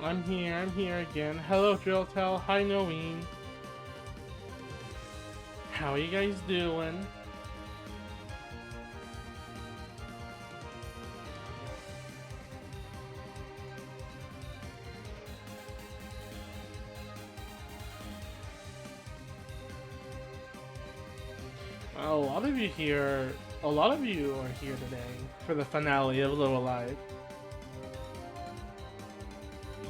I'm here again. Hello, Drilltail. Hi, Noeen. How are you guys doing? Well, a lot of you are here today for the finale of LiveALive.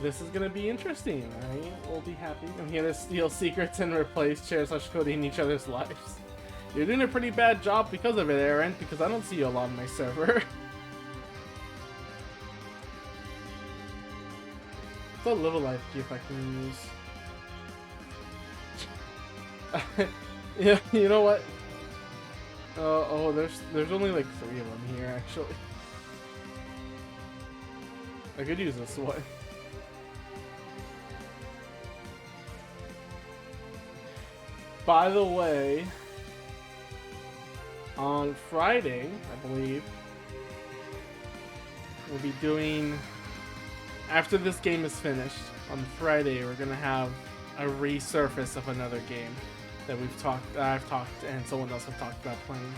This is gonna be interesting, right? We'll be happy. I'm here to steal secrets and replace Chair/Cody in each other's lives. You're doing a pretty bad job because of it, Aaron, because I don't see you a lot on my server. What's a LiveALive gift I can use? Yeah, you know what? Oh, there's only like 3 of them here, actually. I could use this one. By the way, on Friday, I believe, we'll be doing, after this game is finished, on Friday we're gonna have a resurface of another game that I've talked and someone else have talked about playing.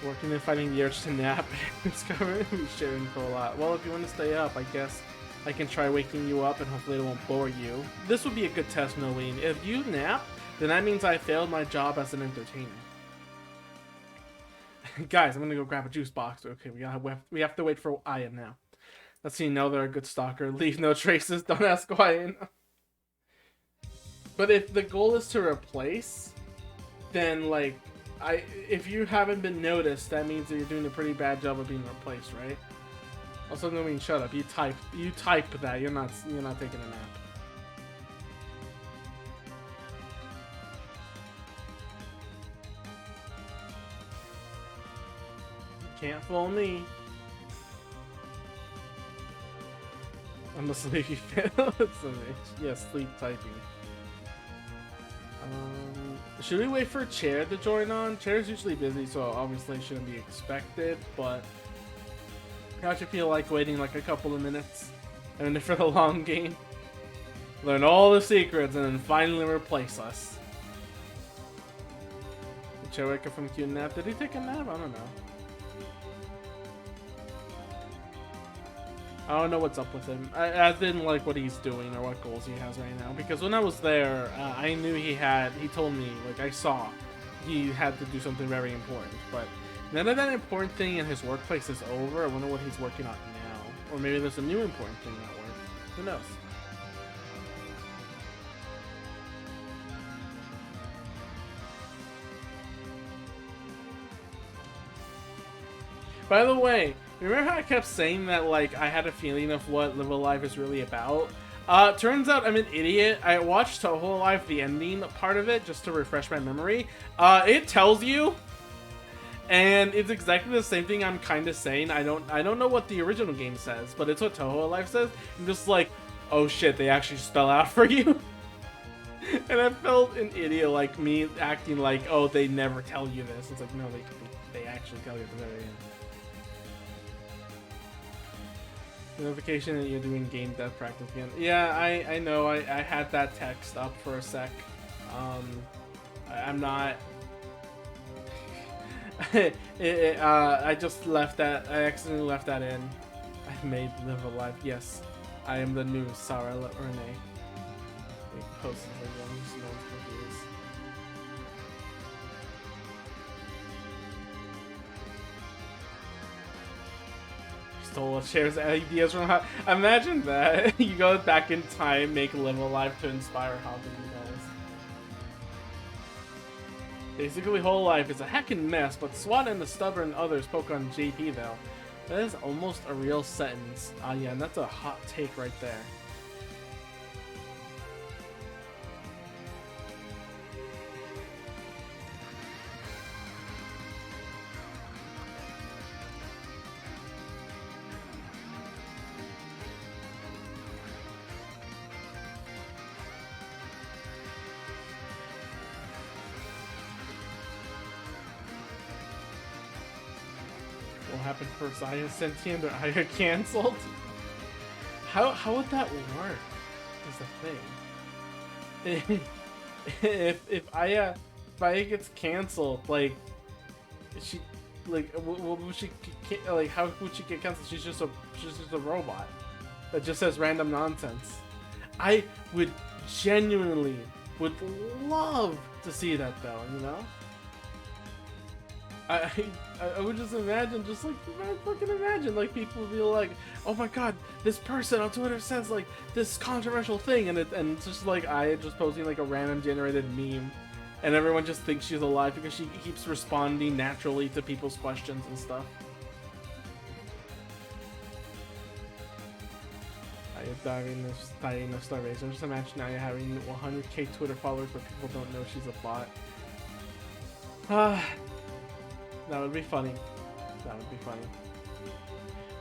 Working and fighting the urge to nap and discovering and sharing for a lot. Well, if you want to stay up, I guess I can try waking you up and hopefully it won't bore you. This would be a good test, Nolene. If you nap, then that means I failed my job as an entertainer. Guys, I'm gonna go grab a juice box. Okay, we have to wait for Ian now. Let's see, no, they're a good stalker. Leave no traces, don't ask why. But if the goal is to replace, then like, if you haven't been noticed, that means that you're doing a pretty bad job of being replaced, right? Also, no, mean shut up. You type that. You're not taking a nap. Can't fool me. Unless if you fail, it's an itch. Yeah, sleep typing. Should we wait for Chair to join on? Chair's usually busy, so obviously shouldn't be expected, but how'd you feel like waiting like a couple of minutes? And then for the long game? Learn all the secrets and then finally replace us. Did Chair wake up from a cute nap? Did he take a nap? I don't know. I don't know what's up with him. I didn't like what he's doing or what goals he has right now. Because when I was there, I knew he told me, like I saw, he had to do something very important. But now that that important thing in his workplace is over, I wonder what he's working on now. Or maybe there's a new important thing at work. Who knows? By the way, remember how I kept saying that, like, I had a feeling of what LiveALive is really about? Turns out I'm an idiot. I watched LiveALive, the ending part of it, just to refresh my memory. It tells you, and it's exactly the same thing I'm kind of saying. I don't know what the original game says, but it's what LiveALive says. I'm just like, oh shit, they actually spell out for you. And I felt an idiot, like me acting like, oh, they never tell you this. It's like, no, they actually tell you at the very end. Notification that you're doing game dev practice again. Yeah, I know. I had that text up for a sec. I'm not. I just left that. I accidentally left that in. I made LiveALive. Yes, I am the new Sarah Renee. Posted for them. Stole Chair's ideas from how. Imagine that. You go back in time, make LiveALive to inspire Hobby, you guys. Basically, whole life is a heckin' mess, but SWAT and the stubborn others poke on JP though. That is almost a real sentence. Yeah, and that's a hot take right there. What happened first? I sentient or I got cancelled? How would that work? Is the thing. If Aya gets canceled, like she, like would she, like how would she get canceled? She's just a robot that just says random nonsense. I would genuinely would love to see that though, you know? I, I would just imagine, just like, fucking imagine, like, people would be like, oh my god, this person on Twitter says, like, this controversial thing, and it's just, like, I just posting, like, a random generated meme, and everyone just thinks she's alive because she keeps responding naturally to people's questions and stuff. I am dying of starvation. Just imagine now you're having 100k Twitter followers, but people don't know she's a bot. That would be funny. That would be funny.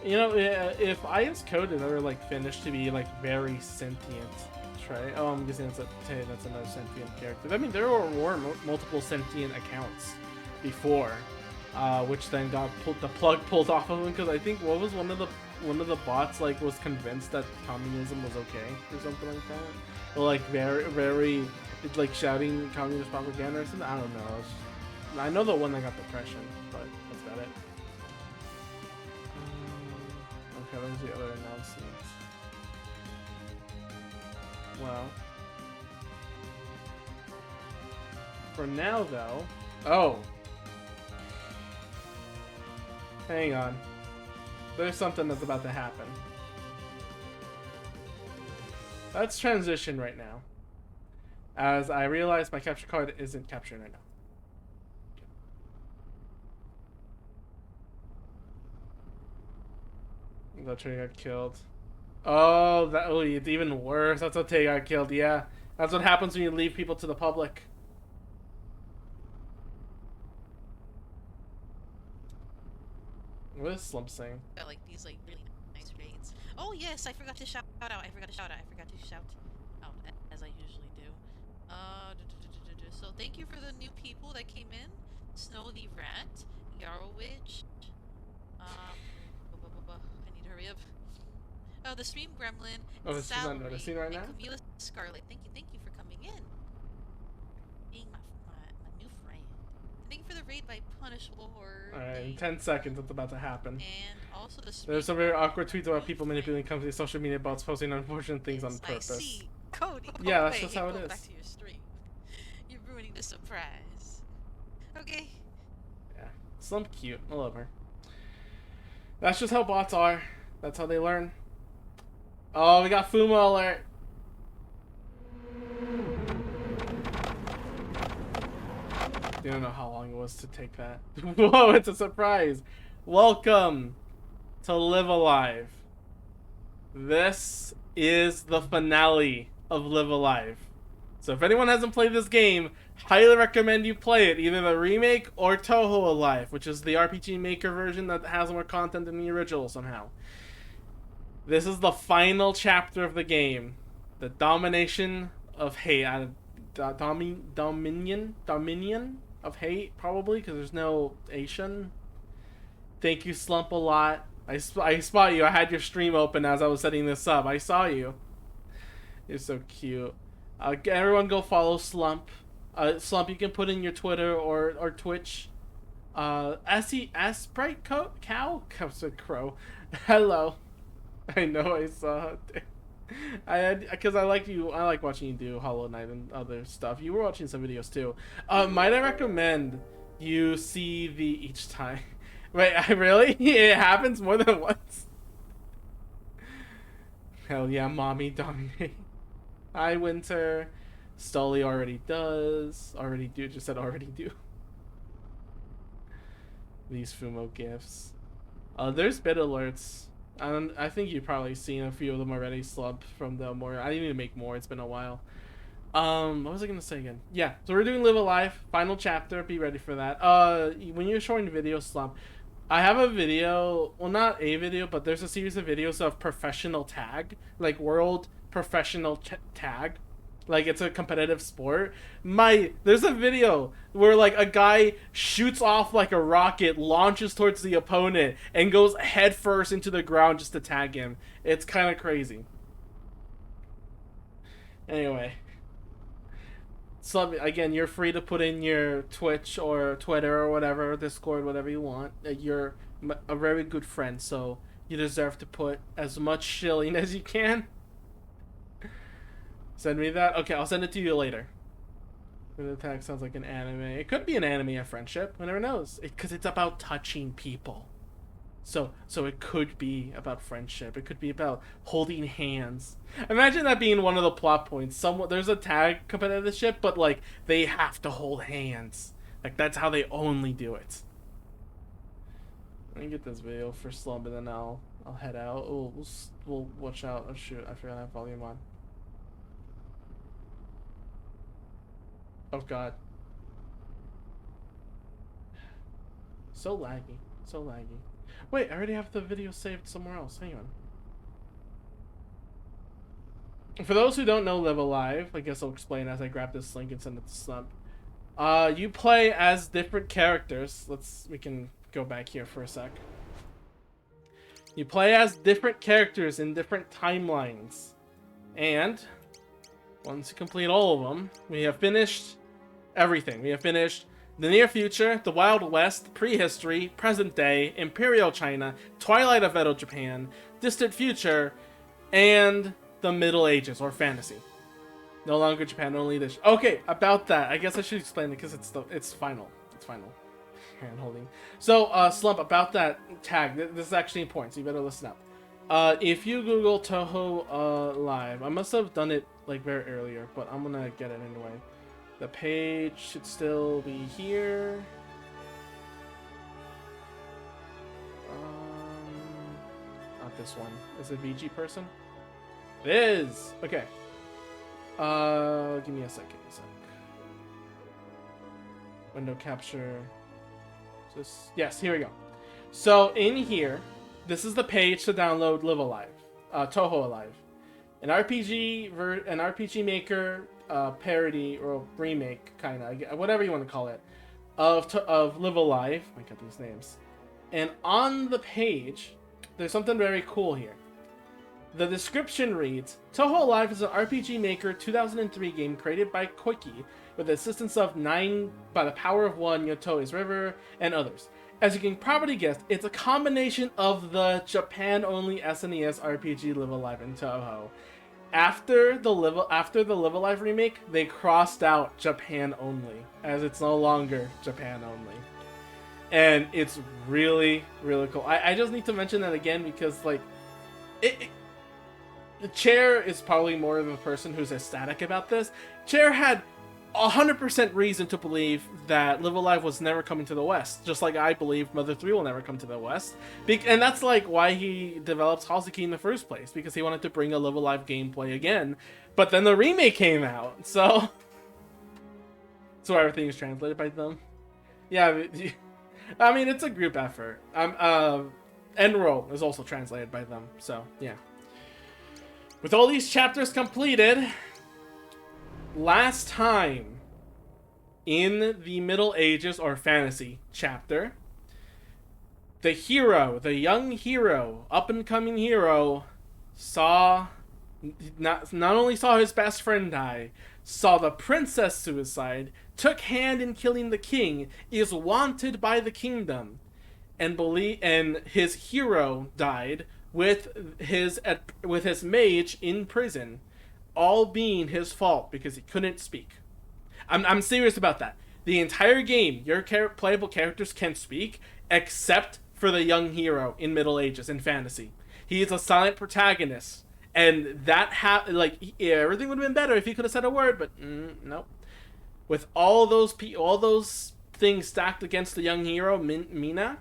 You know, if Aya's code is ever like finished to be like very sentient, right? Oh, I'm guessing that's another sentient character. I mean, there were multiple sentient accounts before, which then got the plug pulled off of them because I think what was one of the bots like was convinced that communism was okay or something like that, or like very like shouting communist propaganda or something. I don't know. I know the one that got depression, but that's about it. Okay, there's the other announcements. Well, for now though, oh, hang on. There's something that's about to happen. Let's transition right now, as I realize my capture card isn't capturing right now. The tree got killed. Oh, it's even worse. That's how Tay got killed. Yeah, that's what happens when you leave people to the public. What is Slump saying? Got like these like really nice raids. Oh yes, I forgot to shout out. I forgot to shout out as I usually do. So thank you for the new people that came in. Snow the Rat, Yarrowitch. I need to hurry up. Oh, the Stream Gremlin. Oh, this is not noticing right now? Camila Scarlet. Thank you for coming in. Being my new friend. And thank you for the raid by Punish Lord. Alright, in 10 seconds it's about to happen. And also the There's some very awkward tweets about people manipulating companies' social media bots, posting unfortunate things on purpose. I see. Cody, yeah, that's just how it is. Back to your stream. You're ruining the surprise. Okay. Yeah. Slump cute. I love her. That's just how bots are. That's how they learn. Oh, we got Fumo alert. You don't know how long it was to take that. Whoa, it's a surprise. Welcome to LiveALive. This is the finale of LiveALive. So if anyone hasn't played this game, highly recommend you play it. Either the remake or Toho Alive, which is the RPG Maker version that has more content than the original somehow. This is the final chapter of the game. The domination of hate. Dominion of hate, probably, because there's no Asian. Thank you, Slump, a lot. I spot you. I had your stream open as I was setting this up. I saw you. You're so cute. Everyone go follow Slump. Slump, you can put in your Twitter or Twitch. S Sprite Cow? Crow. Hello. I know I saw it. Because I like watching you do Hollow Knight and other stuff. You were watching some videos too. Might I recommend you see the each time? Wait, really? It happens more than once? Hell yeah, mommy dominate. Hi, Winter. Stolly already does. Already do. Just said already do. These Fumo gifts. There's bit alerts. I think you've probably seen a few of them already, Slump, from the more. I need to make more. It's been a while. What was I gonna say again? Yeah, so we're doing LiveALive, final chapter. Be ready for that. When you're showing the video, Slump, I have a video. Well, not a video, but there's a series of videos of professional tag, like world professional tag, Like it's a competitive sport. There's a video where like a guy shoots off like a rocket, launches towards the opponent, and goes head first into the ground just to tag him. It's kind of crazy. Anyway, so again, you're free to put in your Twitch or Twitter or whatever, Discord, whatever you want. You're a very good friend, so you deserve to put as much shilling as you can. Send me that? Okay, I'll send it to you later. The tag sounds like an anime. It could be an anime of friendship. Who never knows? Because it's about touching people. So it could be about friendship. It could be about holding hands. Imagine that being one of the plot points. There's a tag competitorship, but like they have to hold hands. Like that's how they only do it. Let me get this video for Slump, and then I'll head out. Oh, we'll watch out. Oh shoot, I forgot I have volume on. Oh god. So laggy. So laggy. Wait, I already have the video saved somewhere else. Hang on. For those who don't know LiveALive, I guess I'll explain as I grab this link and send it to Slump. You play as different characters. We can go back here for a sec. You play as different characters in different timelines. And once you complete all of them, we have finished everything. We have finished the near future, the Wild West, prehistory, present day, Imperial China, Twilight of Edo Japan, distant future, and the Middle Ages, or fantasy. No longer Japan, only this. Okay, about that, I guess I should explain it because it's final. It's final. Hand holding. So, Slump, about that tag, this is actually important, so you better listen up. If you Google Toho Live, I must have done it like very earlier, but I'm gonna get it anyway. The page should still be here. Not this one. Is it VG person? It is! Okay. Give me a second. Window capture. Yes, here we go. So in here, this is the page to download LiveALive, Toho Alive, an RPG Maker parody or remake, kind of, whatever you want to call it, of LiveALive. I got these names, and on the page, there's something very cool here. The description reads, Toho Alive is an RPG Maker 2003 game created by Quickie with the assistance of 9 by the power of 1, Yotoi's River, and others. As you can probably guess, it's a combination of the Japan-only SNES RPG LiveALive and Toho. After the LiveALive remake, they crossed out Japan only, as it's no longer Japan only. And it's really, really cool. I just need to mention that again because, like, the Chair is probably more of a person who's ecstatic about this. Chair had 100% reason to believe that LiveALive was never coming to the West, just like I believe Mother 3 will never come to the West. And that's like why he developed Hazuki in the first place, because he wanted to bring a LiveALive gameplay again. But then the remake came out, so everything is translated by them. Yeah, I mean, it's a group effort. Enroll is also translated by them, so yeah. With all these chapters completed, last time in the Middle Ages or fantasy chapter, the hero, the young hero, up-and-coming hero, not only saw his best friend die, saw the princess suicide, took hand in killing the king, is wanted by the kingdom, and his hero died with his mage in prison, all being his fault because he couldn't speak. I'm serious about that. The entire game, your playable characters can speak, except for the young hero in Middle Ages in fantasy. He is a silent protagonist, and everything would have been better if he could have said a word, but nope. With all those things stacked against the young hero, Mina,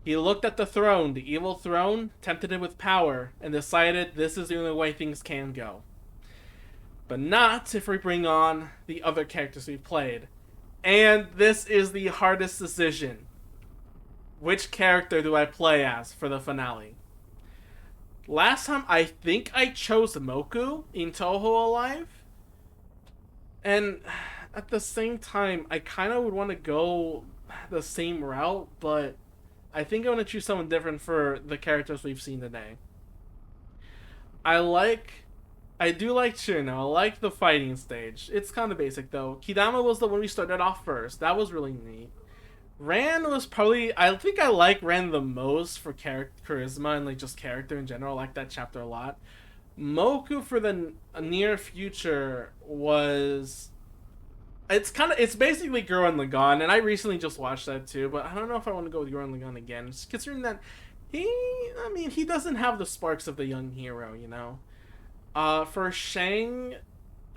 he looked at the throne, the evil throne, tempted it with power, and decided this is the only way things can go. But not if we bring on the other characters we've played. And this is the hardest decision. Which character do I play as for the finale? Last time, I think I chose Moku in Toho Alive. And at the same time, I kind of would want to go the same route, but I think I'm gonna choose someone different for the characters we've seen today. I like I do like Shirno. I like the fighting stage. It's kind of basic though. Kidama was the one we started off first. That was really neat. Ran was probably I think I like Ran the most for character charisma and like just character in general. I like that chapter a lot. Moku for the near future was it's basically Gurren Lagann, and I recently just watched that too. But I don't know if I want to go with Gurren Lagann again, just considering that he doesn't have the sparks of the young hero, you know. For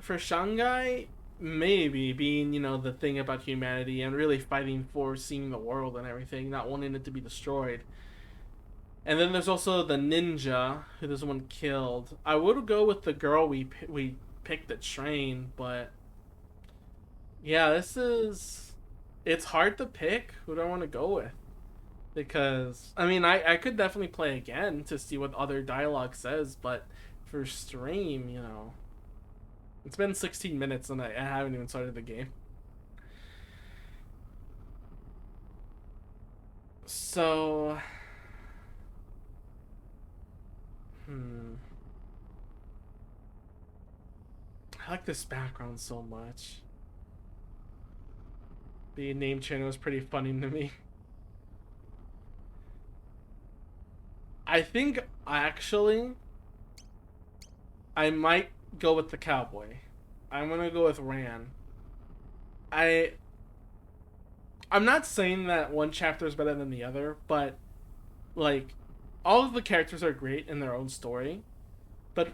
for Shanghai, maybe being the thing about humanity and really fighting for seeing the world and everything, not wanting it to be destroyed. And then there's also the ninja who this one killed. I would go with the girl we picked the train, but yeah, it's hard to pick who do I want to go with because I mean I could definitely play again to see what other dialogue says, but for stream, it's been 16 minutes and I haven't even started the game. So, hmm, I like this background so much. The name channel is pretty funny to me. I think actually I might go with the cowboy. I'm gonna go with Ran. I I'm not saying that one chapter is better than the other, but like all of the characters are great in their own story. But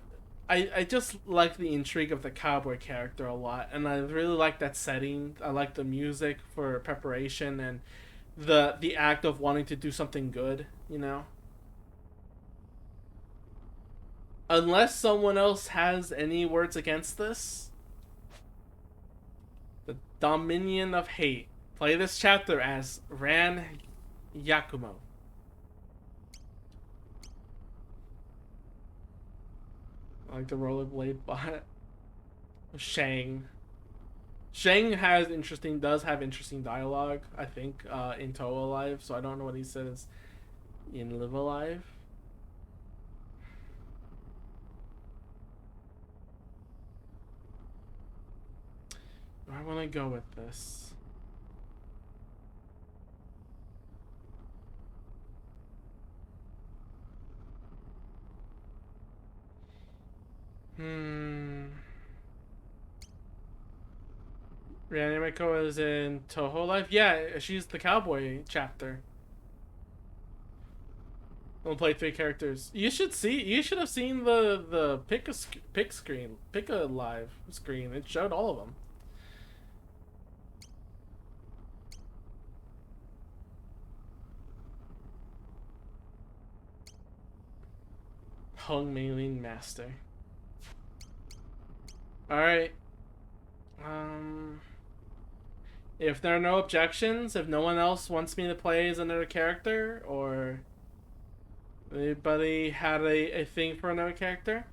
I just like the intrigue of the cowboy character a lot, and I really like that setting. I like the music for preparation and the act of wanting to do something good. Unless someone else has any words against this, the Dominion of Hate. Play this chapter as Ran Yakumo. I like the rollerblade bot. Shang. Shang does have interesting dialogue, I think, in LiveALive, so I don't know what he says in LiveALive. I want to go with this. Hmm. Reanimiko is in Toho Life? Yeah, she's the cowboy chapter. We'll play 3 characters. You should have seen the pick a live screen. It showed all of them. Hung Mailing Master. Alright. Um if there are no objections, if no one else wants me to play as another character, or anybody had a thing for another character,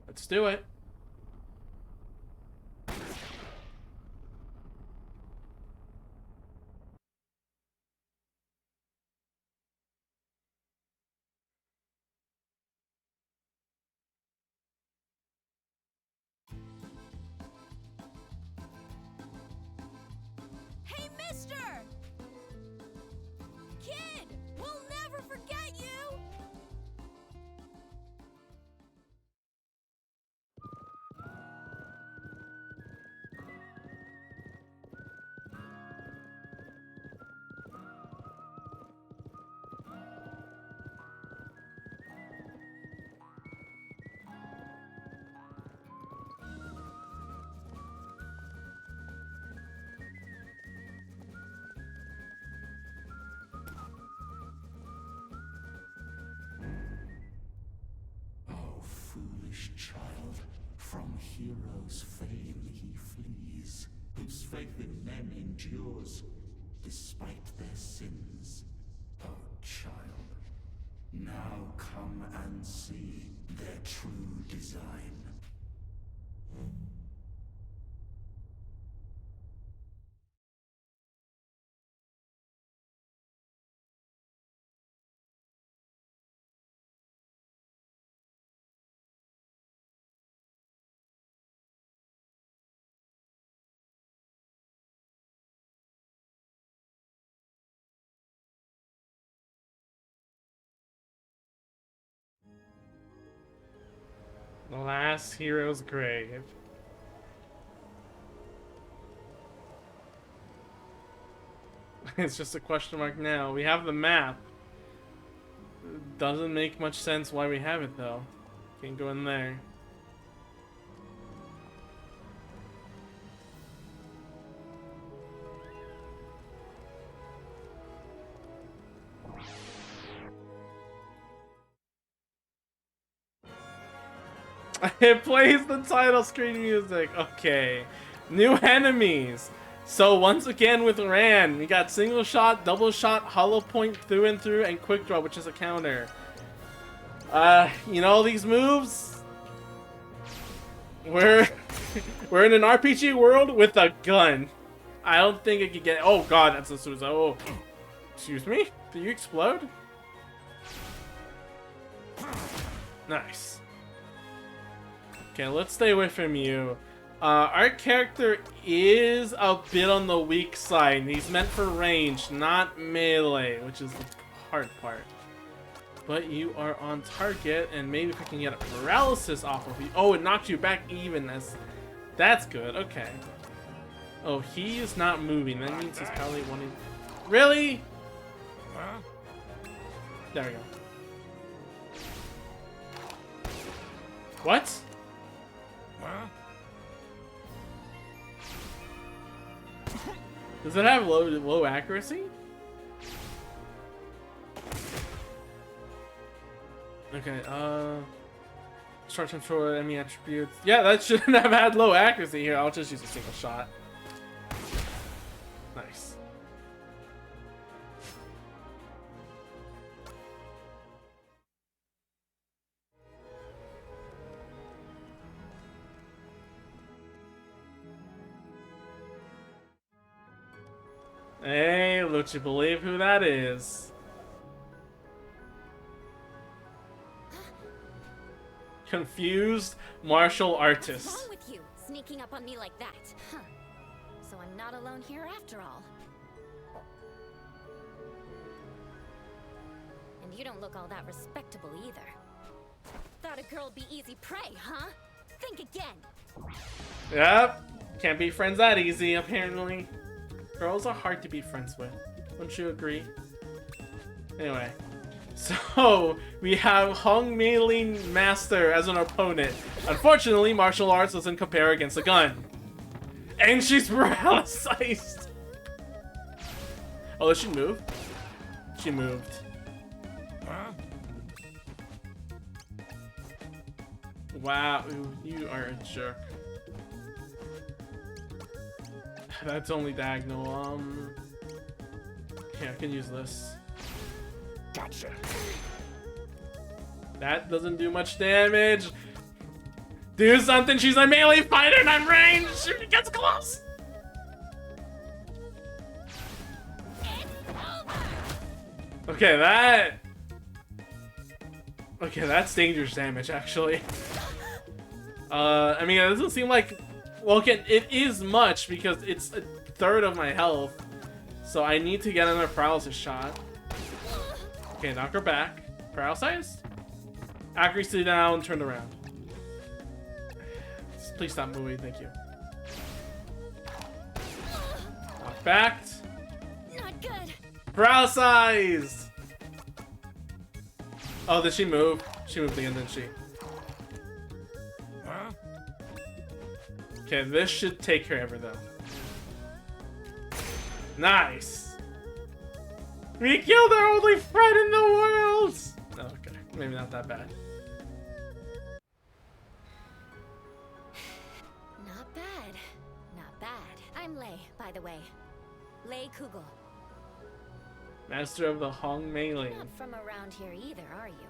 let's do it. Hey, mister! Kid! We'll never forget you! Oh, foolish child, from heroes' fame he flees, whose faith in men endures, despite their sins. Oh, child, now come and see their true design. The last hero's grave. It's just a question mark now. We have the map. Doesn't make much sense why we have it though. Can't go in there. It plays the title screen music. Okay. New enemies. So once again with Ran, we got single shot, double shot, hollow point through and through, and quick draw, which is a counter. You know these moves? We're we're in an RPG world with a gun. I don't think it could get. Oh god, that's a suicide. Oh, excuse me? Did you explode? Nice. Okay, let's stay away from you. Our character is a bit on the weak side. He's meant for range, not melee, which is the hard part. But you are on target, and maybe if we can get a paralysis off of you. Oh, it knocked you back even. That's good. Okay. Oh, he is not moving. That means he's probably wanting. Really? There we go. What? Does it have low accuracy? Okay, start control enemy attributes. Yeah, that shouldn't have had low accuracy here. I'll just use a single shot. Nice. Hey, don't you believe who that is? Confused martial artist. What's wrong with you, sneaking up on me like that? Huh. So I'm not alone here after all. And you don't look all that respectable either. Thought a girl'd be easy prey, huh? Think again. Yep. Can't be friends that easy, apparently. Girls are hard to be friends with. Don't you agree? Anyway. So, we have Hong Mei-Lin Master as an opponent. Unfortunately, martial arts doesn't compare against a gun. And she's paralyzed! Oh, did she move? She moved. Wow, you are a jerk. That's only diagonal. Yeah, I can use this. Gotcha. That doesn't do much damage. Do something. She's a melee fighter and I'm ranged. She gets close. Okay, that's dangerous damage, actually. I mean, it doesn't seem like. Well, again, it is much because it's a third of my health. So I need to get another paralysis shot. Okay, knock her back. Paralyzed? Accuracy down, turned around. Please stop moving, thank you. Knock back. Not good. Paralyzed! Oh, did she move? She moved again, didn't she? Okay, this should take care of her, though. Nice! We killed our only friend in the world! Oh, okay, maybe not that bad. Not bad. Not bad. I'm Lei, by the way. Lei Kugel. Master of the Hong Mei-Lin. Not from around here either, are you?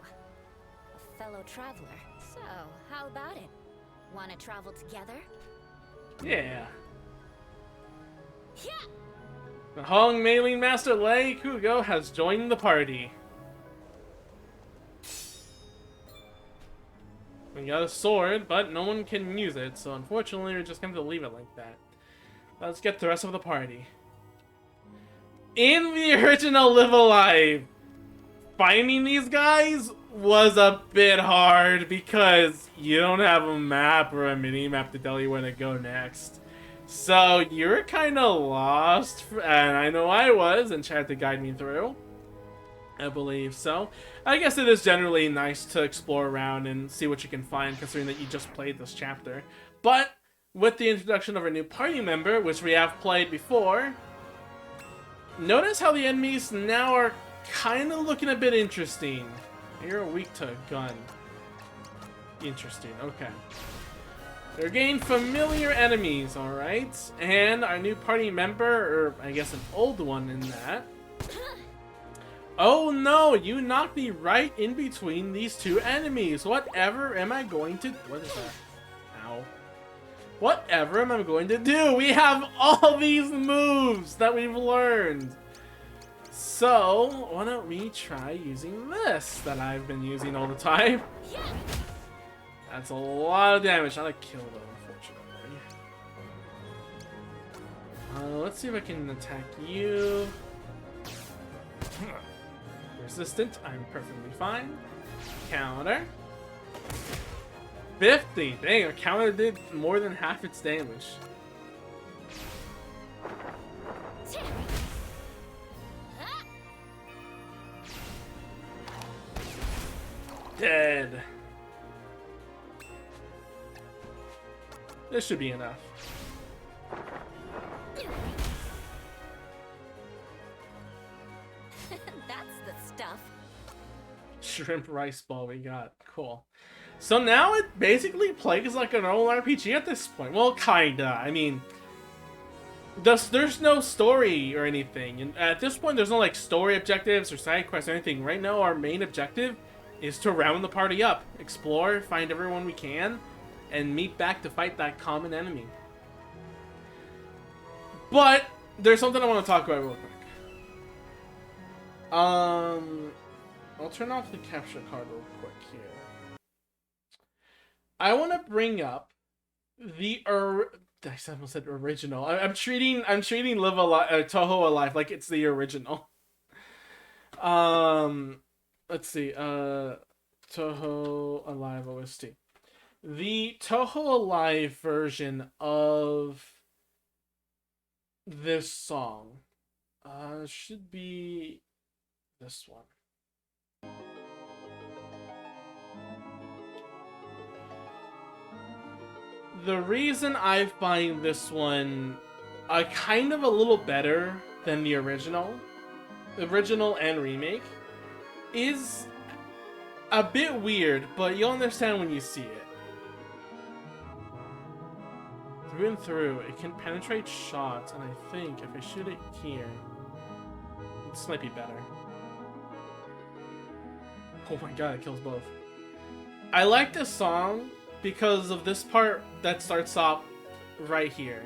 A fellow traveler. So, how about it? Wanna travel together? Yeah. Yeah! The Hong Mei-Lin Master Lei Kugo has joined the party. We got a sword, but no one can use it, so unfortunately we're just going to leave it like that. Let's get the rest of the party. In the original LiveALive, finding these guys was a bit hard because you don't have a map or a mini map to tell you where to go next. So you're kind of lost, and I know I was, and Chad had to guide me through. I believe so. I guess it is generally nice to explore around and see what you can find, considering that you just played this chapter. But with the introduction of a new party member, which we have played before, notice how the enemies now are kind of looking a bit interesting. You're weak to a gun. Interesting, okay. They're getting familiar enemies, alright? And our new party member, or I guess an old one in that. Oh no, you knocked me right in between these two enemies. Whatever am I going to... What is that? Ow. Whatever am I going to do? We have all these moves that we've learned. So, why don't we try using this that I've been using all the time? That's a lot of damage. Not a kill though, unfortunately. Let's see if I can attack you. Resistant, I'm perfectly fine. Counter. 50! Dang, a counter did more than half its damage. Dead. This should be enough. That's the stuff. Shrimp rice ball we got. Cool. So now it basically plays like a normal RPG at this point. Well, kinda. I mean, there's no story or anything. And at this point, there's no like story objectives or side quests or anything. Right now, our main objective is to round the party up, explore, find everyone we can, and meet back to fight that common enemy. But there's something I want to talk about real quick. I'll turn off the capture card real quick here. I want to bring up the I almost said original. I'm treating LiveALive, Touhou Alive like it's the original. Let's see. Touhou Alive OST. The Touhou Alive version of this song should be this one. The reason I find this one kind of a little better than the original and remake is a bit weird, but you'll understand when you see it. Through and through, it can penetrate shots, and I think if I shoot it here, this might be better. Oh my god, it kills both. I like this song because of this part that starts off right here.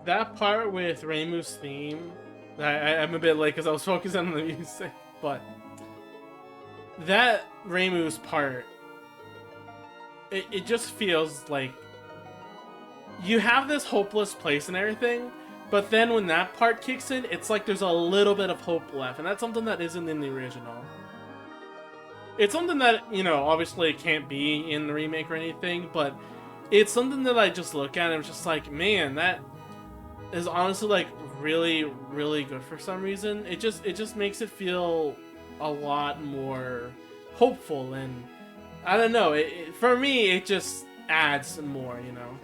That part with Reimu's theme, I'm a bit late because I was focused on the music, but that Reimu's part, it just feels like you have this hopeless place and everything, but then when that part kicks in, it's like there's a little bit of hope left, and that's something that isn't in the original. It's something that, you know, obviously it can't be in the remake or anything, but it's something that I just look at and I'm just like, man, is honestly like really, really good for some reason. It just makes it feel a lot more hopeful, and I don't know. For me, it just adds more, you know.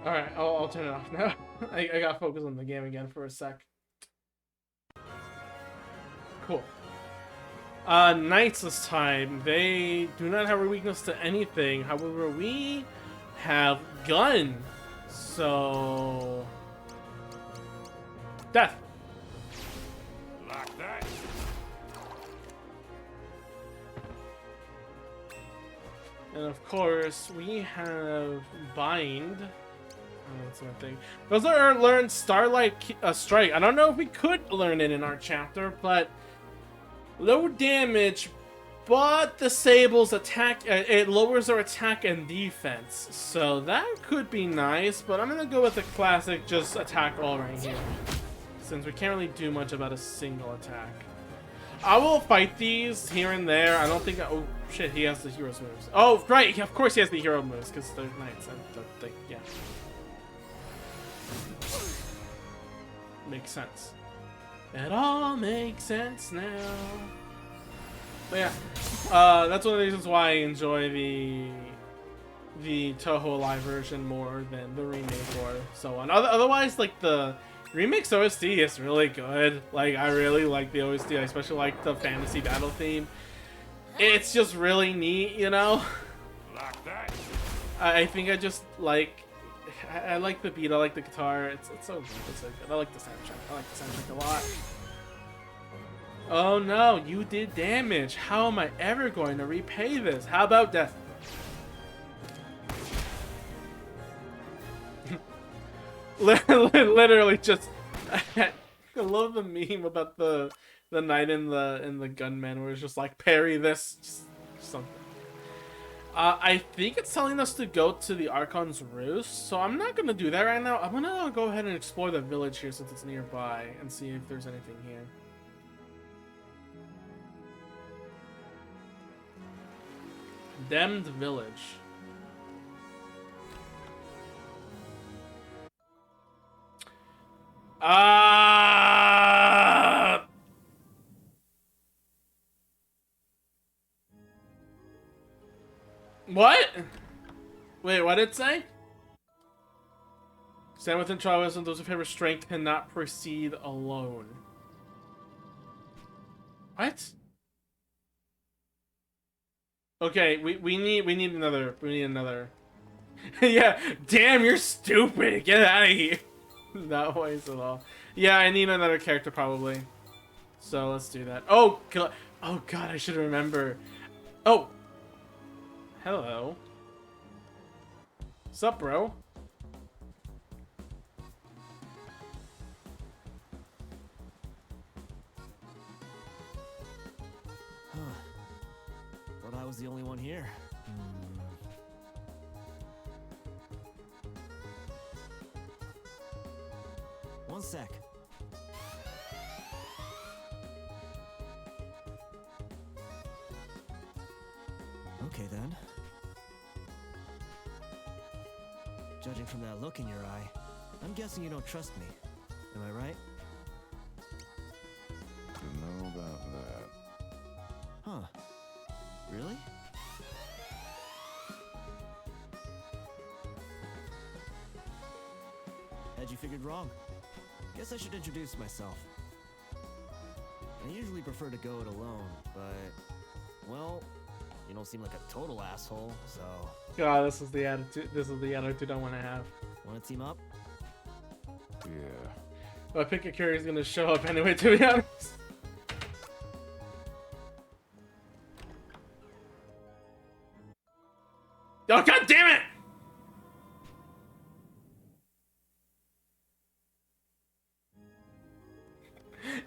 Alright, I'll turn it off now. I gotta focus on the game again for a sec. Cool. Knights this time. They do not have a weakness to anything. However, we have gun. So... death. Like that. And of course, we have bind. Oh, that's one thing. We also learned Starlight Strike. I don't know if we could learn it in our chapter, but low damage, but disables attack. It lowers our attack and defense, so that could be nice. But I'm gonna go with the classic, just attack all right here, since we can't really do much about a single attack. I will fight these here and there. I don't think. Oh shit, he has the hero's moves. Oh right, of course he has the hero moves because they're knights. Yeah. Makes sense. It all makes sense now. But yeah, that's one of the reasons why I enjoy the Toho Live version more than the remake or so on. Otherwise, like the remix OST is really good. Like I really like the OST. I especially like the fantasy battle theme. It's just really neat, you know. Like that. I think I just like. I like the beat, I like the guitar, it's so good, it's so good. I like the soundtrack a lot. Oh no, you did damage. How am I ever going to repay this? How about death? Literally just I love the meme about the knight and the gunman where it's just like parry this, just something. I think it's telling us to go to the Archon's Roost, so I'm not gonna do that right now. I'm gonna go ahead and explore the village here since it's nearby and see if there's anything here. Condemned Village. What? Wait, what did it say? Stand within trials and those who favor strength cannot proceed alone. What? Okay, we need another. Yeah, damn, you're stupid. Get out of here. Not wise at all. Yeah, I need another character probably. So let's do that. Oh god. Oh god, I should remember. Oh. Hello. Sup, bro? Huh. Thought I was the only one here. One sec. Okay then. Judging from that look in your eye, I'm guessing you don't trust me. Am I right? Don't know about that. Huh. Really? Had you figured wrong? Guess I should introduce myself. I usually prefer to go it alone, but... well, You don't seem like a total asshole, so... God, this is the attitude. This is the attitude I want to have. Wanna team up? Yeah. Well, I pick a character's gonna show up anyway, to be honest. Oh, god damn it!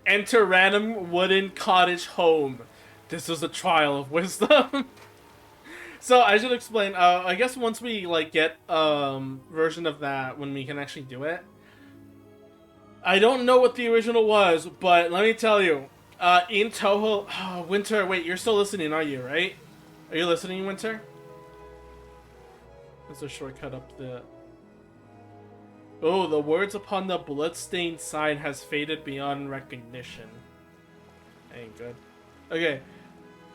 Enter random wooden cottage home. This is a trial of wisdom. So I should explain. I guess once we like get version of that when we can actually do it. I don't know what the original was, but let me tell you. In Toho, oh, Winter. Wait, you're still listening, are you? Right? Are you listening, Winter? There's a shortcut up the. Oh, the words upon the bloodstained sign has faded beyond recognition. Ain't good. Okay,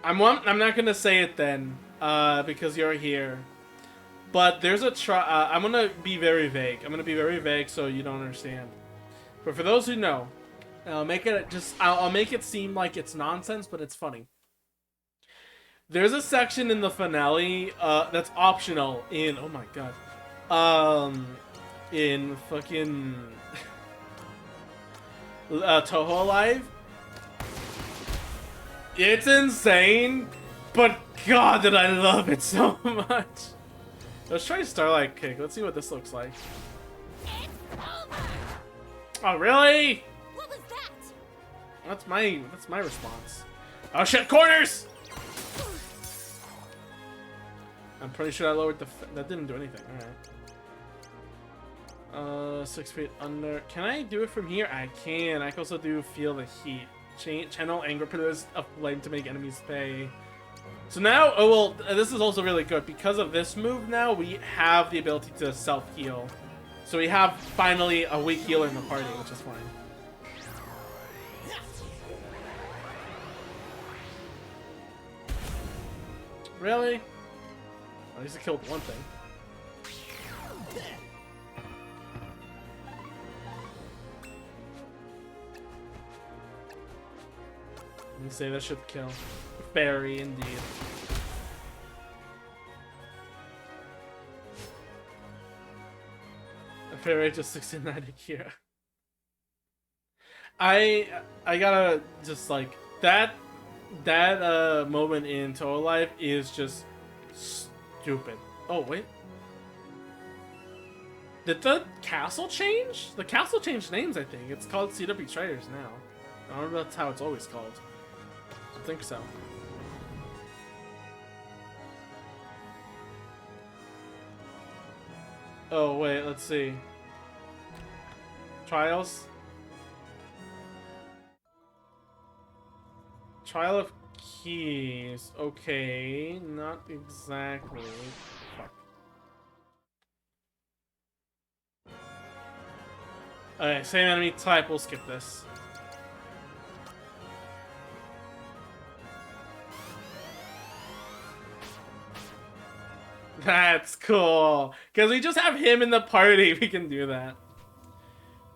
I'm not gonna say it then, because you're here. But there's a I'm gonna be very vague. I'm gonna be very vague so you don't understand. But for those who know, I'll make it seem like it's nonsense, but it's funny. There's a section in the finale that's optional in oh my god, in fucking Toho Live. It's insane, but god did I love it so much. Let's try Starlight Kick. Let's see what this looks like. Oh really? What was that? That's my response. Oh shit, corners! I'm pretty sure I lowered that didn't do anything. Alright. 6 feet under. Can I do it from here? I can. I can also do feel the heat. Channel anger pillars of flame to make enemies pay. So now, oh well, this is also really good. Because of this move now, we have the ability to self-heal. So we have finally a weak healer in the party, which is fine. Really? At least it killed one thing. Let me say that should kill. Fairy indeed. A fairy just 69 Akira. I gotta just like that moment in Toho Life is just stupid. Oh wait. Did the castle change? The castle changed names, I think. It's called CW Traders now. I don't know if that's how it's always called. I think so. Oh wait, let's see. Trials? Trial of Keys. Okay, not exactly. Fuck. Okay, same enemy type, we'll skip this. That's cool. Because we just have him in the party, we can do that.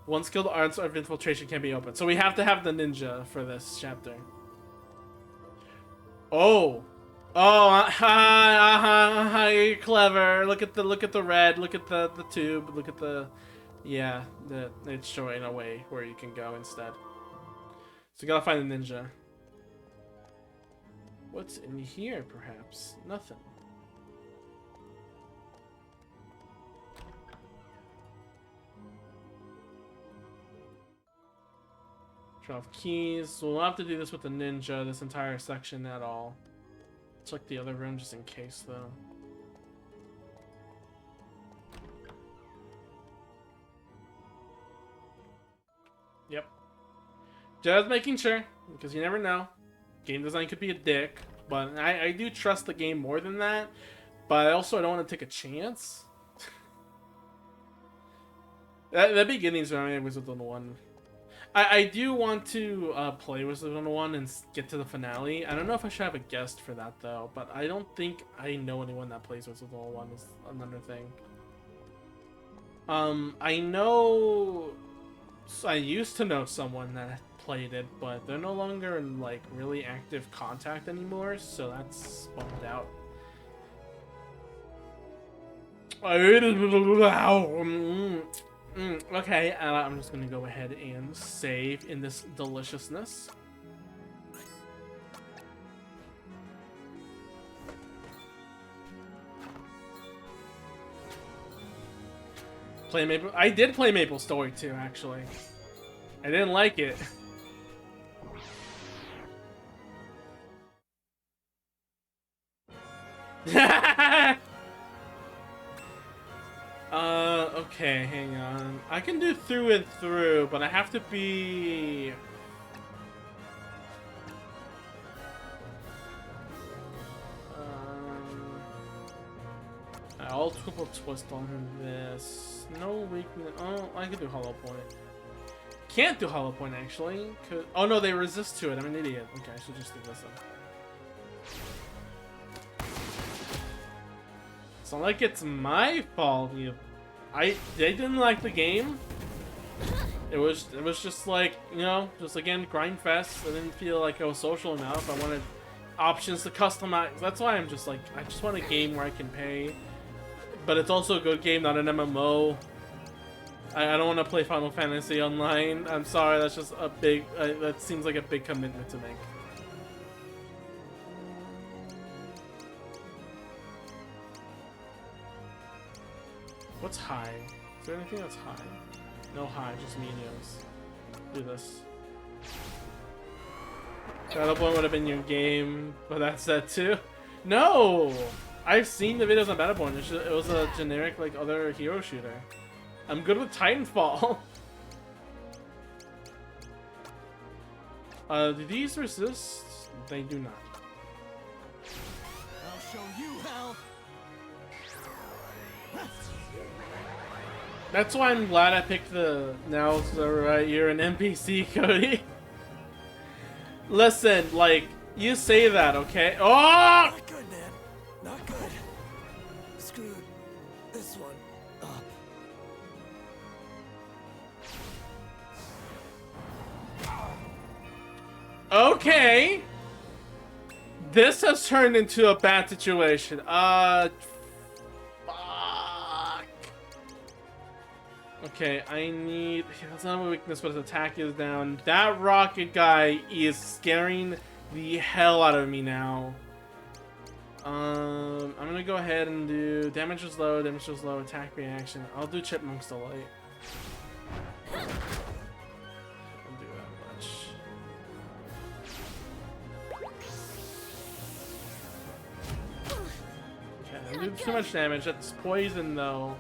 One skilled arts of infiltration can be opened. So we have to have the ninja for this chapter. Oh. Oh, you're clever. Look at the red, look at the tube, look at the yeah, it's showing a way where you can go instead. So you gotta find the ninja. What's in here perhaps? Nothing. Of keys. So we'll have to do this with the ninja, this entire section at all. Check the other room just in case though. Yep. Just making sure, because you never know. Game design could be a dick, but I do trust the game more than that. But I don't want to take a chance. That beginning's when I was with the one. I do want to play Wizard 101 and get to the finale. I don't know if I should have a guest for that though, but I don't think I know anyone that plays Wizard 101 is another thing. I know... I used to know someone that played it, but they're no longer in like really active contact anymore, so that's bummed out. Okay, I'm just gonna go ahead and save in this deliciousness. Play Maple. I did play Maple Story 2, actually. I didn't like it. Okay, hang on. I can do through and through, but I have to be... I'll triple twist on this. No weakness. Oh, I can do Hollow Point. Can't do Hollow Point, actually. Oh no, they resist to it. I'm an idiot. Okay, I should just do this then. It's not like it's my fault. They didn't like the game. It was just like, you know, just again grind fest. I didn't feel like I was social enough. I wanted options to customize. That's why I'm just like, I just want a game where I can pay, but it's also a good game, not an MMO. I don't want to play Final Fantasy online. I'm sorry, that's just a big. That seems like a big commitment to make. What's high? Is there anything that's high? No high, just mediums. Do this. Battleborn would have been your game, but that's that too. No! I've seen the videos on Battleborn. It was a generic, like, other hero shooter. I'm good with Titanfall. Do these resist? They do not. I'll show you how. That's why I'm glad I picked the... Now it's alright, you're an NPC, Cody. Listen, like, you say that, okay? Oh! Not good, man. Not good. Screwed this one up. Okay. This has turned into a bad situation. Fuck. Okay, I need... That's not my weakness, but his attack is down. That rocket guy is scaring the hell out of me now. I'm gonna go ahead and do damage is low, attack reaction. I'll do Chipmunk's Delight. I'll do that much. Okay, I do too much damage. That's poison though.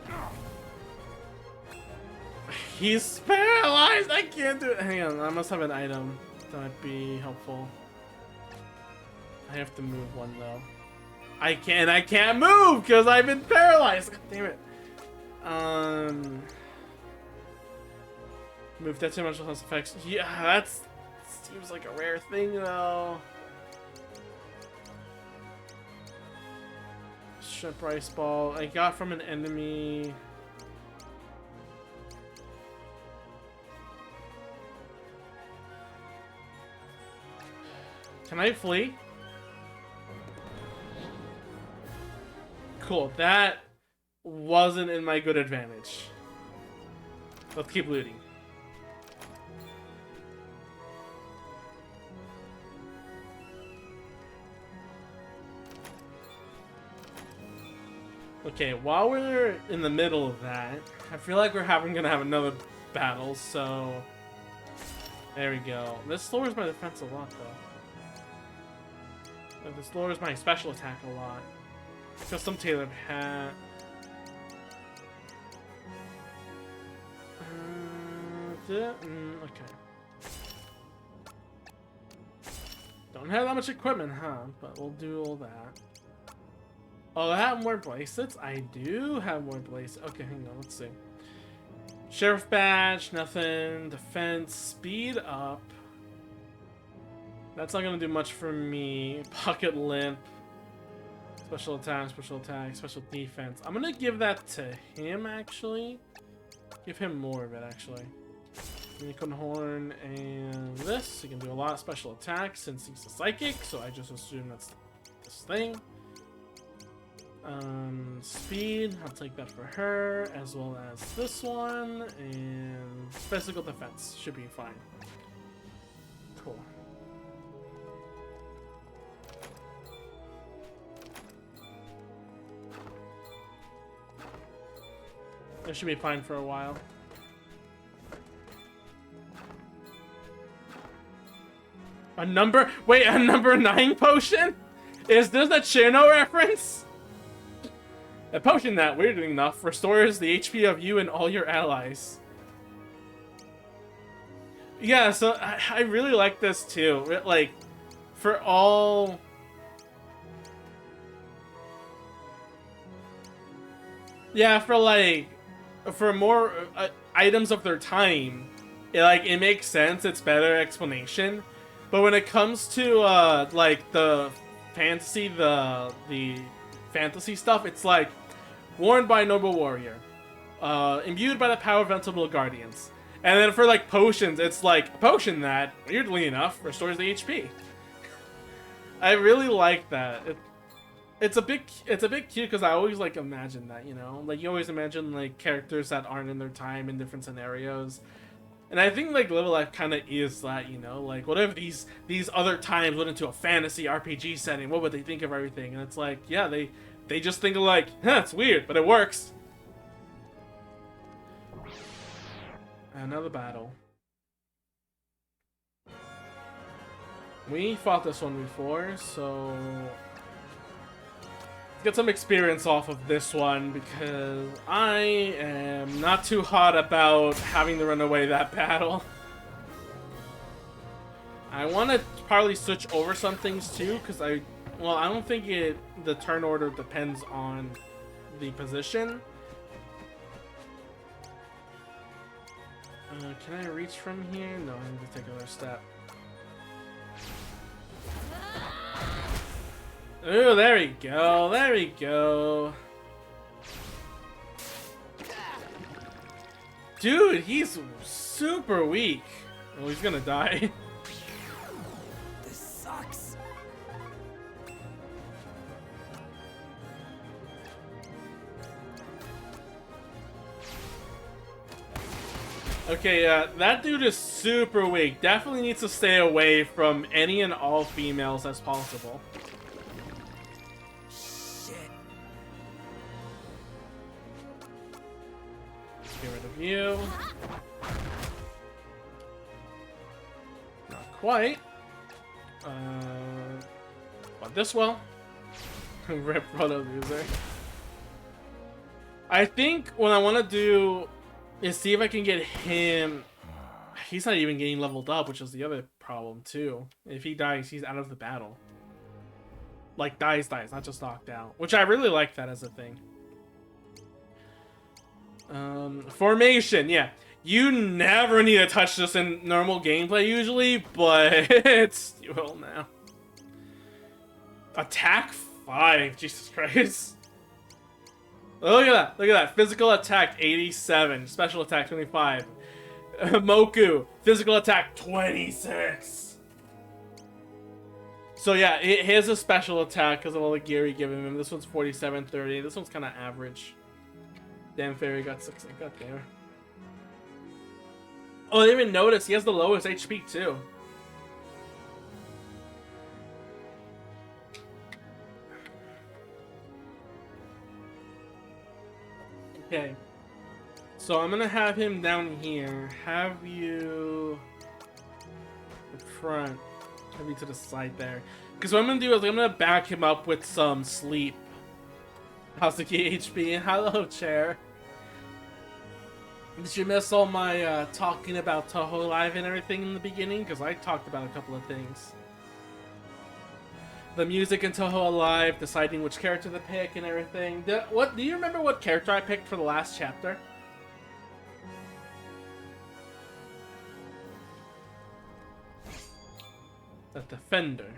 He's paralyzed! I can't do it! Hang on, I must have an item that might be helpful. I have to move one though. I can't move because I've been paralyzed! God damn it. Move that too much less effects. Yeah, that's seems like a rare thing though. Shrimp Rice Ball. I got from an enemy. Can I flee? Cool, that wasn't in my good advantage. Let's keep looting. Okay, while we're in the middle of that, I feel like we're gonna have another battle, so... There we go. This lowers my defense a lot, though. This lowers my special attack a lot. Custom tailored hat. Okay. Don't have that much equipment, huh? But we'll do all that. Oh, I have more bracelets? I do have more bracelets. Okay, hang on, let's see. Sheriff badge, nothing. Defense, speed up. That's not gonna do much for me. Pocket limp. Special attack, special defense. I'm gonna give that to him, actually. Give him more of it, actually. Unicorn Horn and this. He can do a lot of special attacks since he's a psychic, so I just assume that's this thing. Speed, I'll take that for her, as well as this one, and physical defense should be fine. Cool. It should be fine for a while. A number 9 potion? Is this a Chino reference? A potion that, weirdly enough, restores the HP of you and all your allies. Yeah, so I really like this too. Like, for all... Yeah, for more items of their time, it makes sense. It's better explanation. But when it comes to like the fantasy, the fantasy stuff, it's like worn by a noble warrior, imbued by the power of invincible guardians. And then for like potions, it's like a potion that, weirdly enough, restores the HP. I really like that. It's a bit cute because I always like imagine that, you know, like you always imagine like characters that aren't in their time in different scenarios. And I think like LiveALive kind of is that, you know, like what if these other times went into a fantasy RPG setting? What would they think of everything? And it's like, yeah, they just think of like, huh, it's weird, but it works. Another battle. We fought this one before, so get some experience off of this one because I am not too hot about having to run away that battle. I want to probably switch over some things too because I don't think the turn order depends on the position. Can I reach from here? No, I need to take another step. Ooh, there we go. There we go. Dude, he's super weak. Oh, he's gonna die. This sucks. Okay, that dude is super weak. Definitely needs to stay away from any and all females as possible. Get rid of you. Not quite. But this well. Rip Proto Loser. I think what I want to do is see if I can get him. He's not even getting leveled up, which is the other problem too. If he dies, he's out of the battle. Like dies, not just knocked out. Which I really like that as a thing. Formation, yeah. You never need to touch this in normal gameplay usually, but you will now. Attack 5, Jesus Christ. Look at that. Physical attack 87, special attack 25. Moku, physical attack 26. So yeah, he has a special attack because of all the gear he given him. This one's 47, 30. This one's kind of average. Damn Fairy got 6. God damn. Oh, I didn't even notice. He has the lowest HP too. Okay. So I'm gonna have him down here. Have you in front. Have you to the side there. Because what I'm gonna do is I'm gonna back him up with some sleep. How's the HP? Hello, chair. Did you miss all my talking about Touhou Live and everything in the beginning? Because I talked about a couple of things. The music in Touhou Live, deciding which character to pick and everything. Do you remember what character I picked for the last chapter? The Defender.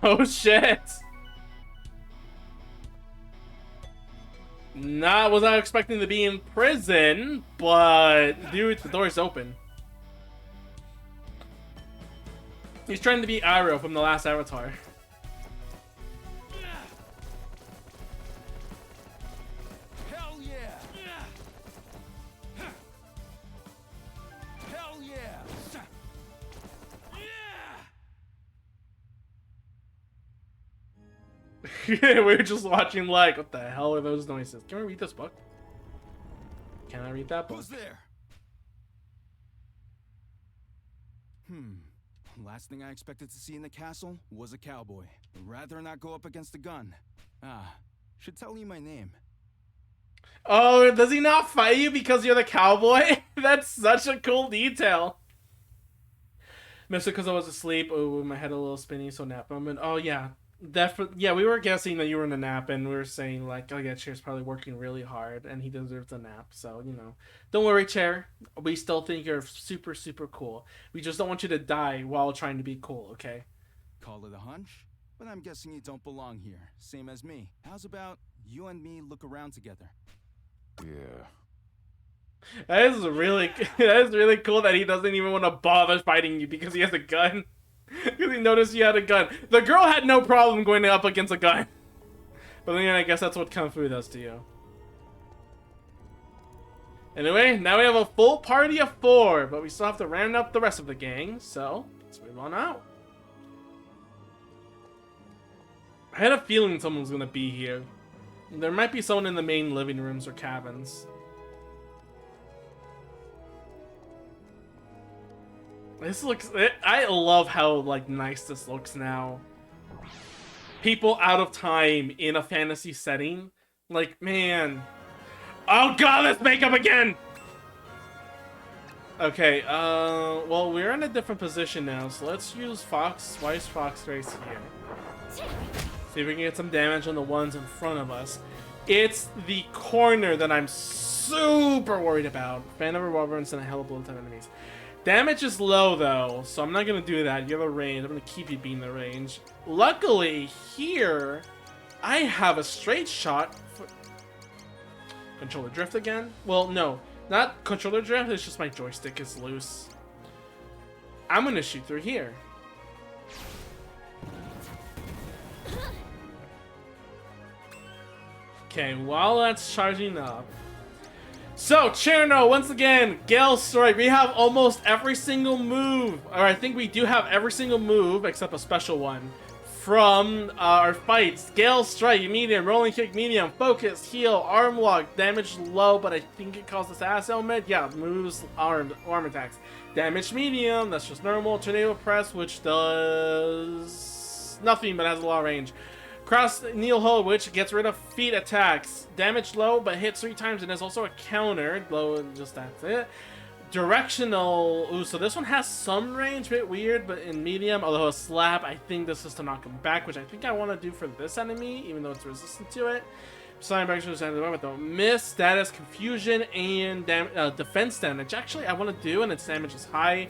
Oh shit! Was not expecting to be in prison, but dude, the door's open. He's trying to be Iroh from the last Avatar. Hell yeah! Hell yeah! We were just watching like, what the hell are those noises? Can we read this book? Can I read that book? Who's there? Last thing I expected to see in the castle was a cowboy. I'd rather not go up against a gun. Should tell you my name. Oh, does he not fight you because you're the cowboy? That's such a cool detail. Missed it because I was asleep. Oh, my head a little spinny, so nap moment. Oh, yeah. Yeah, we were guessing that you were in a nap, and we were saying, like, oh, yeah, Chair's probably working really hard, and he deserves a nap. So, you know. Don't worry, Chair. We still think you're super, super cool. We just don't want you to die while trying to be cool, okay? Call it a hunch? But I'm guessing you don't belong here. Same as me. How's about you and me look around together? Yeah. That is really cool that he doesn't even want to bother fighting you because he has a gun. Because he noticed you had a gun. The girl had no problem going up against a gun. But then I guess that's what Kung Fu does to you. Anyway, now we have a full party of 4, but we still have to round up the rest of the gang, so let's move on out. I had a feeling someone was going to be here. There might be someone in the main living rooms or cabins. This looks... I love how, like, nice this looks now. People out of time in a fantasy setting. Like, man. Oh god, let's make up again! Okay, well, we're in a different position now, so let's use Twice Fox Race here. See if we can get some damage on the ones in front of us. It's the corner that I'm super worried about. Fan of revolver and send a hell of bullet to enemies. Damage is low though, so I'm not gonna do that. You have a range. I'm gonna keep you being the range. Luckily, here, I have a straight shot. Controller drift again? Well, no, not controller drift. It's just my joystick is loose. I'm gonna shoot through here. Okay, while that's charging up. So, Cherno, once again, Gale Strike. We have almost every single move, or I think we do have every single move, except a special one, from our fights. Gale Strike, medium, rolling kick, medium, focus, heal, arm lock, damage low, but I think it causes ass helmet. Yeah, moves, arm attacks. Damage medium, that's just normal. Tornado press, which does nothing, but has a lot of range. Cross kneel hold, which gets rid of feet attacks. Damage low, but hits 3 times, and there's also a counter. Low, just that's it. Directional. Ooh, so this one has some range, bit weird, but in medium, although a slap, I think this is to knock him back, which I think I want to do for this enemy, even though it's resistant to it. Sign back to the end of the weapon, though. Miss, status, confusion, and defense damage. Actually, I want to do, and its damage is high.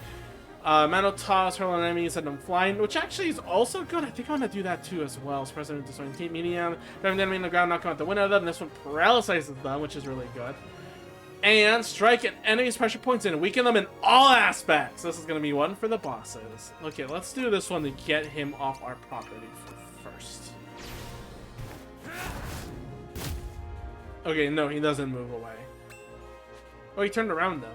Mental toss, hurl on enemies, send them flying, which actually is also good. I think I want to do that too as well. Suppress them, destroying team medium, driving the enemy on the ground, knock out the window of them. This one paralyzes them, which is really good. And strike at enemies' pressure points and weaken them in all aspects. This is going to be one for the bosses. Okay, let's do this one to get him off our property first. Okay, no, he doesn't move away. Oh, he turned around though.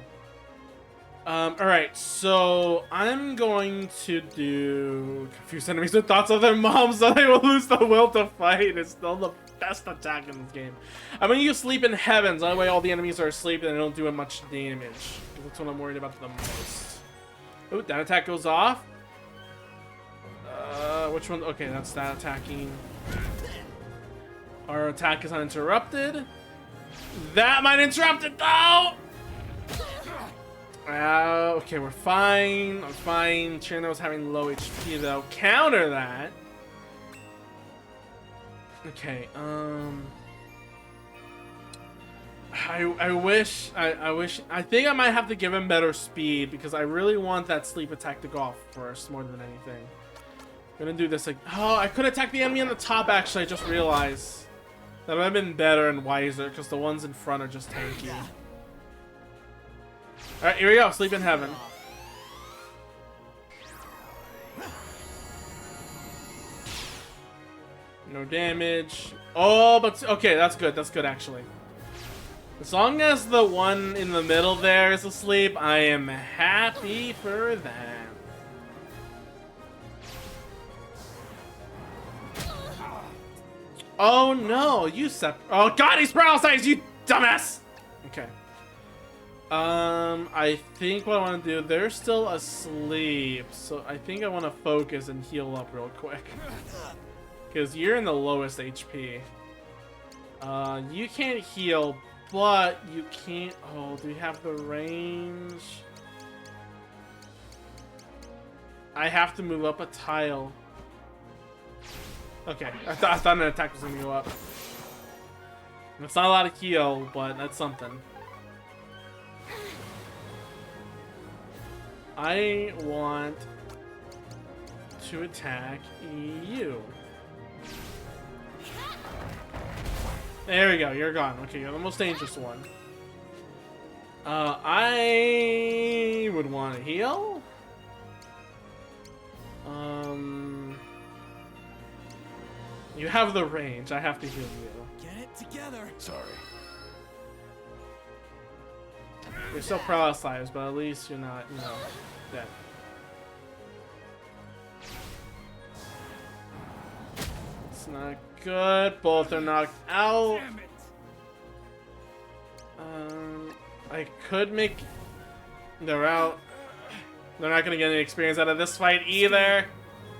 Alright, so I'm going to do confuse enemies with thoughts of their moms so they will lose the will to fight. It's still the best attack in this game. I'm gonna use Sleep in Heavens, that way all the enemies are asleep and they don't do much damage. That's what I'm worried about the most. Oh, that attack goes off. Which one? Okay, that's that attacking. Our attack is uninterrupted. That might interrupt it though! Okay, we're fine. I'm fine. Cherno's having low HP though. Counter that. Okay, I wish I think I might have to give him better speed because I really want that sleep attack to go off first more than anything. I'm gonna do this like, oh, I could attack the enemy on the top actually, I just realized. That would have been better and wiser, because the ones in front are just tanky. Alright, here we go. Sleep in heaven. No damage. Oh, but... Okay, that's good. That's good, actually. As long as the one in the middle there is asleep, I am happy for that. Oh no, you oh god, he's paralyzed, you dumbass! Okay. I think what I want to do, they're still asleep, so I think I want to focus and heal up real quick. Because you're in the lowest HP. You can't heal, but you can't... Oh, do we have the range? I have to move up a tile. Okay, I thought an attack was gonna go up. It's not a lot of heal, but that's something. I want to attack you. There we go, you're gone. Okay, you're the most dangerous one. I would want to heal. You have the range. I have to heal you. Get it together. Sorry. You're still paralyzed, but at least you're not, you know, dead. It's not good. Both are knocked out. Damn it. I could make... They're out. They're not gonna get any experience out of this fight either.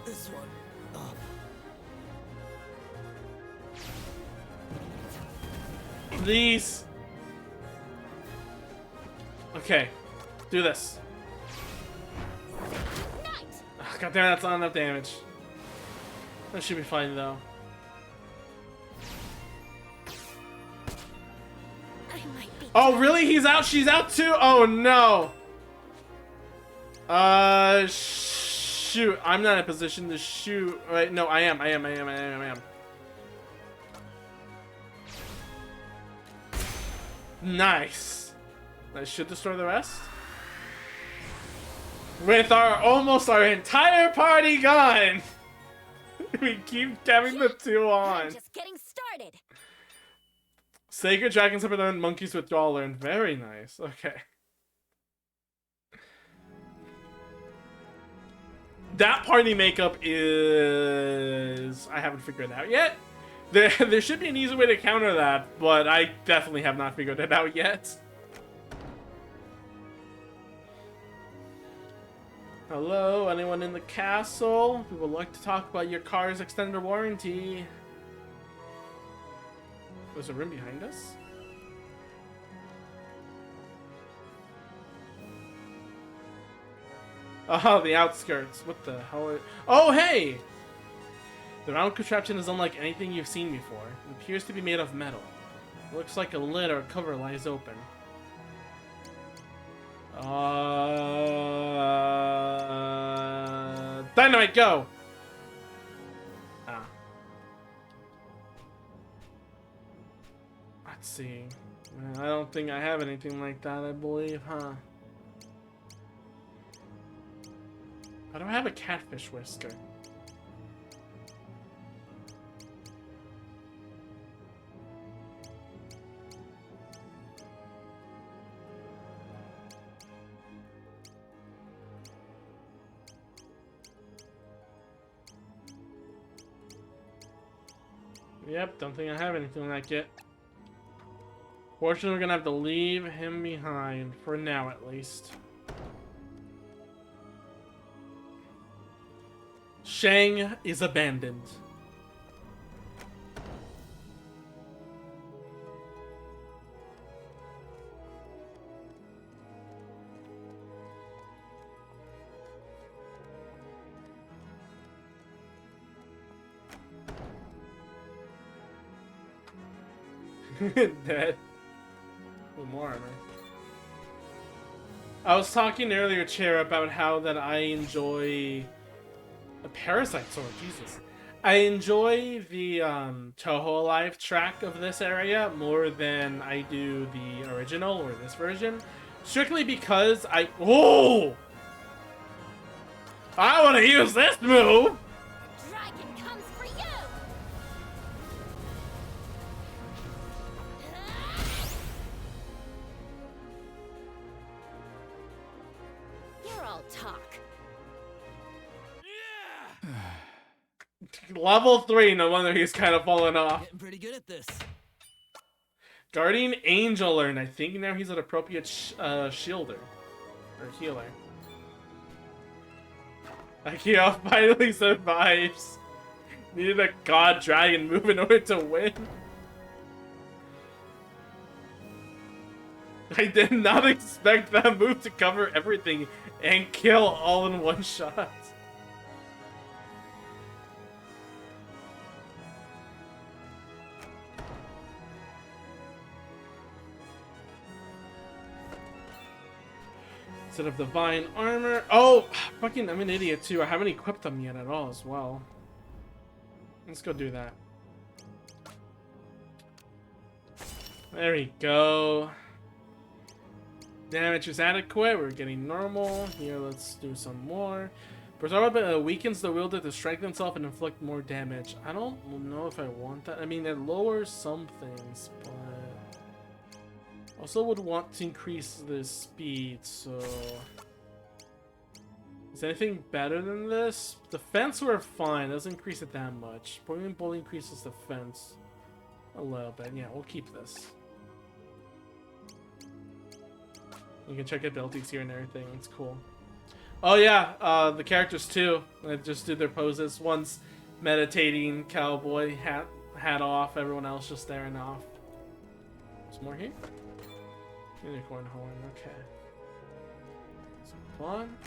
This one. Please. Okay. Do this. Oh, God damn, that's not enough damage. That should be fine though. Oh really? He's out? She's out too? Oh no. Shoot. I'm not in a position to shoot. Right? No, I am. Nice. That should destroy the rest. With almost our entire party gone. We keep having the two on. Just getting started. Sacred dragons have learned, monkeys withdrawal learned. Very nice. Okay. That party makeup is... I haven't figured it out yet. There should be an easy way to counter that, but I definitely have not figured it out yet. Hello, anyone in the castle? We would like to talk about your car's extended warranty. There's a room behind us? Oh, the outskirts. What the hell are... Oh, hey! The round contraption is unlike anything you've seen before. It appears to be made of metal. It looks like a lid or a cover lies open. Dynamite, go! Ah. Let's see. I don't think I have anything like that, I believe, huh? I don't have a catfish whisker. Yep, don't think I have anything like it. Fortunately, we're gonna have to leave him behind, for now at least. Shang is abandoned. Dead. With more armor. I was talking earlier, Chair, about how that I enjoy a parasite sword. Jesus. I enjoy the Toho Alive track of this area more than I do the original or this version. Strictly because I want to use this move! Dragon comes for you! You're all talk. Level 3, no wonder he's kind of falling off. Getting pretty good at this. Guardian Angel learned. I think now he's an appropriate shielder. Or healer. Akio finally survives. Needed a god dragon move in order to win. I did not expect that move to cover everything and kill all in one shot. Instead of divine armor. Oh, fucking, I'm an idiot too. I haven't equipped them yet at all as well. Let's go do that. There we go. Damage is adequate. We're getting normal. Here, let's do some more. Preserve weakens the wielder to strengthen itself and inflict more damage. I don't know if I want that. I mean, it lowers some things, but also would want to increase the speed, so is anything better than this? Defense we're fine, doesn't increase it that much. Poison Bolt increases defense a little bit. Yeah, we'll keep this. You can check abilities here and everything, it's cool. Oh yeah, the characters too. They just do their poses. One's meditating, cowboy, hat off, everyone else just staring off. There's more here? Unicorn horn, okay. Some fun.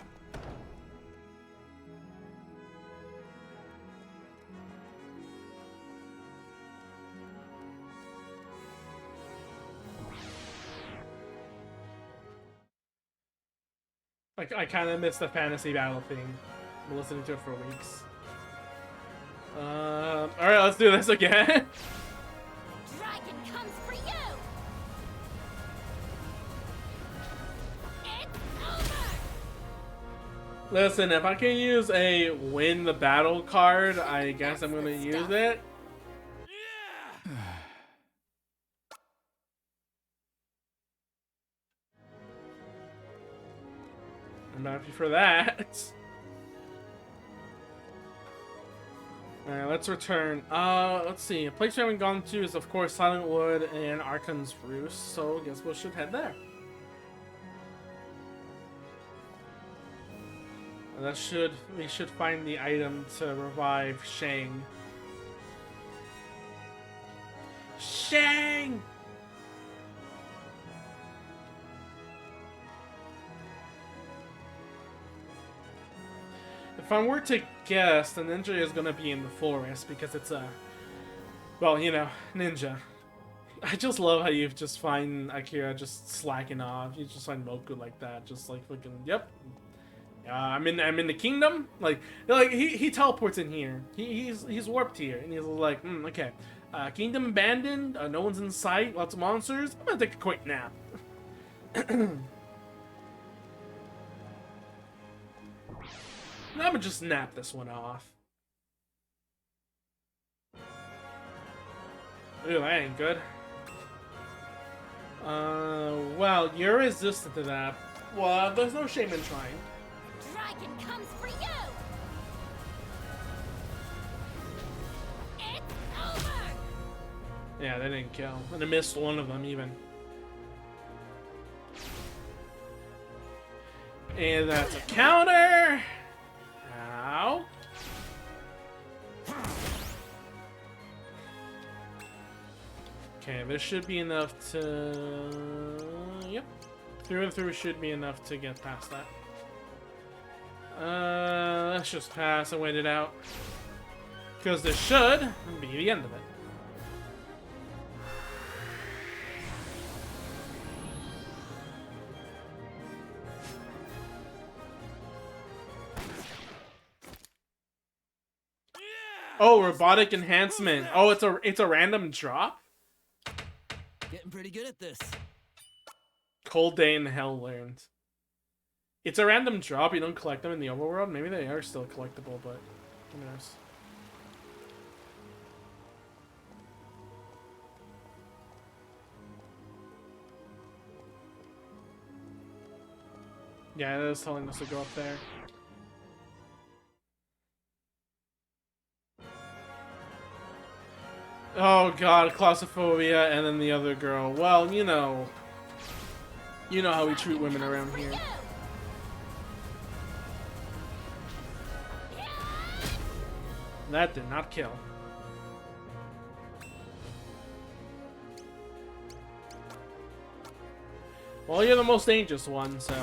I kind of missed the fantasy battle thing. I've been listening to it for weeks. Alright, let's do this again. Dragon comes for you! It's over! Listen, if I can use a win the battle card, I guess I'm gonna use it. I'm happy for that. Alright, let's return. Let's see. A place we haven't gone to is, of course, Silent Wood and Archon's Roost, so I guess we should head there. And we should find the item to revive Shang. Shang! If I were to guess, the ninja is gonna be in the forest because it's a, well, you know, ninja. I just love how you just find Akira just slacking off. You just find Moku like that, just like fucking, yep. I'm in the kingdom. Like he teleports in here. He's warped here, and he's like, okay, kingdom abandoned. No one's in sight. Lots of monsters. I'm gonna take a quick nap. I'm gonna just nap this one off. Ooh, that ain't good. Well, you're resistant to that. Well, there's no shame in trying. Dragon comes for you! It's over! Yeah, they didn't kill. And I missed one of them even. And that's a counter! Ow. Okay, this should be enough to... Yep. Through and through should be enough to get past that. Let's just pass and wait it out. Because this should be the end of it. Oh, robotic enhancement. Oh, it's a random drop? Getting pretty good at this. Cold Day in Hell learned. It's a random drop, you don't collect them in the overworld? Maybe they are still collectible, but who knows. Yeah, it is telling us to go up there. Oh god, claustrophobia, and then the other girl. Well, you know how we treat women around here. That did not kill. Well, you're the most dangerous one, so...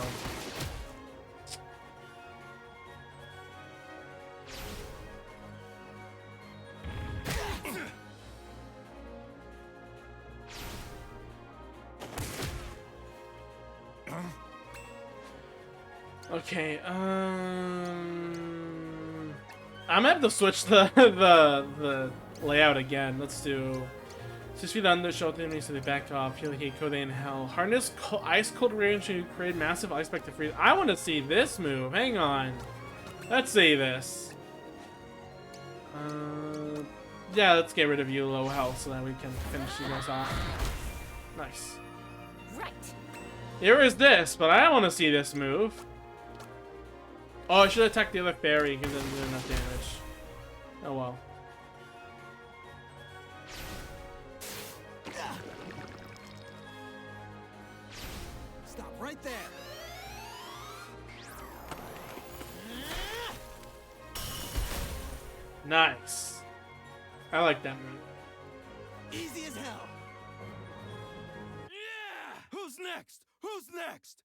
Okay, I'm gonna have to switch the layout again. Let's do 6 feet under, show the enemies so they back off. Heal hate Code in Hell. Harness ice cold range to create massive ice spec to freeze. I want to see this move. Hang on. Let's see this. Yeah, let's get rid of you low health so that we can finish you guys off. Nice. Right. Here is this, but I don't want to see this move. Oh, I should attack the other fairy because it didn't do enough damage. Oh well. Stop right there. Nice. I like that move. Easy as hell. Yeah! Who's next? Who's next?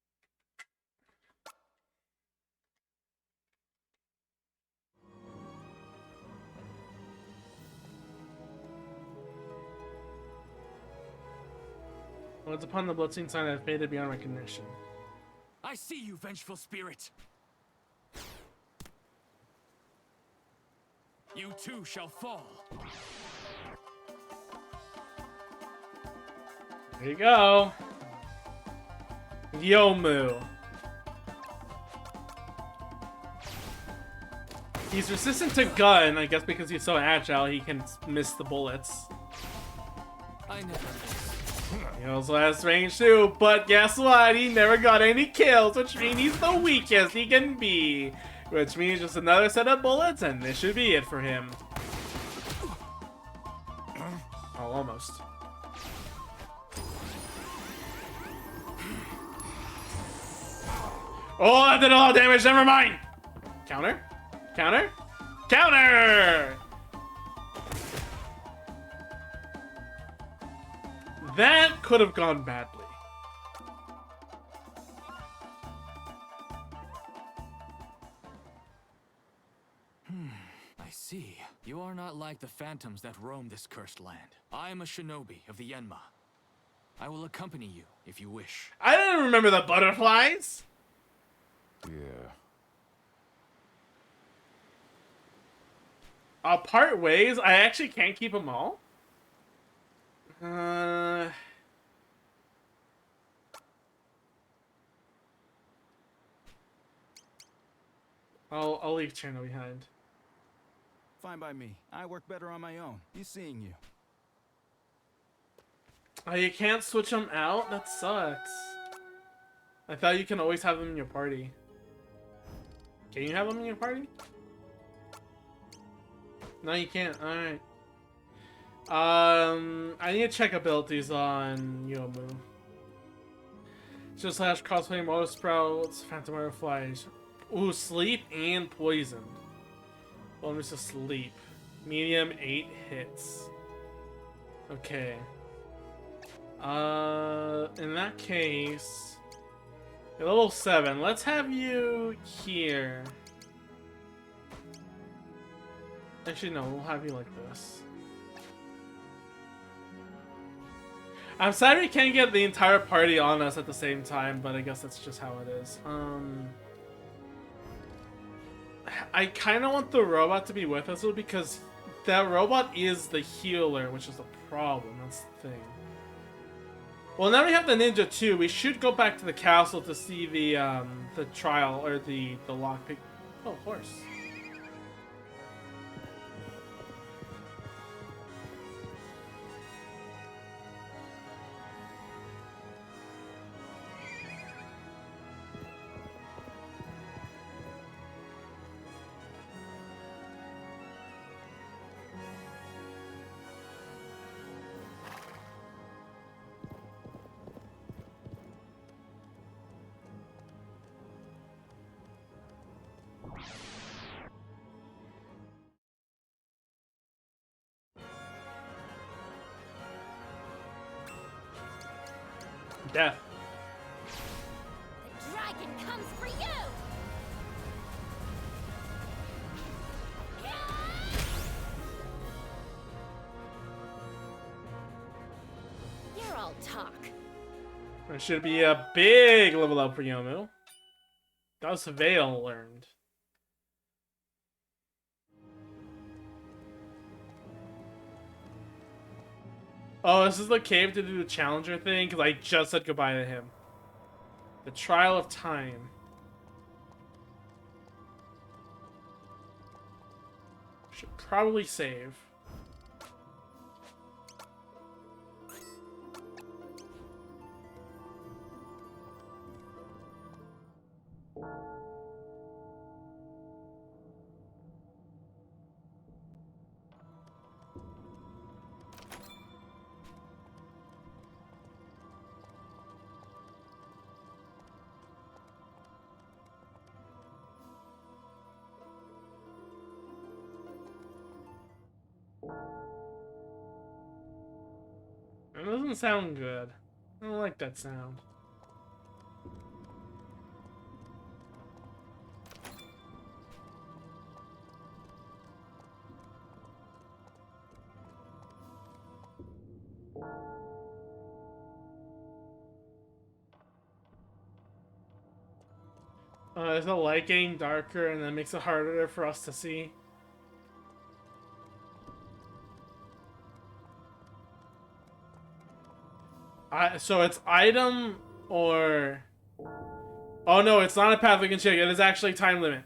Once upon the bloodstained sign that faded beyond recognition. I see you, vengeful spirit. You too shall fall. There you go. Yomu. He's resistant to gun, I guess because he's so agile he can miss the bullets. I never miss. He also has range too, but guess what? He never got any kills, which means he's the weakest he can be. Which means just another set of bullets, and this should be it for him. Oh, almost. Oh, that did a lot of damage, never mind! Counter? Counter? Counter! That could have gone badly. I see. You are not like the phantoms that roam this cursed land. I am a shinobi of the Yenma. I will accompany you if you wish. I didn't remember the butterflies. Yeah. I'll part ways. I actually can't keep them all. I'll leave Cherno behind. Fine by me. I work better on my own. You seeing you. Oh, you can't switch them out? That sucks. I thought you can always have them in your party. Can you have them in your party? No, you can't. Alright. I need to check abilities on Yomu. Just slash cosplay motor sprouts, phantom butterflies. Ooh, sleep and poisoned. Bonus to sleep. Medium 8 hits. Okay. In that case, you're level 7. Let's have you here. Actually, no, we'll have you like this. I'm sad we can't get the entire party on us at the same time, but I guess that's just how it is. I kind of want the robot to be with us though, because that robot is the healer, which is the problem. That's the thing. Well, now we have the ninja too. We should go back to the castle to see the trial or the lockpick. Oh, horse. Death. The dragon comes for you! You're all talk. There should be a big level up for Yomu. That was Veil learned. Oh, this is the cave to do the challenger thing? Because I just said goodbye to him. The Trial of Time. Should probably save. It doesn't sound good. I don't like that sound. Is the light getting darker and that makes it harder for us to see? So it's item or... Oh no, it's not a path we can check. It is actually time limit.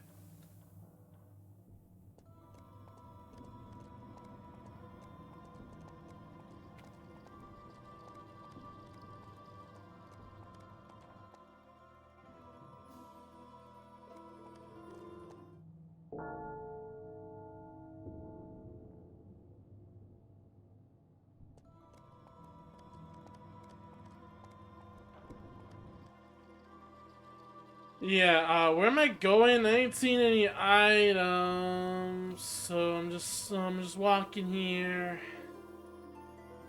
Yeah, where am I going? I ain't seen any items, so I'm just walking here.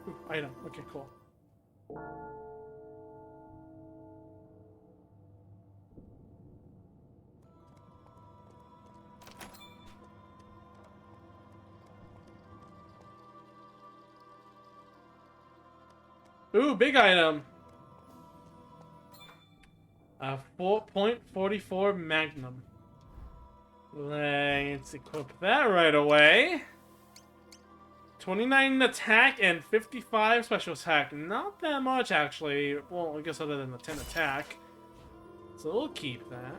Ooh, item. Okay, cool. Ooh, big item. 4.44 Magnum. Let's equip that right away. 29 attack and 55 special attack. Not that much, actually. Well, I guess other than the 10 attack. So we'll keep that.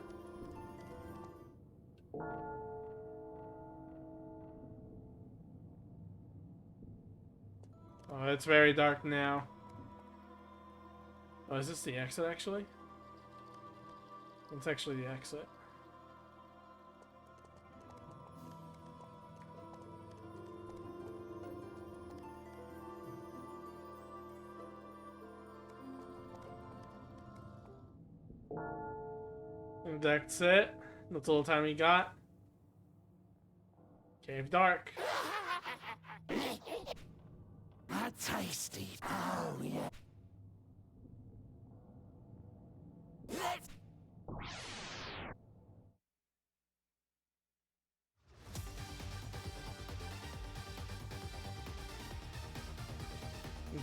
Oh, it's very dark now. Oh, is this the exit, actually? It's actually the exit. And that's it. That's all the time we got. Cave dark. Tasty. Oh, yeah.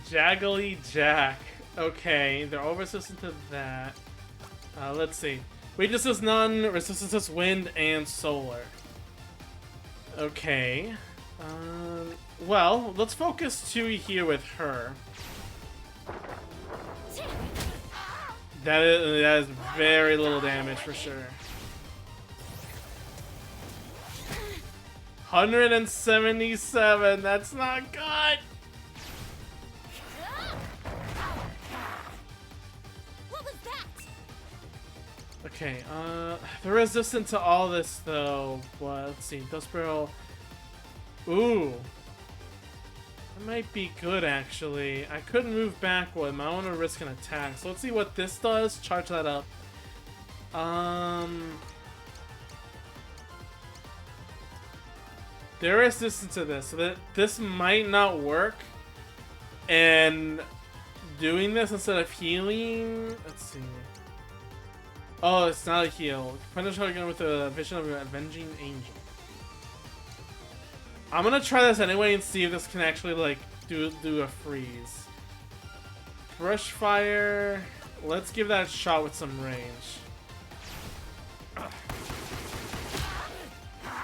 Jaggly Jack. Okay, they're over resistant to that. Let's see. Weakness is none, resistance is wind and solar. Okay. Well, let's focus Tui here with her. That is very little damage for sure. 177, that's not good! What was that? Okay, they're resistant to all this though, but let's see, Dust Barrel. Ooh. That might be good actually. I couldn't move backward, but I want to risk an attack. So let's see what this does. Charge that up. They're resistant to this, so that this might not work. And doing this instead of healing, let's see. Oh, it's not a heal. Punish her again with a vision of an avenging angel. I'm gonna try this anyway and see if this can actually like do a freeze. Brush fire. Let's give that a shot with some range.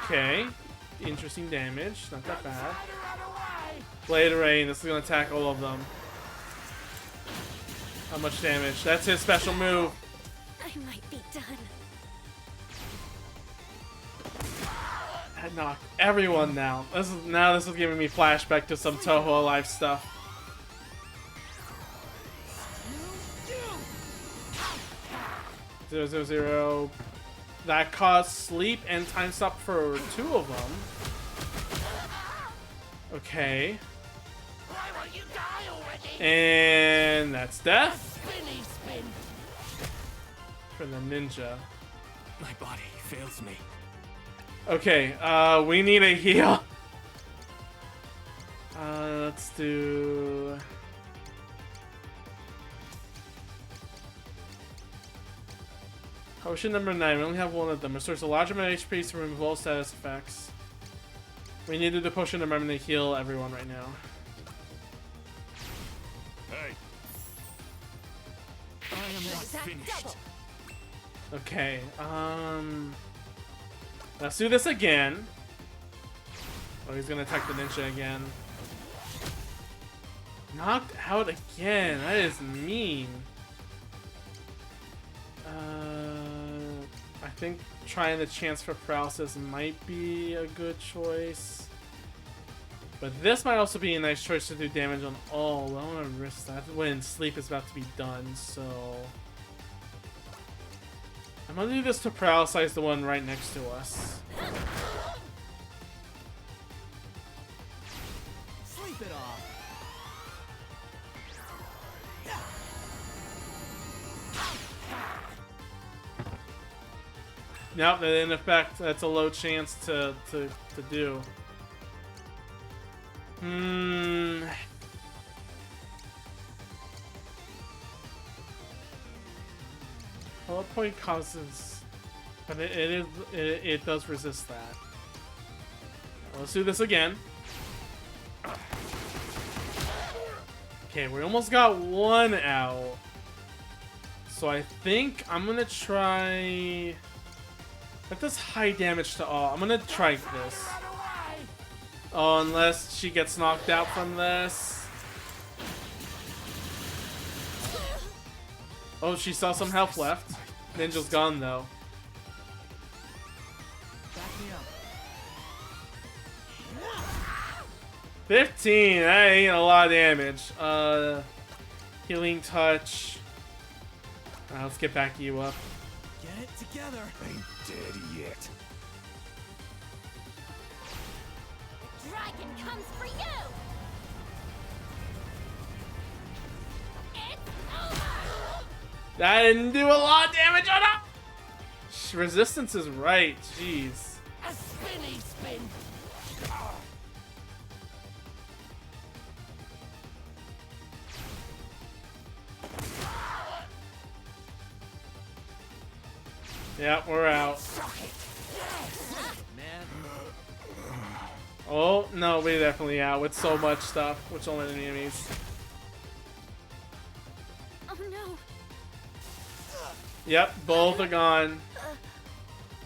Okay. Interesting damage. Not that bad. Blade Rain. This is gonna attack all of them. How much damage? That's his special move. I might be done. I knocked everyone down. This is giving me flashback to some Toho Alive stuff. 000. That caused sleep and time stop for 2 of them. Okay. And that's death. For the ninja. My body fails me. Okay, we need a heal. Let's do... Potion number 9. We only have one of them. Restores a large amount of HP to remove all status effects. We need to do potion number 9 to heal everyone right now. Hey. I am not finished. Okay, let's do this again. Oh, he's gonna attack the ninja again. Knocked out again. That is mean. I think trying the chance for paralysis might be a good choice. But this might also be a nice choice to do damage on all. I don't want to risk that when sleep is about to be done, so... I'm gonna do this to paralyze the one right next to us. Sleep it off. Nope, in effect, that's a low chance to do. Hollow point causes, but it does resist that. Let's do this again. Okay, we almost got one out. So I think I'm gonna try. That does high damage to all. I'm gonna try this. Oh, unless she gets knocked out from this. Oh, she saw some health left. Ninja's gone though. Back me up. 15. That ain't a lot of damage. Healing touch. Let's get back you up. Get it together. Ain't dead yet. Dragon comes for you! It's over! That didn't do a lot of damage on her. Resistance is right. Jeez. A spinny spin. Yeah, we're out. Man. Oh, no, we're definitely out with so much stuff, with so many enemies. Oh no. Yep, both are gone.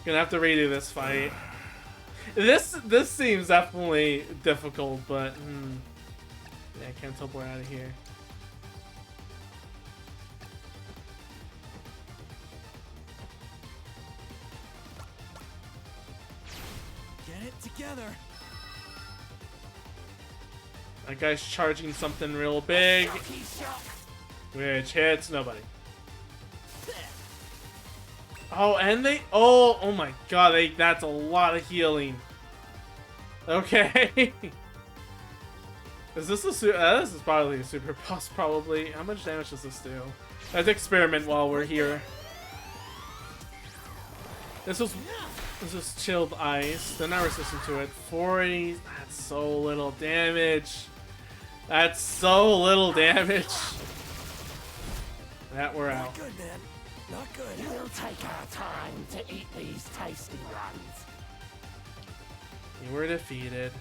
Gonna have to redo this fight. This seems definitely difficult, but yeah, I can't teleport out of here. Get it together. That guy's charging something real big, which hits nobody. Oh, and oh my god, that's a lot of healing. Okay. Is this a this is probably a super boss, probably. How much damage does this do? Let's experiment while we're here. This is chilled ice. They're not resistant to it. 40. That's so little damage. That's so little damage. That we're out. Not good, man. Not good. We'll take our time to eat these tasty ones. You were defeated.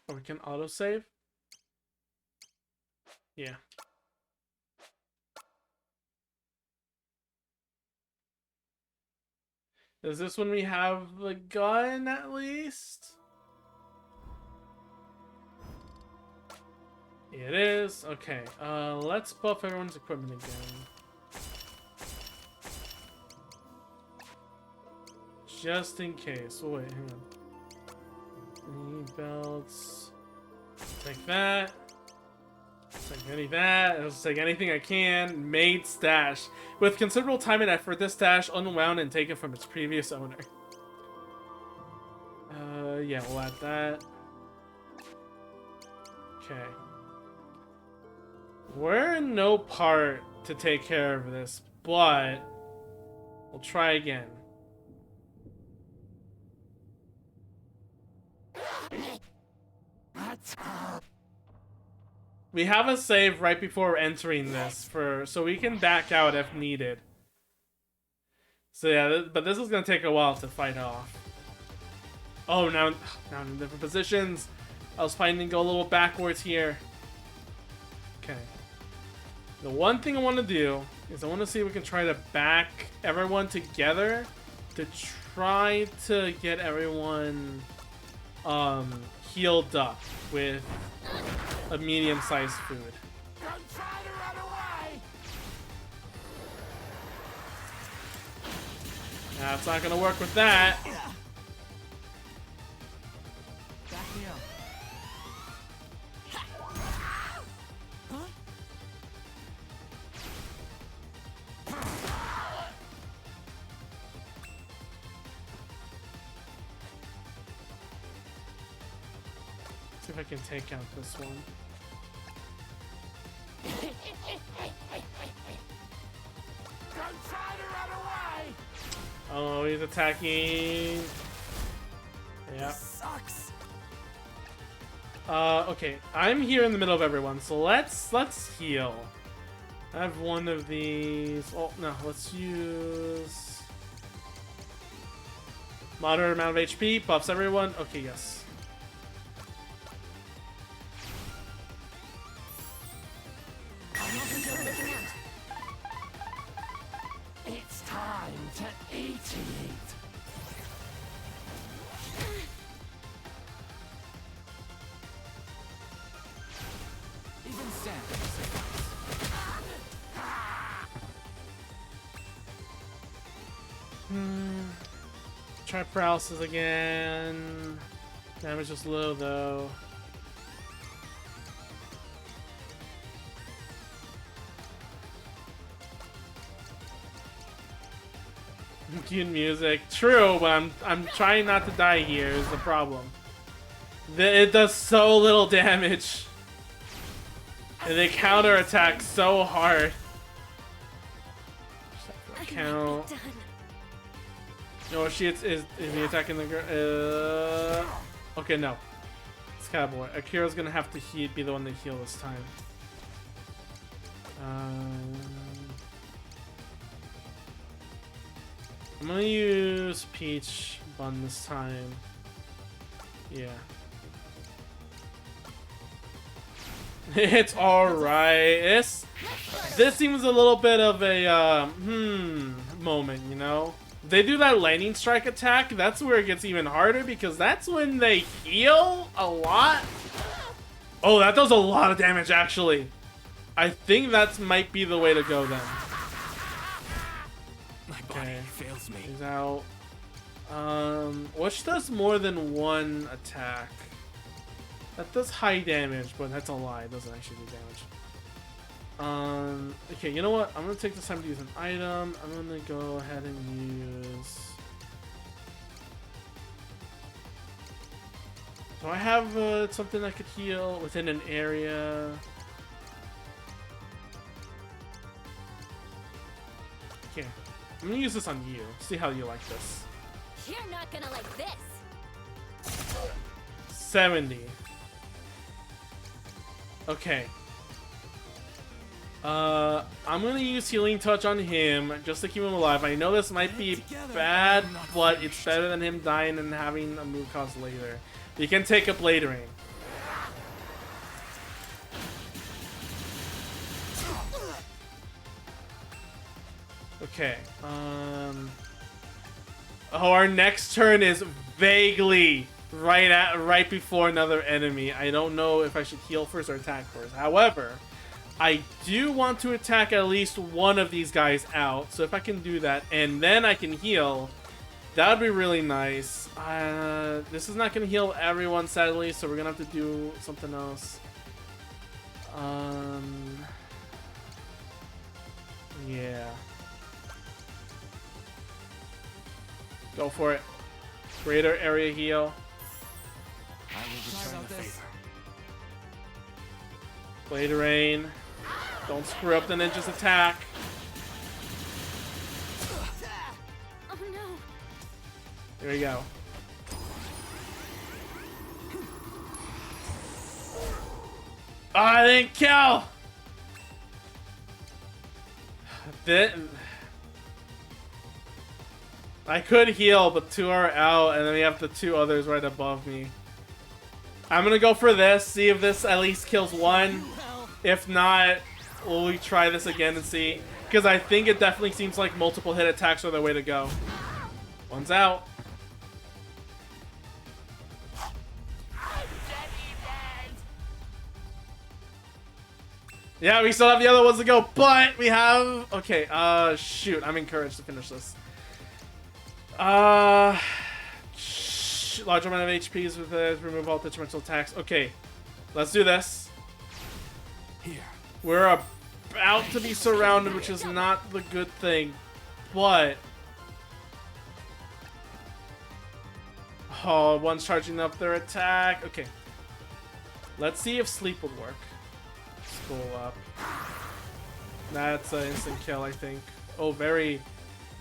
Oh, we can autosave? Yeah. Is this when we have the gun, at least? It is. Okay, let's buff everyone's equipment again. Just in case. Oh, wait, hang on. Need belts. Take that. Take any of that. I'll just take anything I can. Made stash. With considerable time and effort, this stash unwound and taken from its previous owner. Yeah, we'll add that. Okay. We're in no part to take care of this, but we'll try again. We have a save right before entering this so we can back out if needed. So yeah, but this is gonna take a while to fight off. Oh, now in different positions. I was fighting to go a little backwards here. Okay. The one thing I want to do is I want to see if we can try to back everyone together to try to get everyone healed up with a medium-sized food. Don't try to run away. Nah, it's not gonna work with that. Back me up. See if I can take out this one. Don't try to run away. Oh, he's attacking. Yeah. Sucks. Okay. I'm here in the middle of everyone, so let's heal. I have one of these. Oh no, let's use moderate amount of HP, buffs everyone. Okay, yes. It's time to eat it. Even Sam. Try paralysis again. Damage is low though. Cute music. True, but I'm trying not to die here is the problem. It does so little damage. And they counterattack so hard. Count. No, she is he attacking the girl? Okay, no. It's Cowboy. Akira's gonna have to be the one to heal this time. I'm gonna use Peach Bun this time. Yeah. It's alright. This seems a little bit of a, moment, you know? They do that lightning strike attack, that's where it gets even harder because that's when they heal a lot. Oh, that does a lot of damage, actually. I think that might be the way to go then. My body fails me. He's out. Which does more than one attack? That does high damage, but that's a lie. It doesn't actually do damage. Okay, you know what? I'm gonna take this time to use an item. I'm gonna go ahead and use... Do I have something that could heal within an area? Here. I'm gonna use this on you. See how you like this. You're not gonna like this. 70. Okay. I'm gonna use Healing Touch on him just to keep him alive. I know this might be bad, but it's better than him dying and having a move cost later. You can take up Bladering. Okay. Oh, our next turn is vaguely right before another enemy. I don't know if I should heal first or attack first. However, I do want to attack at least one of these guys out. So if I can do that and then I can heal, that would be really nice. This is not going to heal everyone, sadly, so we're going to have to do something else. Yeah. Go for it. Greater area heal. I will return the favor. Blade Rain. Don't screw up the ninja's attack. Oh no. There we go. Oh, I didn't kill! I could heal, but two are out, and then we have the two others right above me. I'm gonna go for this, see if this at least kills one. If not, will we try this again and see? Because I think it definitely seems like multiple hit attacks are the way to go. One's out. Yeah, we still have the other ones to go, but we have... Okay, shoot, I'm encouraged to finish this. Large amount of HPs with remove all detrimental attacks. Okay, let's do this. Here. We're about to be surrounded, which is not the good thing, but... Oh, one's charging up their attack. Okay. Let's see if sleep would work. School up. That's an instant kill, I think. Oh, very,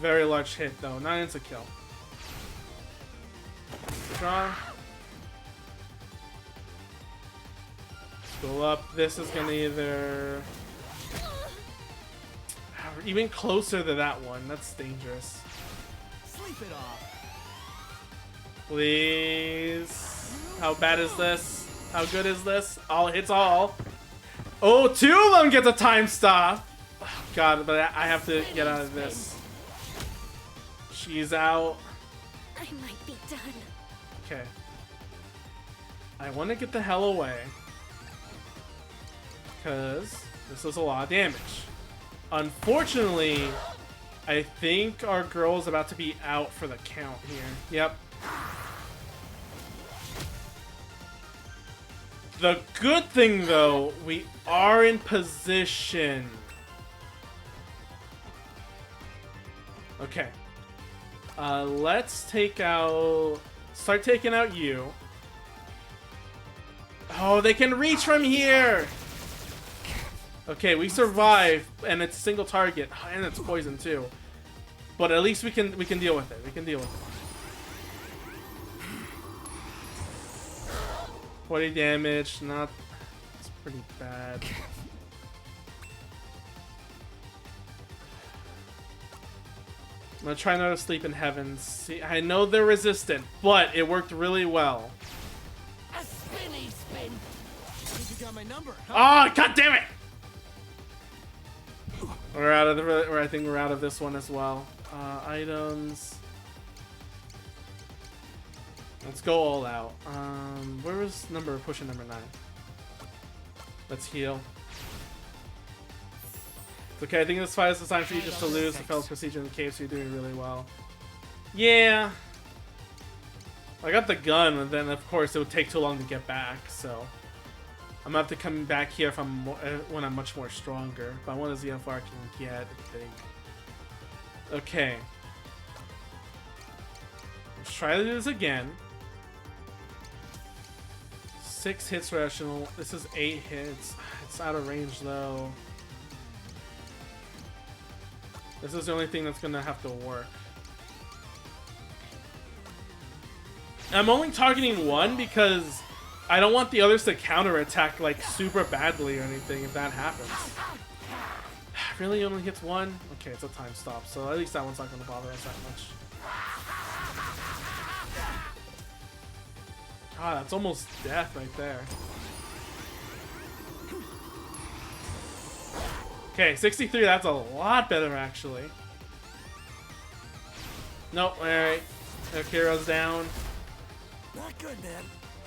very large hit, though. Not instant kill. Strong. School up. This is gonna either... Even closer to that one. That's dangerous. Sleep it off. Please. How bad is this? How good is this? All hits all. Oh, two of them get the time stop. Oh, God, but I have to get out of this. She's out. I might be done. Okay. I want to get the hell away. Because this is a lot of damage. Unfortunately, I think our girl is about to be out for the count here. Yep. The good thing, though, we are in position. Okay. Let's take out... Start taking out you. Oh, they can reach from here! Okay, we survive, and it's a single target, and it's poison too. But at least we can deal with it. We can deal with it. 40 damage, not... It's pretty bad. I'm gonna try not to sleep in heavens. See, I know they're resistant, but it worked really well. A spinny spin. You got my number, huh? Oh, god damn it! We're out of the. Or I think we're out of this one as well. Items. Let's go all out. Where was pushing number 9? Let's heal. It's okay, I think this fight is designed for you just to lose. The fellow's procedure in the cave, so you're doing really well. Yeah. I got the gun, and then of course it would take too long to get back, so I'm gonna have to come back here if I'm when I'm much more stronger. But I want to see how far I can get, I think. Okay. Let's try to do this again. 6 hits rational. This is 8 hits. It's out of range though. This is the only thing that's gonna have to work. I'm only targeting one because I don't want the others to counterattack like super badly or anything if that happens. Really only hits one? Okay, it's a time stop, so at least that one's not gonna bother us that much. God, that's almost death right there. Okay, 63, that's a lot better actually. Nope, alright. Akiro's down. Not good, man.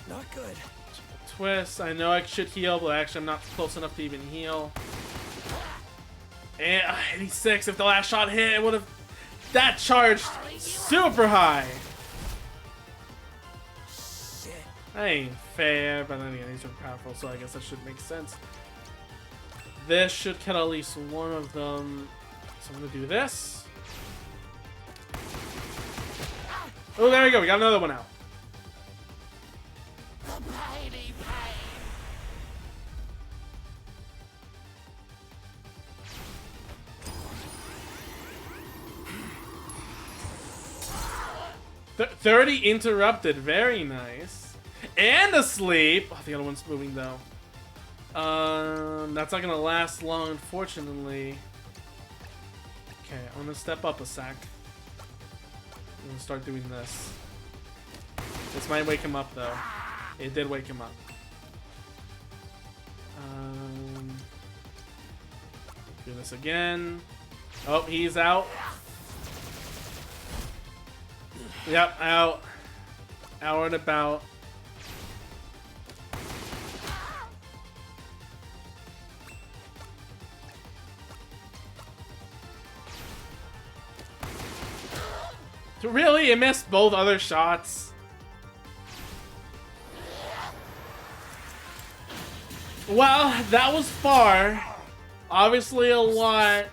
Not good. Twist. I know I should heal, but actually I'm not close enough to even heal. And 86. If the last shot hit, it would have. That charged super high. Shit. That ain't fair, but then again, he's super powerful, so I guess that should make sense. This should kill at least one of them. So I'm gonna do this. Oh, there we go. We got another one out. The painy pain. Th 30 interrupted. Very nice. And asleep. Oh, the other one's moving though. That's not gonna last long, unfortunately. Okay, I'm gonna step up a sec. I'm gonna start doing this. This might wake him up though. It did wake him up. Do this again. Oh, he's out. Yep, out. Out and about. Really? It missed both other shots? Well, that was far. Obviously a lot.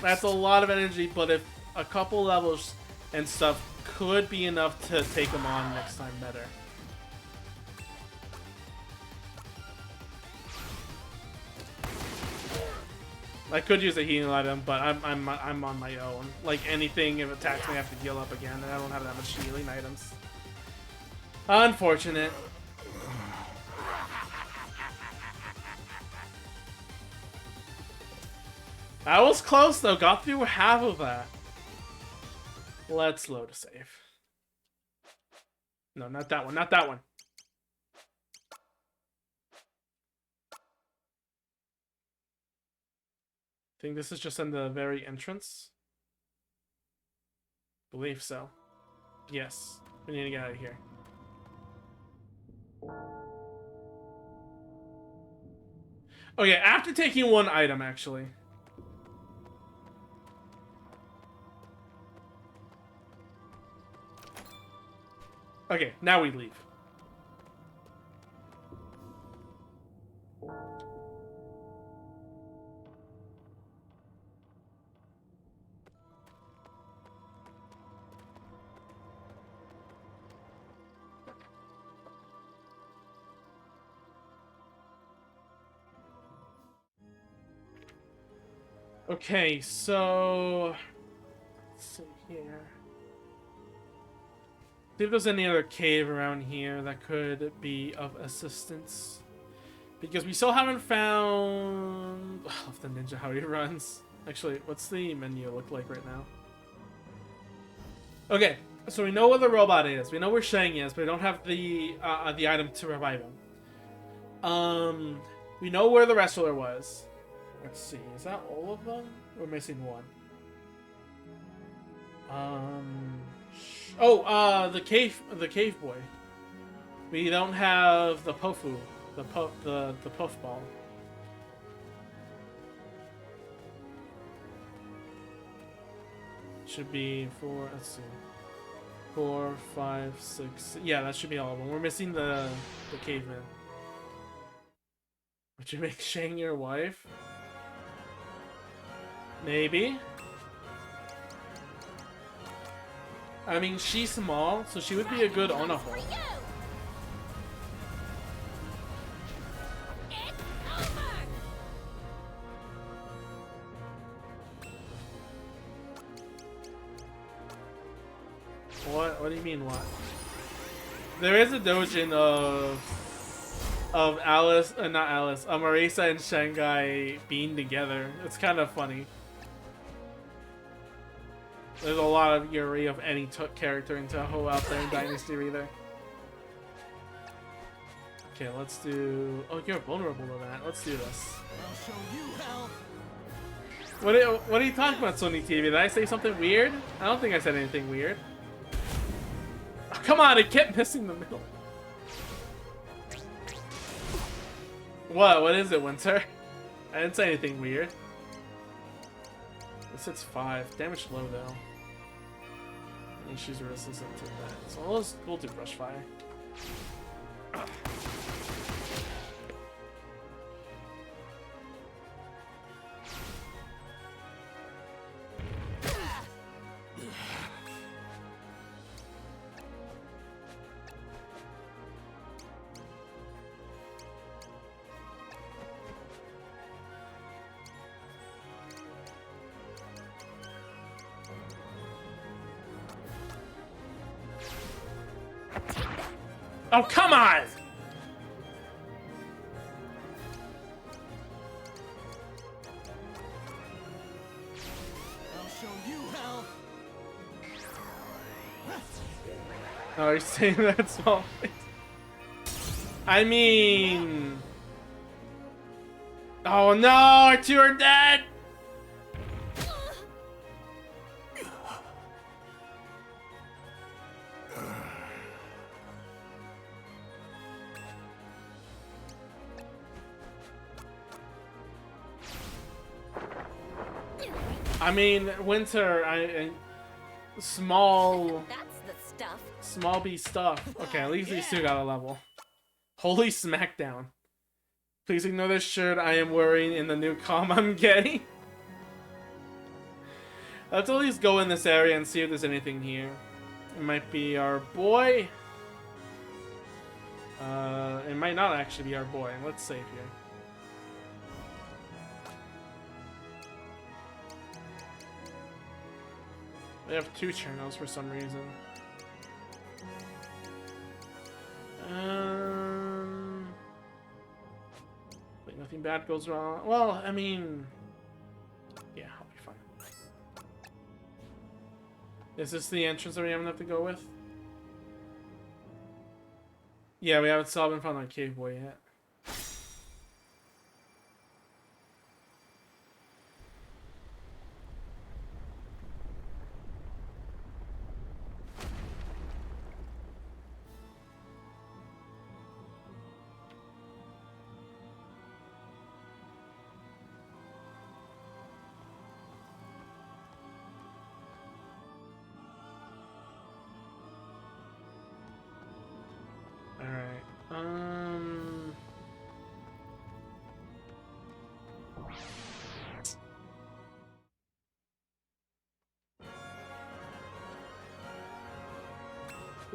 That's a lot of energy, but if a couple levels and stuff could be enough to take him on next time better. I could use a healing item, but I'm on my own. Like anything, if it attacks me, I have to heal up again, and I don't have that much healing items. Unfortunate. That was close though. Got through half of that. Let's load a save. No, not that one. Not that one. I think this is just in the very entrance. Believe so. Yes. We need to get out of here. Okay, after taking one item, actually. Okay, now we leave. Okay, so let's see here. See if there's any other cave around here that could be of assistance. Because we still haven't found the ninja how he runs. Actually, what's the menu look like right now? Okay, so we know where the robot is. We know where Shang is, but we don't have the item to revive him. We know where the wrestler was. Let's see. Is that all of them? We're missing one. The cave boy. We don't have the Pofu, the puff ball. Should be 4. Let's see. 4, 5, 6. Yeah, that should be all of them. We're missing the caveman. Would you make Shang your wife? Maybe. I mean, she's small, so she would be a good Onaho. What do you mean, what? There is a doujin of Alice, not Alice, Marisa and Shanghai being together. It's kind of funny. There's a lot of Yuri of any character in Touhou out there in Dynasty Reader. Okay, let's do... Oh, you're vulnerable to that. Let's do this. I'll show you hell. What are you talking about, Sony TV? Did I say something weird? I don't think I said anything weird. Oh, come on, it kept missing the middle. What is it, Winter? I didn't say anything weird. This hits 5. Damage low, though. And she's resistant to that. So we'll do Brush Fire. Oh, come on! I'll show you hell. Oh, you're saying that small face. I mean... Oh no, our two are dead! I mean, Winter, small... That's the stuff. Small B stuff. Okay, at least these two got a level. Holy smackdown. Please ignore this shirt I am wearing in the new comm I'm getting. Let's at least go in this area and see if there's anything here. It might be our boy. It might not actually be our boy. Let's save here. They have 2 channels for some reason. Like nothing bad goes wrong. Well, I mean, yeah, I'll be fine. Is this the entrance that we haven't have to go with? Yeah, we haven't still haven't found our cave boy yet.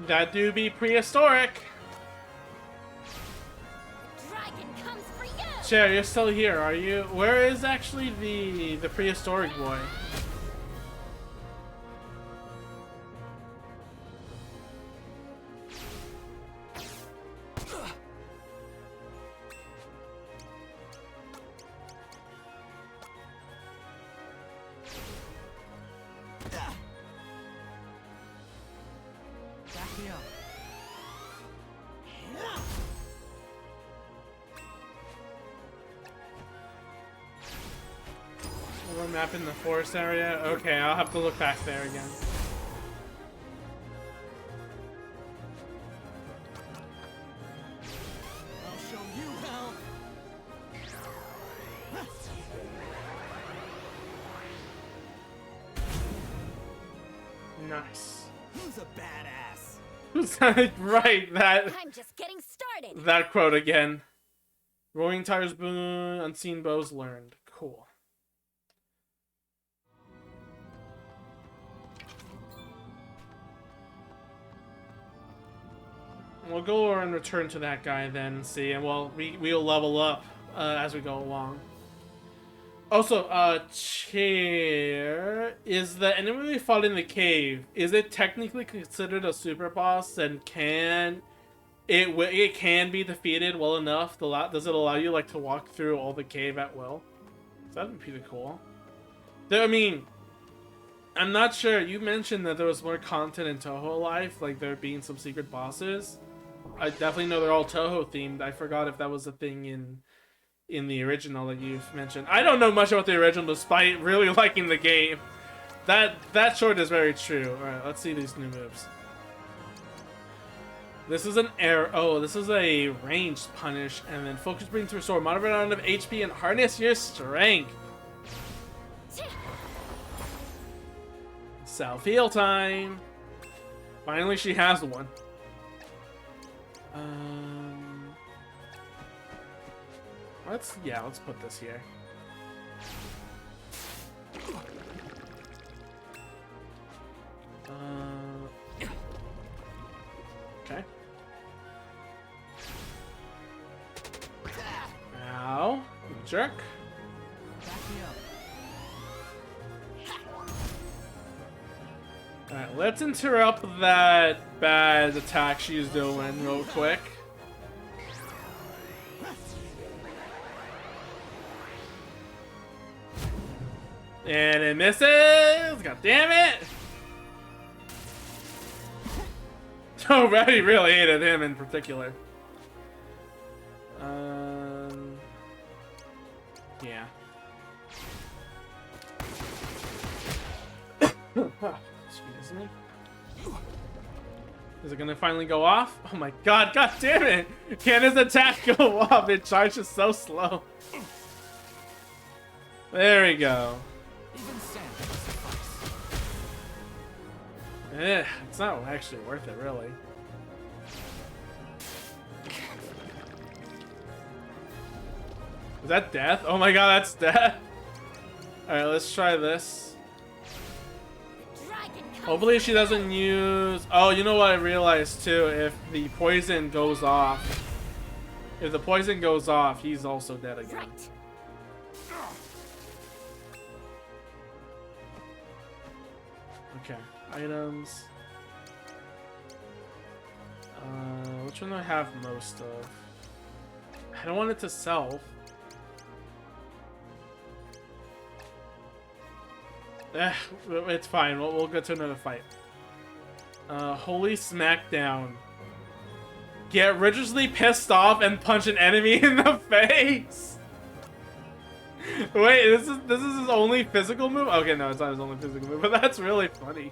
That do be prehistoric. Dragon comes for you. Cher, you're still here, are you? Where is actually the prehistoric boy? map in the forest area? Okay, I'll have to look back there again. I'll show you how. Nice. Who's a badass? Right, that I'm just getting started. that quote again. Rolling tires boon, unseen bows learned. Cool. We'll go and return to that guy then and see, and we'll level up as we go along. Also, Chair, is the enemy we fought in the cave, is it technically considered a super boss, and can it can be defeated well enough? Does it allow you like to walk through all the cave at will? That'd be pretty cool. I mean, I'm not sure. You mentioned that there was more content in Toho Life, like there being some secret bosses. I definitely know they're all Toho themed. I forgot if that was a thing in the original that you've mentioned. I don't know much about the original despite really liking the game. That short is very true. Alright, let's see these new moves. This is an air. Oh, this is a ranged punish, and then focus brings to restore moderate amount of HP and harness your strength. Self heal time. Finally, she has one. Let's put this here. Okay. Ow, jerk. Back me up. Alright, let's interrupt that bad attack she's doing real quick. And it misses! God damn it! Oh, Reddy really hated him in particular. Yeah. Excuse me. Is it gonna finally go off? Oh my god, god damn it! Can his attack go off? It charges so slow. There we go. Even sand can suffice. It's not actually worth it, really. Is that death? Oh my god, that's death! Alright, let's try this. Hopefully she doesn't use... Oh, you know what I realized too? If the poison goes off... If the poison goes off, he's also dead again. Right. Okay, items. Which one do I have most of? I don't want it to self. It's fine. We'll get to another fight. Holy Smackdown. Get rigorously pissed off and punch an enemy in the face. Wait, this is his only physical move? Okay, no, it's not his only physical move, but that's really funny.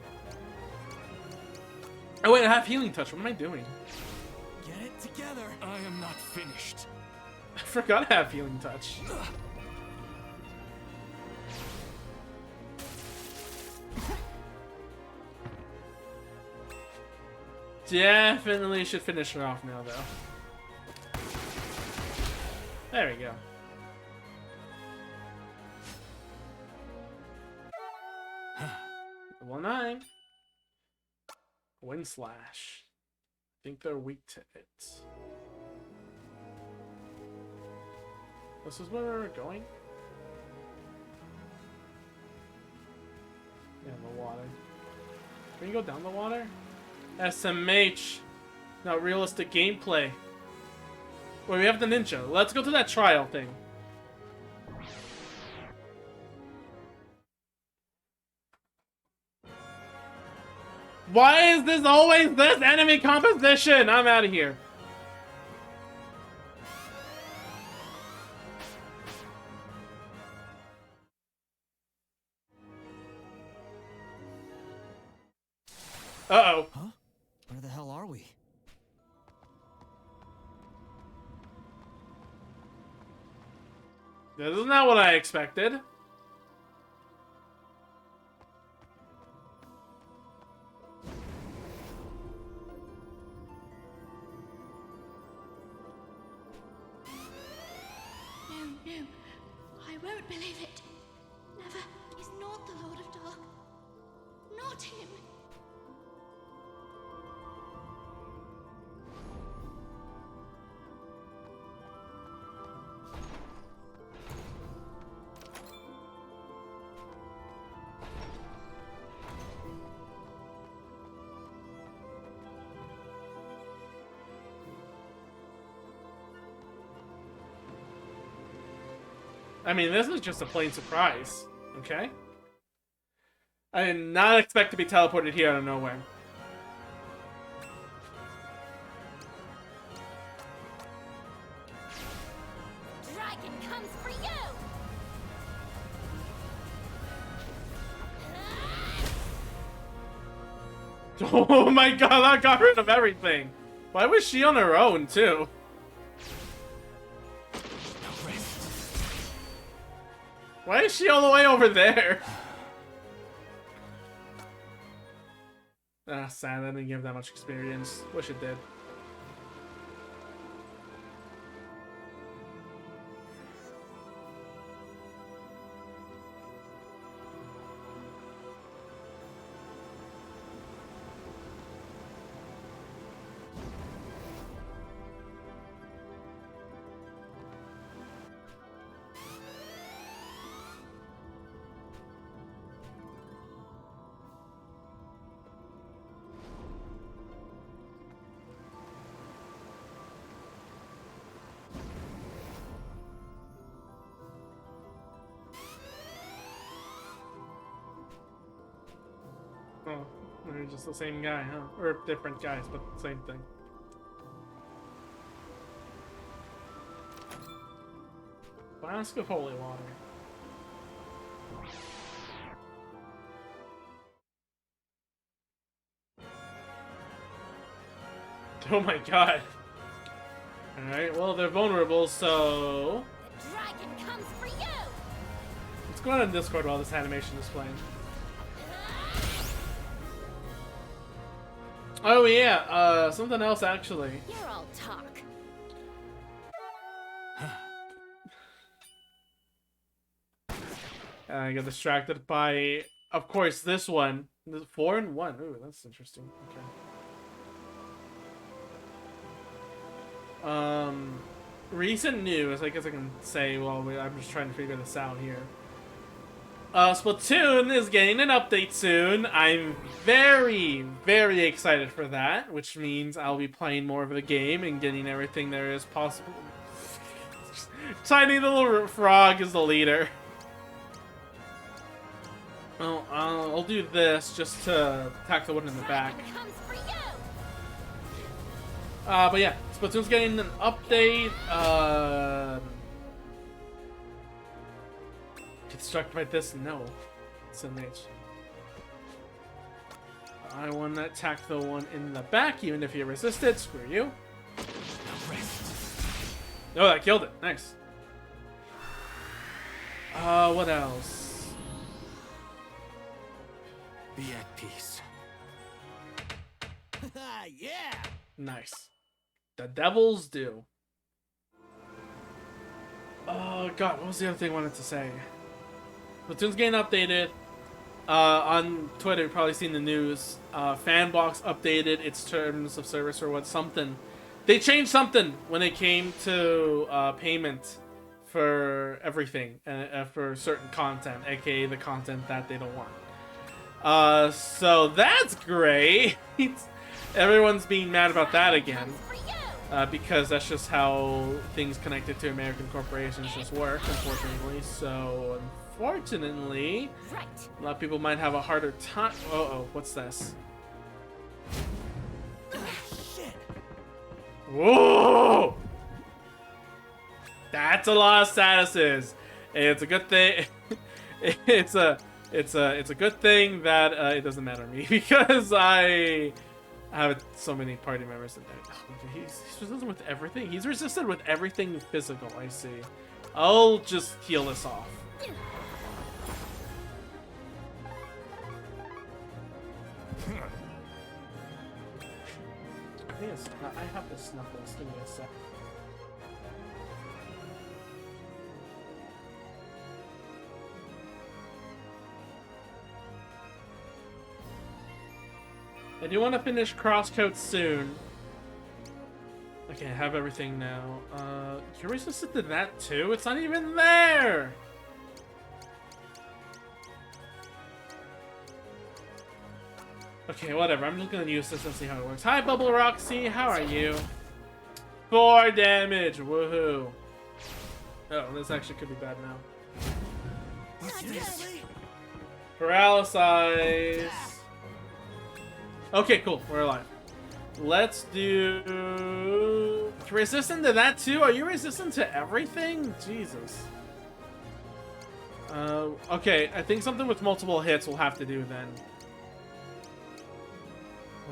Oh wait, I have healing touch. What am I doing? Get it together. I am not finished. I forgot I have healing touch. Definitely should finish her off now, though. There we go. Level 9. Wind Slash. I think they're weak to it. This is where we're going? Yeah, the water. Can you go down the water? SMH. Not realistic gameplay. Wait, we have the ninja. Let's go to that trial thing. Why is this always this enemy composition? I'm out of here. Uh-oh. Huh? Where the hell are we? This is not what I expected. No, no. I won't believe it. Never. He's not the Lord of Dark. Not him. I mean, this is just a plain surprise, okay? I did not expect to be teleported here out of nowhere. Dragon comes for you! Oh my god, that got rid of everything. Why was she on her own, too? Why is she all the way over there? Ah, sad. I didn't give that much experience. Wish it did. Oh, they're just the same guy, huh? Or different guys, but same thing. Flask of holy water. Oh my god. Alright, well, they're vulnerable, so... The dragon comes for you! Let's go out on Discord while this animation is playing. Oh yeah, something else actually. You're all talk. I got distracted by, of course, this one. 4 and 1. Ooh, that's interesting. Okay. Recent news, I guess I can say while I'm just trying to figure this out here. Splatoon is getting an update soon. I'm very, very excited for that, which means I'll be playing more of the game and getting everything there is possible. Tiny little frog is the leader. Well, I'll do this just to attack the one in the back. But yeah, Splatoon's getting an update. Get struck by this? No. It's an H. I want to attack the one in the back, even if you resist it. Screw you. Oh, that killed it. Nice. What else? Be at peace. Yeah! Nice. The Devils do. Oh god, what was the other thing I wanted to say? Splatoon's getting updated. On Twitter, you've probably seen the news. Fanbox updated its terms of service or what, something. They changed something when it came to payment for everything, for certain content, aka the content that they don't want. So that's great. Everyone's being mad about that again. Because that's just how things connected to American corporations just work, unfortunately. So, unfortunately, a lot of people might have a harder time. Uh-oh, what's this? Whoa! That's a lot of statuses. It's a good thing. It's a It's a good thing that it doesn't matter to me because I have so many party members in there. Oh, he's resistant with everything. He's resistant with everything physical. I see. I'll just heal this off. I have this Knuckles. Give me a sec. I do want to finish Crosscode soon. Okay, I have everything now. You're resistant to that too? It's not even there! Okay, whatever. I'm just gonna use this and see how it works. Hi, Bubble Roxy. How are you? 4 damage. Woohoo. Oh, this actually could be bad now. Paralysis. Okay, cool. We're alive. Let's do... Resistant to that too? Are you resistant to everything? Jesus. Okay, I think something with multiple hits will have to do then.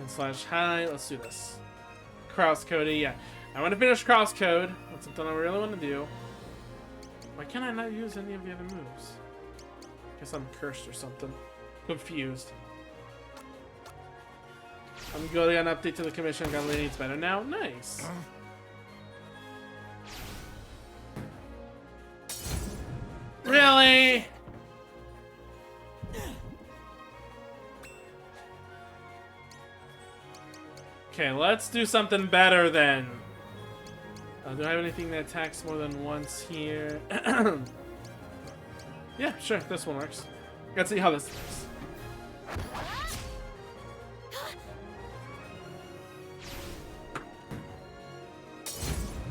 /high. Let's do this. Crosscode, yeah. I want to finish Crosscode. That's something I really want to do. Why can't I not use any of the other moves? Guess I'm cursed or something. Confused. I'm going to update to the commission. Got needs better now. Nice. Really? Okay, let's do something better then. Do I have anything that attacks more than once here? Yeah, sure. This one works. Let's see how this works.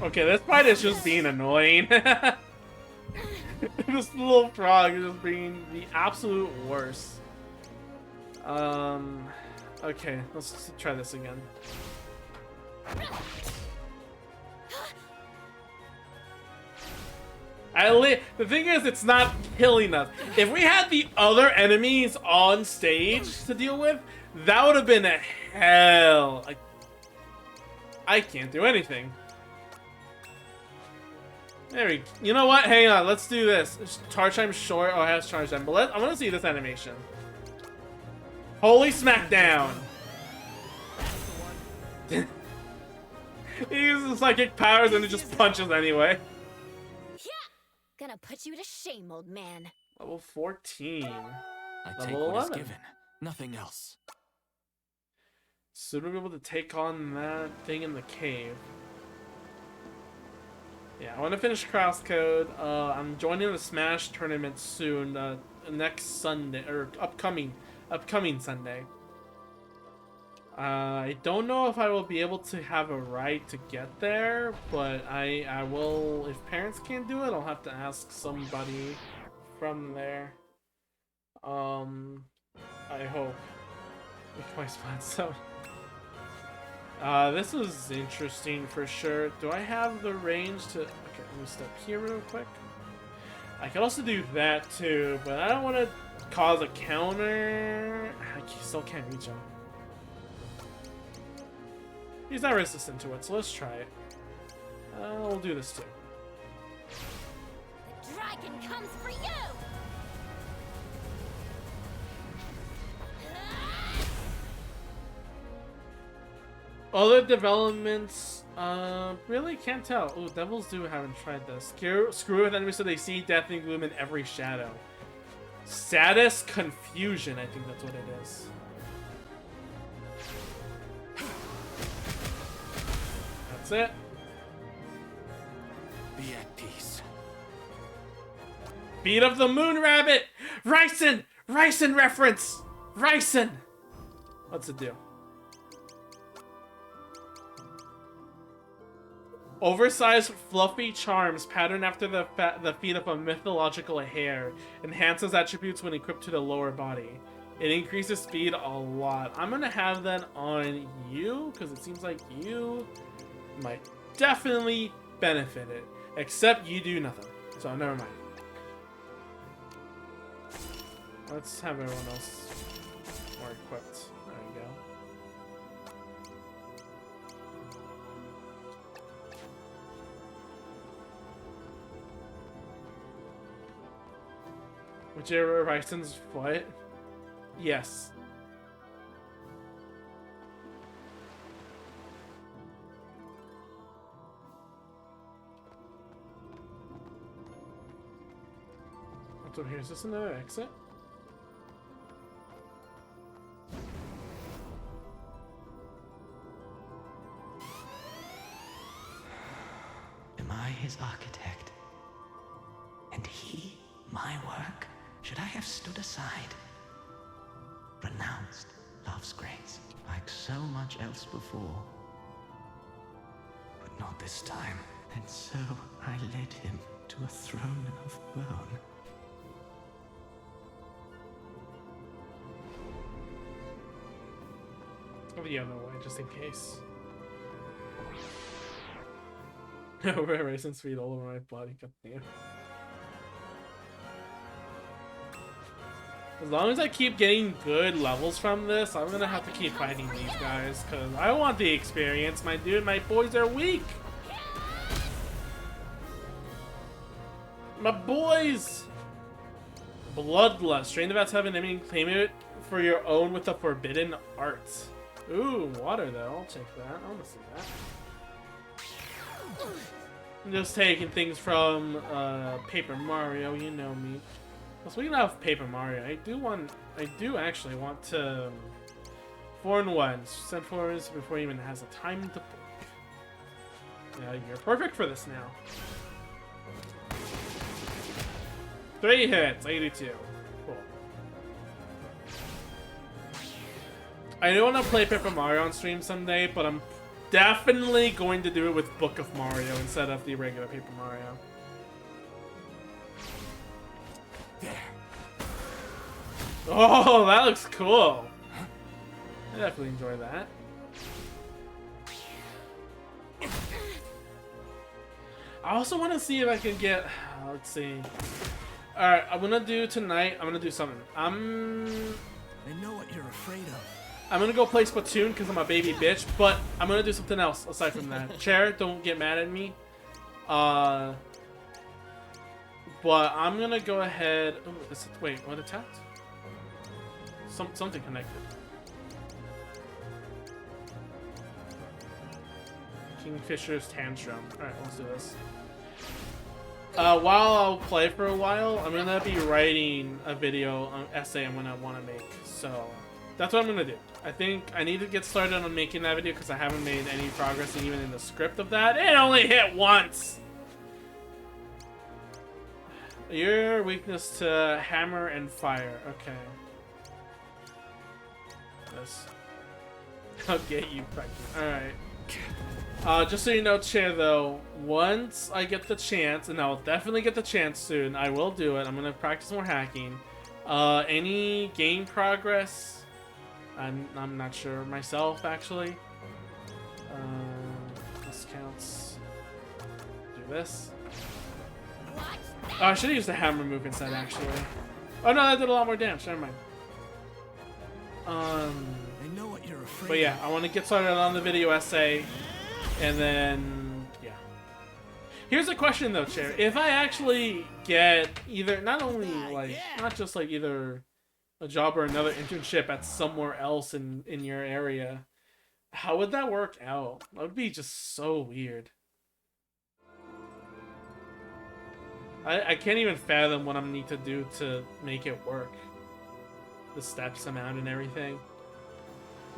Okay, this part is just being annoying. This little frog is just being the absolute worst. Okay, let's try this again. The thing is, it's not killing us. If we had the other enemies on stage to deal with, that would have been a hell. I can't do anything. There we go. You know what? Hang on. Let's do this. Charge time short. Oh, it has charge time. But I want to see this animation. Holy smackdown. He uses psychic powers and it just punches anyway. Gonna put you to shame, old man. Level 14. I take Level what is 11. given, nothing else. So we'll be able to take on that thing in the cave. Yeah, I want to finish Crosscode. I'm joining the Smash tournament soon. Next Sunday or upcoming Sunday. I don't know if I will be able to have a ride to get there, but I will. If parents can't do it, I'll have to ask somebody from there. I hope. Make my spot so. This was interesting for sure. Do I have the range to... Okay, let me step here real quick. I can also do that too, but I don't want to cause a counter. I still can't reach him. He's not resistant to it, so let's try it. We'll do this too. The dragon comes for you! Other developments, really can't tell. Oh, Devils do haven't tried this. Screw with enemies so they see death and gloom in every shadow. Status confusion, I think that's what it is. That's it. Be at peace. Beat of the Moon Rabbit! Ryson! Ryson reference! Ryson! What's it do? Oversized, fluffy charms patterned after the feet of a mythological hare. Enhances attributes when equipped to the lower body. It increases speed a lot. I'm gonna have that on you, because it seems like you might definitely benefit it. Except you do nothing. So never mind. Let's have everyone else more equipped. There you go. Whichever Ryson's foot? Yes. So here's just another exit. Am I his architect? And he, my work? Should I have stood aside? Renounced love's grace, like so much else before. But not this time. And so I led him to a throne of bone. Oh, the other way, just in case. Raisin's feet all over my body. God damn. As long as I keep getting good levels from this, I'm gonna have to keep fighting these guys, because I want the experience. My dude, my boys are weak. My boys! Bloodlust. Drain the vats heaven, enemy, claim it for your own with the forbidden arts. Ooh, water though. I'll take that. I want to see that. I'm just taking things from Paper Mario. You know me. Well, speaking of Paper Mario, I do actually want to foreign ones. Send foreigners before he even has a time to. Yeah, you're perfect for this now. 3 hits, 82. Cool. I do want to play Paper Mario on stream someday, but I'm definitely going to do it with Book of Mario instead of the regular Paper Mario. There. Oh, that looks cool. I definitely enjoy that. I also want to see if I can get. Let's see. All right, I'm gonna do tonight. I'm gonna do something. I know what you're afraid of. I'm gonna go play Splatoon because I'm a baby bitch, but I'm gonna do something else aside from that. Chair, don't get mad at me. But I'm gonna go ahead. Oh, wait, what attacked? Something connected. Kingfisher's Tantrum. Alright, let's do this. While I'll play for a while, I'm gonna be writing a video essay I'm gonna want to make. So that's what I'm gonna do. I think I need to get started on making that video because I haven't made any progress even in the script of that. It only hit once! Your weakness to hammer and fire. Okay. This. I'll get you pregnant. Alright. Just so you know, Chair, though, once I get the chance, and I'll definitely get the chance soon, I will do it. I'm gonna practice more hacking. Any game progress? I'm not sure myself, actually. This counts. Do this. Oh, I should have used the hammer move instead, actually. Oh no, that did a lot more damage. Never mind. I know what you're afraid But yeah, I want to get started on the video essay, and then yeah. Here's a question though, Chair. If I actually get either not only like not just like either a job or another internship at somewhere else in your area, how would that work out? That would be just so weird. I can't even fathom what I need to do to make it work. The steps amount and everything.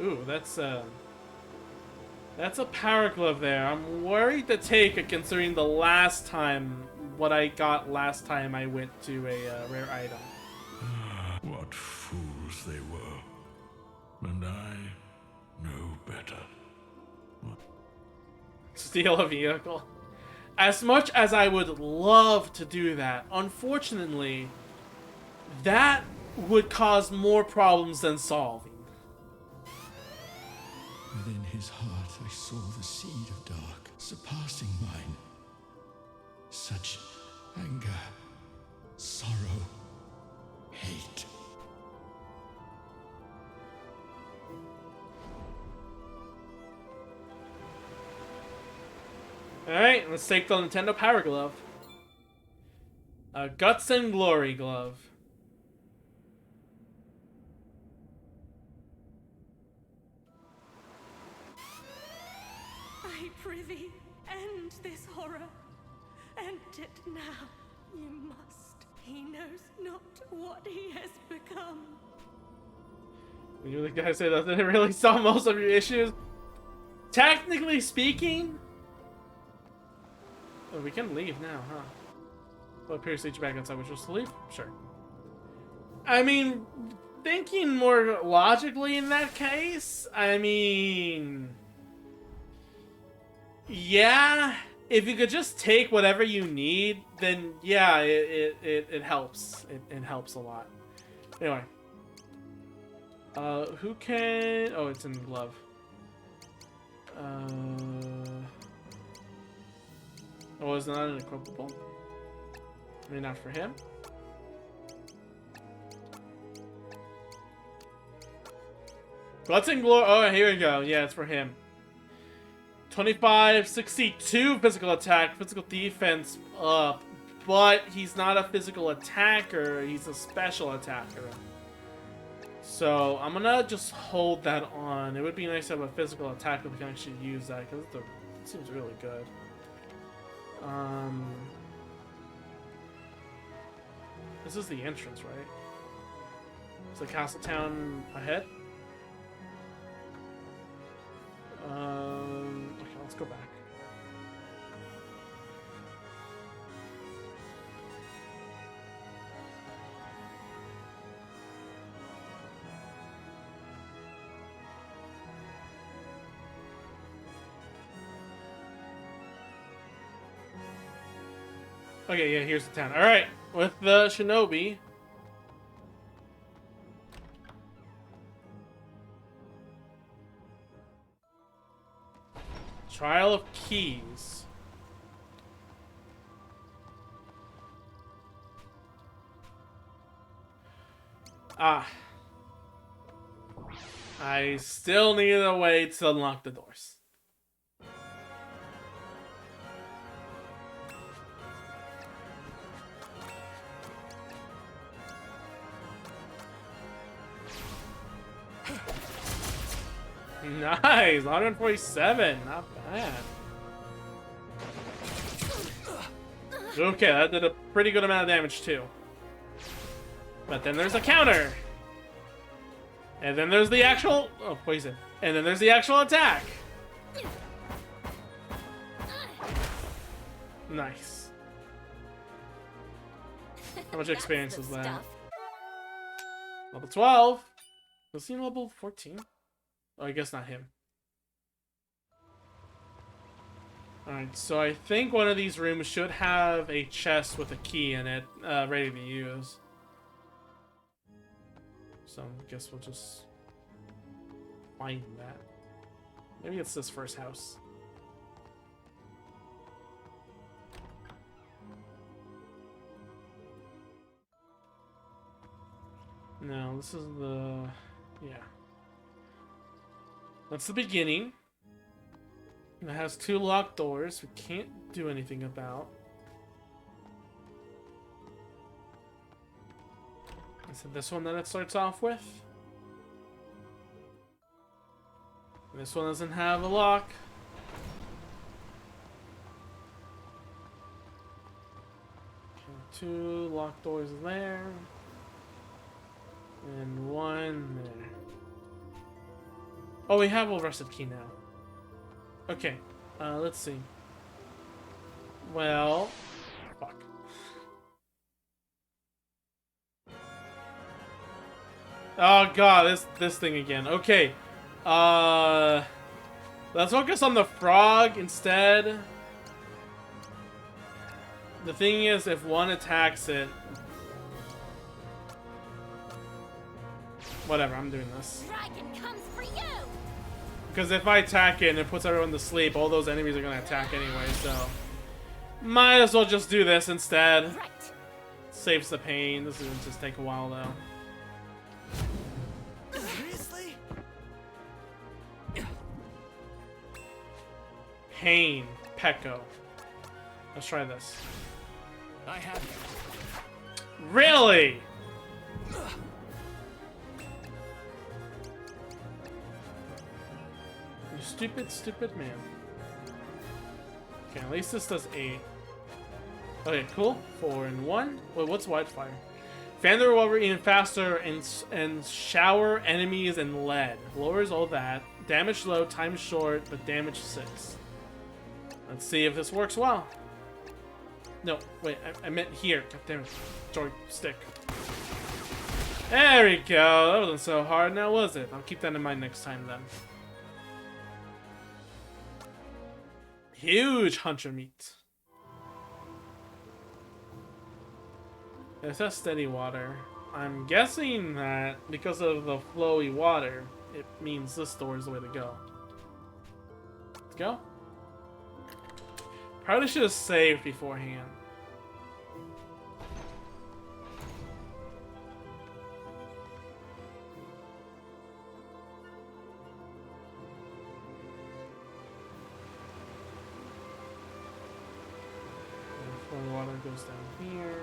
Ooh, that's a power glove there. I'm worried to take it considering the last time, what I got last time I went to a rare item. What fools they were. And I know better. Steal a vehicle. As much as I would love to do that, unfortunately, that would cause more problems than solving. Within his heart I saw the seed of dark, surpassing mine. Such anger, sorrow, hate. Alright, let's take the Nintendo Power Glove. Guts and Glory Glove. I prithee, end this horror. End it now. You must. He knows not what he has become. You really gotta say that didn't really solve most of your issues? Technically speaking... Oh, we can leave now, huh? Well, appears to back outside, which was to leave? Sure. I mean, thinking more logically in that case, I mean... Yeah, if you could just take whatever you need, then yeah, it helps. It helps a lot. Anyway. Who can... Oh, it's in the glove. Oh, is not an equipable? Maybe not for him. Guts and Glory. Oh, here we go. Yeah, it's for him. 25, 62 physical attack, physical defense up, but he's not a physical attacker. He's a special attacker. So I'm gonna just hold that on. It would be nice to have a physical attack if we can actually use that because it seems really good. This is the entrance, right? Is the castle town ahead? Okay, let's go back. Okay, yeah, here's the town. Alright, with the shinobi. Trial of Keys. Ah. I still need a way to unlock the doors. Nice, 147, not bad. Okay, that did a pretty good amount of damage too. But then there's a counter. And then there's the actual... Oh, poison. And then there's the actual attack. Nice. How much experience is that? Level 12. Was he level 14? Oh, I guess not him. Alright, so I think one of these rooms should have a chest with a key in it, ready to use. So I guess we'll just find that. Maybe it's this first house. No, this is the... yeah. That's the beginning. It has 2 locked doors we can't do anything about. Is it this one that it starts off with? This one doesn't have a lock. Okay, 2 locked doors there. And 1 there. Oh, we have a rusted key now. Okay, let's see. Well, fuck. Oh god, this thing again. Okay, let's focus on the frog instead. The thing is, if one attacks it, whatever. I'm doing this. Dragon comes for you. Because if I attack it and it puts everyone to sleep, all those enemies are gonna attack anyway. So might as well just do this instead. Right. Saves the pain. This is gonna just take a while though. Seriously? Pain, Pecco. Let's try this. I have you. Really? You stupid, stupid man. Okay, at least this does 8. Okay, cool. 4 and 1. Wait, what's Wildfire? Fan the revolver even faster and shower enemies in lead. Lowers all that. Damage low, time short, but damage 6. Let's see if this works well. No, wait, I meant here. God damn it. Joystick. There we go. That wasn't so hard now, was it? I'll keep that in mind next time then. Huge hunter meat. It says steady water. I'm guessing that because of the flowy water, it means this door is the way to go. Let's go. Probably should have saved beforehand. The water goes down here.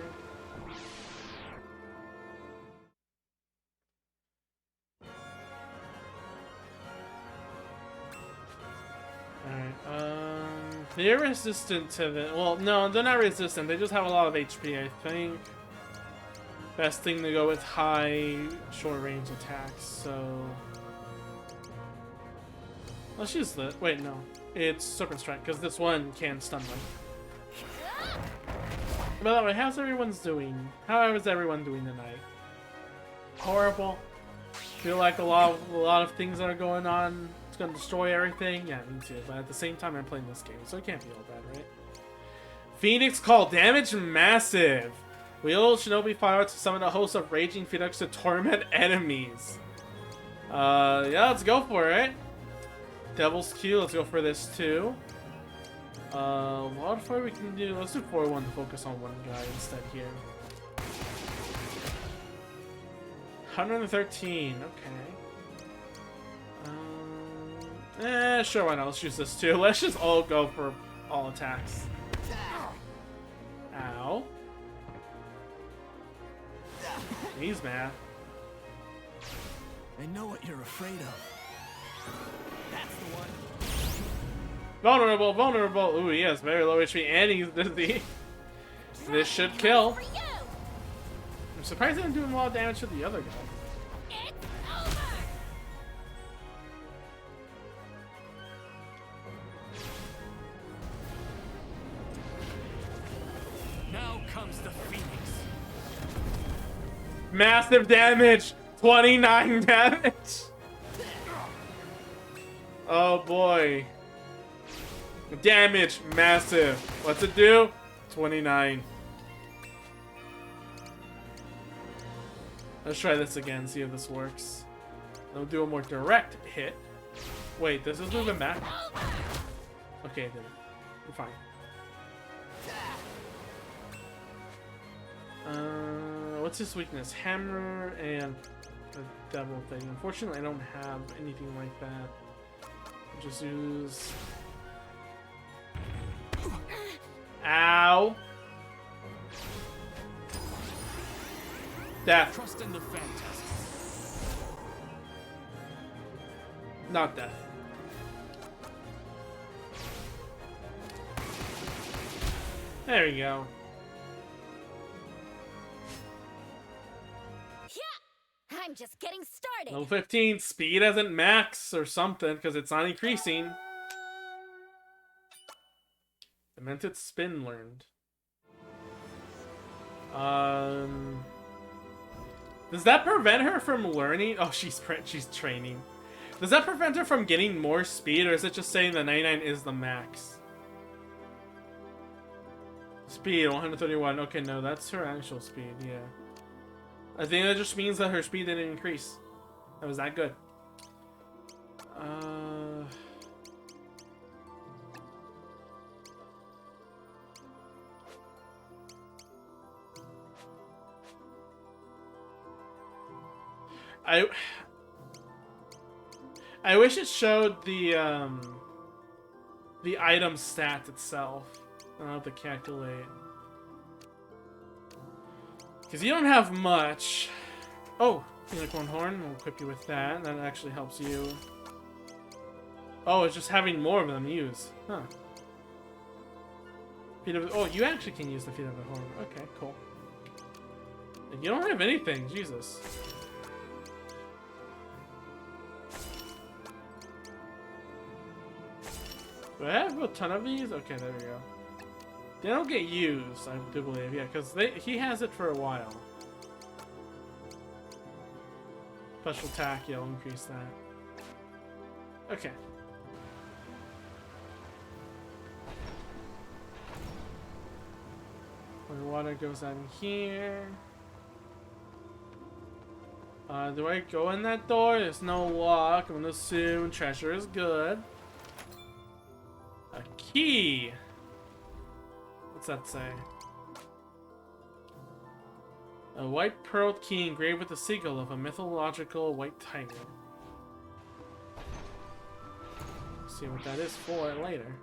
Alright, they're resistant to the... Well, no, they're not resistant. They just have a lot of HP, I think. Best thing to go with high, short-range attacks, so... Let's use the... Wait, no. It's Serpent Strike, because this one can stun them. By the way, how's everyone's doing? How is everyone doing tonight? Horrible. Feel like a lot of things that are going on. It's gonna destroy everything. Yeah, me too. But at the same time, I'm playing this game, so it can't be all bad, right? Phoenix Call, damage massive. Wheel Shinobi fire to summon a host of raging Phoenix to torment enemies. Yeah, let's go for it. Devil's Q, let's go for this too. Wildfire we can do. Let's do 4-1 to focus on one guy instead here. 113. Okay. Sure. Why not? Let's use this too. Let's just all go for all attacks. Ow. He's mad. I know what you're afraid of. That's the one. Vulnerable, vulnerable. Ooh, he has very low HP and he's dizzy. This should kill. I'm surprised I'm doing a lot of damage to the other guy. It's over. Now comes the Phoenix. Massive damage! 29 damage! Oh boy. Damage, massive. What's it do? 29. Let's try this again, see if this works. I'll do a more direct hit. Wait, does this move him back? Okay, it didn't. We're fine. What's his weakness? Hammer and the devil thing. Unfortunately, I don't have anything like that. I'll just use... Ow! Death. Trust in the phantasm. Not death. There we go. Yeah, I'm just getting started. Level 15. Speed isn't max or something because it's not increasing. Demented Spin learned. Does that prevent her from learning? Oh, she's training. Does that prevent her from getting more speed, or is it just saying the 99 is the max? Speed 131. Okay, no, that's her actual speed. Yeah, I think that just means that her speed didn't increase. That was that good. I wish it showed the item stat itself. I'll have to calculate. Because you don't have much. Oh, unicorn horn. We'll equip you with that. That actually helps you. Oh, it's just having more of them use. Huh. Feet of, oh, you actually can use the feet of the horn. Okay, cool. You don't have anything. Jesus. Do I have a ton of these? Okay, there we go. They don't get used, I do believe. Yeah, because he has it for a while. Special attack, yeah, I'll increase that. Okay. Water goes out here. Do I go in that door? There's no lock. I'm gonna assume treasure is good. A key. What's that say? A white pearl key engraved with the seagull of a mythological white tiger. See what that is for later.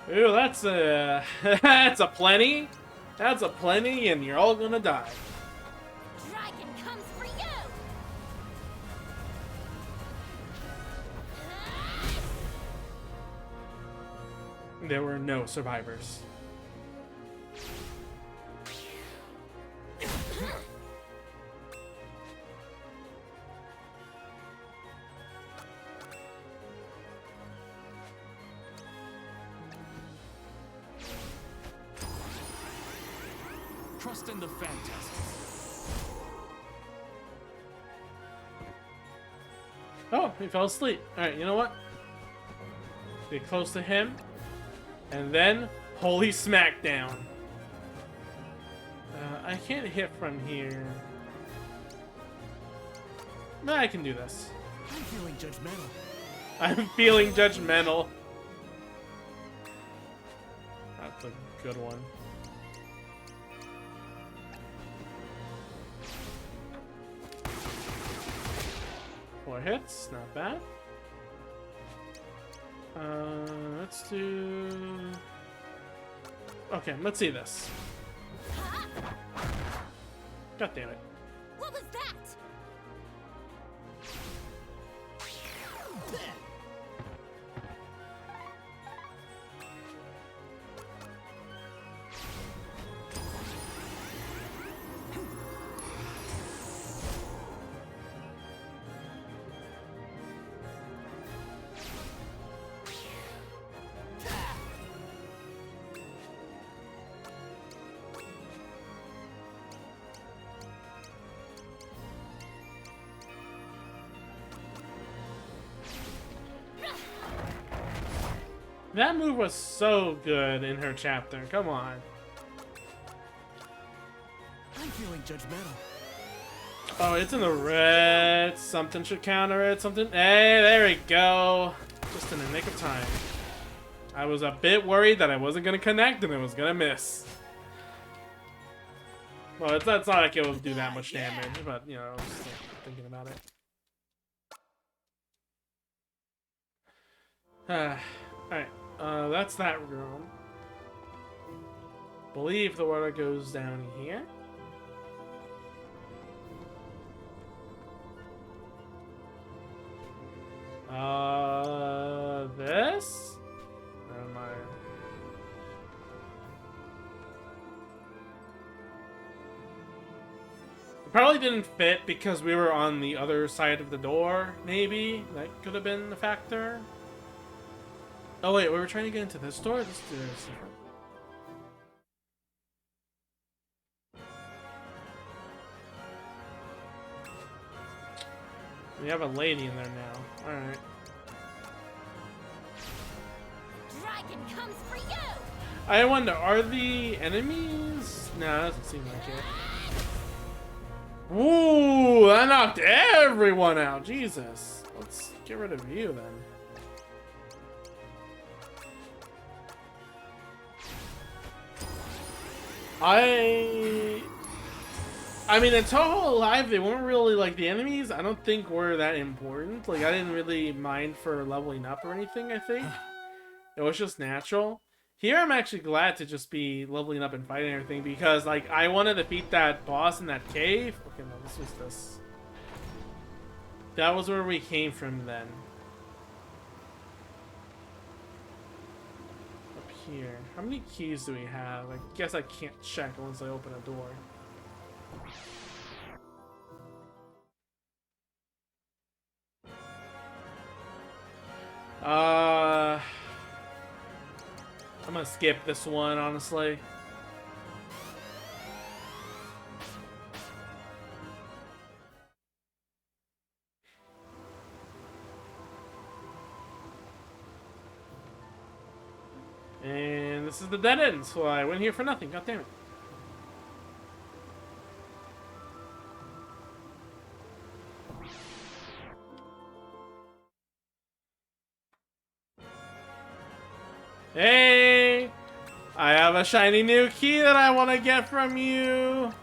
Ooh, that's a that's a plenty. That's a plenty, and you're all gonna die. Dragon comes for you. There were no survivors. Trust in the phantasm. Oh, he fell asleep. Alright, you know what? Get close to him. And then, holy smackdown. I can't hit from here. But I can do this. I'm feeling judgmental. I'm feeling judgmental. That's a good one. Four hits, not bad. Let's do... Okay, let's see this. God damn it. What was that? That move was so good in her chapter. Come on. I'm feeling judgmental. Oh, it's in the red. Something should counter it. Something. Hey, there we go. Just in the nick of time. I was a bit worried that I wasn't going to connect and it was going to miss. Well, it's not like it will do that much damage, but, you know, I was still thinking about it. Alright. That's that room. Believe the water goes down here. This? Never mind. It probably didn't fit because we were on the other side of the door, maybe. That could have been a factor. Oh wait, we were trying to get into this door? Let's do this. We have a lady in there now. Alright. Dragon comes for you. I wonder, are the enemies? No, that doesn't seem like it. Ooh, that knocked everyone out. Jesus. Let's get rid of you then. I mean, in Toho Live, they weren't really, like, the enemies, I don't think were that important. Like, I didn't really mind for leveling up or anything, I think. It was just natural. Here, I'm actually glad to just be leveling up and fighting everything because, like, I wanted to beat that boss in that cave. Okay, no, this was this. That was where we came from then. Up here. How many keys do we have? I guess I can't check once I open a door. I'm gonna skip this one, honestly. And this is the dead end, so I went here for nothing. God damn it. Hey! I have a shiny new key that I want to get from you.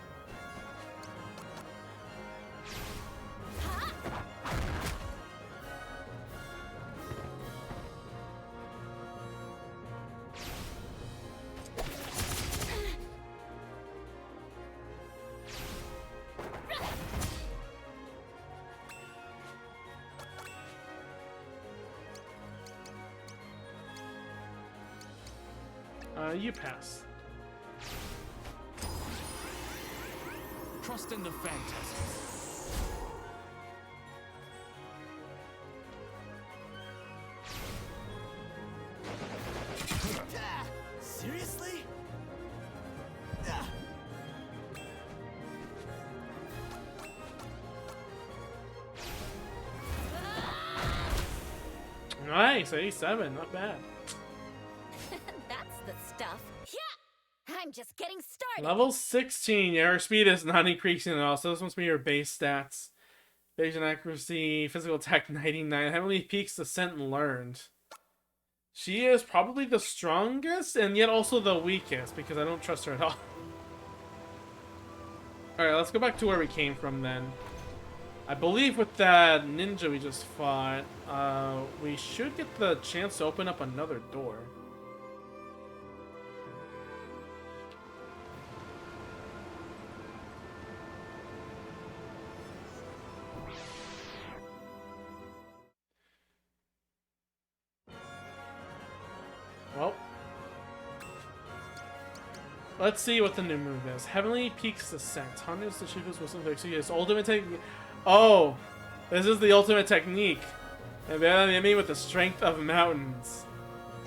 You pass. Trust in the phantasm. Seriously? Nice, 87, not bad. That's the stuff. Yeah, I'm just getting started. Level 16, your speed is not increasing at all, so this must be your base stats. Evasion accuracy, physical attack 99, heavenly peaks, descent learned. She is probably the strongest, and yet also the weakest, because I don't trust her at all. Alright, let's go back to where we came from then. I believe with that ninja we just fought, we should get the chance to open up another door. Well, let's see what the new move is. Heavenly Peaks Ascent. Harness the Shiva's wisdom to execute his ultimate technique. Oh, this is the ultimate technique. And better the enemy with the strength of mountains.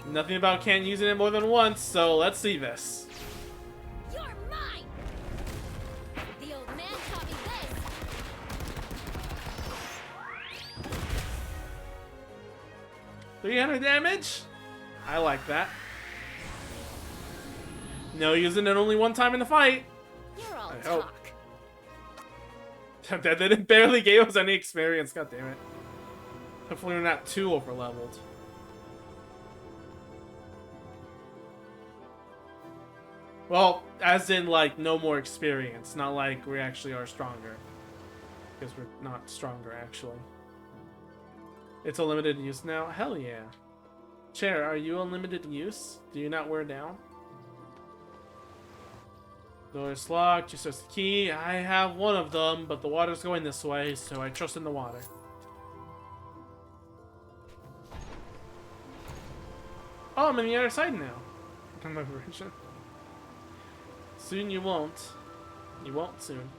Nothing about can't using it more than once, so let's see this. You're mine. The old man taught me this. 300 damage? I like that. No using it only one time in the fight. You're all I hope. talk. That didn't barely gave us any experience, god damn it. Hopefully we're not too over-leveled. Well, as in, like, no more experience. Not like we actually are stronger. Because we're not stronger, actually. It's a limited use now? Hell yeah. Chair, are you unlimited use? Do you not wear down? Door is locked, just as the key. I have one of them, but the water's going this way, so I trust in the water. Oh, I'm on the other side now. On my version. Soon you won't. You won't soon.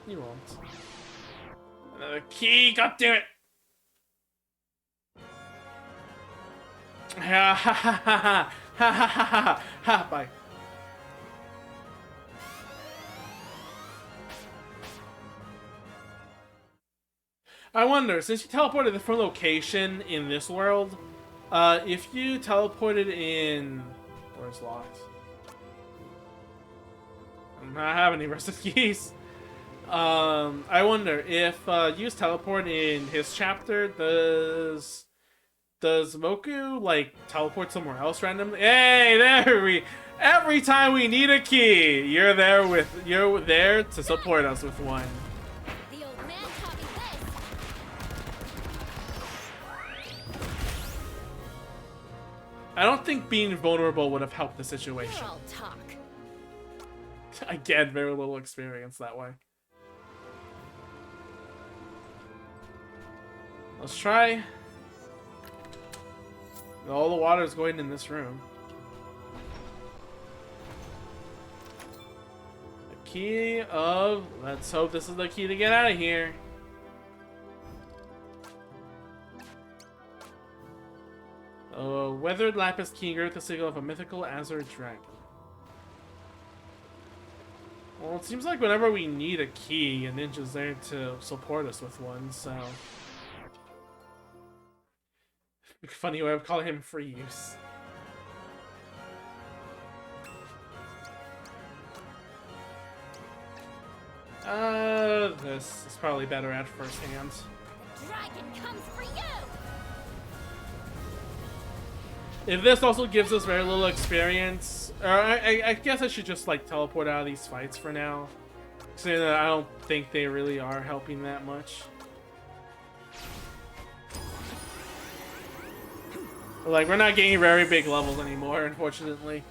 You won't. Another key, god damn it! Ha ha ha ha ha ha ha ha ha, bye. I wonder, since you teleported a different location in this world, if you teleported in... Where's locked? I don't have any rusted keys. I wonder, if you teleport in his chapter, does Moku, like, teleport somewhere else randomly? Hey, Every time we need a key, you're there to support us with one. The old man taught me this. I don't think being vulnerable would have helped the situation. You're all talk. Again, very little experience that way. Let's try. All the water is going in this room. The key of... Let's hope this is the key to get out of here. Weathered lapis key group, the signal of a mythical azure dragon. Well, it seems like whenever we need a key, a ninja's there to support us with one, so... Funny way of calling him free use. This is probably better at first hand. The dragon comes for you. If this also gives us very little experience, or I guess I should just like teleport out of these fights for now. Saying that I don't think they really are helping that much. Like, we're not getting very big levels anymore, unfortunately.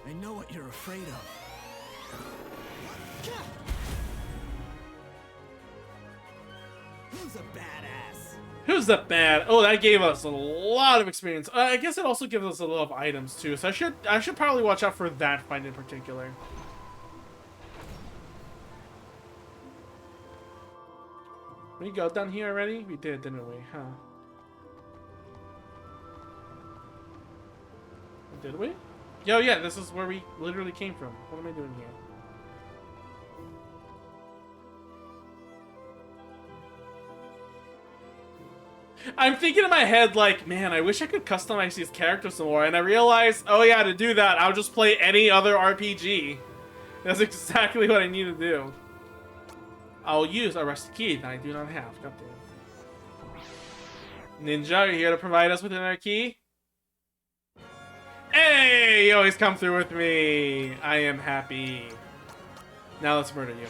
I know what you're afraid of. Who's a badass? Who's the bad? Oh, that gave us a lot of experience. I guess it also gives us a lot of items too, so I should probably watch out for that fight in particular. We go down here already? We did, didn't we? Huh? Did we? Yo, yeah, this is where we literally came from. What am I doing here? I'm thinking in my head, like, man, I wish I could customize these characters some more. And I realized, oh yeah, to do that, I'll just play any other RPG. That's exactly what I need to do. I'll use a rusty key that I do not have. Goddamn. Ninja, are you here to provide us with another key? Hey! You always come through with me. I am happy. Now let's murder you.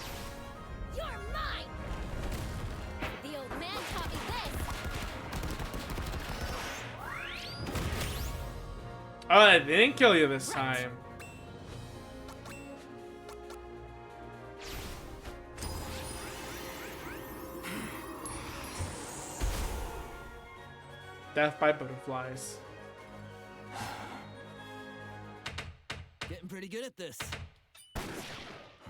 You're mine. The old man taught me this. Oh, I didn't kill you this time. Death by butterflies. Getting pretty good at this.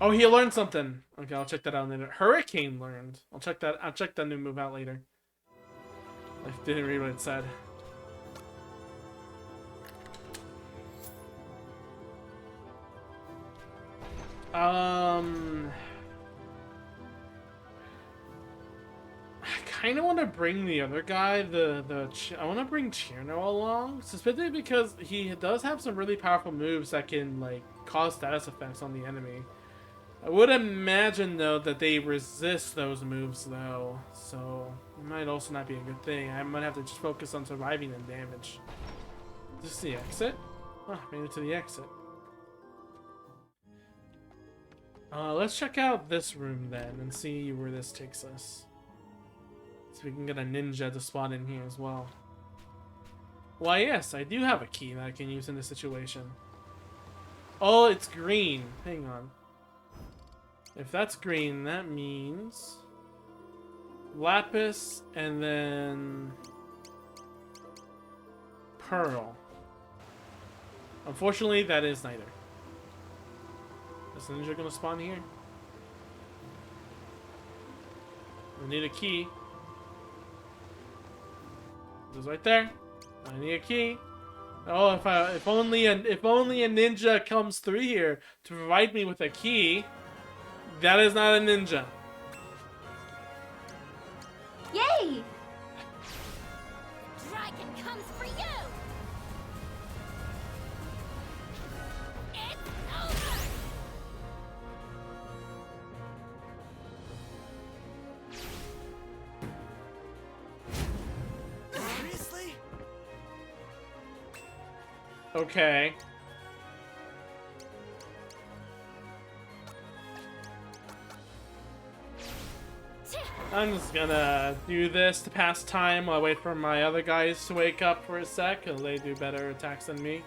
Oh, he learned something. Okay, I'll check that out later. Hurricane learned. I'll check that new move out later. I didn't read what it said. I kind of want to bring the other guy, I want to bring Cherno along, specifically because he does have some really powerful moves that can, like, cause status effects on the enemy. I would imagine, though, that they resist those moves, though, so it might also not be a good thing. I might have to just focus on surviving and damage. Is this the exit? Oh, made it to the exit. Let's check out this room, then, and see where this takes us. So we can get a ninja to spawn in here as well. Why, yes, I do have a key that I can use in this situation. Oh, it's green. Hang on. If that's green, that means lapis and then pearl. Unfortunately, that is neither. Is the ninja gonna spawn here? We need a key. It's right there. I need a key. Oh, if only a ninja comes through here to provide me with a key. That is not a ninja. Yay! The dragon comes for you. It's over. Seriously? Okay. I'm just gonna do this to pass time while I wait for my other guys to wake up for a sec, because they do better attacks than me.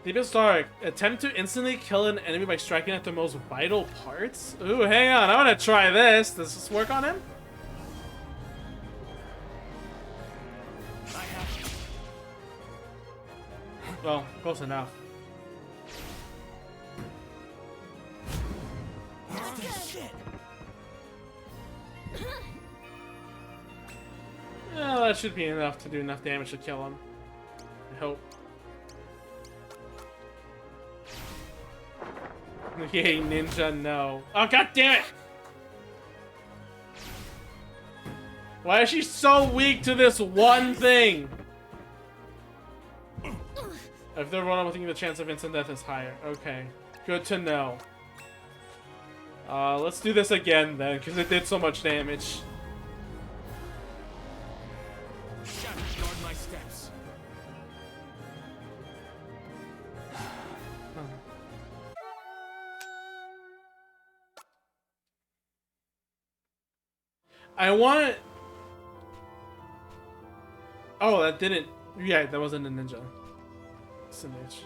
Deepest Dark. Attempt to instantly kill an enemy by striking at the most vital parts? Ooh, hang on. I want to try this. Does this work on him? Well, close enough. Yeah, that should be enough to do enough damage to kill him. I hope. Yay, ninja, no. Oh, god damn it! Why is she so weak to this one thing? If they're one, I think the chance of instant death is higher. Okay, good to know. Let's do this again then, because it did so much damage. Guard my steps. I want... Oh, that didn't... Yeah, that wasn't a ninja. It's an itch.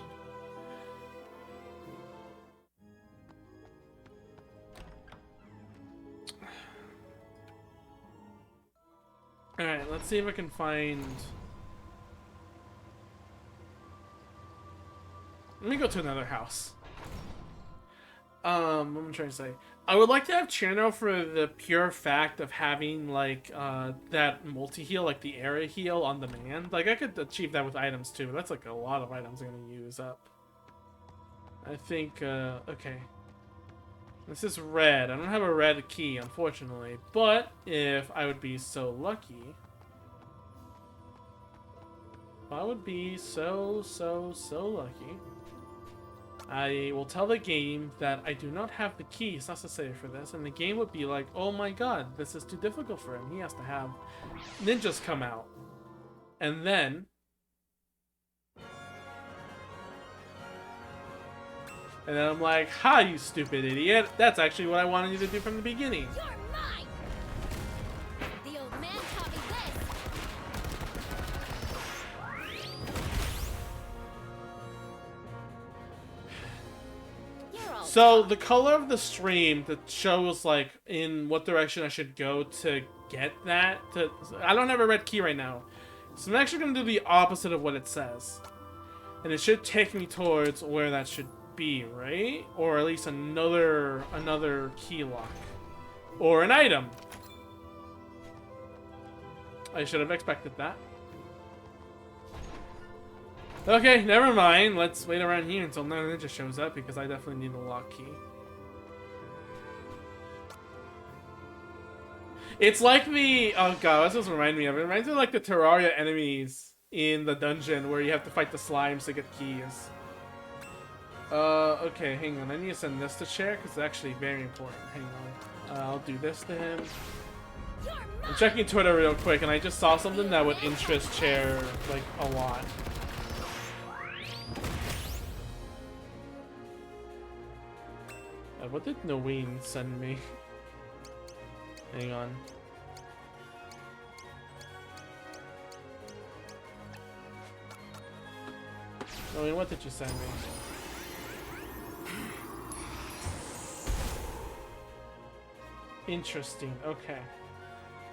Alright, let's see if I can find... Let me go to another house. What am I trying to say? I would like to have channel for the pure fact of having, like, that multi-heal, like the area heal on demand. Like, I could achieve that with items, too, but that's, like, a lot of items I'm gonna use up. I think, okay. This is red. I don't have a red key, unfortunately. But, if I would be so lucky... If I would be so lucky... I will tell the game that I do not have the keys necessary for this, and the game would be like, oh my god, this is too difficult for him. He has to have ninjas come out. And then... And then I'm like, ha, you stupid idiot. That's actually what I wanted you to do from the beginning. You're mine! The old man taught me this! So the color of the stream that shows like in what direction I should go to get that. I don't have a red key right now, so I'm actually gonna do the opposite of what it says, and it should take me towards where that should be, right? Or at least another key lock or an item. I should have expected that. Okay, never mind. Let's wait around here until another ninja shows up, because I definitely need the lock key. It's like the... Oh god, what does this remind me of? It reminds me of like the Terraria enemies in the dungeon where you have to fight the slimes to get keys. Okay, hang on. I need to send this to Chair, because it's actually very important. Hang on. I'll do this to him. I'm checking Twitter real quick, and I just saw something that would interest Chair, like, a lot. What did Naween send me? Hang on. Naween, what did you send me? Interesting, okay.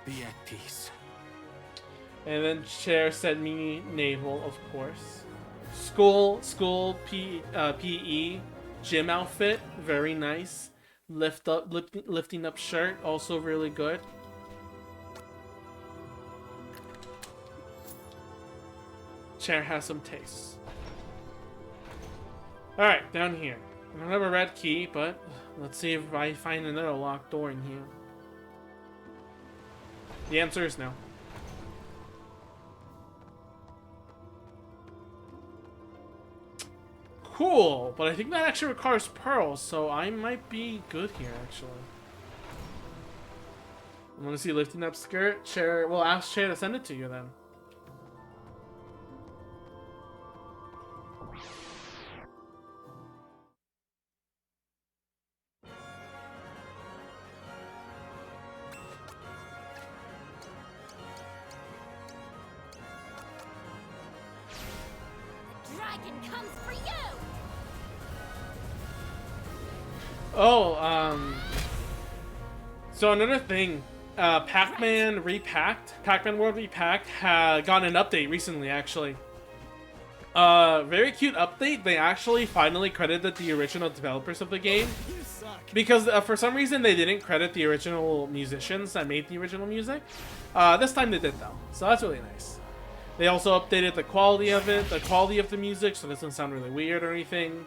Be at peace. And then Cher sent me Naval, of course. School PE. Gym outfit, very nice. Lifting up shirt, also really good. Chair has some tastes. Alright, down here. I don't have a red key, but let's see if I find another locked door in here. The answer is no. Cool, but I think that actually requires pearls, so I might be good here, actually. I want to see lifting up skirt. Chair, well, ask Chair to send it to you then. dragon comes for you! Oh, so another thing, Pac-Man Repacked, Pac-Man World Repacked got an update recently, actually. Very cute update. They actually finally credited the original developers of the game. Because for some reason they didn't credit the original musicians that made the original music. This time they did though, so that's really nice. They also updated the quality of it, the quality of the music, so it doesn't sound really weird or anything.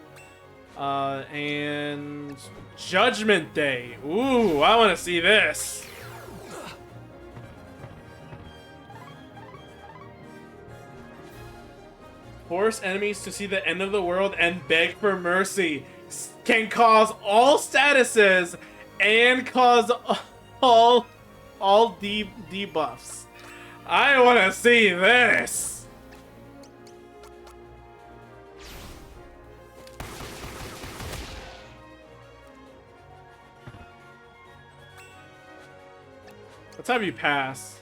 And Judgment Day. Ooh, I want to see this. Force enemies to see the end of the world and beg for mercy. Can cause all statuses and cause all debuffs. I want to see this. Let's have you pass.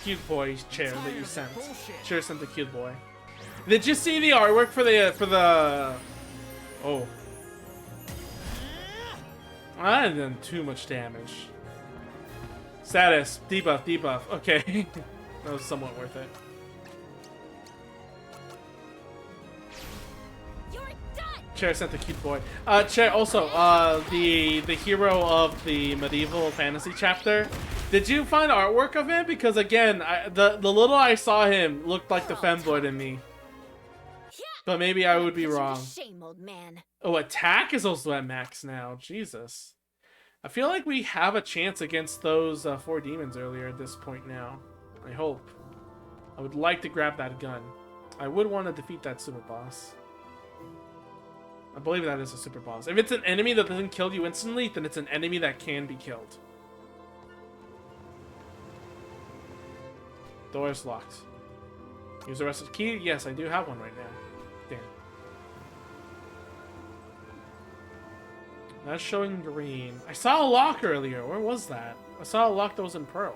Cute boy chair that you sent. Sure sent the cute boy. Did you see the artwork for the oh. I didn't done too much damage. Status, debuff, debuff. Okay. That was somewhat worth it. Chair sent the cute boy. Chair also, the hero of the medieval fantasy chapter. Did you find artwork of him? Because again, the little I saw him looked like the femboy to me. But maybe I would be wrong. Shame, old man. Oh, attack is also at max now. Jesus. I feel like we have a chance against those 4 demons earlier at this point now. I hope. I would like to grab that gun. I would want to defeat that super boss. I believe that is a super boss. If it's an enemy that doesn't kill you instantly, then it's an enemy that can be killed. Door is locked. Use the rest of the key? Yes, I do have one right now. Damn. That's showing green. I saw a lock earlier. Where was that? I saw a lock that was in pearl.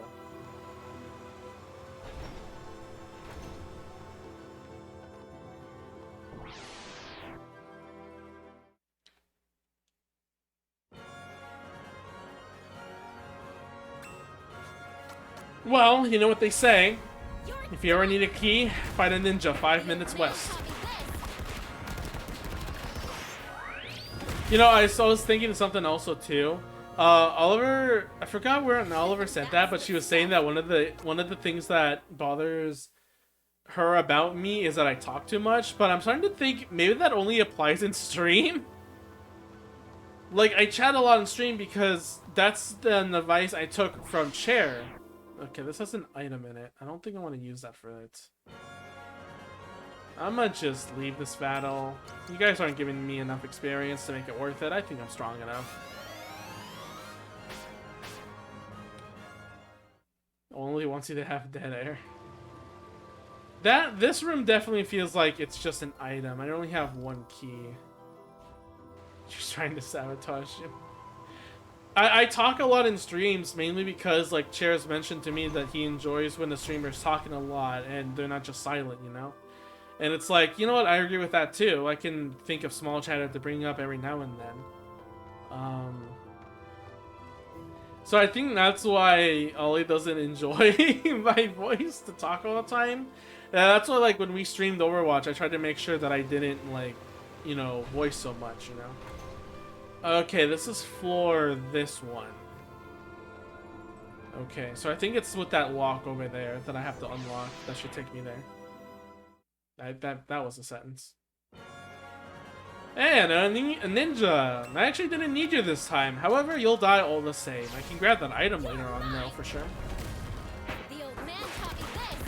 Well, you know what they say. If you ever need a key, fight a ninja 5 minutes west. You know, I was thinking of something also too. Oliver, I forgot where Oliver said that, but she was saying that one of the things that bothers her about me is that I talk too much. But I'm starting to think maybe that only applies in stream. Like, I chat a lot in stream because that's the advice I took from Chair. Okay, this has an item in it. I don't think I want to use that for it. I'm gonna just leave this battle. You guys aren't giving me enough experience to make it worth it. I think I'm strong enough. Only wants you to have dead air. This room definitely feels like it's just an item. I only have 1 key. She's trying to sabotage him. I talk a lot in streams, mainly because, like, Chair's mentioned to me that he enjoys when the streamer's talking a lot and they're not just silent, you know? And it's like, you know what, I agree with that too. I can think of small chatter to bring up every now and then. So I think that's why Ollie doesn't enjoy my voice to talk all the time. That's why, like, when we streamed Overwatch, I tried to make sure that I didn't, like, you know, voice so much, you know? Okay, this is floor this one. Okay, so I think it's with that lock over there that I have to unlock. That should take me there. That was a sentence. And a ninja! I actually didn't need you this time. However, you'll die all the same. I can grab that item later on, though, for sure. The old man taught me this.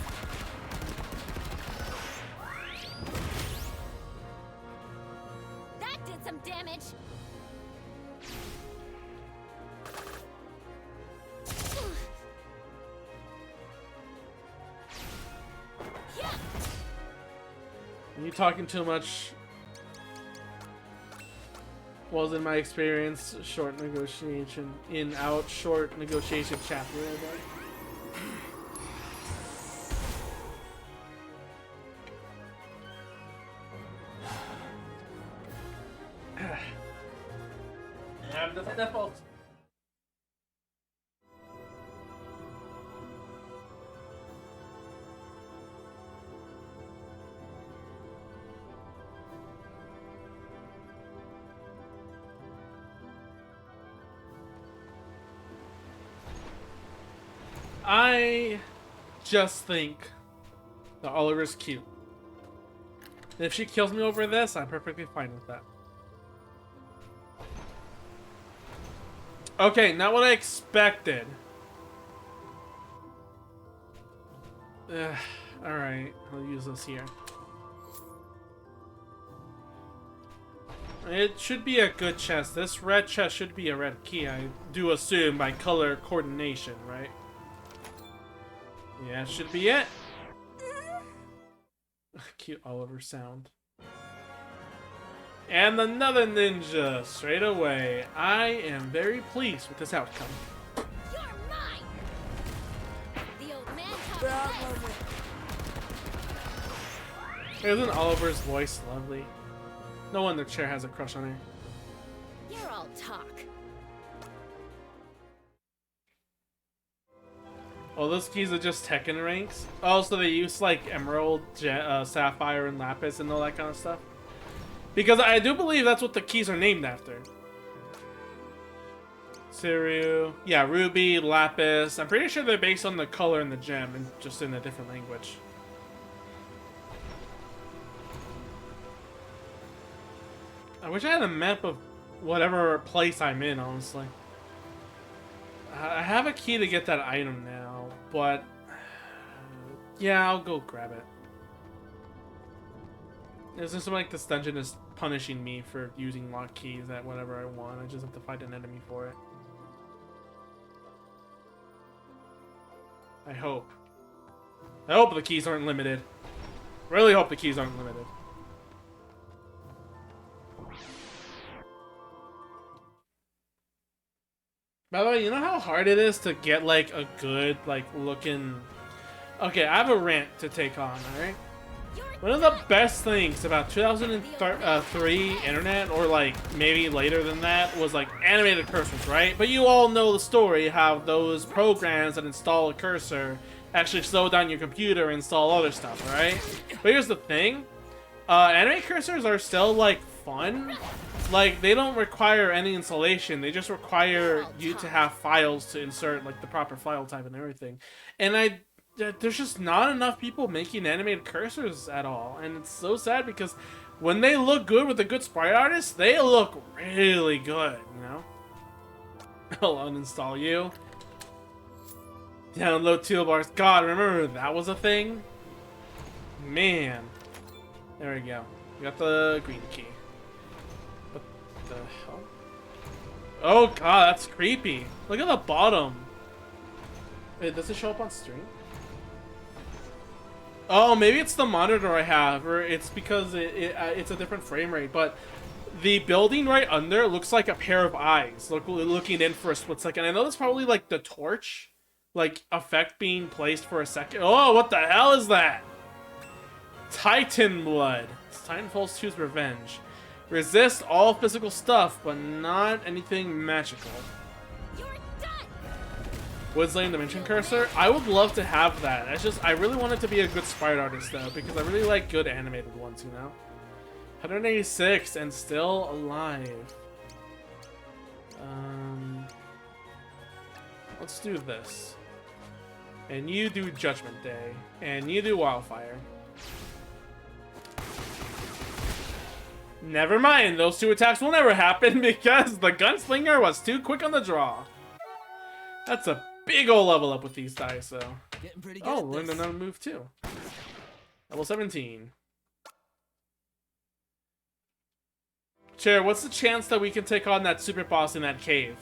That did some damage. You talking too much. was in my experience short negotiation short negotiation chapter. The default. I just think that Oliver's cute. And if she kills me over this, I'm perfectly fine with that. Okay, not what I expected. Alright, I'll use this here. It should be a good chest. This red chest should be a red key, I do assume, by color coordination, right? Yeah, should be it. Cute Oliver sound. And another ninja straight away. I am very pleased with this outcome. You're mine. The old man taught me this. Isn't Oliver's voice lovely? No wonder Chair has a crush on her. You're all talk. Oh, those keys are just Tekken ranks? Oh, so they use like Emerald, Sapphire, and Lapis and all that kind of stuff? Because I do believe that's what the keys are named after. Siriu. Yeah, Ruby, Lapis. I'm pretty sure they're based on the color and the gem, and just in a different language. I wish I had a map of whatever place I'm in, honestly. I have a key to get that item now, but... yeah, I'll go grab it. It's just like this dungeon is punishing me for using lock keys at whatever I want. I just have to fight an enemy for it. I hope. I hope the keys aren't limited. Really hope the keys aren't limited. By the way, you know how hard it is to get like a good looking... Okay, I have a rant to take on, alright? One of the best things about 2003 internet, or like maybe later than that, was like animated cursors, right? But you all know the story, how those programs that install a cursor actually slow down your computer and install other stuff, right? But here's the thing, animated cursors are still like fun. Like, they don't require any installation, they just require you to have files to insert like the proper file type and everything. And there's just not enough people making animated cursors at all, and it's so sad because when they look good with a good sprite artist, they look really good, you know? I'll uninstall you. Download toolbars. God, remember that was a thing? Man. There we go. We got the green key. What the hell? Oh god, that's creepy. Look at the bottom. Wait, does it show up on stream? Oh, maybe it's the monitor I have, or it's because it's a different frame rate, but the building right under looks like a pair of eyes looking in for a split second. I know that's probably like the torch like effect being placed for a second. Oh, what the hell is that? Titan blood. It's Titanfall's 2's revenge. Resist all physical stuff, but not anything magical. Woodslane Dimension Cursor? I would love to have that. It's just, I really want it to be a good sprite artist though, because I really like good animated ones, you know? 186 and still alive. Let's do this. And you do Judgment Day. And you do Wildfire. Never mind, those two attacks will never happen because the Gunslinger was too quick on the draw. That's a big ol' level up with these dice, though. Getting pretty good. Oh, learned another move, too. Level 17. Chair, what's the chance that we can take on that super boss in that cave?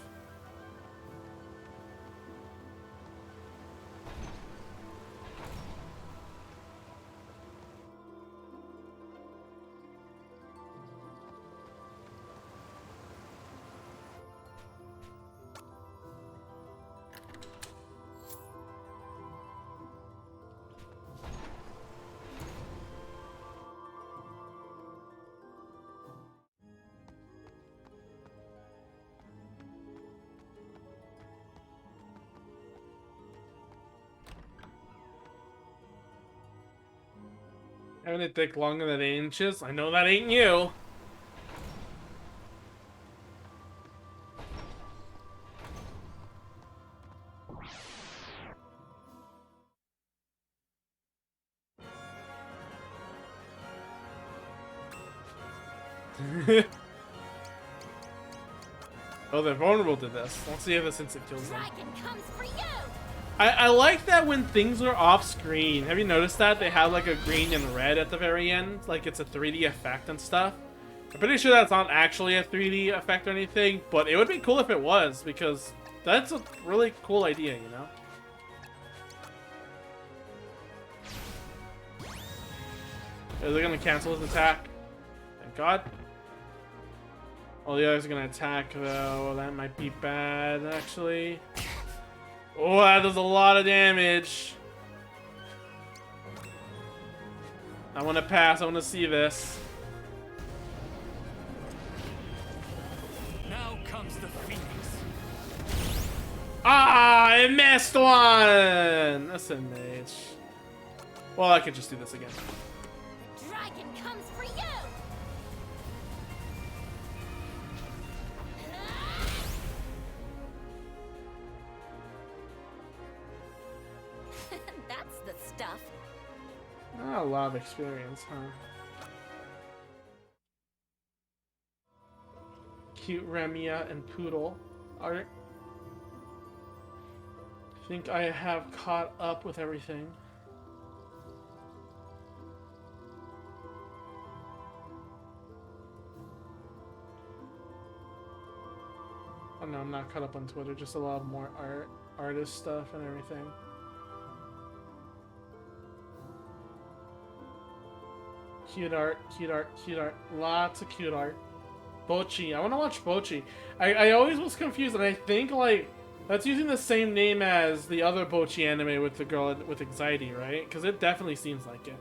Having a dick longer than 8 inches? I know that ain't you. Oh, they're vulnerable to this. Let's see if this instant kills them. I like that when things are off screen. Have you noticed that? They have like a green and red at the very end. Like it's a 3D effect and stuff. I'm pretty sure that's not actually a 3D effect or anything, but it would be cool if it was, because that's a really cool idea, you know? Are they gonna cancel his attack? Thank God. Oh, the others are gonna attack though. That might be bad, actually. Oh, that does a lot of damage. I want to pass. I want to see this. Now comes the Phoenix. Ah, I missed one. That's a mage. Well, I could just do this again. The dragon comes for you. That's the stuff. Not a lot of experience, huh? Cute Remia and Poodle art. I think I have caught up with everything. Oh no, I'm not caught up on Twitter, just a lot more artist stuff and everything. Cute art, cute art, cute art. Lots of cute art. Bochi. I want to watch Bochi. I always was confused, and I think, like, that's using the same name as the other Bochi anime with the girl with anxiety, right? Because it definitely seems like it.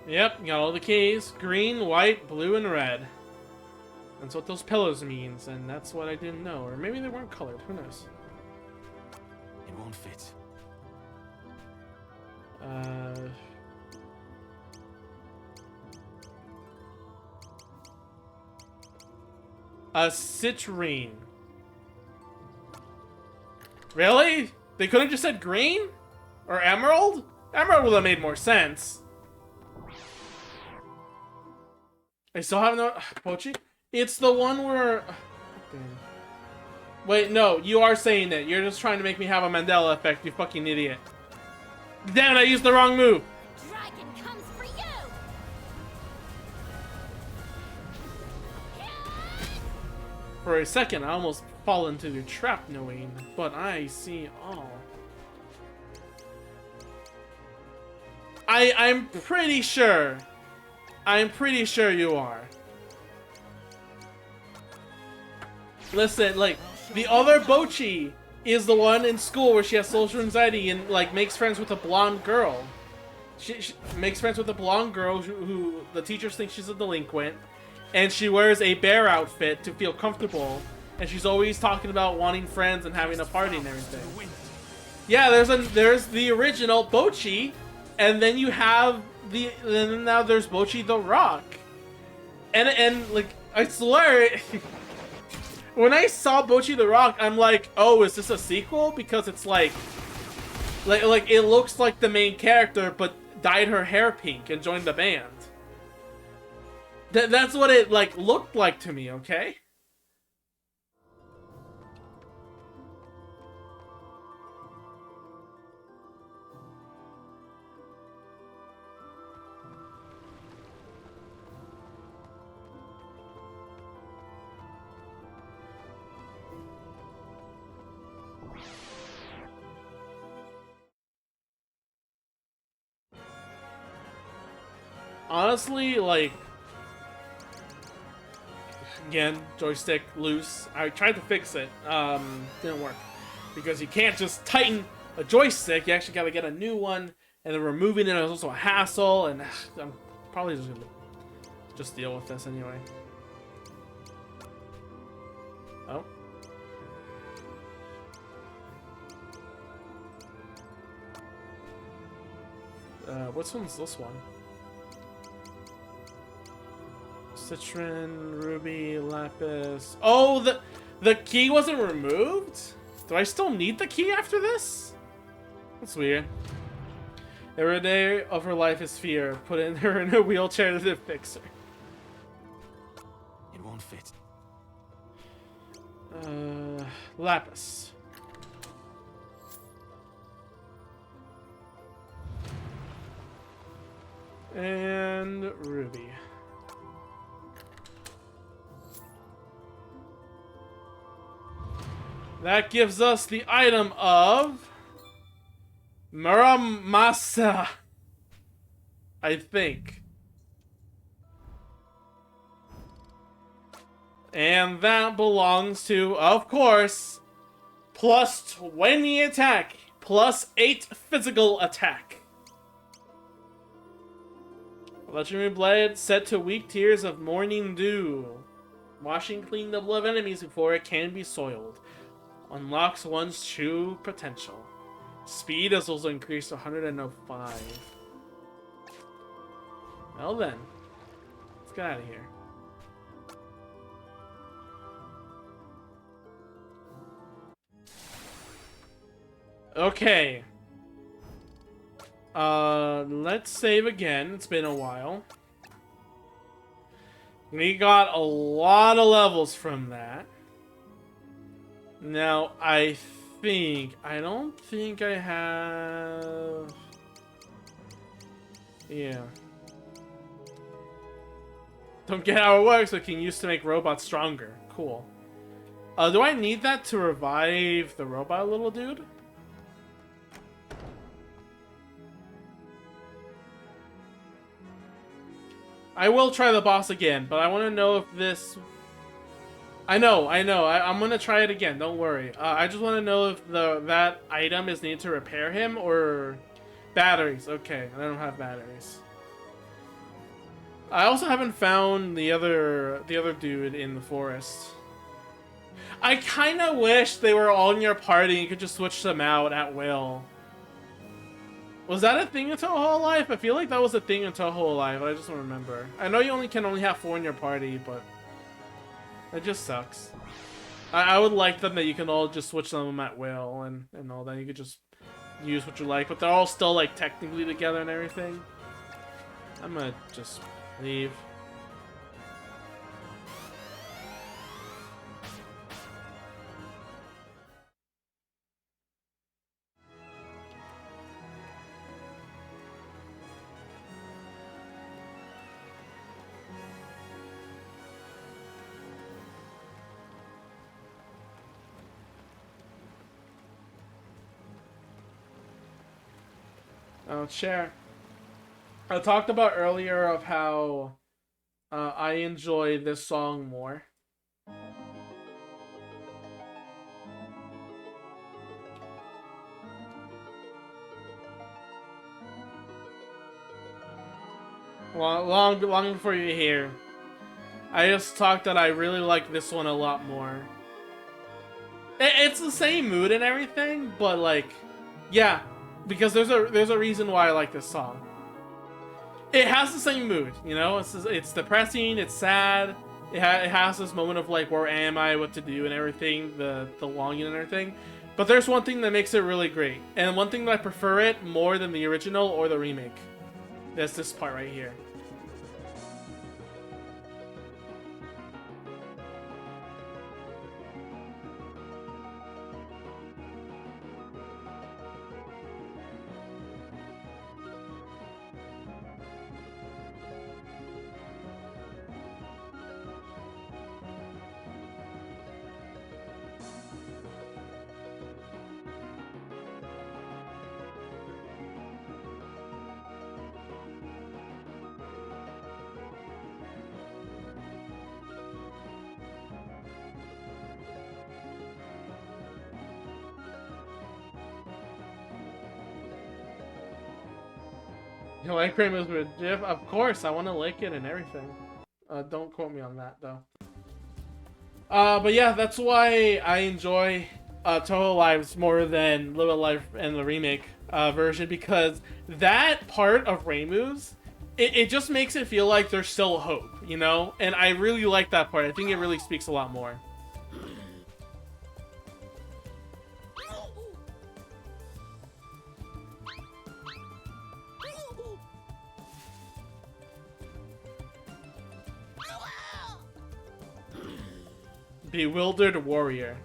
Yep, got all the keys. Green, white, blue, and red. That's what those pillars means, and that's what I didn't know. Or maybe they weren't colored, who knows? It won't fit. A citrine. Really? They could have just said green? Or emerald? Emerald would have made more sense. I still have no... Pochi? It's the one where... Damn. Wait, no, you are saying it. You're just trying to make me have a Mandela effect, you fucking idiot. Damn it, I used the wrong move. Dragon comes for you. For a second, I almost fall into the trap knowing, but I see all. I'm pretty sure you are. Listen, like, the other Bochi is the one in school where she has social anxiety and, like, makes friends with a blonde girl. She makes friends with a blonde girl who the teachers think she's a delinquent, and she wears a bear outfit to feel comfortable, and she's always talking about wanting friends and having a party and everything. Yeah, there's the original Bochi, and then you have then now there's Bochi the Rock. And like, I swear, when I saw Bochi the Rock, I'm like, oh, is this a sequel? Because it's like it looks like the main character, but dyed her hair pink and joined the band. That's what it, like, looked like to me, okay? Honestly, like, again, joystick loose. I tried to fix it. Didn't work. Because you can't just tighten a joystick. You actually gotta get a new one. And then removing it is also a hassle. And I'm probably just gonna just deal with this anyway. Which one's this one? Citron, ruby, lapis. Oh, the key wasn't removed? Do I still need the key after this? That's weird. Every day of her life is fear. Put her in a wheelchair to fix her. It won't fit. Lapis. And ruby. That gives us the item of Muramasa, I think. And that belongs to, of course, plus 20 attack, plus 8 physical attack. Legendary Blade set to weak tears of morning dew. Washing clean the blood of enemies before it can be soiled. Unlocks one's true potential. Speed is also increased to 105. Well then, let's get out of here. Okay. Let's save again. It's been a while. We got a lot of levels from that. Now, I don't think I have... Yeah. Don't get how it works, but can use to make robots stronger. Cool. Do I need that to revive the robot little dude? I will try the boss again, but I want to know if this... I know. I'm gonna try it again. Don't worry. I just want to know if that item is needed to repair him or batteries. Okay, I don't have batteries. I also haven't found the other dude in the forest. I kind of wish they were all in your party and you could just switch them out at will. Was that a thing in Toho Life? I feel like that was a thing in Toho Life. I just don't remember. I know you can only have 4 in your party, but it just sucks. I would like them that you can all just switch them at will and all that. You could just use what you like, but they're all still like technically together and everything. I'm gonna just leave. I'll share. I talked about earlier of how I enjoy this song more. Long before you hear. I just talked that I really like this one a lot more. It's the same mood and everything, but like, yeah. Because there's a reason why I like this song. It has the same mood, you know? It's depressing, it's sad. It has this moment of like, where am I, what to do and everything, the longing and everything. But there's one thing that makes it really great. And one thing that I prefer it more than the original or the remake. That's this part right here. You like Kratos with GIF? Of course, I want to lick it and everything. Don't quote me on that, though. But yeah, that's why I enjoy Toho Lives more than LiveALive and the remake version, because that part of Reimu's, it just makes it feel like there's still hope, you know? And I really like that part. I think it really speaks a lot more. Bewildered warrior.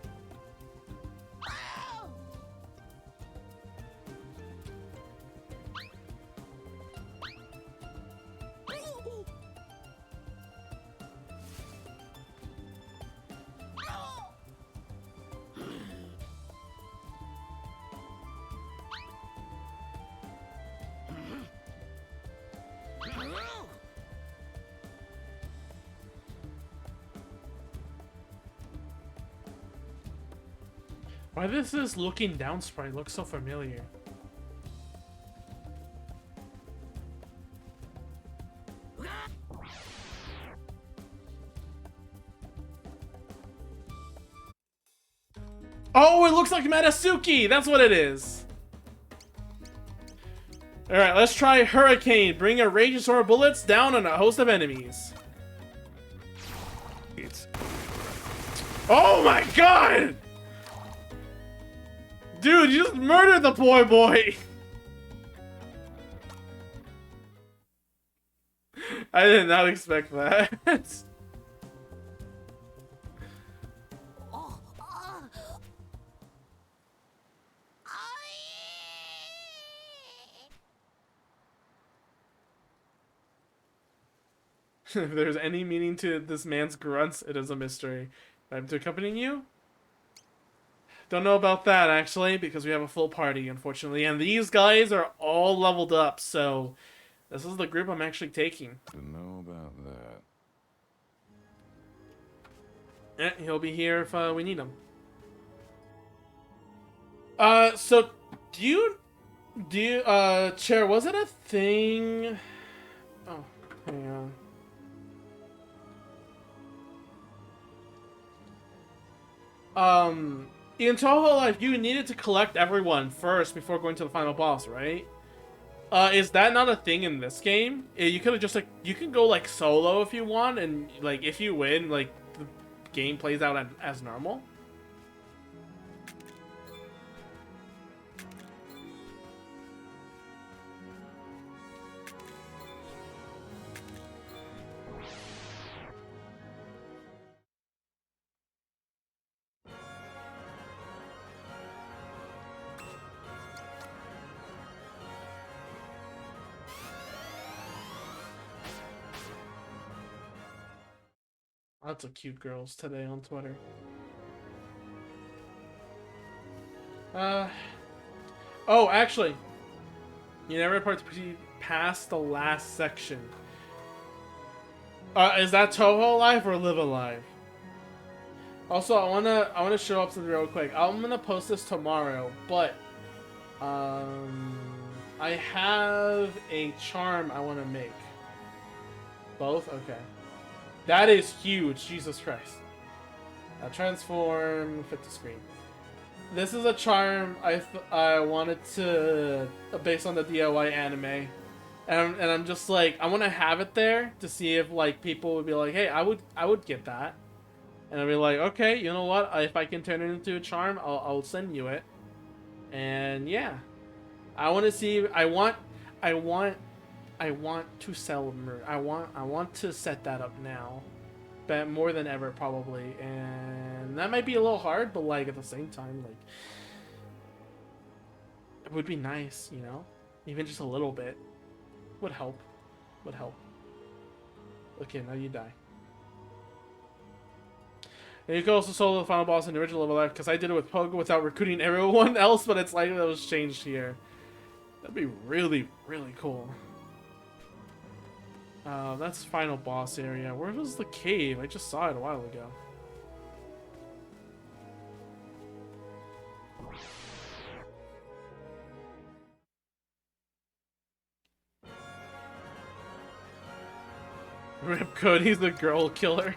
Why does this looking down sprite look so familiar? Oh, it looks like Matasuki! That's what it is! Alright, let's try Hurricane. Bring a rage of sword bullets down on a host of enemies. It's... Oh my god! Dude, you just murdered the poor boy! I did not expect that. If there's any meaning to this man's grunts, it is a mystery. I'm to accompany you? Don't know about that, actually, because we have a full party, unfortunately. And these guys are all leveled up, so this is the group I'm actually taking. Don't know about that. He'll be here if we need him. So, Chair, was it a thing? Oh, hang on. In Toho Life, you needed to collect everyone first before going to the final boss, right? Is that not a thing in this game? You could have just, like, you can go, like, solo if you want, and, like, if you win, like, the game plays out as normal. Lots of cute girls today on Twitter. Oh, actually, you never proceed past the last section. Is that Toho Live or LiveALive? Also, I wanna show up something real quick. I'm gonna post this tomorrow, but I have a charm I want to make. Both? Okay. That is huge, Jesus Christ. Transform, fit to screen. This is a charm I wanted to, based on the DIY anime. And I'm just like, I want to have it there to see if like people would be like, hey, I would get that. And I'd be like, okay, you know what? If I can turn it into a charm, I'll send you it. And yeah. I want to see, I want to sell merch. I want to set that up now, but more than ever probably, and that might be a little hard, but like at the same time, like it would be nice, you know, even just a little bit would help. Would help. Okay, now you die. And you can also solo the final boss in the original LiveALive, because I did it with Pogo without recruiting everyone else, but it's like that was changed here. That'd be really, really cool. That's final boss area. Where was the cave? I just saw it a while ago. Rip Cody's the girl killer.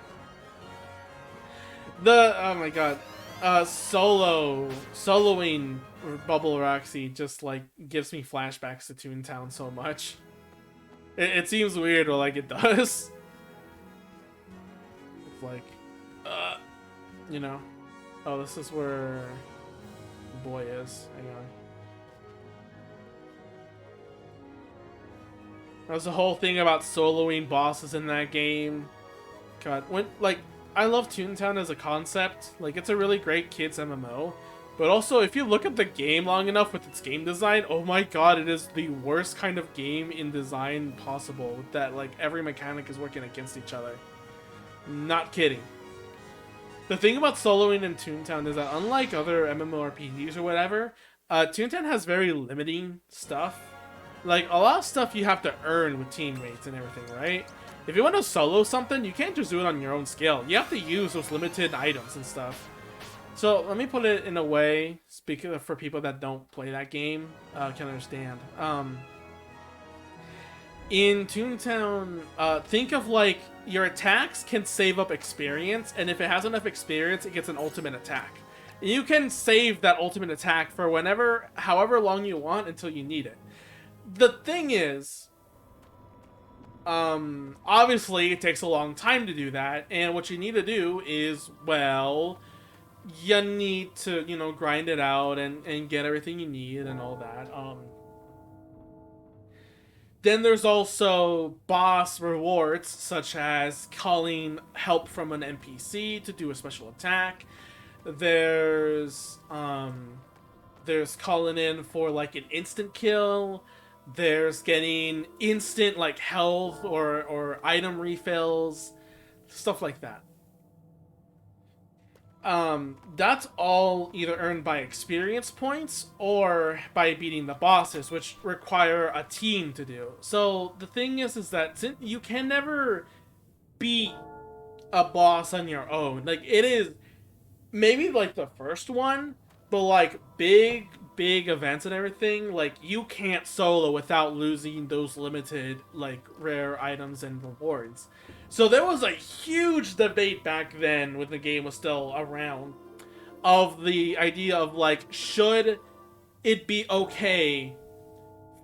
Oh my god. soloing Bubble Roxy just like gives me flashbacks to Toontown so much. It seems weird, but like it does. It's like, you know. Oh, this is where the boy is. Hang on. There's a whole thing about soloing bosses in that game. God, I love Toontown as a concept. Like, it's a really great kids MMO. But also, if you look at the game long enough with its game design, oh my god, it is the worst kind of game in design possible. That, like, every mechanic is working against each other. Not kidding. The thing about soloing in Toontown is that unlike other MMORPGs or whatever, Toontown has very limiting stuff. Like, a lot of stuff you have to earn with teammates and everything, right? If you want to solo something, you can't just do it on your own skill. You have to use those limited items and stuff. So, let me put it in a way, speaking for people that don't play that game, can understand. In Toontown, think of, like, your attacks can save up experience, and if it has enough experience, it gets an ultimate attack. You can save that ultimate attack for however long you want until you need it. The thing is, obviously it takes a long time to do that, and what you need to do is, well, you need to, you know, grind it out and get everything you need and all that. Then there's also boss rewards, such as calling help from an NPC to do a special attack. There's calling in for, like, an instant kill. There's getting instant, like, health or item refills, stuff like that. That's all either earned by experience points or by beating the bosses, which require a team to do. So the thing is that you can never beat a boss on your own. Like, it is maybe like the first one, but like big events and everything, like, you can't solo without losing those limited, like, rare items and rewards. So there was a huge debate back then when the game was still around of the idea of, like, should it be okay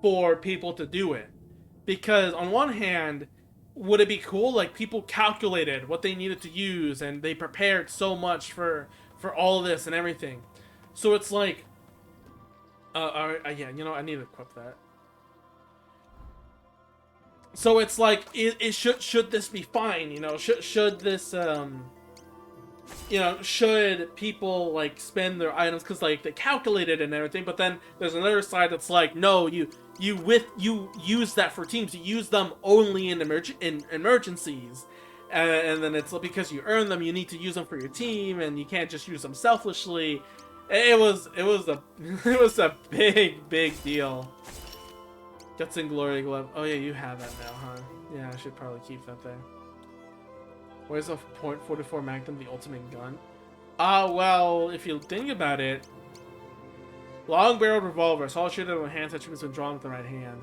for people to do it? Because on one hand, would it be cool? Like, people calculated what they needed to use and they prepared so much for all of this and everything. So it's like, yeah, you know, I need to equip that. So it's like, should this be fine? You know, should this, you know, should people, like, spend their items because, like, they calculated and everything? But then there's another side that's like, no, you use that for teams. You use them only in emergencies, and then it's because you earn them, you need to use them for your team, and you can't just use them selfishly. It was a big deal. Guts and Glory Glove. Oh yeah, you have that now, huh? Yeah, I should probably keep that there. Where's a .44 Magnum, the ultimate gun? Well, if you think about it, long-barreled revolver, solid-shielded with hand touching has been drawn with the right hand.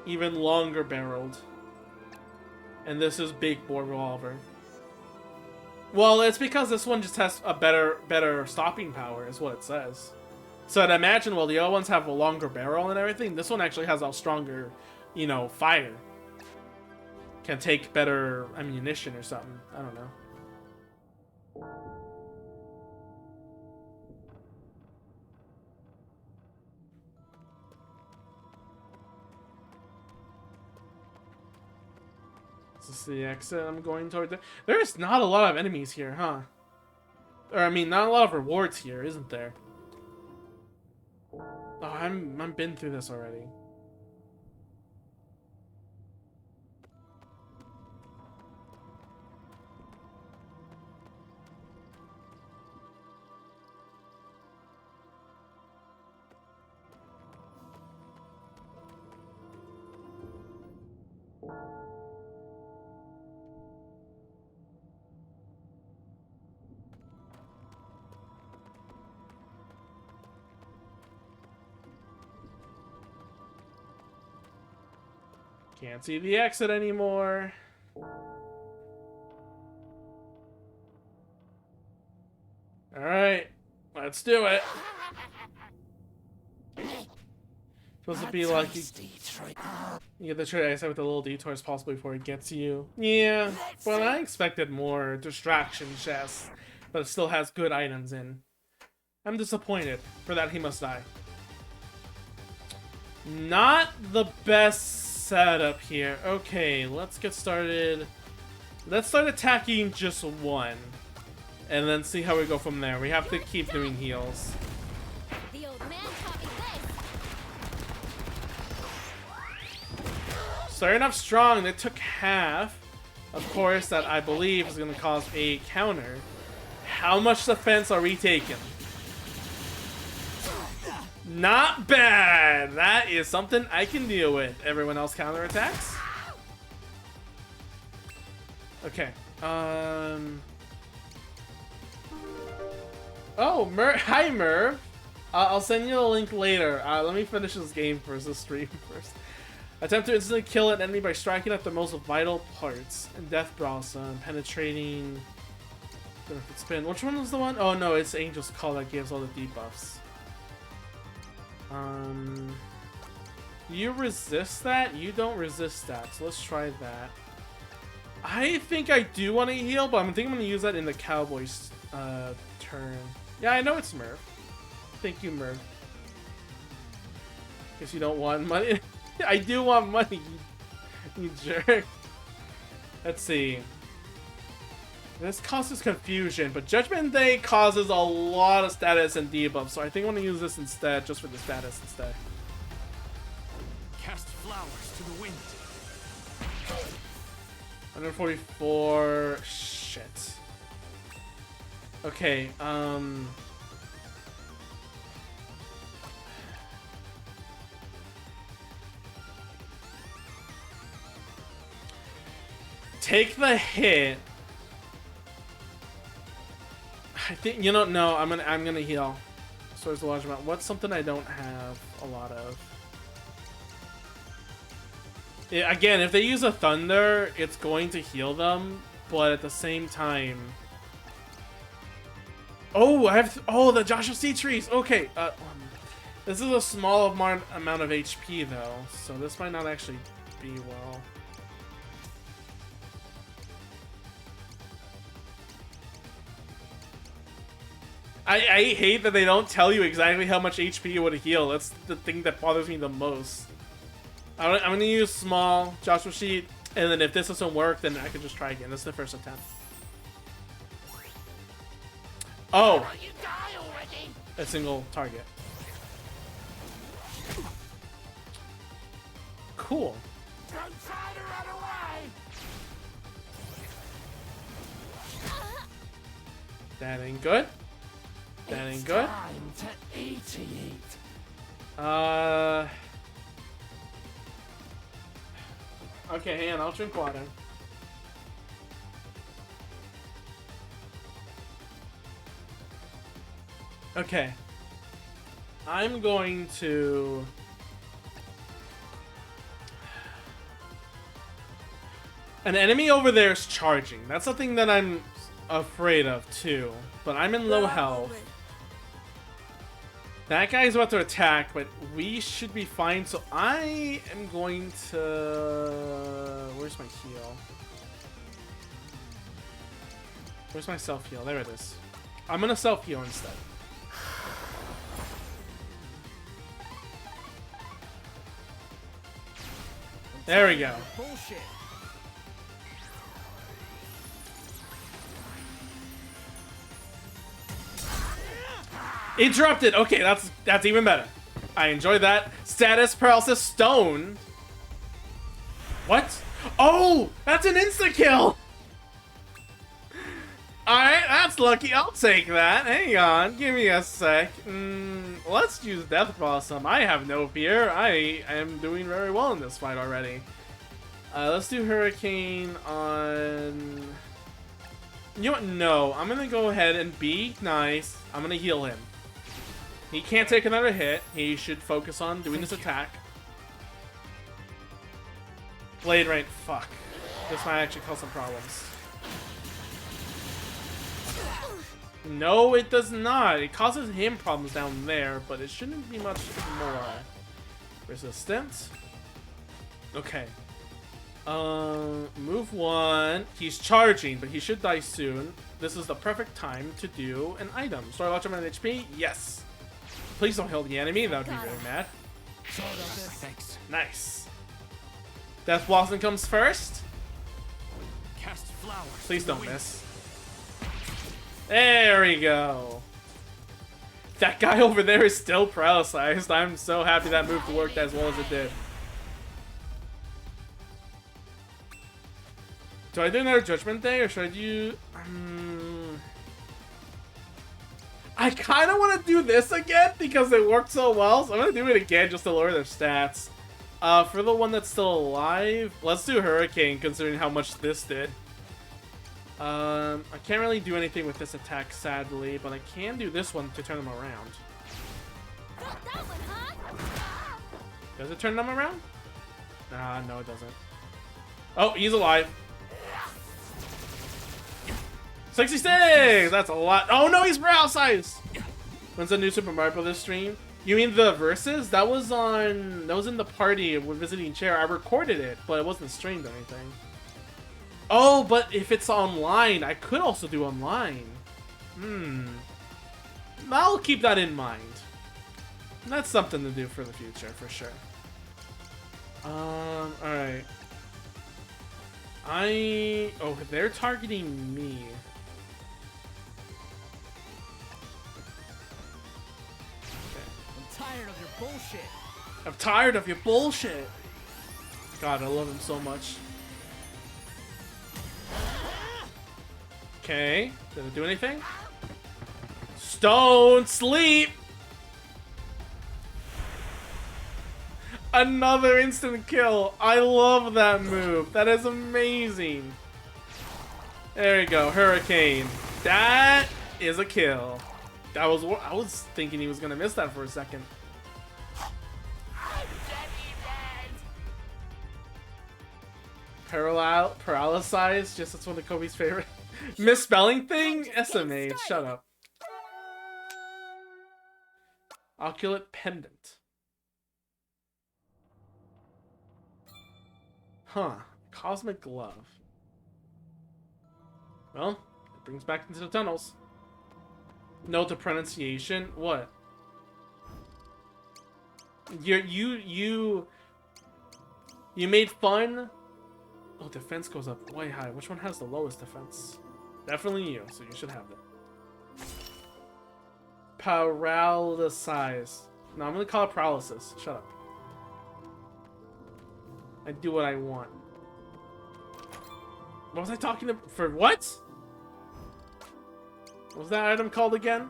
Even longer-barreled, and this is big bore revolver. Well, it's because this one just has a better stopping power, is what it says. So I'd imagine, well, the other ones have a longer barrel and everything. This one actually has a stronger, you know, fire. Can take better ammunition or something. I don't know. Is this the exit I'm going toward? There's not a lot of enemies here, huh? Or, I mean, not a lot of rewards here, isn't there? Oh, I'm been through this already. Can't see the exit anymore. Alright, let's do it. Supposed to be like you get the trade I said with the little detours possibly before it gets you. Yeah, but I expected more distraction chests, but it still has good items in. I'm disappointed. For that he must die. Not the best setup here. Okay, let's get started. Let's start attacking just one. And then see how we go from there. We have to keep doing heals. The old man taught me this. Starting off strong, they took half. Of course, that I believe is going to cause a counter. How much defense are we taking? Not bad! That is something I can deal with. Everyone else counterattacks? Okay. Oh, hi Merv. I'll send you a link later. Let me finish this game first, this stream first. Attempt to instantly kill an enemy by striking at the most vital parts. And Death Blossom, penetrating. Benefit spin. Which one was the one? Oh no, it's Angel's Call that gives all the debuffs. You resist that? You don't resist that. So let's try that. I think I do want to heal, but I think I'm going to use that in the Cowboy's turn. Yeah, I know it's Merv. Thank you, Merv. Guess you don't want money. I do want money, you jerk. Let's see. This causes confusion, but Judgment Day causes a lot of status and debuffs, so I think I'm going to use this instead, just for the status instead. Cast flowers to the wind. 144. Shit. Okay, take the hit. I think, you know, no, I'm gonna heal. Swords a large amount. What's something I don't have a lot of? Yeah, again, if they use a thunder, it's going to heal them, but at the same time. Oh, I have. Oh, the Joshua Sea trees. Okay. This is a small amount of HP though, so this might not actually be well. I hate that they don't tell you exactly how much HP you would heal. That's the thing that bothers me the most. I'm gonna use small Joshua Sheet, and then if this doesn't work, then I can just try again. This is the first attempt. Oh! A single target. Cool. Don't try to run away. That ain't good. That ain't good. Time to eat. Okay, hang on, I'll drink water. Okay. I'm going to... An enemy over there is charging. That's something that I'm afraid of, too. But I'm in low health. That guy's about to attack, but we should be fine. So I am going to... Where's my heal? Where's my self-heal? There it is. I'm going to self-heal instead. There we go. Bullshit. Interrupted. Okay, that's even better. I enjoy that. Status paralysis stone. What? Oh, that's an insta kill. All right, that's lucky. I'll take that. Hang on, give me a sec. Let's use Death Blossom. I have no fear. I am doing very well in this fight already. Let's do Hurricane on... You know what? No, I'm gonna go ahead and be nice. I'm gonna heal him. He can't take another hit. He should focus on doing this attack. Blade Rain. Fuck. This might actually cause some problems. No, it does not. It causes him problems down there, but it shouldn't be much more. Resistant. Okay. Move 1. He's charging, but he should die soon. This is the perfect time to do an item. Story watch him on HP? Yes. Please don't heal the enemy. That would be very mad. Thanks. Nice. Death Blossom comes first. Cast flowers. Please don't miss. There we go. That guy over there is still paralyzed. I'm so happy that move worked as well as it did. Do I do another Judgment Day or should I do... I kind of want to do this again because it worked so well. So I'm going to do it again just to lower their stats. For the one that's still alive, let's do Hurricane considering how much this did. I can't really do anything with this attack, sadly, but I can do this one to turn them around. Does it turn them around? No, it doesn't. Oh, he's alive. 66! That's a lot. Oh no, he's paralyzed! When's the new Super Mario Bros. Stream? You mean the Versus? That was in the party with Visiting Chair. I recorded it, but it wasn't streamed or anything. Oh, but if it's online, I could also do online. I'll keep that in mind. That's something to do for the future, for sure. Alright. Oh, they're targeting me. I'm tired of your bullshit. I'm tired of your bullshit. God, I love him so much. Okay, did it do anything? Stone sleep! Another instant kill. I love that move. That is amazing. There you go, Hurricane. That is a kill. I was thinking he was gonna miss that for a second. Paralyzed, just that's one of Kobe's favorite. Misspelling thing? SMH, shut up. Oculate Pendant. Huh. Cosmic Glove. Well, it brings back into the tunnels. Note to pronunciation. What? You made fun. Oh, defense goes up way high. Which one has the lowest defense? Definitely you, so you should have it. Paralysis. No, I'm gonna call it paralysis. Shut up. I do what I want. What was I talking about? For what? What was that item called again?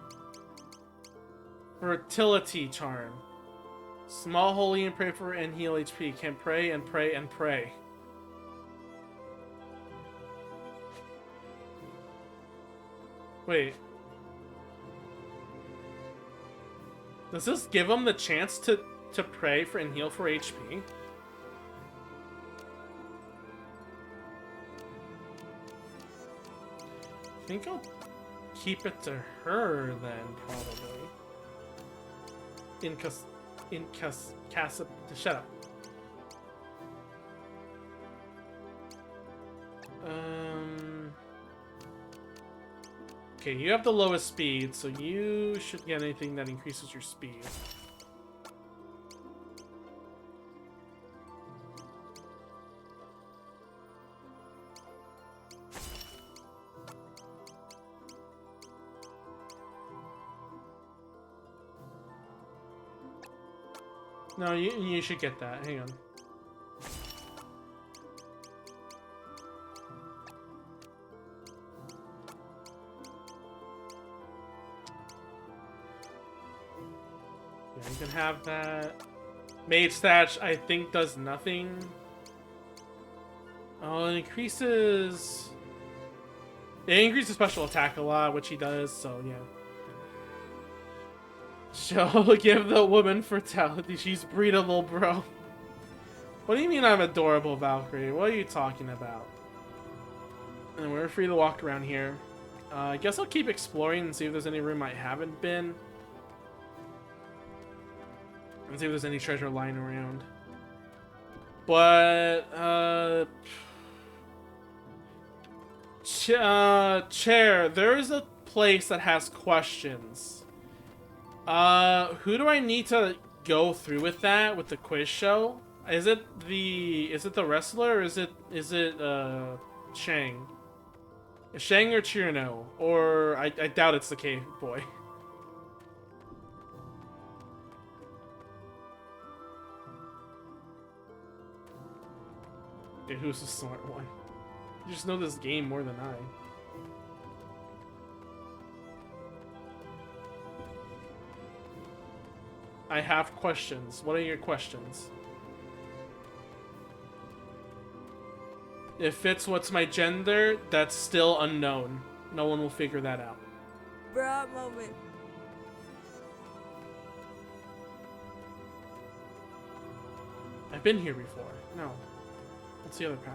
Fertility Charm. Small holy and pray for and heal HP. Can pray and pray and pray. Wait. Does this give him the chance to pray for and heal for HP? I think I'll keep it to her then, probably. Shut up. Okay, you have the lowest speed, so you should get anything that increases your speed. No, you should get that. Hang on. Yeah, you can have that. Mage Thatch, I think, does nothing. Oh, it increases... It increases special attack a lot, which he does, so yeah. She'll give the woman fertility. She's breedable, bro. What do you mean I'm adorable, Valkyrie? What are you talking about? And we're free to walk around here. I guess I'll keep exploring and see if there's any room I haven't been. And see if there's any treasure lying around. But, Chair, there is a place that has questions. Who do I need to go through with that, with the quiz show? Is it the wrestler, or is it, Shang? Shang or Chirino? Or, I doubt it's the cave boy. Dude, who's the smart one? You just know this game more than I have questions. What are your questions? If it's what's my gender, that's still unknown. No one will figure that out. Bruh moment. I've been here before. No. What's the other path?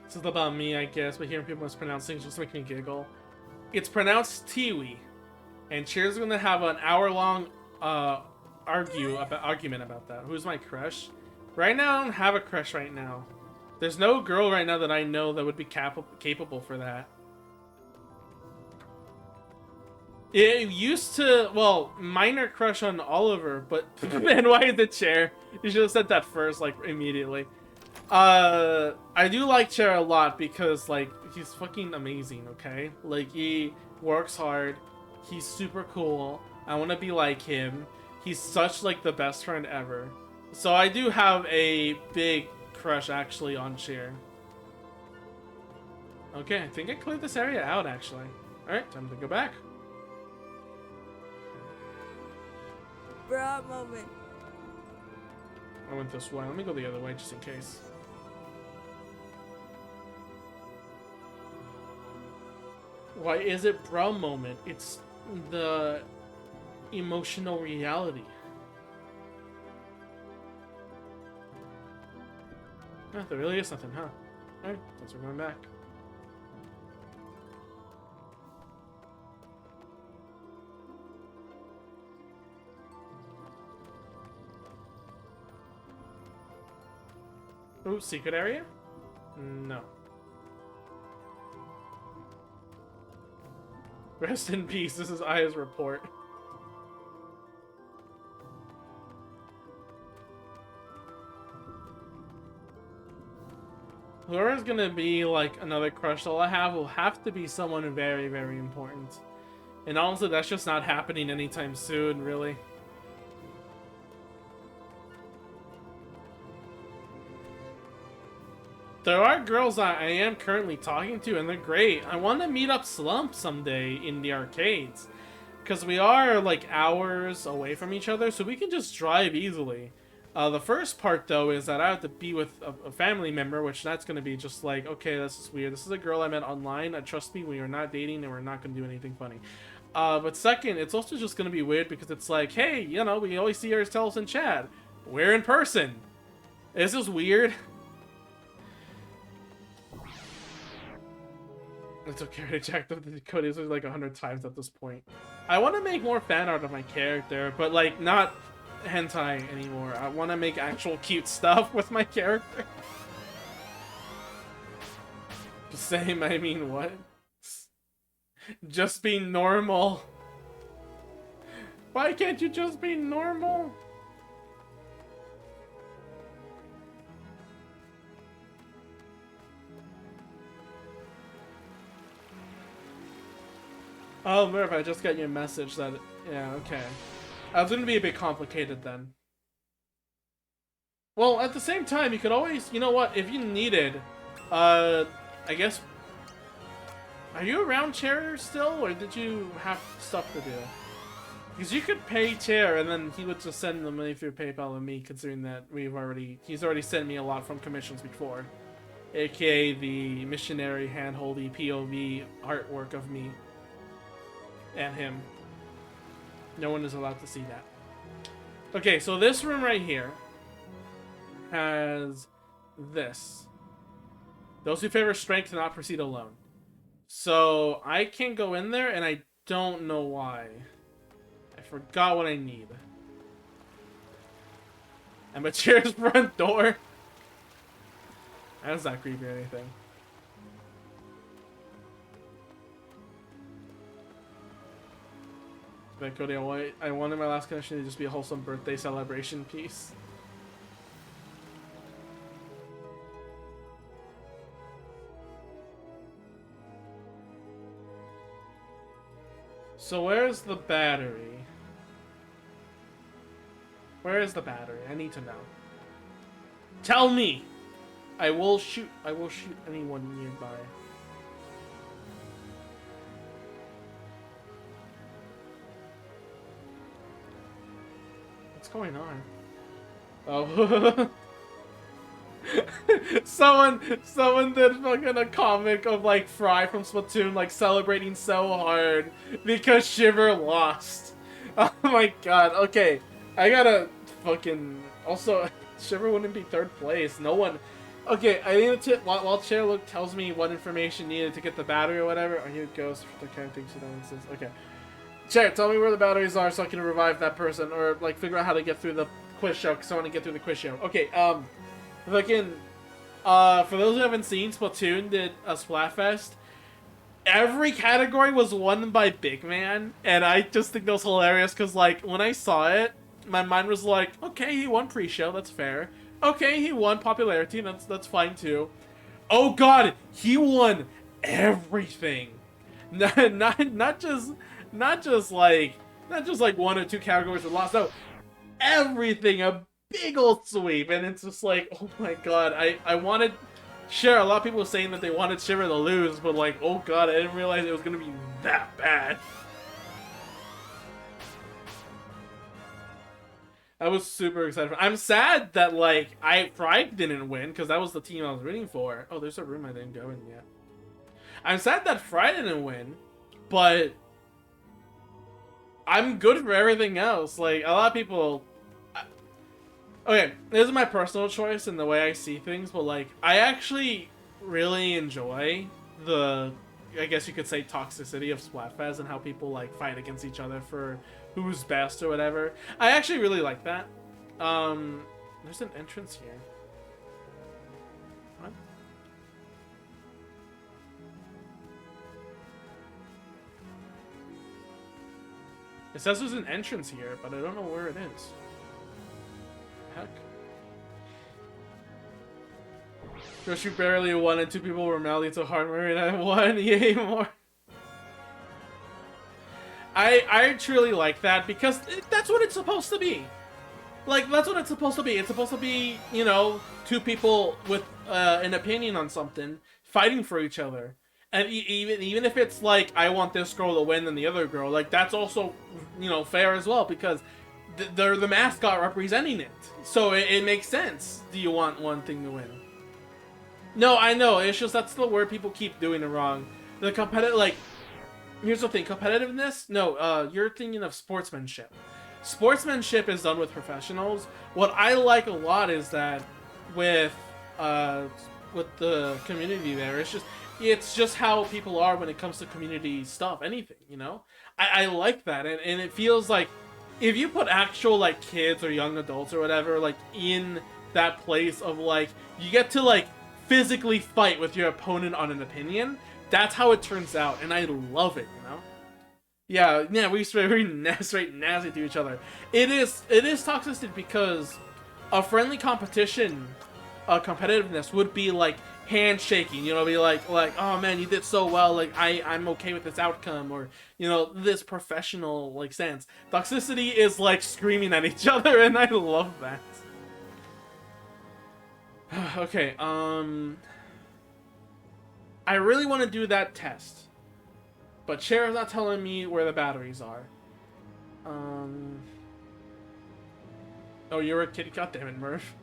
This is about me, I guess, but hearing people mispronounce things just make me giggle. It's pronounced Tiwi, and Cheers gonna have an hour-long argument about that. Who's my crush? Right now, I don't have a crush right now. There's no girl right now that I know that would be capable for that. It used to, well, minor crush on Oliver, but man, why is the Chair? You should have said that first, like, immediately. I do like Chair a lot because, like, he's fucking amazing, okay? Like, he works hard, he's super cool, I want to be like him, he's such, like, the best friend ever. So I do have a big crush, actually, on Chair. Okay, I think I cleared this area out, actually. Alright, time to go back. Bruh moment. I went this way. Let me go the other way just in case. Why is it bro moment? It's the emotional reality. Ah, there really is nothing, huh? Alright, guess we're going back. Ooh, secret area? No. Rest in peace, this is Aya's report. Whoever's gonna be, like, another crush that I have will have to be someone very, very important. And honestly, that's just not happening anytime soon, really. There are girls that I am currently talking to, and they're great. I want to meet up Slump someday in the arcades. Because we are, like, hours away from each other, so we can just drive easily. The first part, though, is that I have to be with a family member, which that's going to be just like, okay, this is weird. This is a girl I met online. Trust me, we are not dating, and we're not going to do anything funny. But second, it's also just going to be weird because it's like, hey, you know, we always see ourselves in chat. We're in person. Is this weird? It's okay, I checked up the code like 100 times at this point. I want to make more fan art of my character, but like not hentai anymore. I want to make actual cute stuff with my character. Same, I mean what? Just be normal. Why can't you just be normal? Oh, Murph, I just got your message that... Yeah, okay. It's gonna be a bit complicated then. Well, at the same time, you could always... You know what? If you needed... I guess... Are you around Chair still, or did you have stuff to do? Because you could pay Chair, and then he would just send the money through PayPal and me, considering that he's already sent me a lot from commissions before. AKA the missionary handholdy POV artwork of me. And him. No one is allowed to see that. Okay, so this room right here has this. Those who favor strength cannot proceed alone. So I can't go in there, and I don't know why. I forgot what I need. And Machire's front door. That's not creepy or anything. But Cody, I wanted my last connection to just be a wholesome birthday celebration piece. So where's the battery? Where is the battery? I need to know. Tell me! I will shoot anyone nearby. What's going on? Oh. someone did fucking a comic of like Fry from Splatoon like celebrating so hard because Shiver lost. Oh my god. Okay, I gotta fucking also Shiver wouldn't be third place. No one. Okay, I need to while Chairlook tells me what information needed to get the battery or whatever. Oh, here it goes. The kind of things she does. Okay, Chair, tell me where the batteries are so I can revive that person or like figure out how to get through the quiz show because I want to get through the quiz show. Okay, fucking, for those who haven't seen, Splatoon did a Splatfest. Every category was won by Big Man, and I just think that was hilarious, because, like, when I saw it, my mind was like, okay, he won pre-show, that's fair. Okay, he won popularity, that's fine, too. Oh god, he won everything! not just like one or two categories were lost, no, everything, a big old sweep, and it's just like, oh my god, I wanted... Sure, a lot of people were saying that they wanted Shiver to lose, but like, oh god, I didn't realize it was gonna be that bad. I was super excited. I'm sad that, like, Fry didn't win, because that was the team I was rooting for. Oh, there's a room I didn't go in yet. I'm sad that Fry didn't win, but... I'm good for everything else. Like, a lot of people... Okay, this is my personal choice and the way I see things, but, like, I actually really enjoy the, I guess you could say, toxicity of Splatfest and how people, like, fight against each other for who's best or whatever. I actually really like that. There's an entrance here. What? It says there's an entrance here, but I don't know where it is. Heck. Josh, barely won and two people were mouthy to Hardware and I won. Yay, more. I truly like that because that's what it's supposed to be. Like, that's what it's supposed to be. It's supposed to be, you know, two people with an opinion on something fighting for each other. And even if it's like, I want this girl to win than the other girl, like, that's also, you know, fair as well because they're the mascot representing it. So it makes sense. Do you want one thing to win? No, I know. It's just that's the word people keep doing it wrong. The competitive, like, here's the thing. Competitiveness? No, you're thinking of sportsmanship. Sportsmanship is done with professionals. What I like a lot is that with the community there, it's just how people are when it comes to community stuff, anything, you know? I like that, and it feels like if you put actual, like, kids or young adults or whatever, like, in that place of, like, you get to, like, physically fight with your opponent on an opinion, that's how it turns out, and I love it, you know? Yeah, we straight nasty to each other. It is toxicity because a friendly competition, competitiveness would be, like, handshaking, you know, be like, oh man, you did so well, like, I'm okay with this outcome, or, you know, this professional, like, sense. Toxicity is, like, screaming at each other, and I love that. Okay, I really want to do that test, but Cher's not telling me where the batteries are. Oh, you're a kid, goddammit, Murph.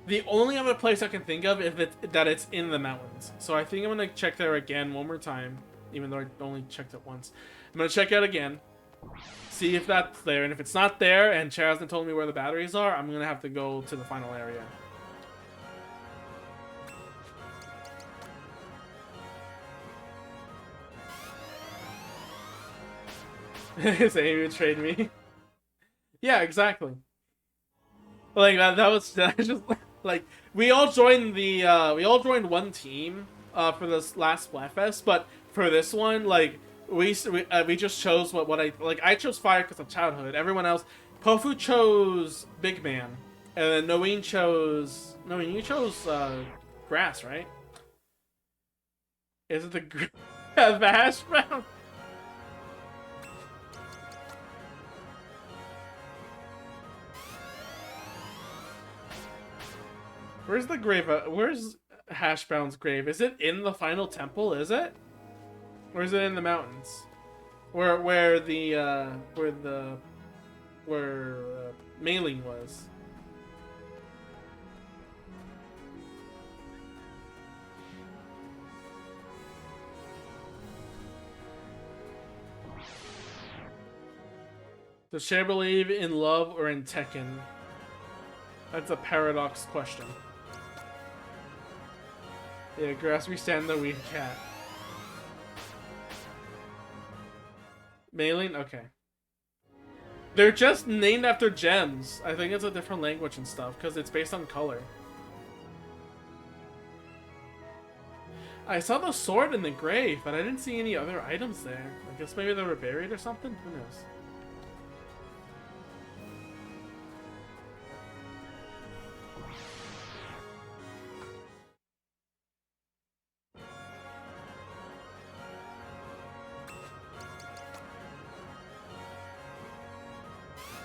The only other place I can think of is that it's in the mountains. So I think I'm gonna check there again one more time, even though I only checked it once. I'm gonna check it out again, see if that's there, and if it's not there, and Cher hasn't told me where the batteries are, I'm gonna have to go to the final area. Say you would trade me. Yeah, exactly. Like that was just like we all joined one team for this last Splatfest, but for this one, like we just chose what I like. I chose fire because of childhood. Everyone else, Pofu chose Big Man, and then Noeen chose you chose grass, right? Is it the hash brown? Where's the grave? Where's Hash Brown's grave? Is it in the final temple? Is it? Or is it in the mountains? Where Mailing was? Does Cher believe in love or in Tekken? That's a paradox question. Yeah, grass we stand the weed cat. Mailing? Okay. They're just named after gems. I think it's a different language and stuff, because it's based on color. I saw the sword in the grave, but I didn't see any other items there. I guess maybe they were buried or something? Who knows?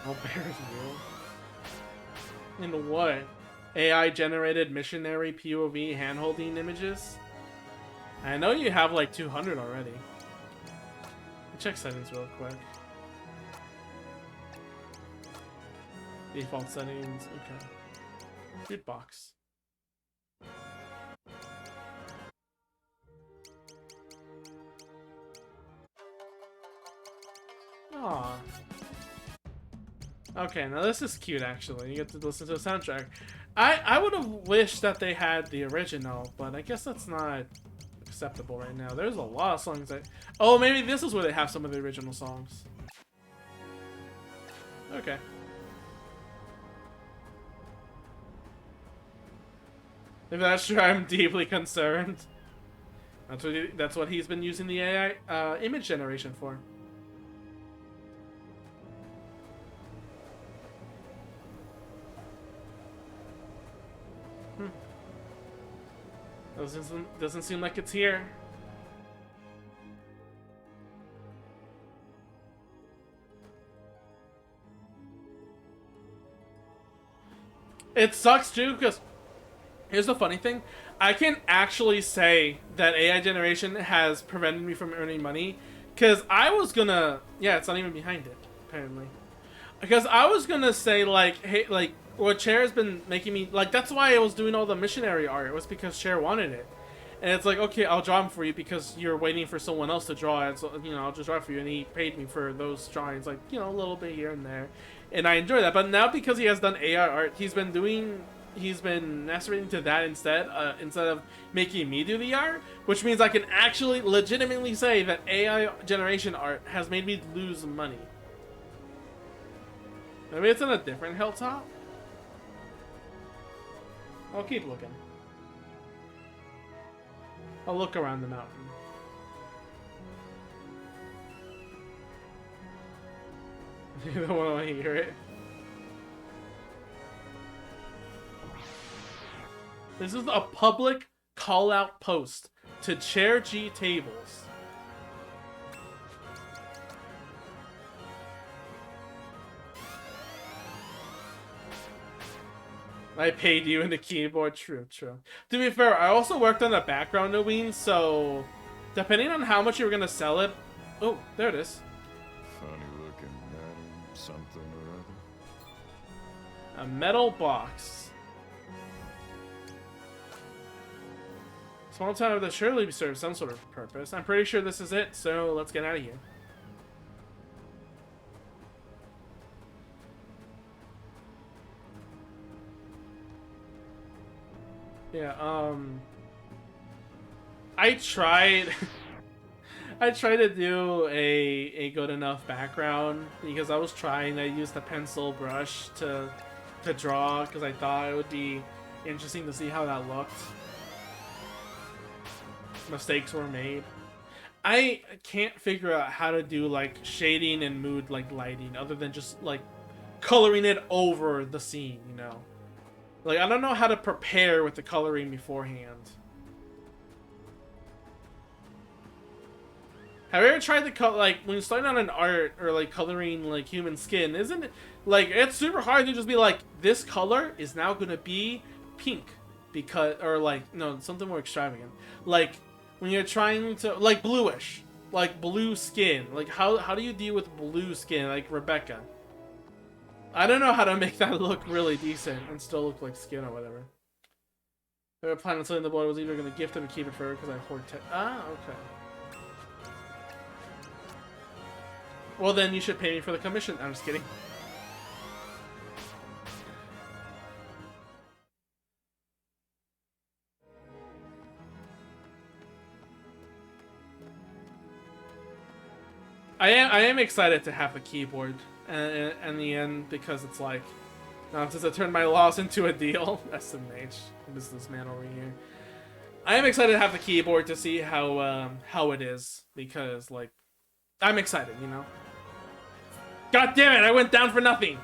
I'll bury you. In what? AI generated missionary POV handholding images? I know you have like 200 already. Check settings real quick. Default settings, okay. Jukebox. Aww. Okay, now this is cute actually. You get to listen to the soundtrack. I would have wished that they had the original, but I guess that's not acceptable right now. There's a lot of songs that... Oh, maybe this is where they have some of the original songs. Okay. If that's true, I'm deeply concerned. That's what he's been using the AI image generation for. Doesn't seem like it's here. It sucks too, because here's the funny thing. I can actually say that AI generation has prevented me from earning money, because I was gonna... Yeah, it's not even behind it, apparently. Because I was gonna say, like, hey, like, what Cher has been making me... Like, that's why I was doing all the missionary art. It was because Cher wanted it. And it's like, okay, I'll draw them for you because you're waiting for someone else to draw it. So, you know, I'll just draw it for you. And he paid me for those drawings, like, you know, a little bit here and there. And I enjoy that. But now because he has done AI art, he's been masturbating to that instead of making me do the art. Which means I can actually legitimately say that AI generation art has made me lose money. Maybe it's in a different hilltop? I'll keep looking. I'll look around the mountain. You don't want to hear it? This is a public call-out post to Chair G tables. I paid you in the keyboard. True, true. To be fair, I also worked on the background, Noween, so depending on how much you were gonna sell it... Oh, there it is. Funny looking man, something or other. A metal box. Small town of the surely serves some sort of purpose. I'm pretty sure this is it, so let's get out of here. Yeah, I tried I tried to do a good enough background because I was trying to use the pencil brush to draw because I thought it would be interesting to see how that looked. Mistakes were made. I can't figure out how to do like shading and mood like lighting other than just like coloring it over the scene, you know? Like I don't know how to prepare with the coloring beforehand. Have you ever tried to cut like when you're starting on an art or like coloring like human skin? Isn't it like it's super hard to just be like this color is now gonna be pink because or like no something more extravagant like when you're trying to like bluish like blue skin like how do you deal with blue skin like Rebecca? I don't know how to make that look really decent and still look like skin or whatever. They were planning on selling the boy was either gonna gift him or keep it for her because I hoard okay. Well, then you should pay me for the commission. I'm just kidding. I am excited to have a keyboard in the end because it's like, since I turned my loss into a deal, SMH, businessman over here. I am excited to have the keyboard to see how it is because like, I'm excited, you know. God damn it! I went down for nothing.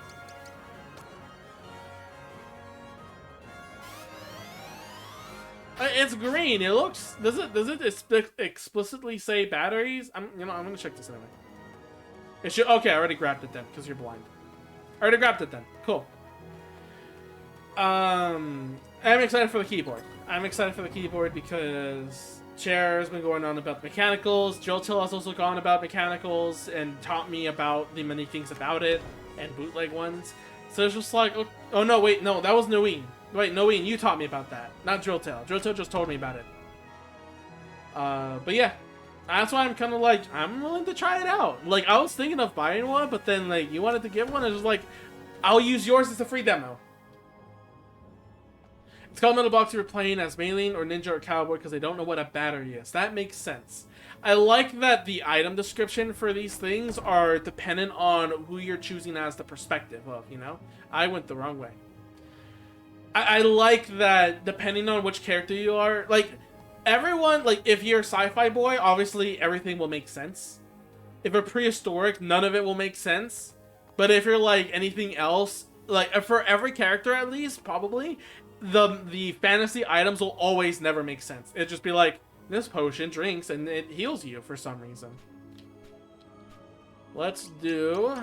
It's green. It looks. Does it explicitly say batteries? I'm gonna check this anyway. It should. Okay, I already grabbed it then because you're blind. I already grabbed it then. Cool. I'm excited for the keyboard. I'm excited for the keyboard because Chair has been going on about the mechanicals. Joltil has also gone about mechanicals and taught me about the many things about it and bootleg ones. So it's just like, oh no, wait, no, that was Noeen. Wait, Noeen, you taught me about that, not Joltil. Joltil just told me about it. But yeah, that's why I'm kind of like, I'm willing to try it out. Like, I was thinking of buying one, but then like you wanted to get one. I was just like, I'll use yours as a free demo. It's called Metal Box if you're playing as Mailing or Ninja or Cowboy because they don't know what a battery is. That makes sense. I like that the item description for these things are dependent on who you're choosing as the perspective of, you know? I went the wrong way. I like that depending on which character you are, like, everyone, like, if you're a sci-fi boy, obviously everything will make sense. If you're prehistoric, none of it will make sense. But if you're, like, anything else, like, for every character at least, probably, the fantasy items will always never make sense. It'd just be like, this potion drinks and it heals you for some reason. Let's do...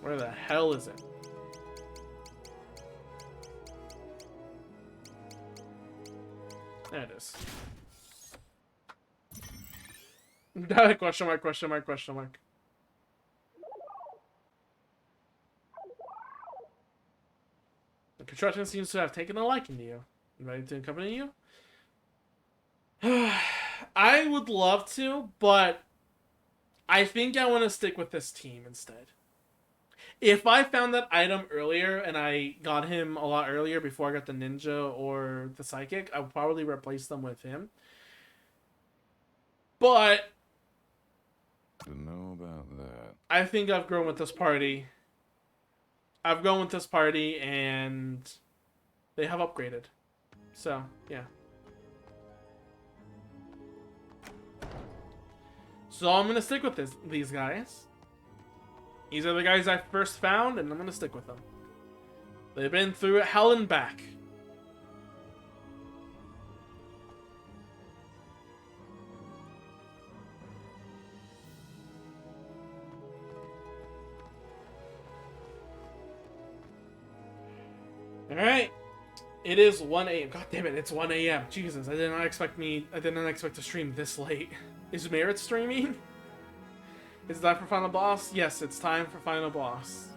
Where the hell is it? There it is. Question mark, question mark, question mark. The construction seems to have taken a liking to you. Ready to accompany you? I would love to, but I think I want to stick with this team instead. If I found that item earlier and I got him a lot earlier before I got the ninja or the psychic, I would probably replace them with him. But don't know about that. I think I've grown with this party. I've gone with this party and they have upgraded. So, yeah. So I'm going to stick with these guys. These are the guys I first found and I'm going to stick with them. They've been through hell and back. Alright. It is 1 a.m. God damn it, it's 1 a.m. Jesus, I did not expect to stream this late. Is Merit streaming? Is it time for Final Boss? Yes, it's time for Final Boss.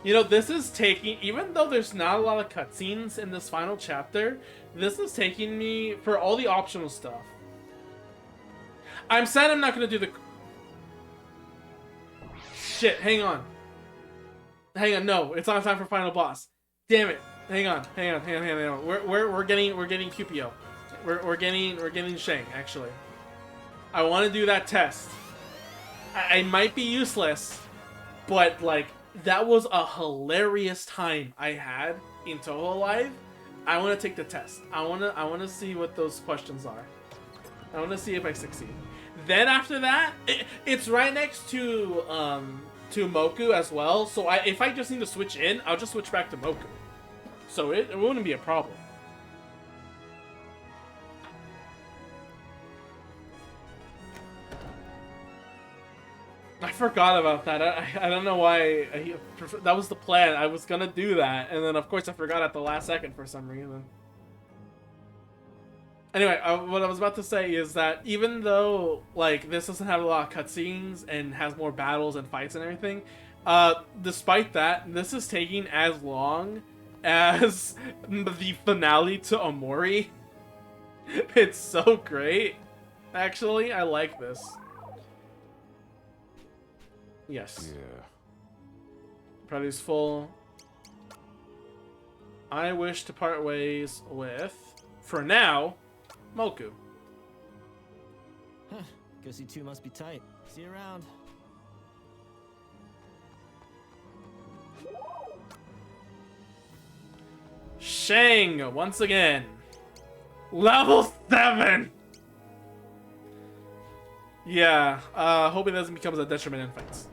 You know, this is taking... Even though there's not a lot of cutscenes in this final chapter, this is taking me for all the optional stuff. I'm sad I'm not going to do the... Shit, hang on. Hang on, no, it's not time for final boss. Damn it! Hang on. We're getting QPO. We're getting Shang actually. I want to do that test. I might be useless, but like that was a hilarious time I had in Toho Live. I want to take the test. I want to see what those questions are. I want to see if I succeed. Then after that, it's right next to Moku as well. So if I just need to switch in, I'll just switch back to Moku. So it wouldn't be a problem. I forgot about that. I don't know why. That was the plan. I was gonna do that, and then of course I forgot at the last second for some reason. Anyway, what I was about to say is that even though like this doesn't have a lot of cutscenes and has more battles and fights and everything, despite that, this is taking as long as the finale to Omori. It's so great. Actually, I like this. Yes. Yeah. Party's full. I wish to part ways with, for now, Moku. Huh. Guess you two must be tight. See you around. Shang, once again. Level 7! Yeah, hope it doesn't become a detriment in fights.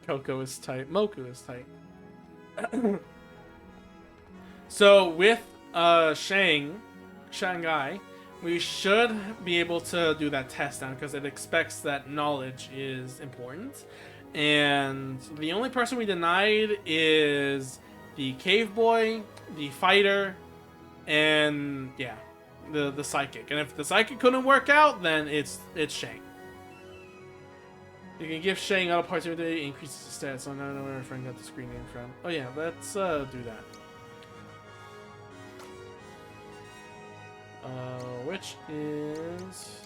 Coco is tight. Moku is tight. So with Shanghai, we should be able to do that test now because it expects that knowledge is important. And the only person we denied is the cave boy, the fighter, and yeah, the psychic. And if the psychic couldn't work out, then it's Shang. You can give Shang auto parts every day, increases his stats. So I don't know where my friend got the screen name from. Oh yeah, let's do that. Which is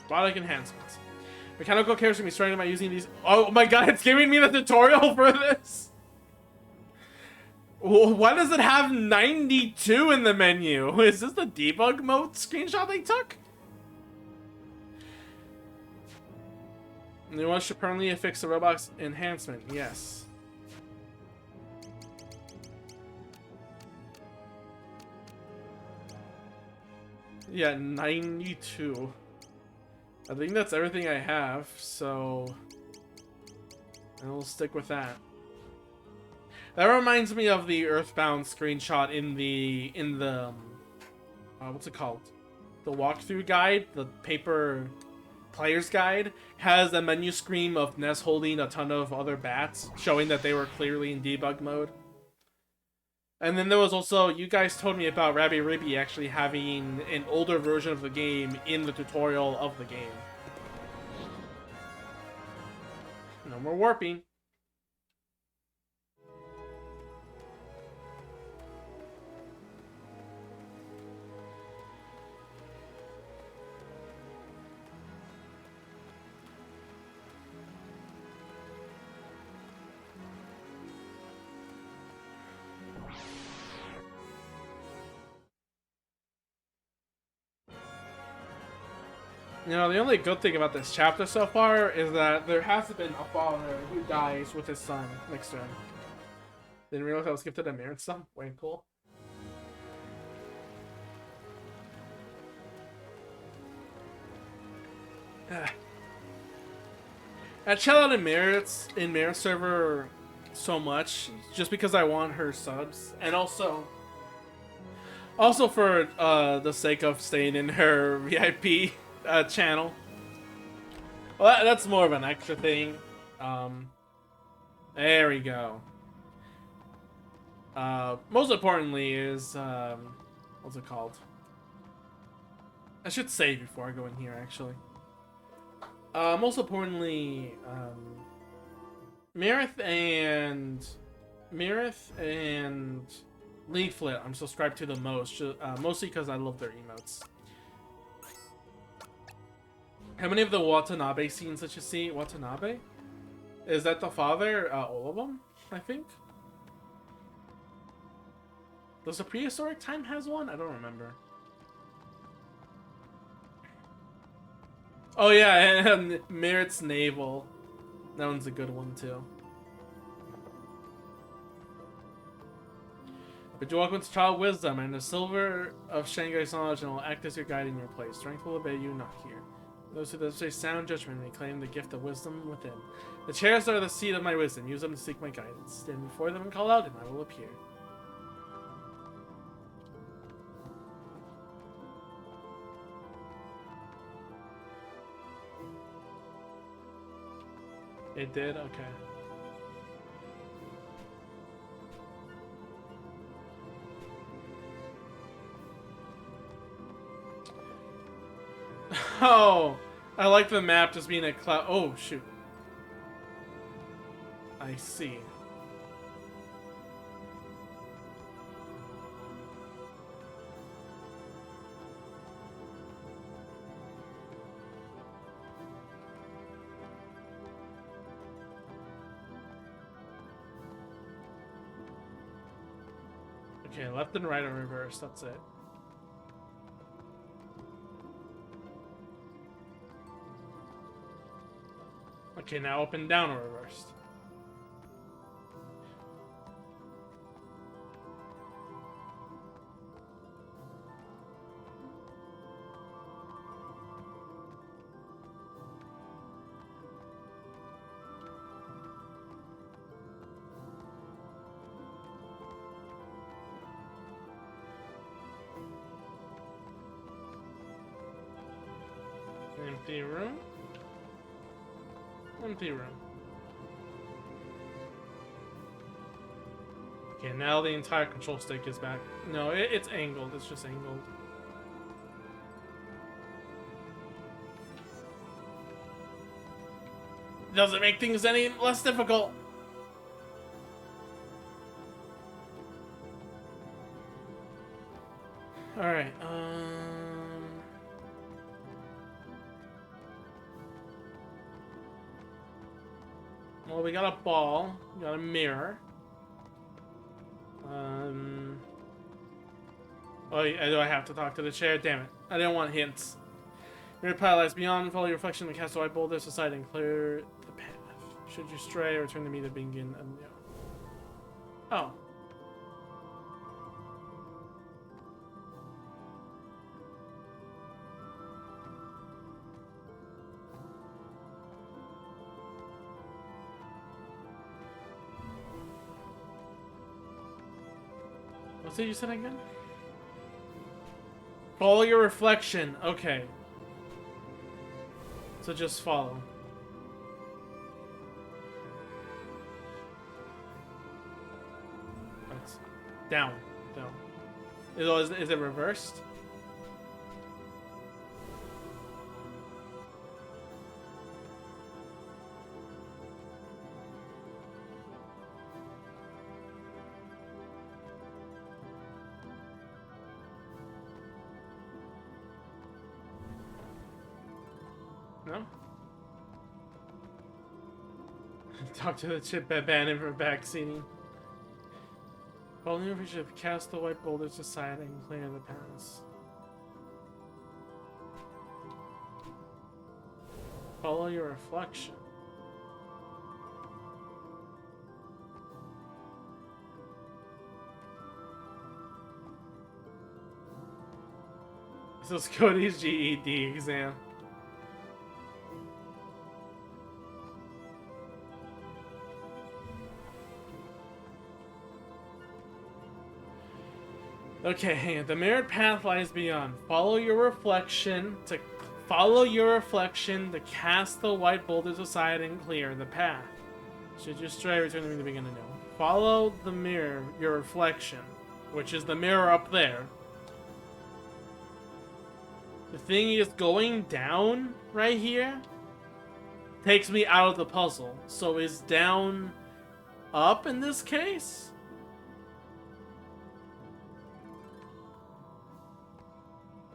product enhancements. Mechanical characters can be started by using these. Oh my god, it's giving me the tutorial for this. Why does it have 92 in the menu? Is this the debug mode screenshot they took? They want to permanently affix the robot's enhancement. Yes. Yeah, 92. I think that's everything I have, so I'll stick with that. That reminds me of the Earthbound screenshot in the what's it called? The walkthrough guide, the paper player's guide, has a menu screen of Ness holding a ton of other bats, showing that they were clearly in debug mode. And then there was also, you guys told me about Rabbi Ribby actually having an older version of the game in the tutorial of the game. No more warping. You know, the only good thing about this chapter so far is that there hasn't been a father who dies with his son next to him. Didn't realize I was gifted a mirror son. Way cool. I chill out in Mirror server so much just because I want her subs, and also for the sake of staying in her VIP channel. Well, that's more of an extra thing. There we go. Most importantly is what's it called? I should save before I go in here, actually. Most importantly, Mirith and Leaflet I'm subscribed to the most, mostly because I love their emotes. How many of the Watanabe scenes that you see? Watanabe? Is that the father? All of them, I think. Does the prehistoric time has one? I don't remember. Oh yeah, and Merit's Naval. That one's a good one too. But you welcome to child wisdom, and the silver of Shanghai's knowledge and will act as your guide in your place. Strength will obey you, not here. Those who display sound judgment may claim the gift of wisdom within. The chairs are the seat of my wisdom. Use them to seek my guidance. Stand before them and call out, and I will appear. It did? Okay. Oh, I like the map just being a cloud. Oh, shoot. I see. Okay, left and right are reversed. That's it. Okay, now up and down are reversed. Empty room. Empty room. Okay, now the entire control stick is back. No, it's angled. It's just angled. Doesn't make things any less difficult. Alright, well, we got a ball. We got a mirror. Oh, do I have to talk to the chair? Damn it. I didn't want hints. Mirror pile lies beyond. Follow your reflection and cast a white boulder aside and clear the path. Should you stray, return to me to begin anew. Oh. What's it you said again? Follow your reflection. Okay. So just follow. That's down. Down. Is it reversed? No? Talk to the chip ban for backseating. Follow your reflection, cast the white boulders aside and clear the paths. Follow your reflection. This is Cody's GED exam. Okay, hang on. The mirrored path lies beyond. Follow your reflection to cast the white boulders aside and clear the path. Should you stray, return to me to begin anew. Follow the mirror, your reflection, which is the mirror up there. The thing is going down right here takes me out of the puzzle. So is down up in this case?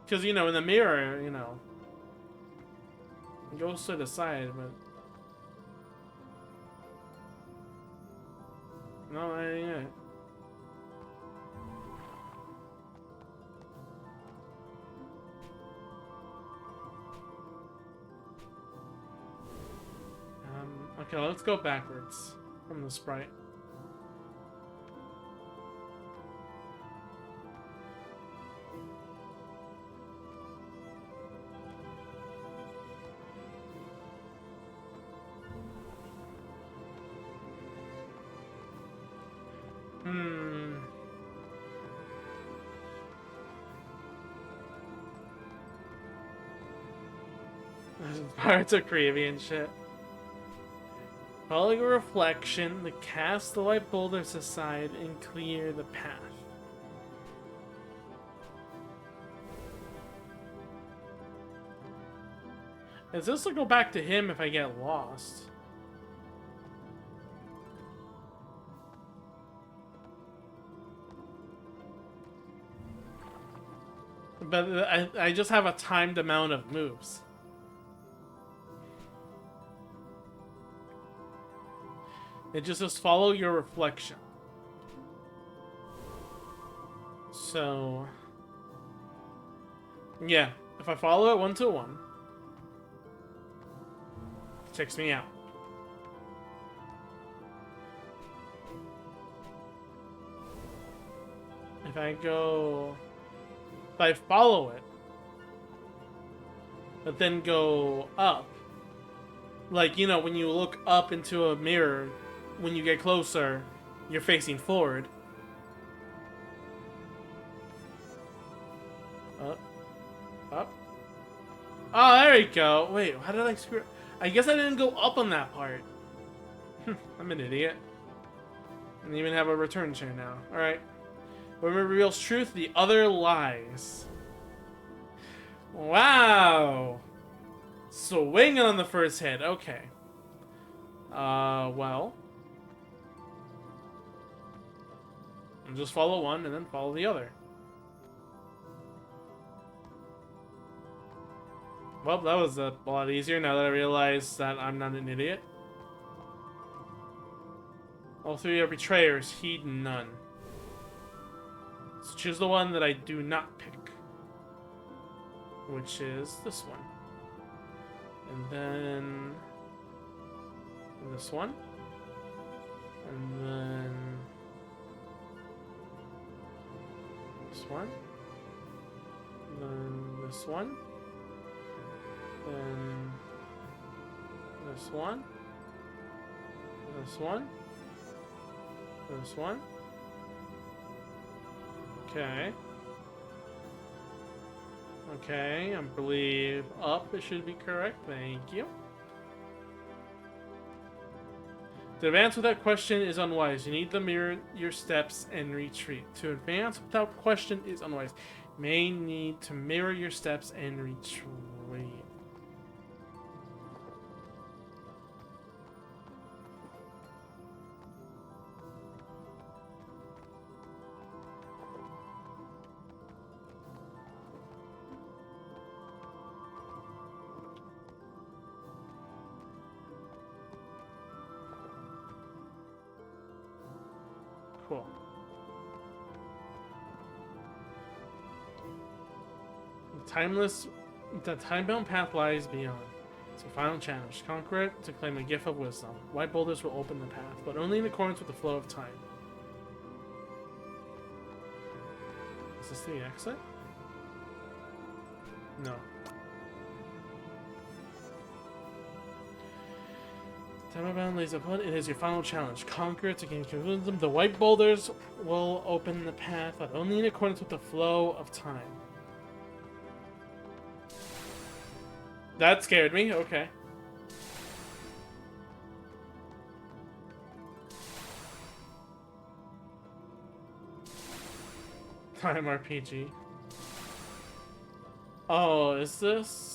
Because, you know, in the mirror, you know. It goes to the side, but... No, that ain't it. Okay, let's go backwards from the sprite. Pirates of Caribbean shit. Following a reflection, to cast the white boulders aside and clear the path. Is this to go back to him if I get lost? But I just have a timed amount of moves. It just says follow your reflection. So... yeah, if I follow it 1 to 1, it takes me out. If I go... if I follow it, but then go up, like, you know, when you look up into a mirror, when you get closer, you're facing forward. Up. Up. Oh, there we go. Wait, how did I screw... I guess I didn't go up on that part. I'm an idiot. And even have a return chair now. Alright. One reveals truth, the other lies. Wow. Swinging on the first hit. Okay. Well. I'll just follow one and then follow the other. Well, that was a lot easier now that I realize that I'm not an idiot. All three are betrayers, heed none. So choose the one that I do not pick. Which is this one. And then... this one. And then... this one. And then this one. Then... this one. This one. This one. Okay. Okay, I believe up it should be correct. Thank you. To advance without question is unwise. You need to mirror your steps and retreat. To advance without question is unwise. You may need to mirror your steps and retreat. Cool. The time-bound path lies beyond. It's a final challenge. Conquer it to claim a gift of wisdom. White boulders will open the path, but only in accordance with the flow of time. Is this the exit? No. Time-bound lays upon it is your final challenge. Conquer it to gain wisdom. The white boulders will open the path, but only in accordance with the flow of time. That scared me. Okay. Time RPG. Oh, is this?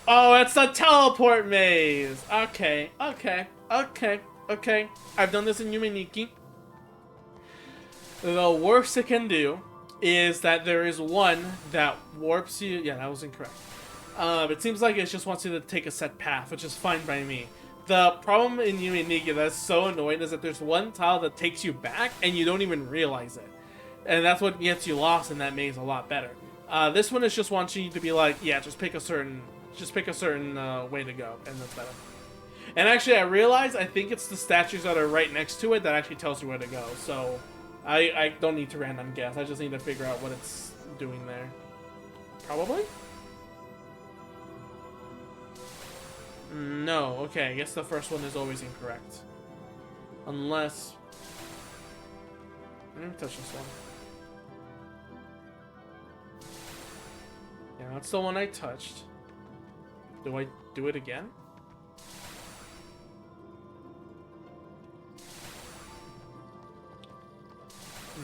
Oh, it's the teleport maze! Okay, okay, okay, okay. I've done this in Yumeniki. The worst it can do is that there is one that warps you. Yeah, that was incorrect. It seems like it just wants you to take a set path, which is fine by me. The problem in Yume that's so annoying is that there's one tile that takes you back and you don't even realize it. And that's what gets you lost in that maze a lot better. This one is just wanting you to be like, yeah, just pick a certain way to go, and that's better. And actually, I realized I think it's the statues that are right next to it that actually tells you where to go. So I don't need to random guess. I just need to figure out what it's doing there. Probably? No. Okay, I guess the first one is always incorrect. Unless... Let me touch this one. Yeah, that's the one I touched. Do I do it again?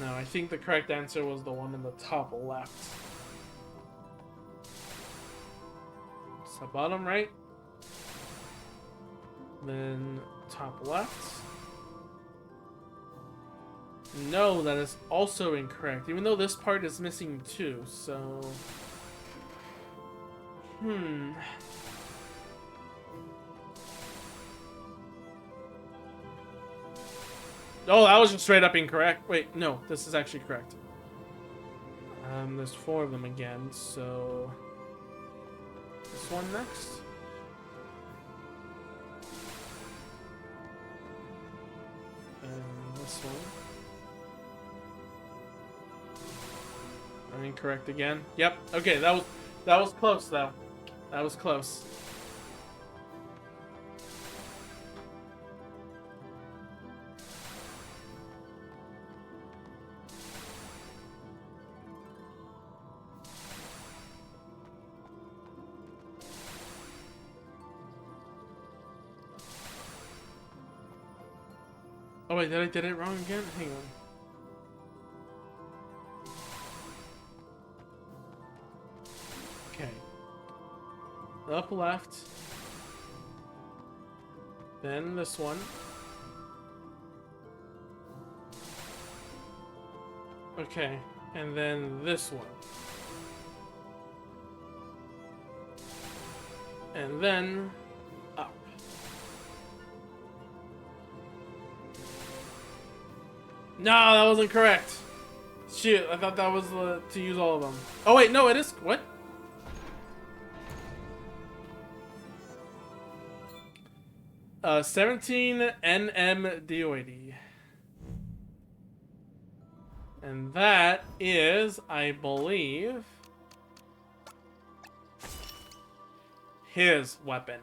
No, I think the correct answer was the one in the top left. It's the bottom right. Then top left. No, that is also incorrect, even though this part is missing too, so... Oh, that was just straight up incorrect. Wait, no, this is actually correct. There's 4 of them again, so... This one next? And this one. I'm incorrect again. Yep, okay, that was close though. That was close. Oh wait, did I did it wrong again? Hang on. Okay. Up left. Then this one. Okay, and then this one. And then up. No, that wasn't correct. Shoot, I thought that was to use all of them. Oh wait, no, it is. What? 17 NMDOID. And that is, I believe, his weapon.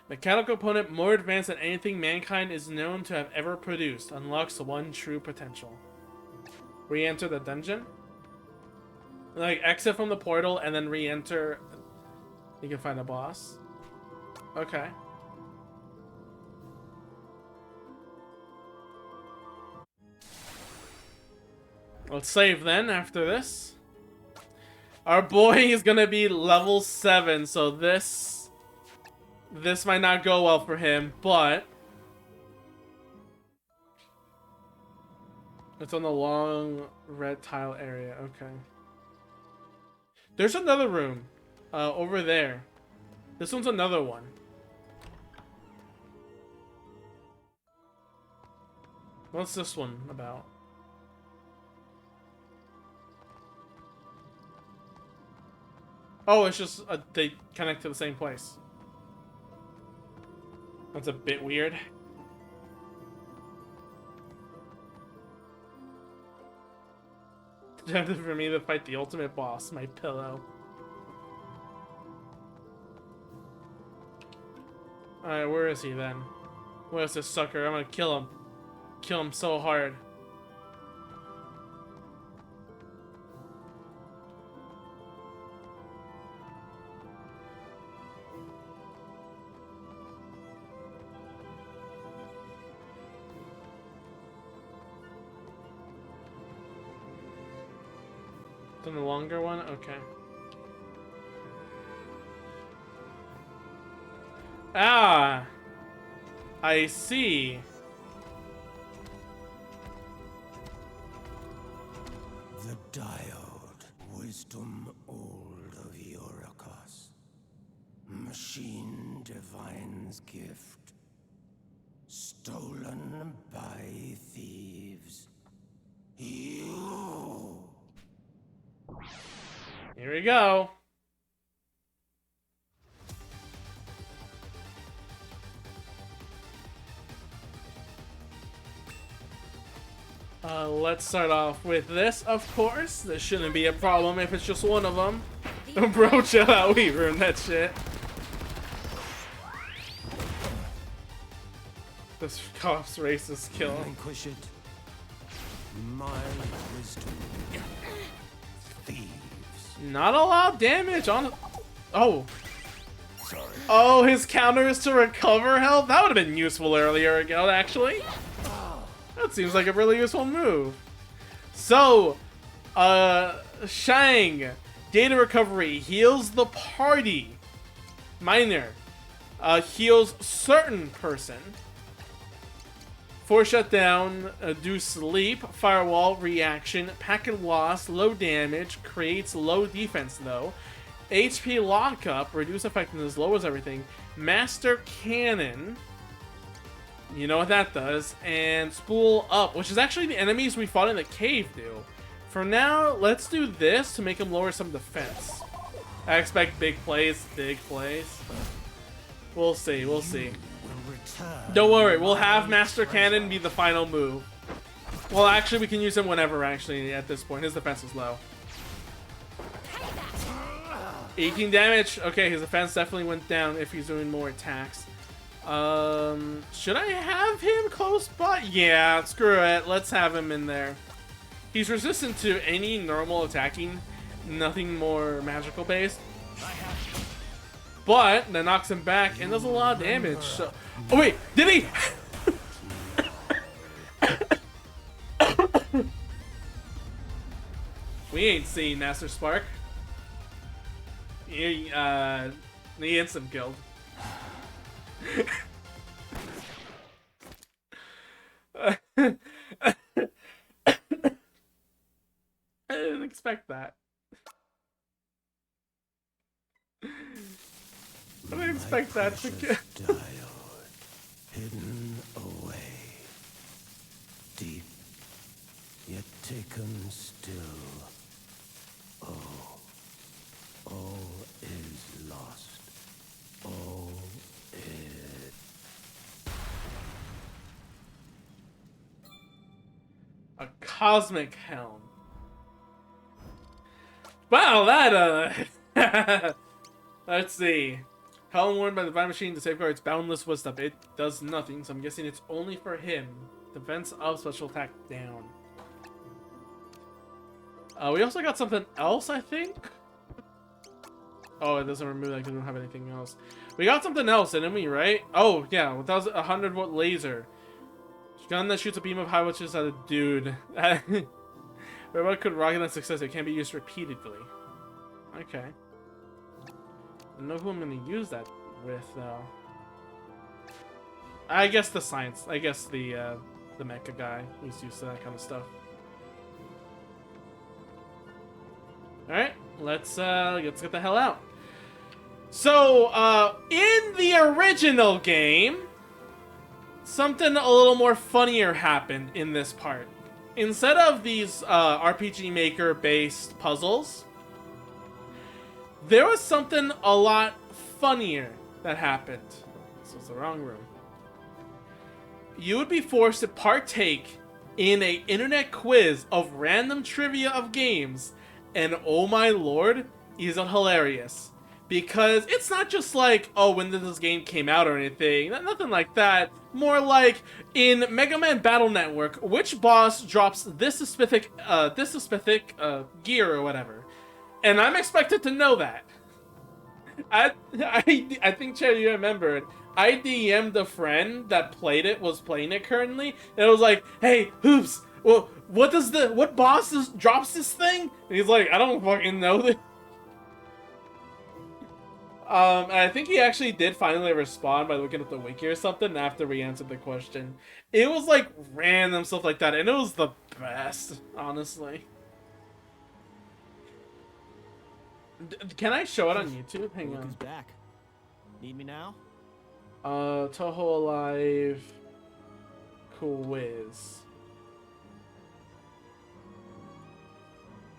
Mechanical component more advanced than anything mankind is known to have ever produced. Unlocks one true potential. Re-enter the dungeon? Like, exit from the portal and then re-enter. You can find a boss. Okay. Let's save then after this. Our boy is gonna be level 7, so this might not go well for him, but it's on the long red tile area. Okay. There's another room over there. This one's another one. What's this one about? Oh, it's just they connect to the same place. That's a bit weird. Time for me to fight the ultimate boss, my pillow. Alright, where is he then? Where's this sucker? I'm gonna kill him. Kill him so hard. The longer one? Okay. Ah! I see. The diode, wisdom old of Eurocos. Machine Divine's gift. Stolen by thieves. You. Here we go. Let's start off with this, of course. This shouldn't be a problem if it's just one of them. Bro, chill out. We ruined that shit. This cop's racist kill. Vanquish it. My wisdom. Thieves. Not a lot of damage on. Oh. Sorry. Oh, his counter is to recover health? That would have been useful earlier ago, actually. That seems like a really useful move. So, Shang, data recovery, heals the party. Minor, heals certain person. Force shutdown, do sleep, firewall, reaction, packet loss, low damage, creates low defense though. HP lockup, reduce effectiveness, lowers everything. Master cannon. You know what that does. And spool up, which is actually the enemies we fought in the cave do. For now, let's do this to make him lower some defense. I expect big plays, big plays. We'll see, we'll see. Don't worry, we'll have Master Cannon be the final move. Well, actually, we can use him whenever, actually, at this point. His defense is low. 18 damage. Okay, his defense definitely went down if he's doing more attacks. Should I have him close by? Yeah, screw it. Let's have him in there. He's resistant to any normal attacking, nothing more magical based. But that knocks him back and does a lot of damage. So, oh wait, did he? We ain't seen Master Spark. He instant killed. I didn't expect that. I didn't expect that to get hidden away, deep, yet taken still. Oh, all is lost. All is. A cosmic helm. Wow, that let's see. Helm worn by the Divine Machine to safeguard its boundless wisdom. It does nothing, so I'm guessing it's only for him. Defense up, special attack down. We also got something else, I think. Oh, it doesn't remove that because we don't have anything else. We got something else, didn't we, right? Oh, yeah, 1,100-watt laser. Gun that shoots a beam of high voltage at a dude. Robot could rocket on success. It can't be used repeatedly. Okay. I don't know who I'm going to use that with, though. I guess the science. I guess the mecha guy who's used to that kind of stuff. Alright, let's get the hell out. So, in the original game, something a little more funnier happened in this part. Instead of these RPG Maker based puzzles, there was something a lot funnier that happened. This was the wrong room. You would be forced to partake in an internet quiz of random trivia of games, and oh my lord, is it hilarious. Because it's not just like, oh, when did this game came out or anything. Nothing like that. More like, in Mega Man Battle Network, which boss drops this specific gear or whatever. And I'm expected to know that. I think, Chad, you remembered. I DM'd a friend that was playing it currently, and it was like, hey, Hoops, well, what boss drops this thing? And he's like, I don't fucking know this. And I think he actually did finally respond by looking at the wiki or something after we answered the question. It was like random stuff like that, and it was the best, honestly. Can I show it on YouTube? Hang on. Back. Need me now? Toho Alive quiz.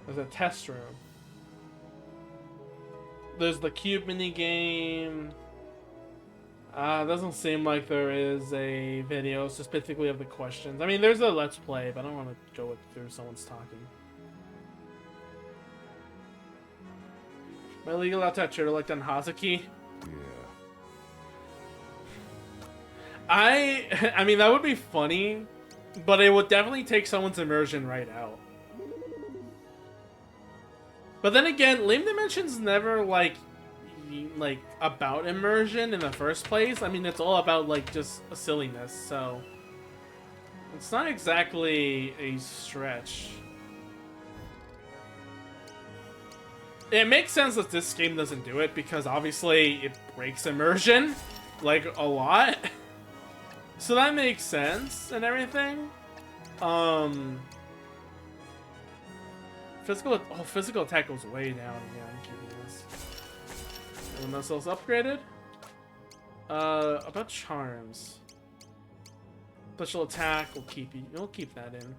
There's a test room. There's the cube mini game. Doesn't seem like there is a video specifically of the questions. I mean, there's a let's play, but I don't want to go through someone's talking. Am I legal out to Turtle like on Hazuki? Yeah. I mean, that would be funny, but it would definitely take someone's immersion right out. But then again, Lame Dimension's never like about immersion in the first place. I mean, it's all about like just a silliness, so it's not exactly a stretch. It makes sense that this game doesn't do it because obviously it breaks immersion like a lot. So that makes sense and everything. Physical attack goes way down. Yeah, I'm keeping this. Anyone else upgraded? About charms. Special attack, we'll keep that in.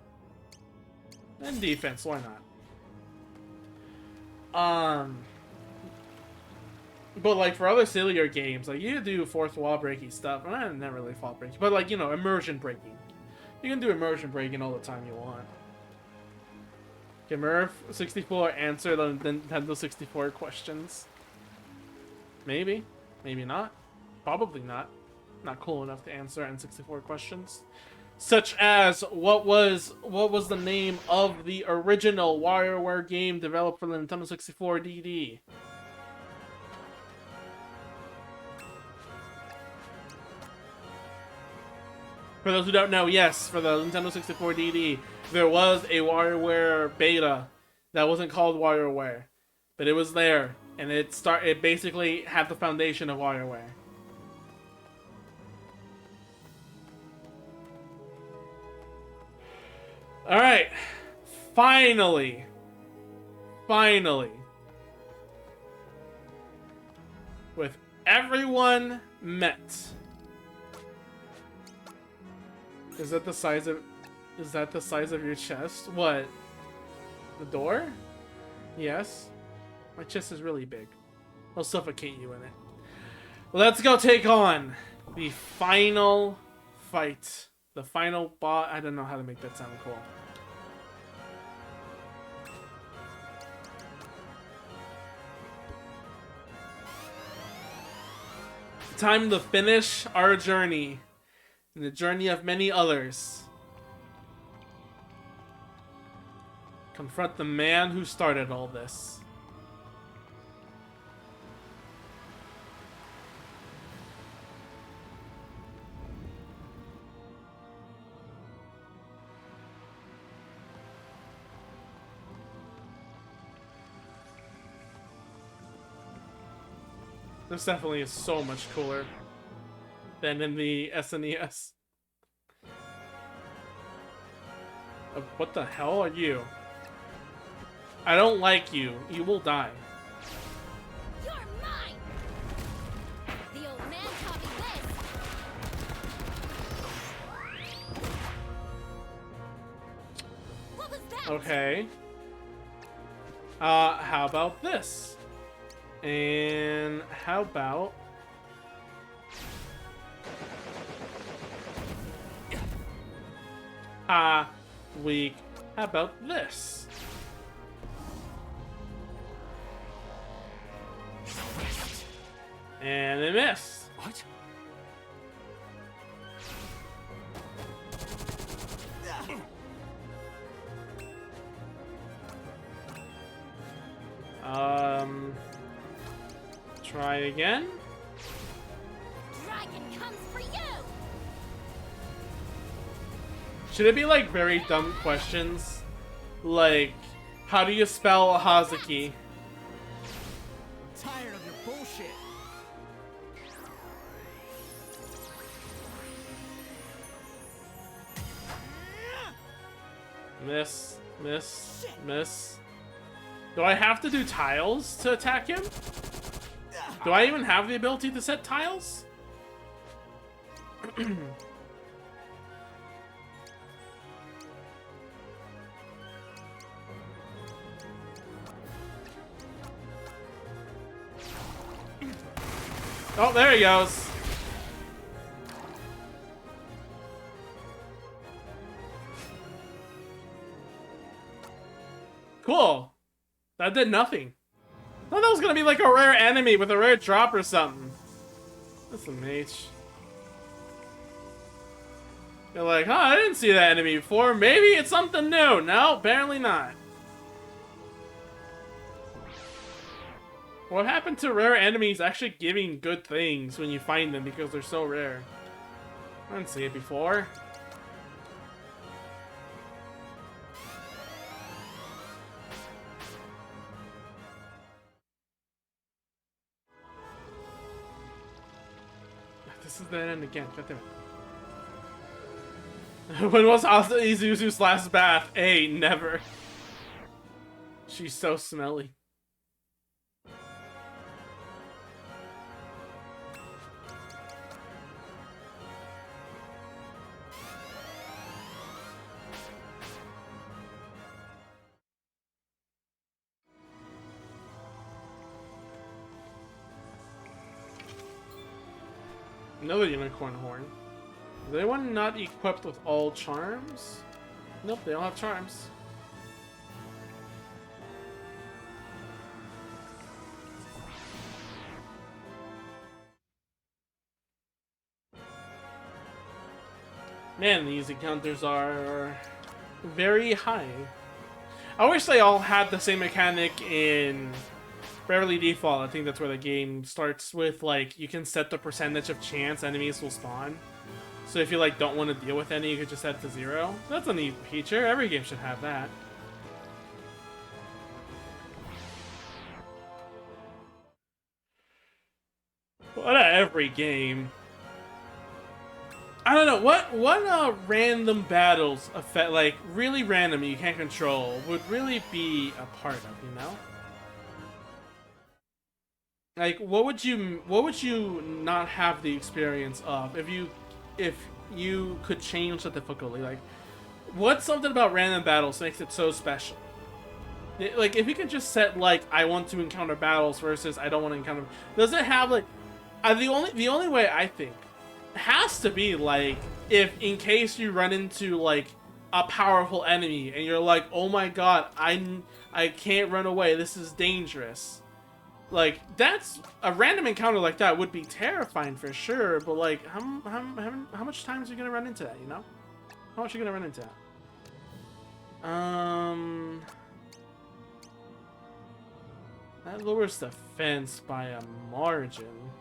And defense, why not? But like for other sillier games, like you do fourth wall breaking stuff, and not really fall breaking, but like, you know, immersion breaking. You can do immersion breaking all the time you want. Can Murph 64 answer the Nintendo 64 questions? Maybe, maybe not. Probably not. Not cool enough to answer N64 questions. Such as, what was the name of the original WarioWare game developed for the Nintendo 64 DD? For those who don't know, yes, for the Nintendo 64 DD, there was a WarioWare beta that wasn't called WarioWare, but it was there, and it basically had the foundation of WarioWare. Alright, finally, with everyone met. Is that the size of your chest? What? The door? Yes. My chest is really big. I'll suffocate you in it. Let's go take on the final fight. The final boss. I don't know how to make that sound cool. Time to finish our journey. And the journey of many others. Confront the man who started all this. This definitely is so much cooler than in the SNES. What the hell are you? I don't like you. You will die. You're mine. The old man taught me this. What was that? Okay. How about this? And how about weak. How about this? And they missed. What? Try again. Dragon comes for you. Should it be like very dumb questions? Like, how do you spell Hazuki? Tired of your bullshit. Miss, miss, miss. Do I have to do tiles to attack him? Do I even have the ability to set tiles? Oh, there he goes. Cool. That did nothing. I thought that was gonna be like a rare enemy with a rare drop or something. That's a mage. You're like, huh, I didn't see that enemy before. Maybe it's something new. No, apparently not. What happened to rare enemies actually giving good things when you find them because they're so rare? I didn't see it before. This is the end again. God damn it. When was Izuzu's last bath? A, never. She's so smelly. Another unicorn horn. Is anyone not equipped with all charms? Nope, they don't have charms. Man, these encounters are very high. I wish they all had the same mechanic in Bravely Default. I think that's where the game starts with, like, you can set the percentage of chance enemies will spawn. So if you, like, don't want to deal with any, you could just set it to 0. That's a neat feature. Every game should have that. What every game. I don't know, what random battles affect, like, really random you can't control would really be a part of, you know? Like, what would you not have the experience of if you could change the difficulty? Like, what's something about random battles makes it so special? Like, if you could just set, like, I want to encounter battles versus I don't want to encounter, does it have, like, the only way I think has to be, like, if in case you run into, like, a powerful enemy and you're like, oh my god, I can't run away, this is dangerous. Like, that's a random encounter like that would be terrifying for sure, but like, how much times are you gonna run into that, you know? How much are you gonna run into that? That lowers the fence by a margin.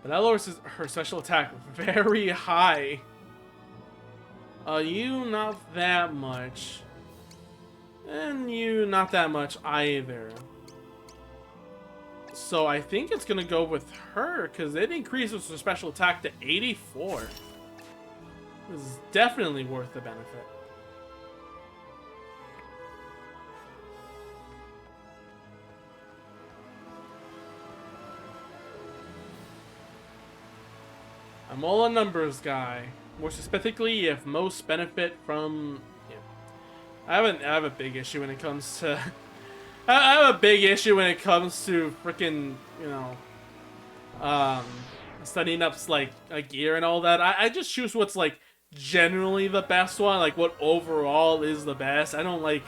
But that lowers her special attack very high. You not that much. And you not that much either. So I think it's gonna go with her, because it increases her special attack to 84. This is definitely worth the benefit. I'm all a numbers guy. More specifically, if most benefit from... Yeah. I have a big issue when it comes to... I have a big issue when it comes to freaking, you know... studying up, like, a gear and all that. I just choose what's, like, generally the best one. Like, what overall is the best. I don't, like...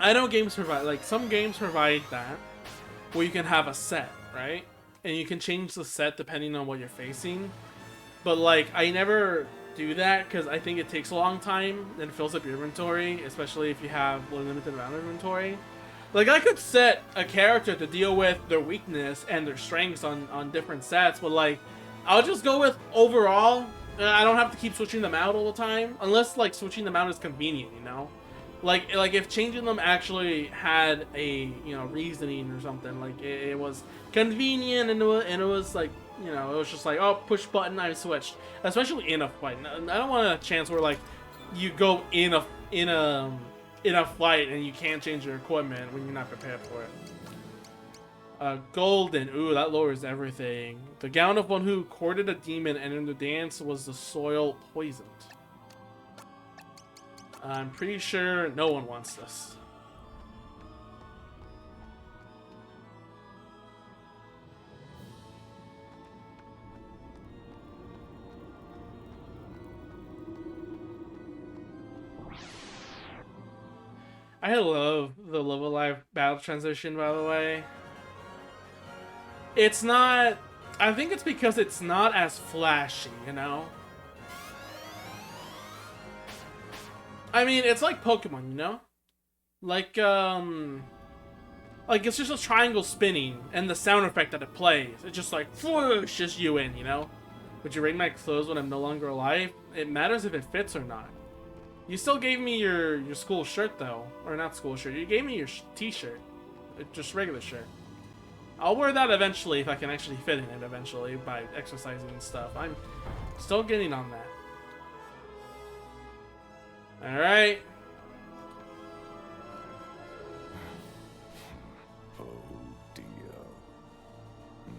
I know games provide... Like, some games provide that. Where you can have a set, right? And you can change the set depending on what you're facing. But, like, I never do that because I think it takes a long time and fills up your inventory, especially if you have a limited amount of inventory. Like, I could set a character to deal with their weakness and their strengths on different sets, but, like, I'll just go with overall. I don't have to keep switching them out all the time, unless, like, switching them out is convenient, you know? Like if changing them actually had a, you know, reasoning or something, like it was convenient and it was like, you know, it was just like, oh, push button, I switched. Especially in a fight. I don't want a chance where, like, you go in in a fight and you can't change your equipment when you're not prepared for it. Golden. Ooh, that lowers everything. The gown of one who courted a demon and in the dance was the soil poisoned. I'm pretty sure no one wants this. I love the LiveALive battle transition, by the way. It's not... I think it's because it's not as flashy, you know? I mean, it's like Pokemon, you know? Like, it's just a triangle spinning, and the sound effect that it plays. It's just like, whoosh, just you in, you know? Would you rate my clothes when I'm no longer alive? It matters if it fits or not. You still gave me your school shirt, though. Or not school shirt. You gave me your t-shirt. Just regular shirt. I'll wear that eventually if I can actually fit in it eventually by exercising and stuff. I'm still getting on that. Alright. Oh dear.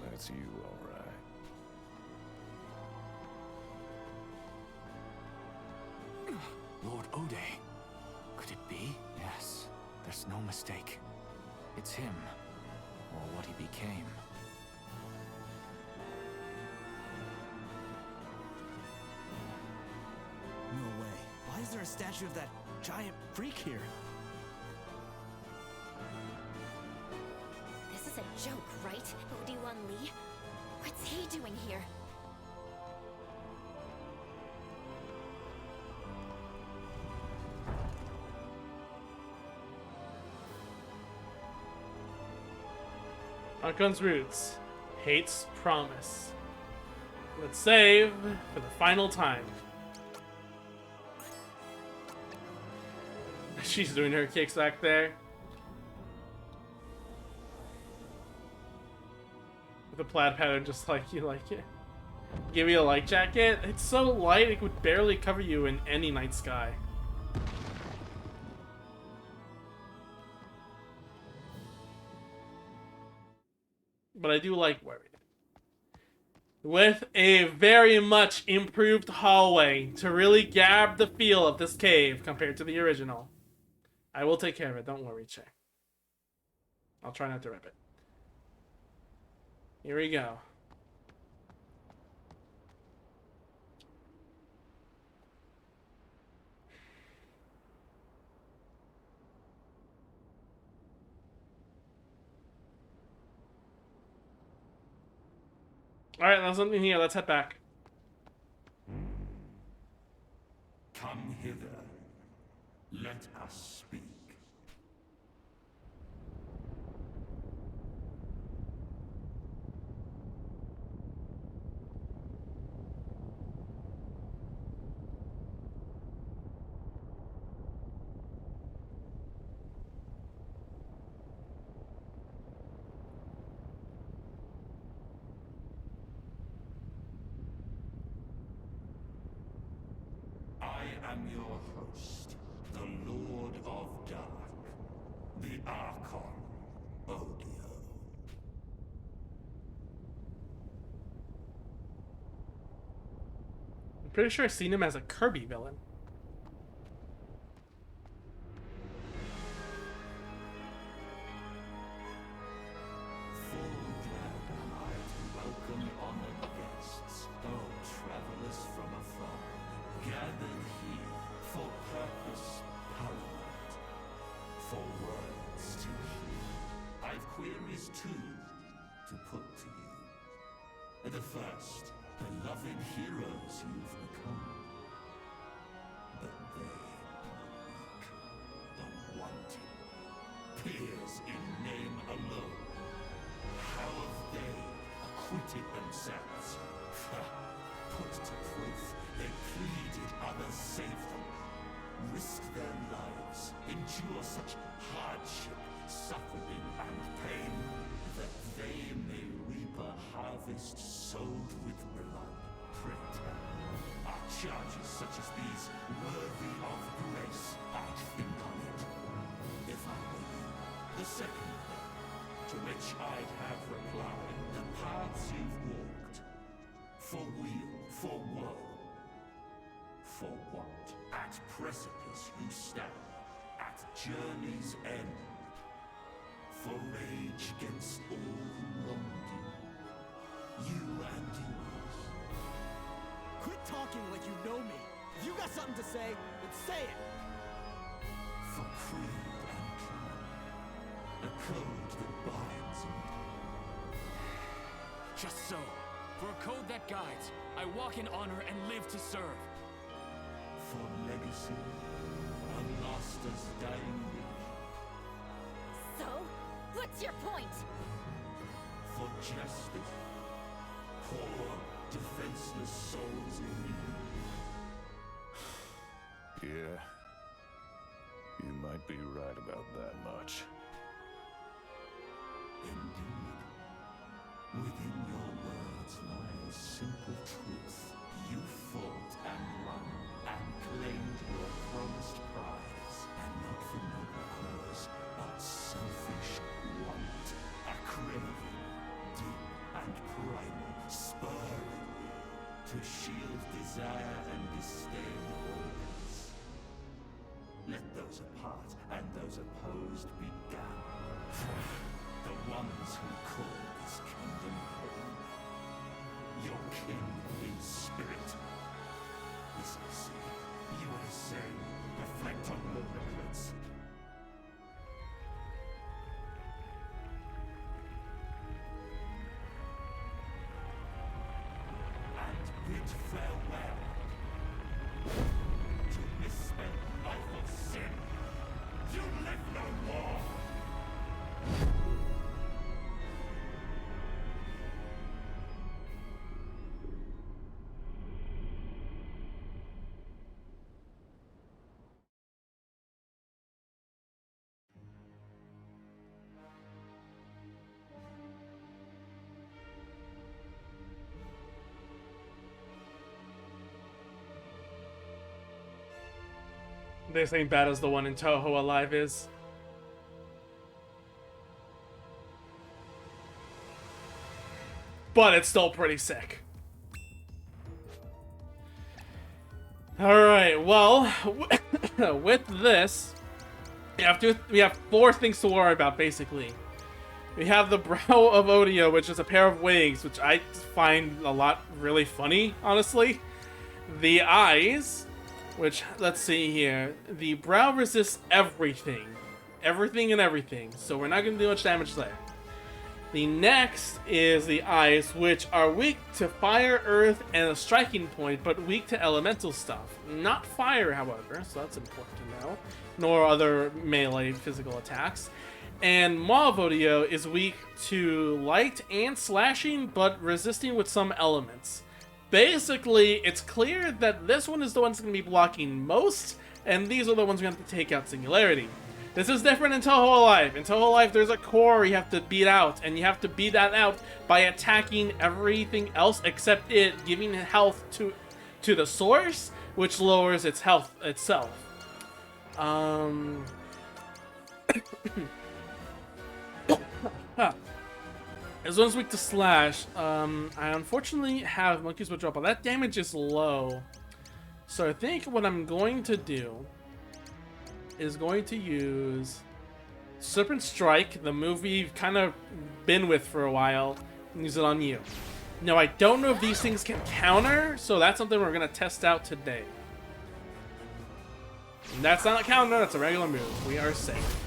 That's you, alright. Lord Ode. Could it be? Yes, there's no mistake. It's him, or what he became. No way. Why is there a statue of that giant freak here? This is a joke, right? Odi-Wan Lee? What's he doing here? Archon's roots. Hates promise. Let's save for the final time. She's doing her kicks back there. With a plaid pattern just like you like it. Give you a light jacket. It's so light it would barely cover you in any night sky. But I do like wearing it. With a very much improved hallway to really grab the feel of this cave compared to the original. I will take care of it, don't worry, Che. I'll try not to rip it. Here we go. Alright, there's something here. Let's head back. Come hither. Let us speak. I am your host, the Lord of Dark, the Archon, Odio. I'm pretty sure I've seen him as a Kirby villain. Full glad am I to welcome honored guests, travelers from afar, gathered here for purpose paramount, for words to hear. I've queries too to put to you. The first, beloved heroes you've become. But they, the wanting, peers in name alone. How have they acquitted themselves? Put to proof, they pleaded others save them. Risk their lives, endure such hardship, suffering, and pain, that they may reap a harvest sowed with blood. Pray tell, are charges such as these worthy of grace? I think on it. second part, to which I'd have replied, the paths you've walked, for weal, for woe, for what? At precipice you stand, at journey's end, for rage against all who wronged you, you and yours. Quit talking like you know me. If you got something to say, then say it. For creed and clan, a code that binds and... Just so. For a code that guides, I walk in honor and live to serve. For legacy, a master's dying wish. So, what's your point? For justice, poor, defenseless souls in need. Yeah. You might be right about that much. Indeed. Within your words lies simple truth. You fought and won, and claimed your promised prize. And not for noble cause, but selfish want. A craving, deep and primal, spurring you to shield desire and disdain always. Let those apart and those opposed be damned. The ones who call this kingdom home. Your king in spirit. This I see. You are the same. Reflect on your records. And bid farewell to misspent life of sin. You live no more. This ain't bad as the one in Toho Alive is. But it's still pretty sick. Alright, well, with this, we have 4 things to worry about, basically. We have the brow of Odio, which is a pair of wings, which I find a lot really funny, honestly. The eyes, which, let's see here. The brow resists everything. Everything and everything, so we're not going to do much damage there. The next is the eyes, which are weak to fire, earth, and a striking point, but weak to elemental stuff. Not fire, however, so that's important to know. Nor other melee physical attacks. And Maw of Odio is weak to light and slashing, but resisting with some elements. Basically, it's clear that this one is the one that's going to be blocking most, and these are the ones we have to take out Singularity. This is different in Toho Alive. In Toho Alive, there's a core you have to beat out, and you have to beat that out by attacking everything else except it, giving health to the source, which lowers its health itself. This one's weak to slash. I unfortunately have Monkey's Withdrawal, but that damage is low. So I think what I'm going to do is going to use Serpent Strike, the move we've kind of been with for a while, and use it on you. Now, I don't know if these things can counter, so that's something we're going to test out today. And that's not a counter, that's a regular move. We are safe.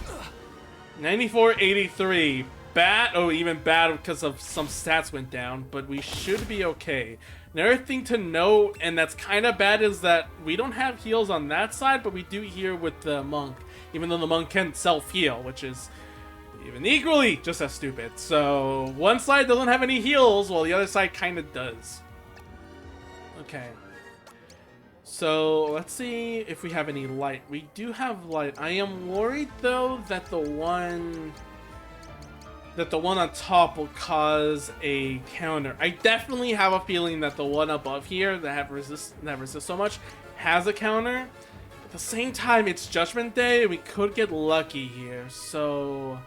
94-83. Bad. Oh, even bad because of some stats went down, but we should be okay. Another thing to note, and that's kind of bad, is that we don't have heals on that side, but we do here with the monk, even though the monk can self-heal, which is even equally just as stupid. So one side doesn't have any heals, while the other side kind of does. Okay. So let's see if we have any light. We do have light. I am worried, though, that the one on top will cause a counter. I definitely have a feeling that the one above here that resists so much has a counter. At the same time, it's Judgment Day. We could get lucky here. So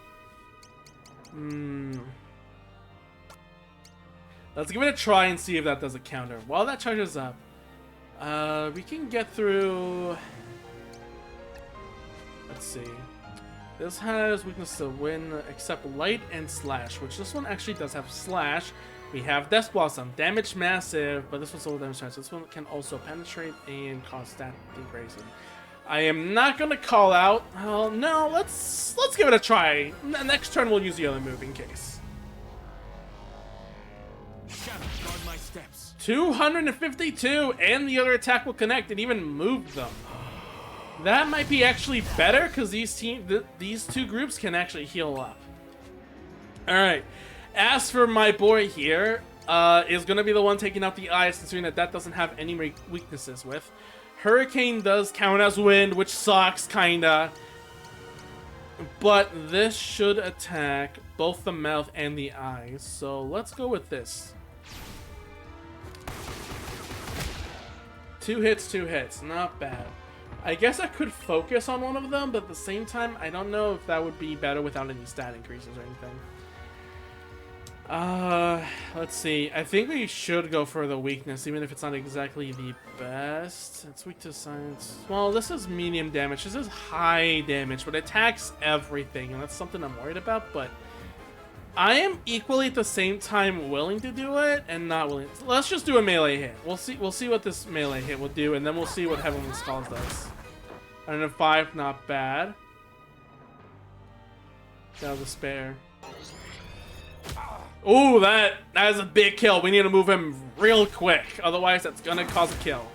Let's give it a try and see if that does a counter. While that charges up, we can get through... Let's see. This has weakness to wind, except light and slash, which this one actually does have slash. We have Death Blossom, damage massive, but this one's low damage chance. This one can also penetrate and cause stat degradation. I am not gonna call out. Oh no, let's give it a try. Next turn we'll use the other move in case. Shadow, guard my steps. 252, and the other attack will connect and even move them. That might be actually better because these two groups can actually heal up. All right. As for my boy here, is gonna be the one taking out the eyes, considering that doesn't have any weaknesses with. Hurricane does count as wind, which sucks, kinda. But this should attack both the mouth and the eyes, so let's go with this. 2 hits, not bad. I guess I could focus on one of them, but at the same time, I don't know if that would be better without any stat increases or anything. Let's see. I think we should go for the weakness, even if it's not exactly the best. It's weak to science. Well, this is medium damage. This is high damage, but it attacks everything, and that's something I'm worried about, but I am equally at the same time willing to do it and not willing. Let's just do a melee hit. We'll see what this melee hit will do, and then we'll see what Heavenly Skulls does. 105, not bad. That was a spare. Ooh, that is a big kill. We need to move him real quick. Otherwise, that's going to cause a kill.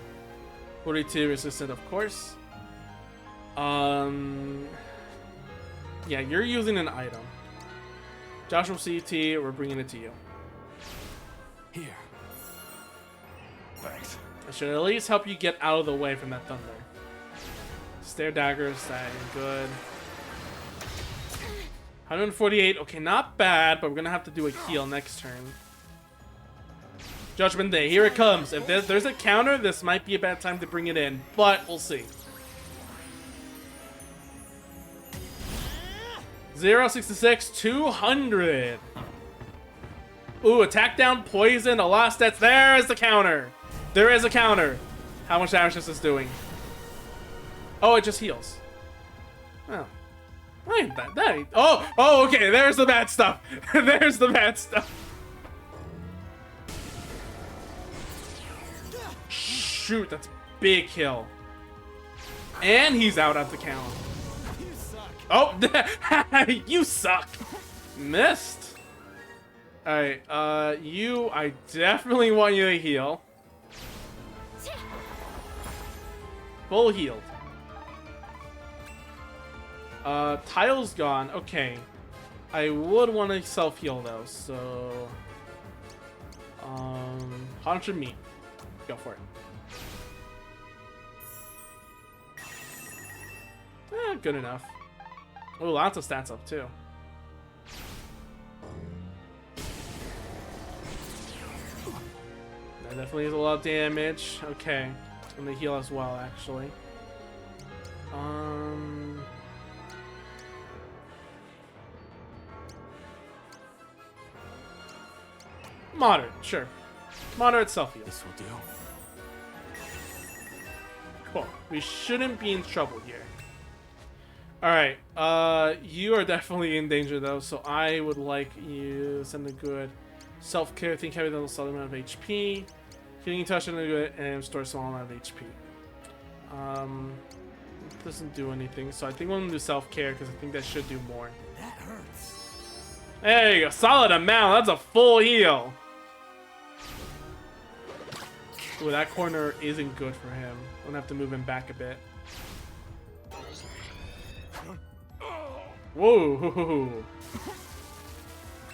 42 resistant, of course. Yeah, you're using an item. Joshua CT, we're bringing it to you. Here. Thanks. I should at least help you get out of the way from that thunder. Stair daggers, that is good. 148, okay, not bad, but we're gonna have to do a heal next turn. Judgment Day, here it comes. If there's a counter, this might be a bad time to bring it in, but we'll see. 066, 200. Ooh, attack down, poison, a lot of stats. There is the counter. There is a counter. How much damage is this doing? Oh, it just heals. Oh. Wait, that ain't... Oh, okay, there's the bad stuff. There's the bad stuff. Shoot, that's a big kill. And he's out at the count. Oh, you suck. Missed. Alright, I definitely want you to heal. Full healed. Tile's gone. Okay. I would want to self-heal though, so... 100 meat. Go for it. Good enough. Oh, lots of stats up too. That definitely is a lot of damage. Okay. I'm gonna heal as well, actually. Moderate, sure. Moderate self-heal. This will do. Cool. We shouldn't be in trouble here. Alright, you are definitely in danger though, so I would like you to send a good self-care, think heavy than a solid amount of HP, healing touch and a good, and restore a small amount of HP. It doesn't do anything, so I think we're gonna do self-care because I think that should do more. That hurts. There you go, solid amount, that's a full heal. Ooh, that corner isn't good for him. I'm gonna have to move him back a bit. Whoa!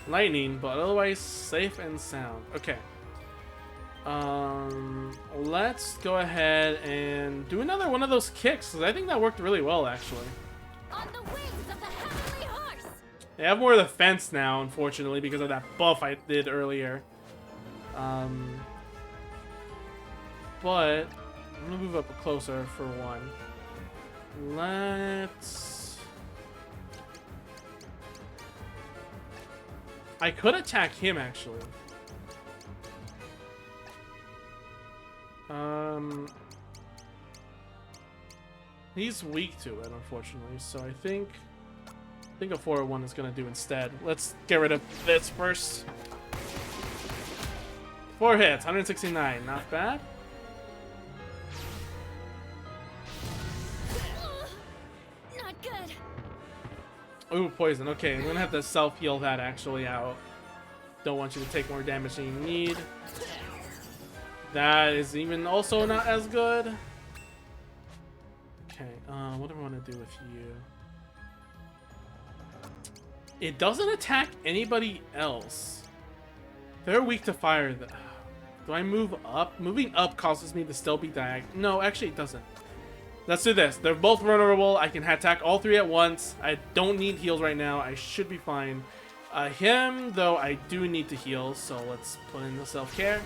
Lightning, but otherwise safe and sound. Okay. Let's go ahead and do another one of those kicks, because I think that worked really well, actually. On the wings of the heavenly horse. They have more defense now, unfortunately, because of that buff I did earlier. But I'm gonna move up closer for one. Let's... I could attack him, actually. He's weak to it, unfortunately, so I think a 401 is gonna do instead. Let's get rid of this first. 4 hits, 169, not bad. Not good. Ooh, poison. Okay, I'm gonna have to self-heal that actually out. Don't want you to take more damage than you need. That is even also not as good. Okay, what do I want to do with you? It doesn't attack anybody else. They're weak to fire, though. Do I move up? Moving up causes me to still be diag. No, actually it doesn't. Let's do this. They're both vulnerable. I can attack all 3 at once. I don't need heals right now. I should be fine. Him, though, I do need to heal, so let's put in the self-care.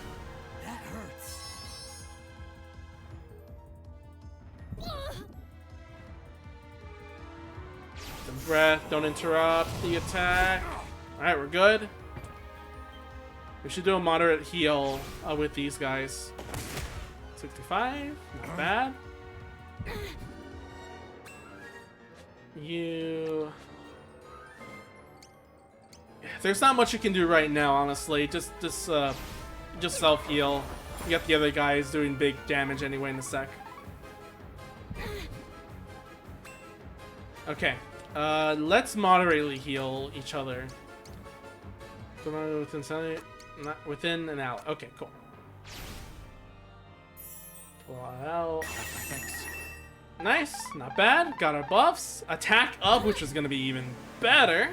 That hurts. The breath. Don't interrupt the attack. Alright, we're good. We should do a moderate heal with these guys. 65. Not bad. You... There's not much you can do right now, honestly. Just self-heal. You got the other guys doing big damage anyway in a sec. Okay. Let's moderately heal each other. Not within an hour. Okay, cool. Pull it out. Nice, not bad. Got our buffs. Attack up, which is gonna be even better.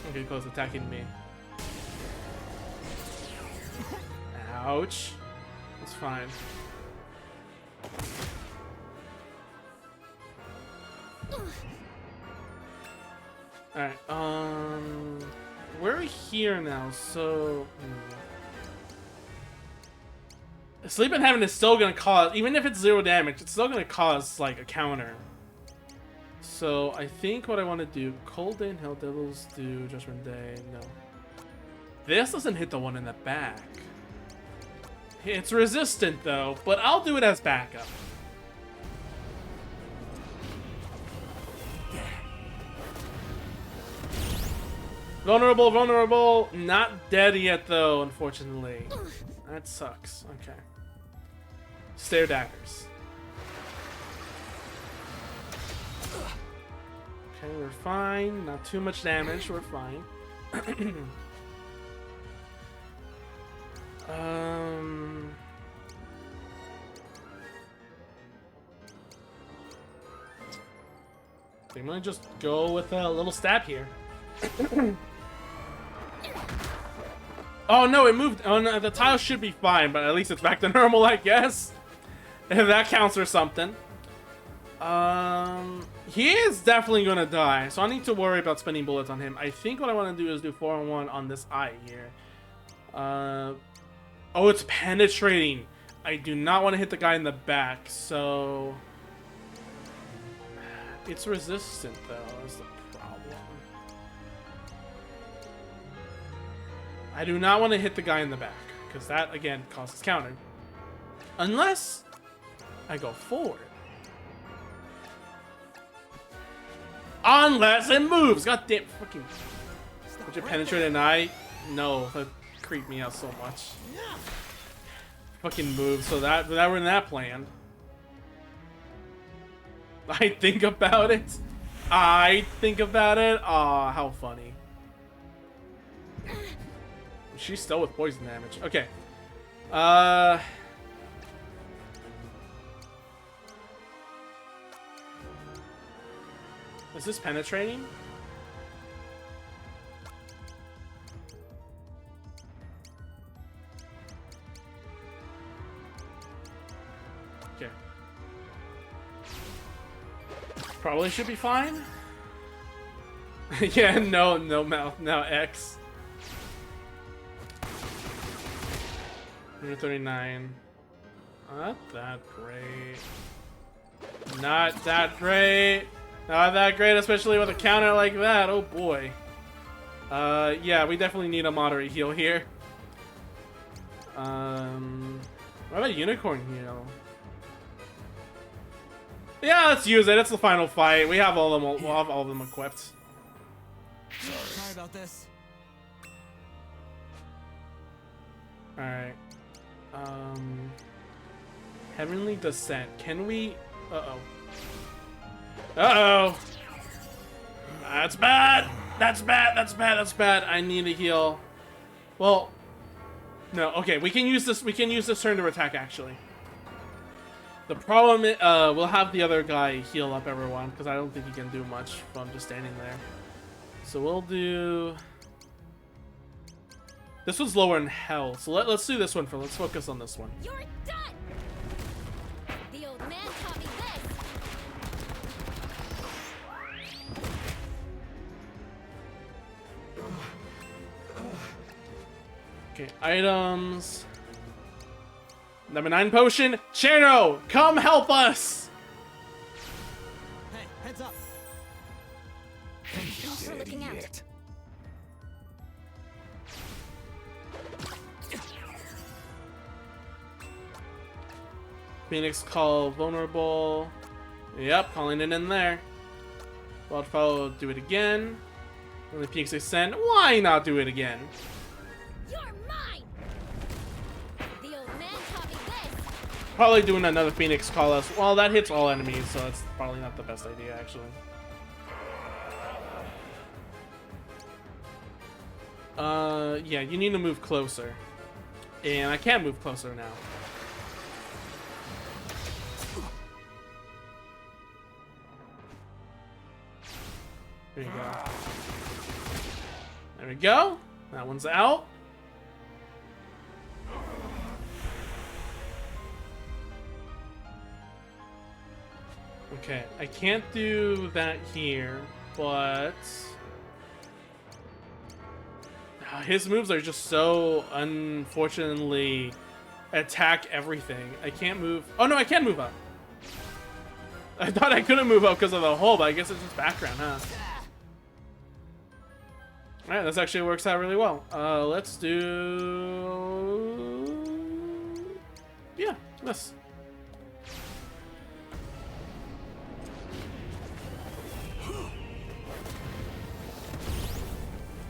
Okay, close attacking me. Ouch. That's fine. Alright, we're here now, so... Sleep in Heaven is still gonna cause, even if it's 0 damage, it's still gonna cause, like, a counter. So, I think what I want to do, Cold Day and Hell Devils do Judgment Day, no. This doesn't hit the one in the back. It's resistant, though, but I'll do it as backup. Vulnerable, vulnerable. Not dead yet, though, unfortunately. That sucks. Okay. Stare daggers. Okay, we're fine. Not too much damage. We're fine. I'm gonna just go with a little stab here. Oh no, it moved. Oh no, the tile should be fine, but at least it's back to normal, I guess. If that counts for something. He is definitely gonna die, so I need to worry about spending bullets on him. I think what I want to do is do 4-on-1 on this eye here. Oh, it's penetrating. I do not want to hit the guy in the back, so it's resistant though. Is the problem. I do not want to hit the guy in the back because that again causes counter. Unless I go forward. Unless it moves! God damn, fucking. Would you penetrate an eye? No, that creeped me out so much. Fucking move, so that were in that plan. I think about it. I think about it. Aw, how funny. She's still with poison damage. Okay. Is this penetrating? Okay. Probably should be fine. Yeah, no mouth, no X. 139. Not that great. Not that great. Not that great, especially with a counter like that. Oh boy. Yeah, we definitely need a moderate heal here. What about unicorn heal? Yeah, let's use it. It's the final fight. We have all of them. We'll have all of them equipped. Sorry about this. All right. Heavenly Descent. Can we? Uh-oh. Uh-oh. That's bad. That's bad. That's bad. That's bad. I need to heal. Well, no. Okay, we can use this. We can use this turn to attack. Actually, the problem is, we'll have the other guy heal up everyone because I don't think he can do much from just standing there. So we'll do. This one's lower in hell, so let's do this one for. Let's focus on this one. You're done. The old man taught me this. Okay, items. Number 9 potion. Cherno, come help us. Hey, heads up. Thanks for looking out. Phoenix Call vulnerable. Yep, calling it in there. Wildfire, do it again. Only Phoenix Ascend. Why not do it again? You're mine. The old man taught me this. Probably doing another Phoenix Call us. Well, that hits all enemies, so it's probably not the best idea, actually. Yeah, you need to move closer. And I can't move closer now. There you go. There we go. That one's out. Okay, I can't do that here, but his moves are just so unfortunately attack everything. I can't move. Oh no, I can move up. I thought I couldn't move up because of the hole, but I guess it's just background, huh? Alright, this actually works out really well. Let's do... Yeah, miss.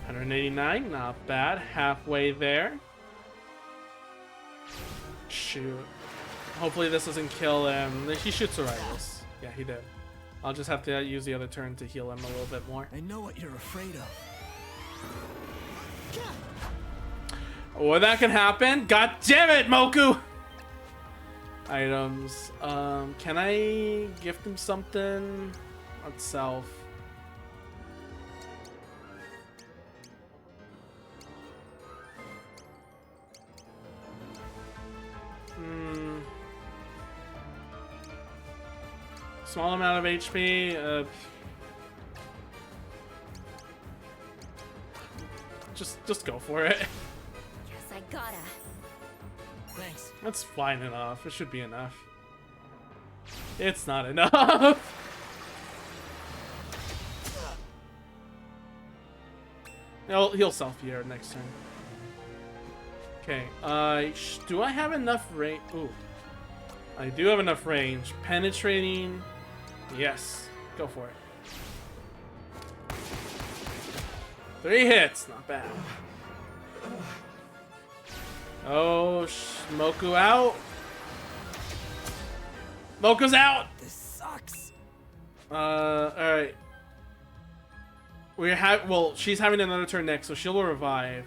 $189, not bad. Halfway there. Shoot. Hopefully this doesn't kill him. He should survive this. Yeah, he did. I'll just have to use the other turn to heal him a little bit more. I know what you're afraid of. Oh, that can happen. God damn it, Moku! Items. Can I gift him something? Itself. Small amount of HP. Just go for it. Guess I gotta. Thanks. That's fine enough. It should be enough. It's not enough. He'll self-heal next turn. Okay. Do I have enough range? Ooh. I do have enough range. Penetrating. Yes. Go for it. 3 hits. Not bad. Oh, Moku out. Moku's out. This sucks. Alright. Well, she's having another turn next, so she'll revive.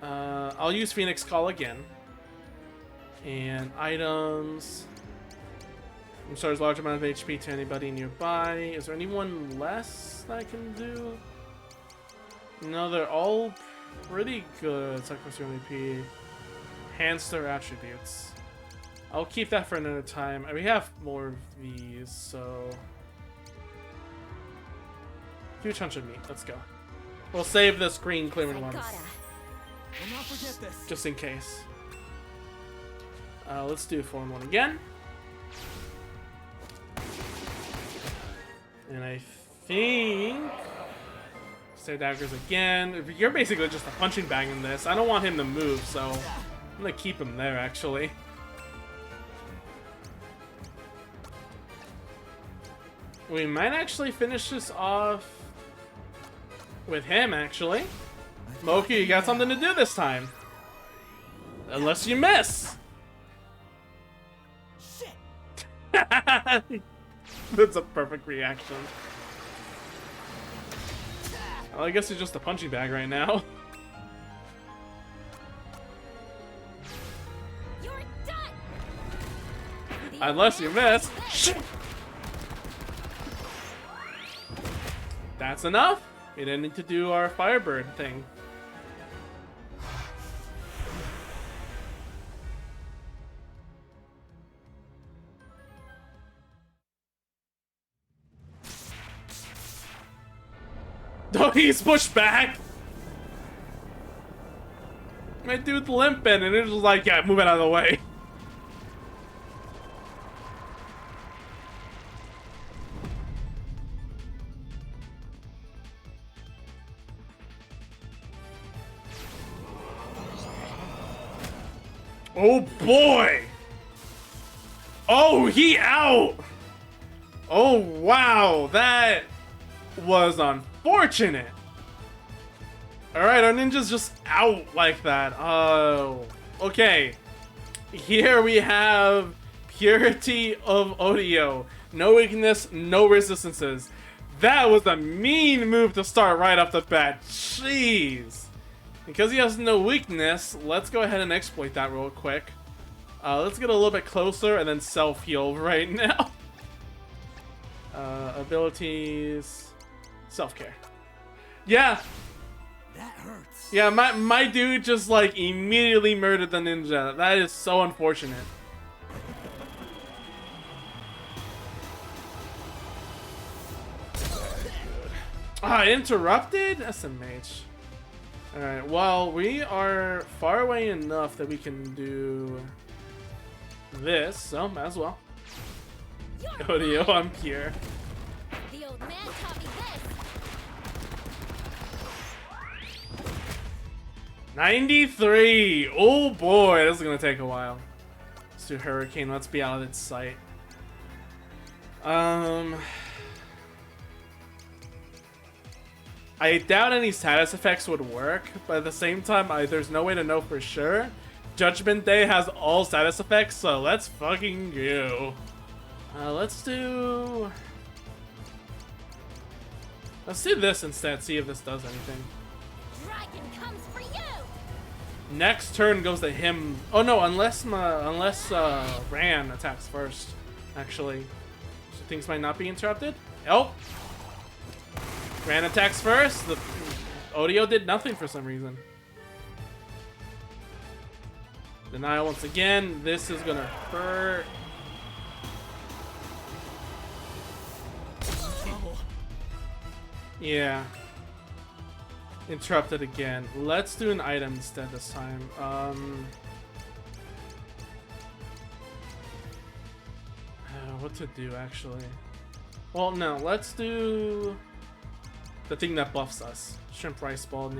I'll use Phoenix Call again. And items. Restores large amount of HP to anybody nearby. Is there anyone less that I can do? No, they're all pretty good. Sacrifice your MVP. Handster attributes. I'll keep that for another time. We have more of these, so... Huge hunch of meat. Let's go. We'll save the screen clearing ones. We'll not forget this. Just in case. Let's do 4-1 again. And I think... Say daggers again. You're basically just a punching bag in this. I don't want him to move, so I'm gonna keep him there, actually. We might actually finish this off with him, actually. Moki, you got something to do this time. Unless you miss. Shit. That's a perfect reaction. Well, I guess it's just a punching bag right now. You're done. Unless you miss. Shit. That's enough. We didn't need to do our Firebird thing. Oh, he's pushed back. My dude's limping, and it's just like, yeah, move it out of the way. Oh boy! Oh, he out! Oh wow, that was unfortunate. Alright, our ninja's just out like that. Oh, okay. Here we have Purity of Odio. No weakness, no resistances. That was a mean move to start right off the bat. Jeez. Because he has no weakness, let's go ahead and exploit that real quick. Let's get a little bit closer and then self-heal right now. Abilities... Self-care. Yeah! That hurts. Yeah, my dude just like immediately murdered the ninja. That is so unfortunate. Ah, interrupted? SMH. Alright, well, we are far away enough that we can do this, so might as well. Odio, I'm pure. The old man taught me this. 93! Oh boy, this is gonna take a while. Let's do Hurricane, let's be out of its sight. I doubt any status effects would work, but at the same time, there's no way to know for sure. Judgment Day has all status effects, so let's fucking go. Let's do this instead, see if this does anything. Dragon comes for you. Next turn goes to him. Oh no, unless Ran attacks first, actually. So things might not be interrupted. Oh! Ran attacks first. The Odio did nothing for some reason. Denial once again. This is gonna hurt. Yeah. Interrupted again. Let's do an item instead this time. What to do actually? Well, no. Let's do the thing that buffs us. Shrimp rice ball.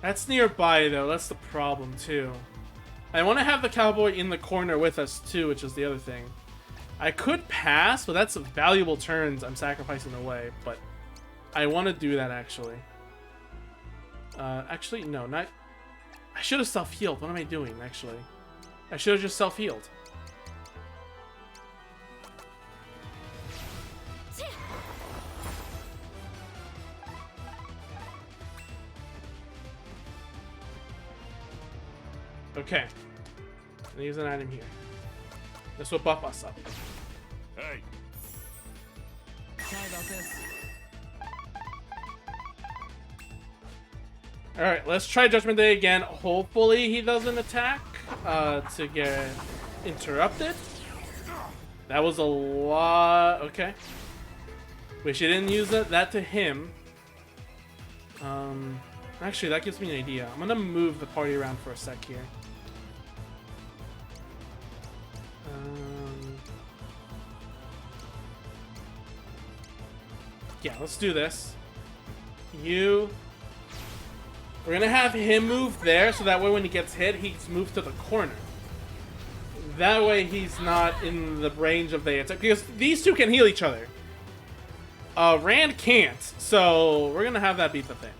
That's nearby though. That's the problem too. I want to have the cowboy in the corner with us too, which is the other thing. I could pass, but that's valuable turns I'm sacrificing away. But I want to do that actually. Actually, no, not. I should have self-healed. What am I doing, actually? I should have just self-healed. Okay. I'm gonna use an item here. This will buff us up. Hey. Sorry about this. Alright, let's try Judgment Day again. Hopefully he doesn't attack to get interrupted. That was a lot. Okay. Wish he didn't use that to him. Actually, that gives me an idea. I'm gonna move the party around for a sec here. Yeah, let's do this. You. We're gonna have him move there, so that way when he gets hit, he's moved to the corner. That way he's not in the range of the attack, because these two can heal each other. Rand can't, so we're gonna have that be the thing.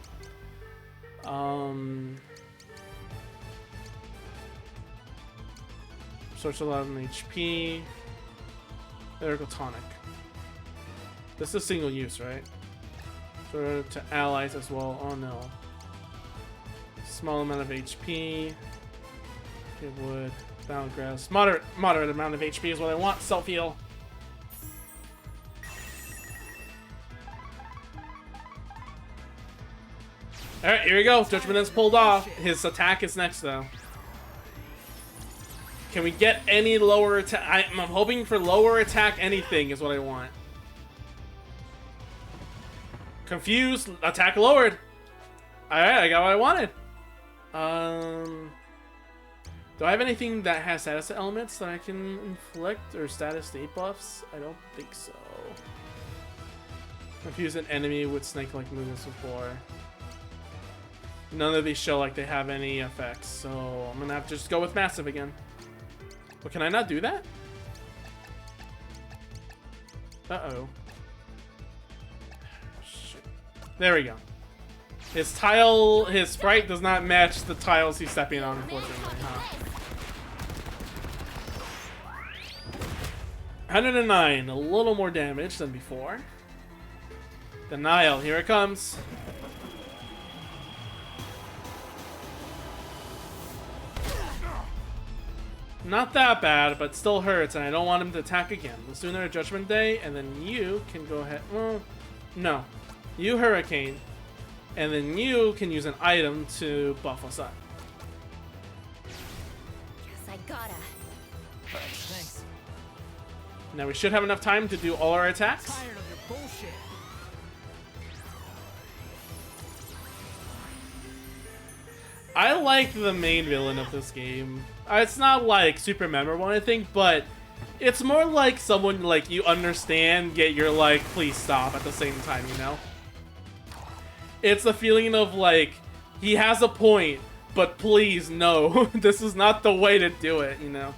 Source 11 HP. Lyrical Tonic. This is single use, right? So to allies as well. Oh no. Small amount of HP. Okay, wood. Bound grass. Moderate amount of HP is what I want. Self heal. Alright, here we go. Judgment is pulled off. His attack is next though. Can we get any lower attack? I'm hoping for lower attack anything is what I want. Confused. Attack lowered. Alright, I got what I wanted. Do I have anything that has status elements that I can inflict or status state buffs? I don't think so. Confuse an enemy with snake-like movements before. None of these show like they have any effects, so I'm gonna have to just go with massive again. But can I not do that? Uh-oh. Shit. There we go. His sprite does not match the tiles he's stepping on, unfortunately, huh? 109, a little more damage than before. Denial, here it comes. Not that bad, but still hurts, and I don't want him to attack again. Let's do another Judgment Day, and then you can go ahead. Well, no. You Hurricane, and then you can use an item to buff us up. Guess I gotta. Thanks. Now we should have enough time to do all our attacks. Tired of your bullshit. I like the main villain of this game. It's not like super memorable or anything, but it's more like someone like you understand, yet you're like, please stop at the same time, you know? It's the feeling of like, he has a point, but please no, this is not the way to do it, you know?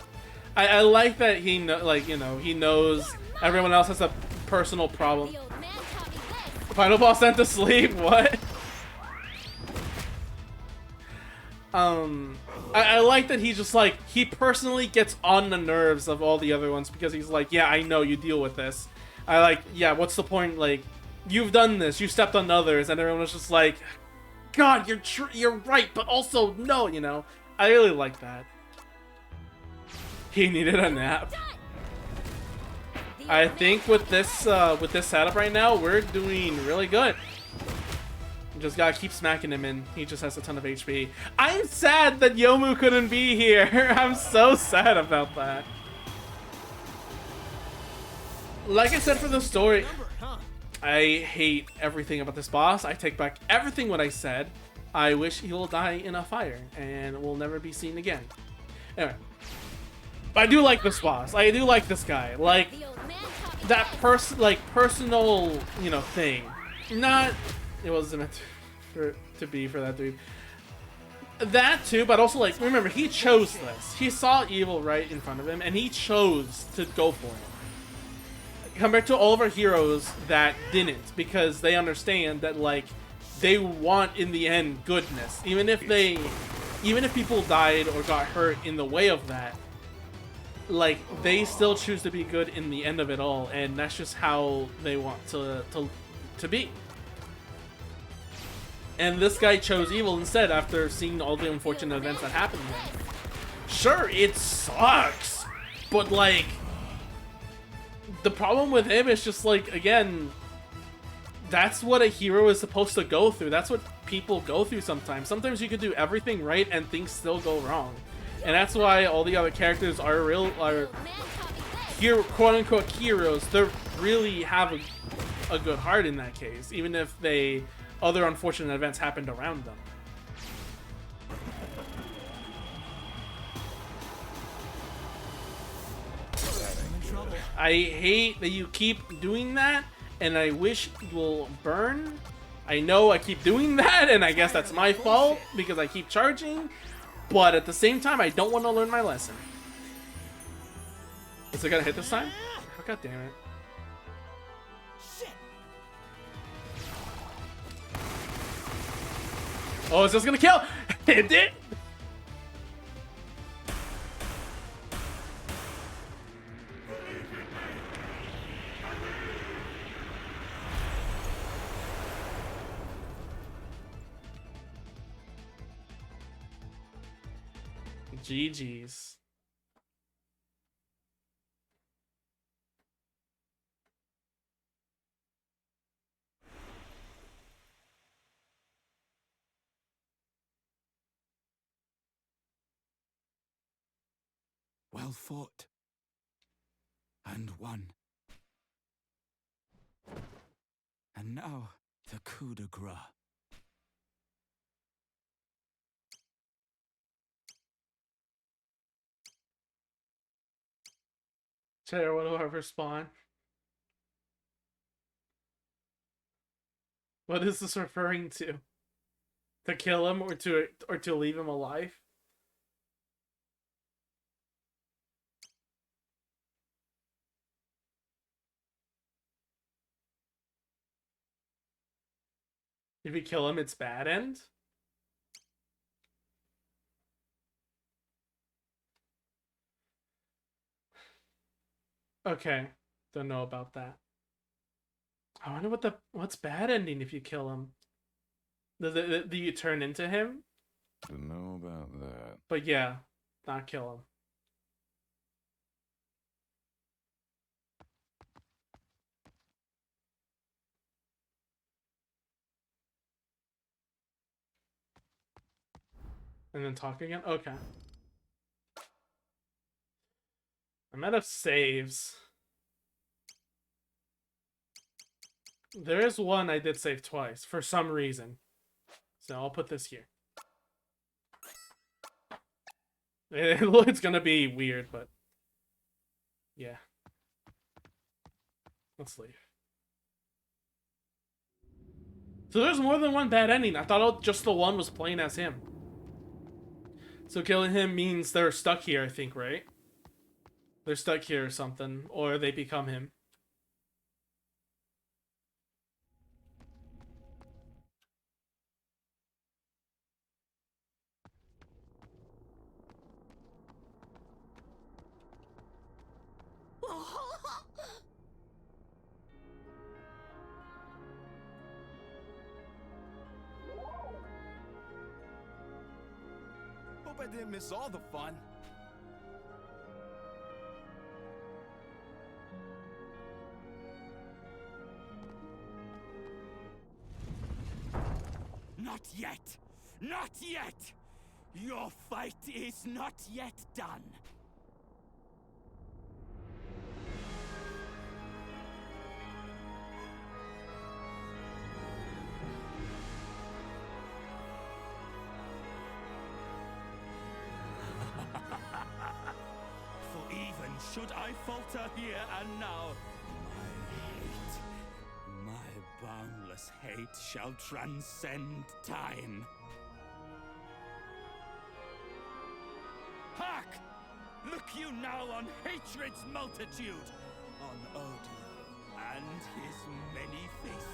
I like that he he knows everyone else has a personal problem. Final boss sent to sleep, what? I like that he's just like, he personally gets on the nerves of all the other ones because he's like, yeah, I know, you deal with this. I like, yeah, what's the point? Like, you've done this, you stepped on others, and everyone was just like, God, you're right, but also no, you know? I really like that. He needed a nap. I think with this setup right now, we're doing really good. Just gotta keep smacking him in. He just has a ton of HP. I'm sad that Yomu couldn't be here. I'm so sad about that. Like I said for the story, I hate everything about this boss. I take back everything what I said. I wish he will die in a fire and will never be seen again. Anyway. But I do like this boss. I do like this guy. Like, that personal, you know, thing. Not... It wasn't meant to be for that dude. That too, but also, like, remember, he chose this. He saw evil right in front of him, and he chose to go for it. Compared to all of our heroes that didn't, because they understand that, like, they want, in the end, goodness. Even if people died or got hurt in the way of that, like, they still choose to be good in the end of it all, and that's just how they want to be. And this guy chose evil instead after seeing all the unfortunate events that happened to him. Sure, it sucks, but like, the problem with him is just like, again, that's what a hero is supposed to go through. That's what people go through sometimes. Sometimes you could do everything right and things still go wrong. And that's why all the other characters are quote-unquote heroes. They really have a good heart in that case, even if other unfortunate events happened around them. I hate that you keep doing that, and I wish you will burn I know I keep doing that, and I guess that's my fault because I keep charging, but at the same time, I don't want to learn my lesson. Is it gonna hit this time? Oh, God damn it. Oh, is this gonna kill? It did! GG's. Well fought. And won. And now, the coup de grace. Chair, what do I respond? What is this referring to? To kill him or to leave him alive? If you kill him, it's bad end? Okay. Don't know about that. I wonder what's bad ending if you kill him. Do you turn into him? Don't know about that. But yeah, not kill him. And then talk again? Okay. I'm out of saves. There is one I did save twice, for some reason. So I'll put this here. It's gonna be weird, but... yeah. Let's leave. So there's more than one bad ending. I thought just the one was playing as him. So killing him means they're stuck here, I think, right? They're stuck here or something. Or they become him. Hope I didn't miss all the fun. Not yet! Not yet! Your fight is not yet done. For even should I falter here and now, my boundless hate shall transcend time. Hark! Look you now on hatred's multitude, on Odio and his many faces.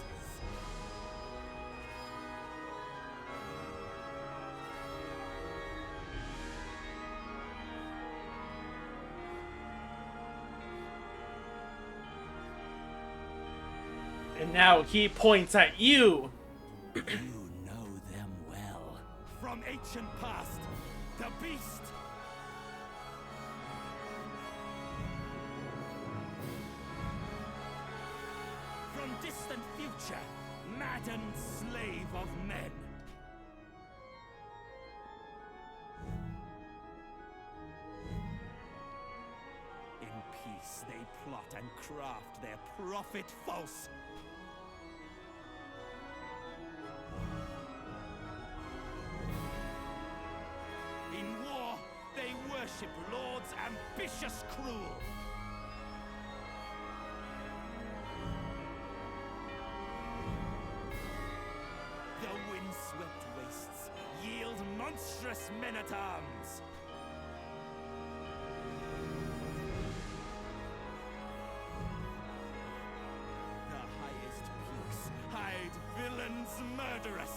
And now he points at you! You know them well. From ancient past, the beast! From distant future, maddened slave of men. In peace they plot and craft their prophet false. In war, they worship lords ambitious cruel. monstrous men-at-arms! The highest peaks hide villains murderous!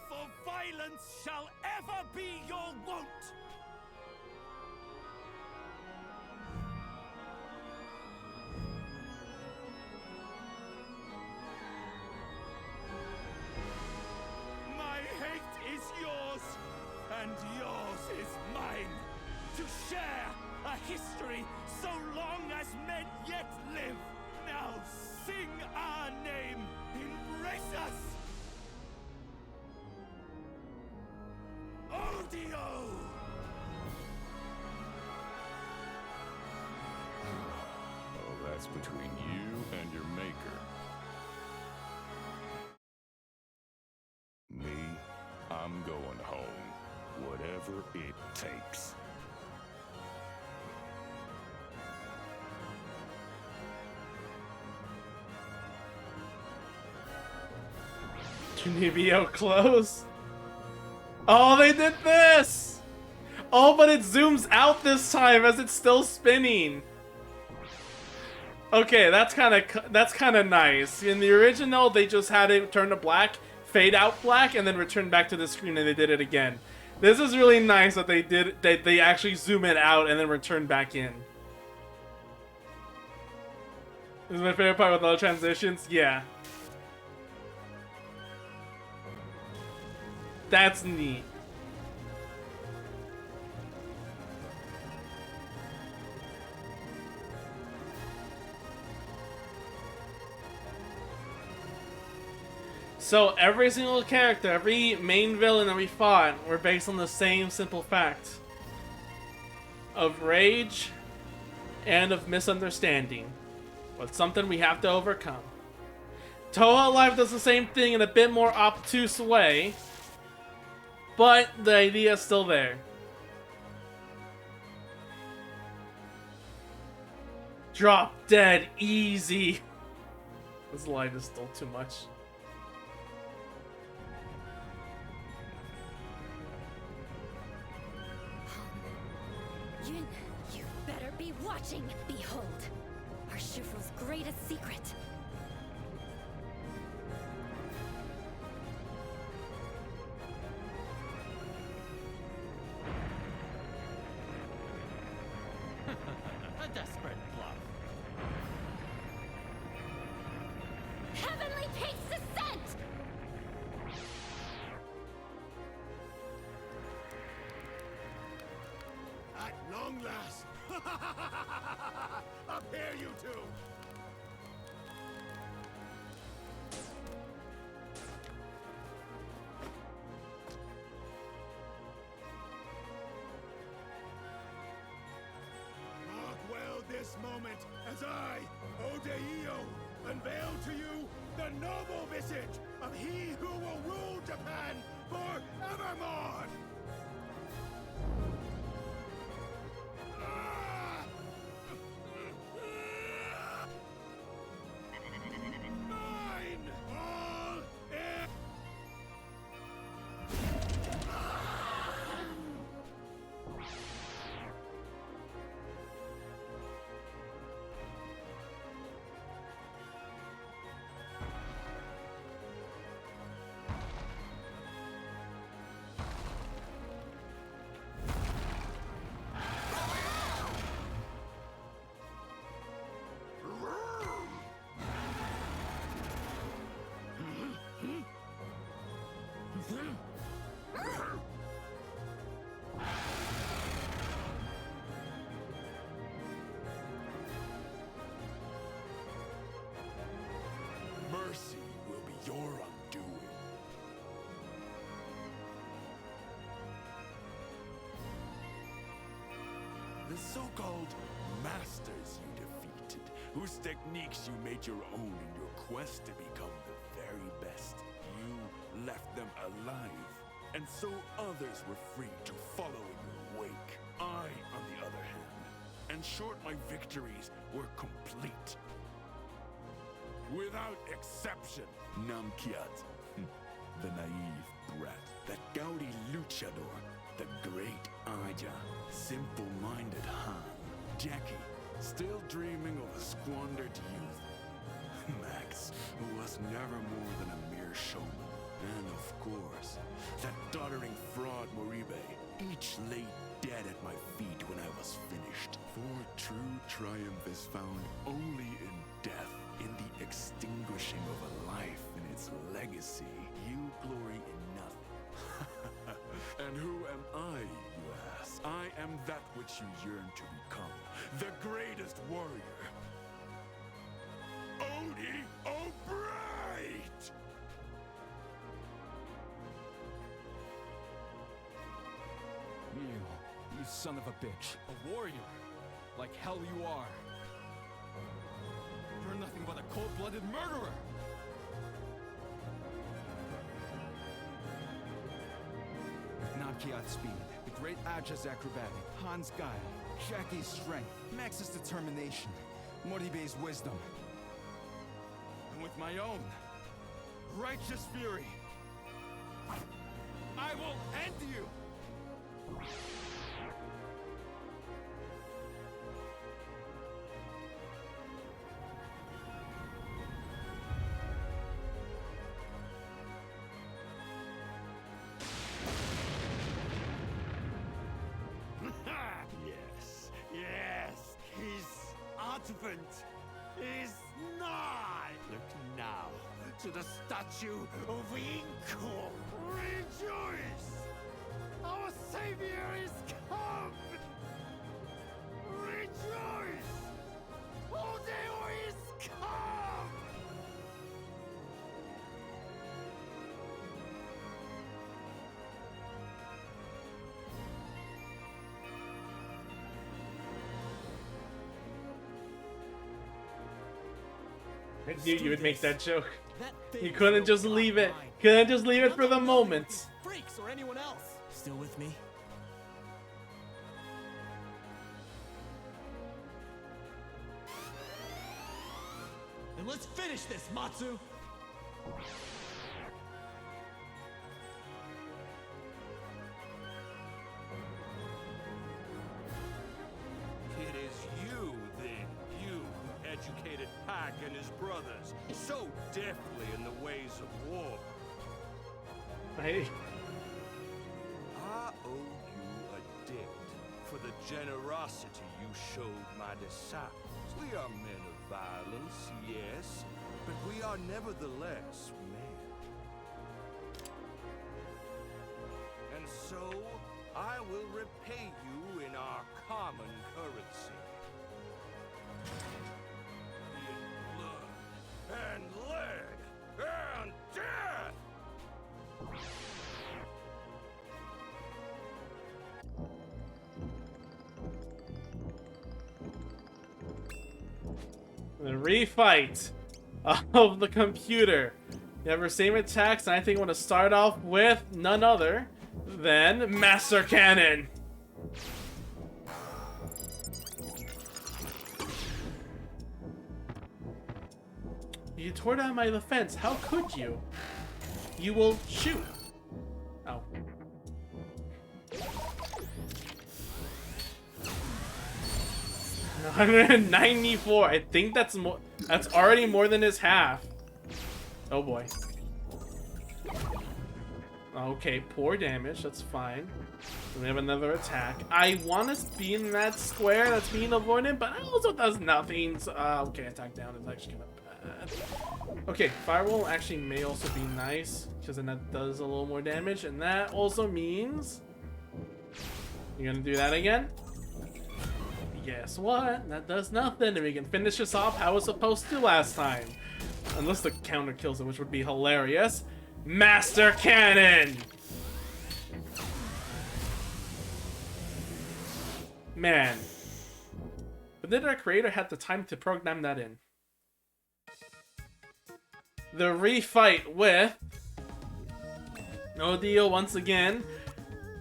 For violence shall ever be your wont! My hate is yours, and yours is mine. To share a history so long as men yet live. Now sing our name, embrace us! Odio! Oh, that's between you and your maker. Me, I'm going home. Whatever it takes. Junibio close. Oh, they did this! Oh, but it zooms out this time as it's still spinning. Okay, that's kind of nice. In the original, they just had it turn to black, fade out black, and then return back to the screen, and they did it again. This is really nice that they actually zoom it out and then return back in. This is my favorite part with all the transitions. Yeah. That's neat. So every single character, every main villain that we fought were based on the same simple fact of rage and of misunderstanding. But something we have to overcome. Touhou Live does the same thing in a bit more obtuse way, but the idea is still there. Drop dead easy. This light is still too much. Yun, you better be watching. Behold, our Shifu's greatest secret. A desperate bluff. Heavenly Peaks Descent! At long last! Up here, you two! Mark well this moment as I, Odeio, unveil to you the noble visage of he who will rule Japan forevermore! Mine! All in! Mercy will be your undoing. The so-called masters you defeated, whose techniques you made your own in your quest to become the very best, you left them alive, and so others were free to follow in your wake. I, on the other hand, ensured my victories were complete. without exception. Namkiat, the naive brat, that gaudy luchador, the great Aja, simple-minded Han, Jackie, still dreaming of a squandered youth, Max, who was never more than a mere showman, and of course, that doddering fraud Moribe, each lay dead at my feet when I was finished. For true triumph is found only in death, in the extinguishing of a life and its legacy. You glory in nothing. And who am I, you ask? I am that which you yearn to become, the greatest warrior. Odie O'Bright! You son of a bitch. A warrior. Like hell you are. You're nothing but a cold-blooded murderer! Namkiat's speed, the great Aja's acrobatic, Han's guile, Jackie's strength, Max's determination, Moribe's wisdom. And with my own righteous fury, I will end you! Yes, his advent is nigh. Look now to the statue of Inko. Rejoice! Our savior is come! Rejoice! Odeo is come! I knew you would make that joke. You couldn't just leave it. Couldn't just leave it for the moment. Freaks or anyone else. Still with me? Then let's finish this, Matsu! It is you, then, you who educated Pac and his brothers so deftly in the ways of war. Hey. I owe you a debt for the generosity you showed my disciples. We are men of violence, yes, but we are nevertheless men. And so, I will repay you in our common currency. In blood, and lead, and death! The refight of the computer. You have your same attacks, and I think I want to start off with none other than Master Cannon. You tore down my defense. How could you? You will shoot. Oh. $194. I think that's more. That's already more than his half. Oh boy. Okay, poor damage. That's fine. We have another attack. I want to be in that square that's being avoided, but it also does nothing. So, okay, attack down is actually kind of bad. Okay, firewall actually may also be nice because then that does a little more damage, and that also means you're gonna do that again. Guess what? That does nothing, and we can finish this off how it was supposed to last time. Unless the counter kills it, which would be hilarious. Master Cannon! Man. But did our creator have the time to program that in? The refight with Odeo once again.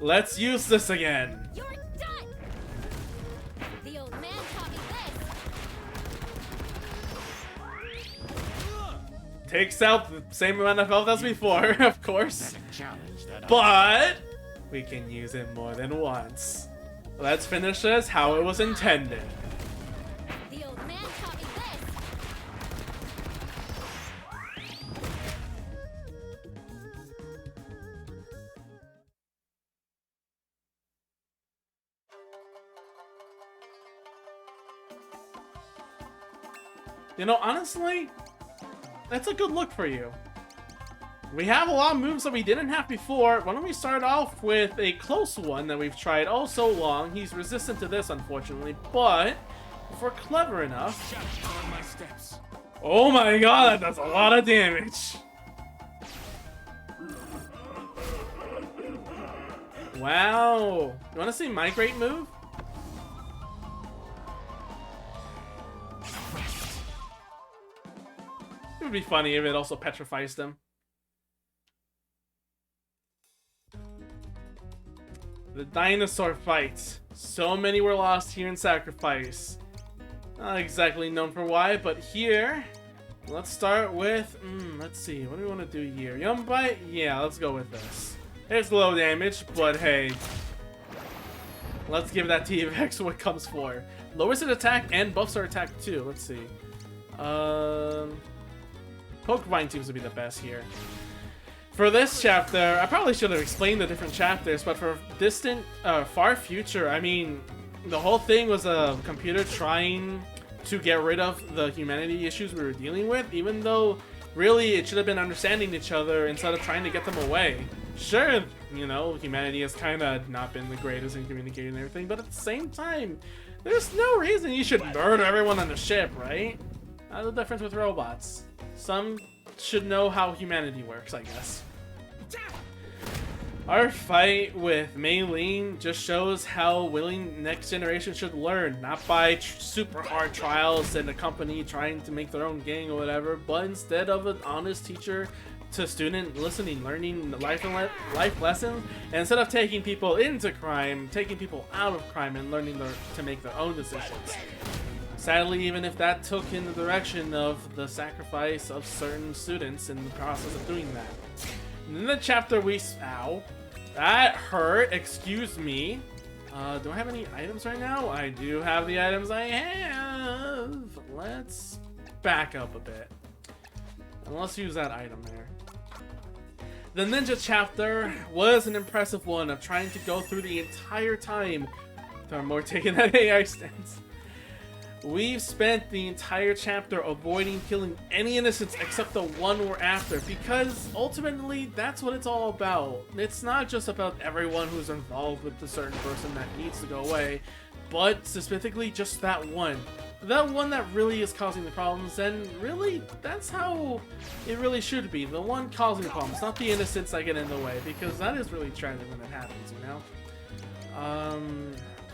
Let's use this again. You're done! The old man taught me this! takes out the same amount of health as before, of course. But we can use it more than once. Let's finish this how it was intended. The old man taught me this. You know, honestly, that's a good look for you. We have a lot of moves that we didn't have before. Why don't we start off with a close one that we've tried oh so long. He's resistant to this, unfortunately, but if we're clever enough... Oh my god, that does a lot of damage. Wow. You want to see my great move? It would be funny if it also petrifies them. The dinosaur fight. So many were lost here in Sacrifice. Not exactly known for why, but here, let's start with, let's see, what do we want to do here? Yum Bite? Yeah, let's go with this. It's low damage, but hey. Let's give that T-Rex what it comes for. Lowers its attack and buffs our attack too. Let's see. Pokevine seems to be the best here. For this chapter, I probably should have explained the different chapters, but for distant, far future, I mean, the whole thing was a computer trying to get rid of the humanity issues we were dealing with, even though really it should have been understanding each other instead of trying to get them away. Sure, you know, humanity has kind of not been the greatest in communicating and everything, but at the same time, there's no reason you should murder everyone on the ship, right? That's the difference with robots. Some should know how humanity works, I guess. Our fight with Mei-Ling just shows how willing next generation should learn, not by super hard trials and a company trying to make their own gang or whatever, but instead of an honest teacher to student listening, learning life lessons, and instead of taking people into crime, taking people out of crime and learning to make their own decisions. Sadly, even if that took in the direction of the sacrifice of certain students in the process of doing that. In the chapter we... Ow. That hurt. Excuse me. Do I have any items right now? I do have the items I have. Let's back up a bit. And let's use that item there. The ninja chapter was an impressive one of trying to go through the entire time. They're more taking that AI stance. We've spent the entire chapter avoiding killing any innocents except the one we're after, because ultimately that's what it's all about. It's not just about everyone who's involved with the certain person that needs to go away, but specifically just that one. That one that really is causing the problems, and really, that's how it really should be. The one causing the problems, not the innocents that get in the way, because that is really tragic when it happens, you know?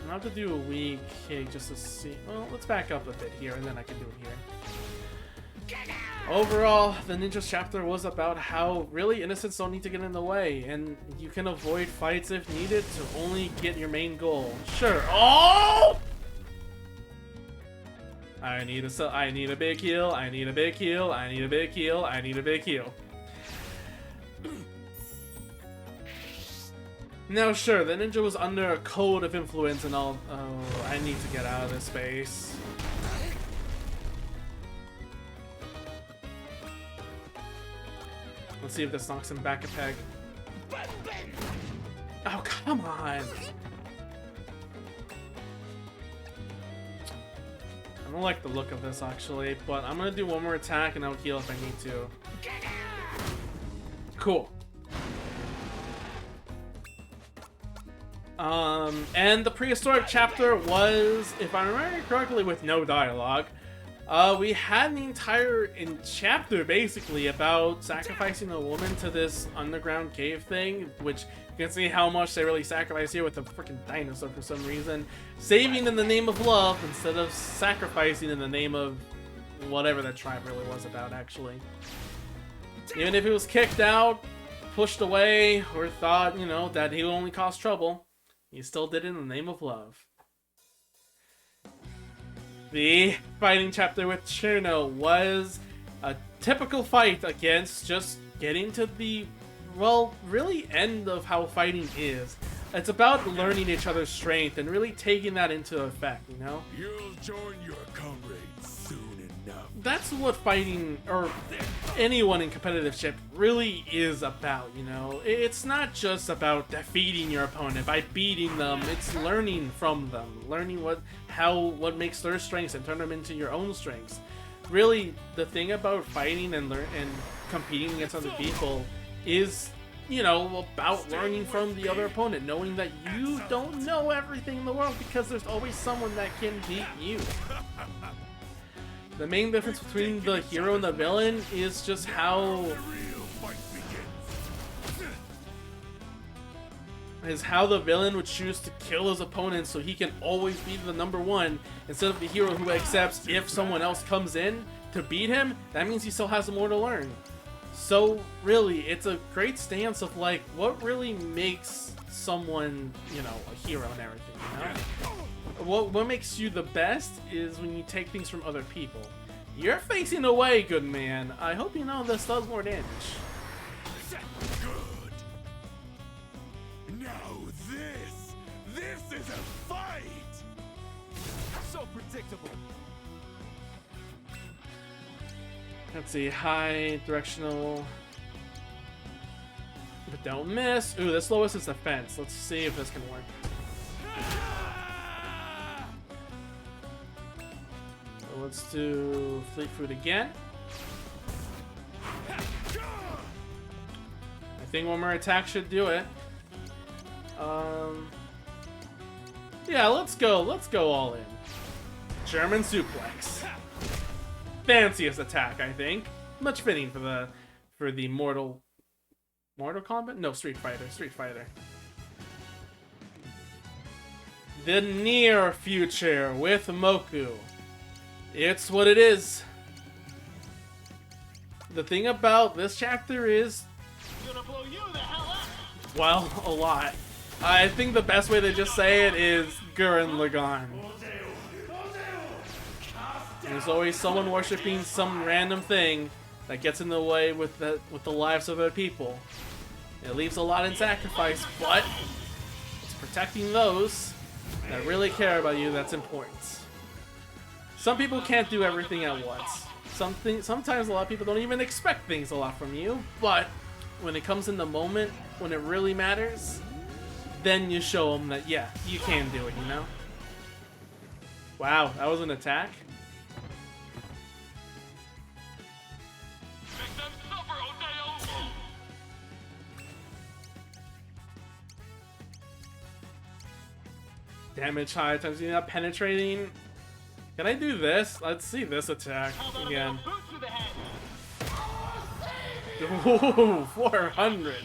I'll have to do a weak kick just to see. Well, let's back up a bit here, and then I can do it here. Overall, the ninjas chapter was about how really innocents don't need to get in the way, and you can avoid fights if needed to only get your main goal. Sure. Oh! I need a big heal. I need a big heal. I need a big heal. I need a big heal. Now, sure, the ninja was under a code of influence and all. Oh, I need to get out of this space. Let's see if this knocks him back a peg. Oh, come on! I don't like the look of this, actually, but I'm gonna do one more attack and I'll heal if I need to. Cool. And the prehistoric chapter was, if I remember correctly, with no dialogue. We had the entire chapter basically about sacrificing a woman to this underground cave thing, which you can see how much they really sacrifice here with a freaking dinosaur for some reason. Saving in the name of love instead of sacrificing in the name of whatever that tribe really was about, actually. Even if he was kicked out, pushed away, or thought, you know, that he would only cause trouble, he still did it in the name of love. The fighting chapter with Cherno was a typical fight against just getting to the, well, really end of how fighting is. It's about learning each other's strength and really taking that into effect, you know? You'll join your comrades soon enough. That's what fighting, or anyone in competitive ship, really is about, you know? It's not just about defeating your opponent by beating them, it's learning from them, learning what makes their strengths and turn them into your own strengths. Really, the thing about fighting and competing against other people is, you know, about learning from the other opponent, knowing that you don't know everything in the world because there's always someone that can beat you. The main difference between the hero and the villain is just how the villain would choose to kill his opponent so he can always be the number one, instead of the hero who accepts if someone else comes in to beat him, that means he still has more to learn. So really, it's a great stance of like what really makes someone, you know, a hero and everything, you know? What makes you the best is when you take things from other people. You're facing away, good man. I hope you know this does more damage. Good. Now this is a fight. So predictable. Let's see, high, directional, but don't miss. Ooh, this lowest is defense. Let's see if this can work. So let's do Fleet Food again. I think one more attack should do it. Yeah, let's go all in. German suplex. Fanciest attack, I think. Much fitting for the Mortal Kombat? No, Street Fighter. The near future with Moku. It's what it is. The thing about this chapter is, well, a lot. I think the best way to just say it is Gurren Lagann. There's always someone worshipping some random thing that gets in the way with the lives of other people. It leaves a lot in sacrifice, but it's protecting those that really care about you that's important. Some people can't do everything at once. Sometimes a lot of people don't even expect things a lot from you, but when it comes in the moment, when it really matters, then you show them that, yeah, you can do it, you know? Wow, that was an attack? Damage high times you're not penetrating. Can I do this? Let's see this attack again. Ooh, 400.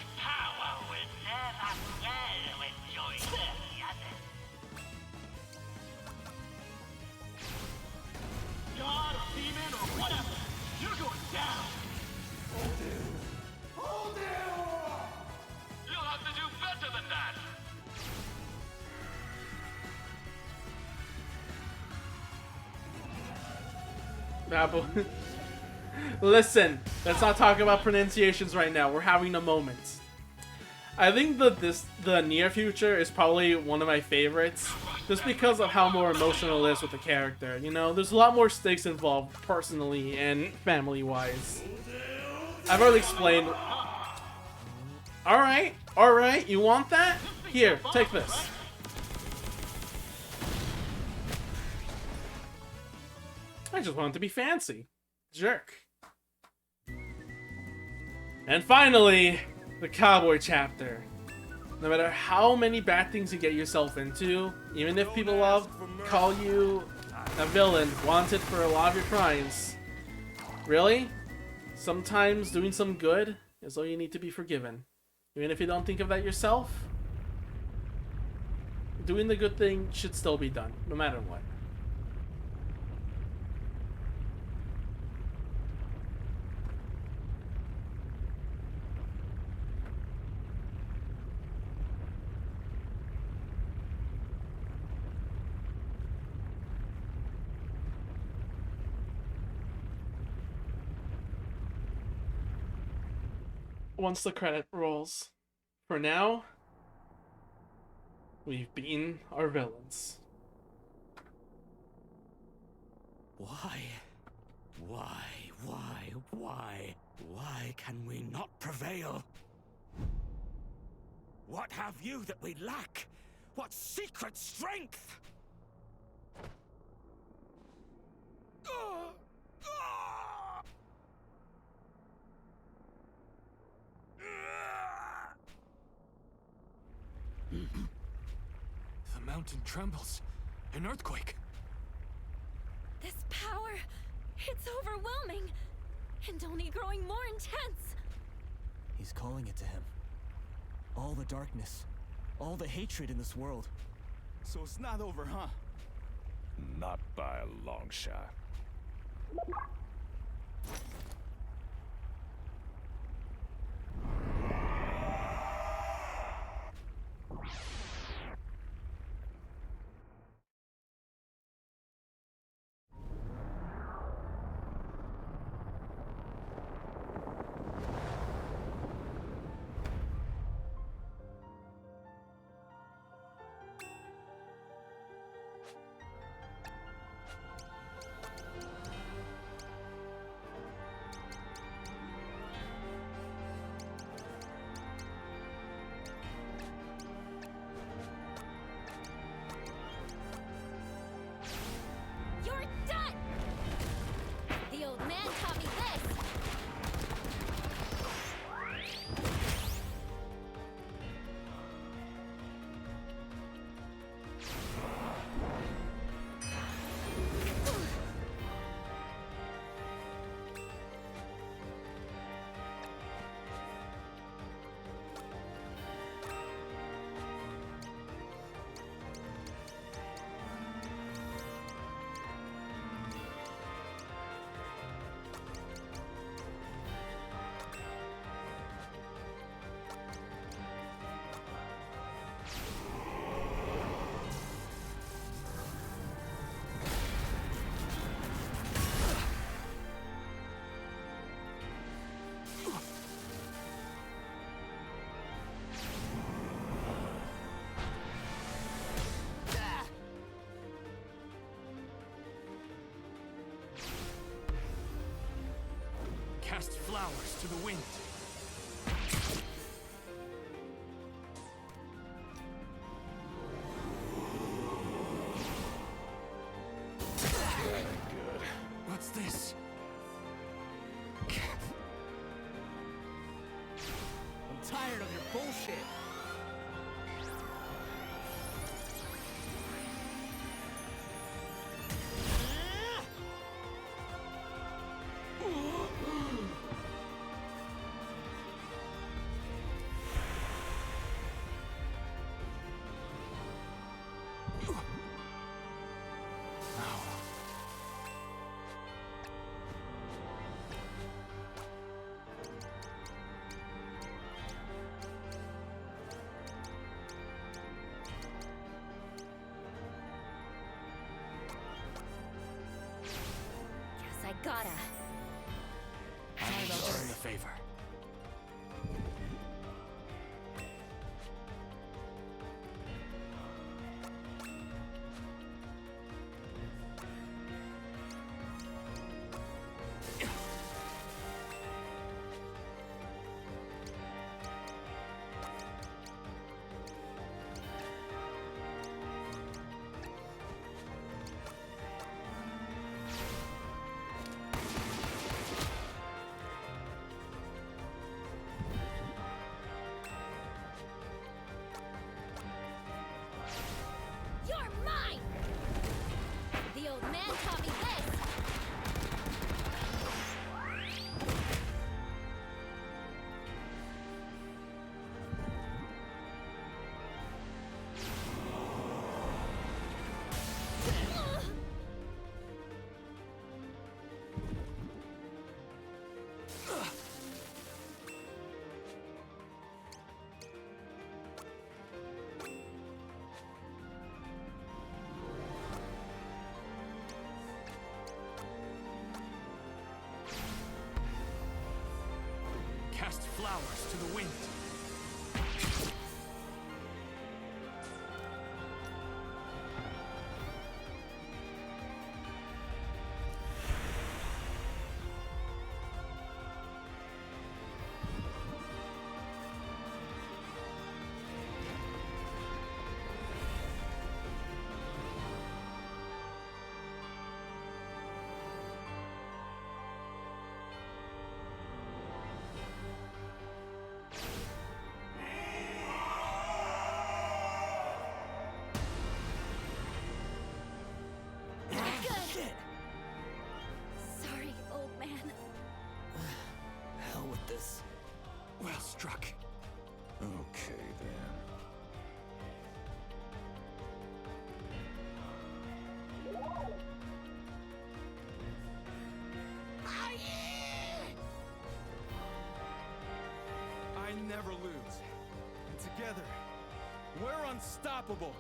Listen, let's not talk about pronunciations right now. We're having a moment. I think the near future is probably one of my favorites, just because of how more emotional it is with the character. You know, there's a lot more stakes involved personally and family-wise. I've already explained. All right, you want that? Here, take this. I just want it to be fancy. Jerk. And finally, the cowboy chapter. No matter how many bad things you get yourself into, even if people call you a villain, wanted for a lot of your crimes, really, sometimes doing some good is all you need to be forgiven. Even if you don't think of that yourself, doing the good thing should still be done, no matter what. once the credit rolls. For now, we've beaten our villains. Why? Why can we not prevail? What have you that we lack? What secret strength? The mountain trembles. An earthquake. This power, it's overwhelming. And only growing more intense. He's calling it to him. All the darkness, all the hatred in this world. So it's not over, huh? Not by a long shot. You're done! The old man taught me this! Cast flowers to the wind. What's this? I'm tired of your bullshit. Guess I gotta. I'm sorry. A favor. You're mine! The old man taught me this! Cast flowers to the wind. Shit! Sorry, old man. Hell with this. Well struck. Okay, then. I never lose. And together, we're unstoppable.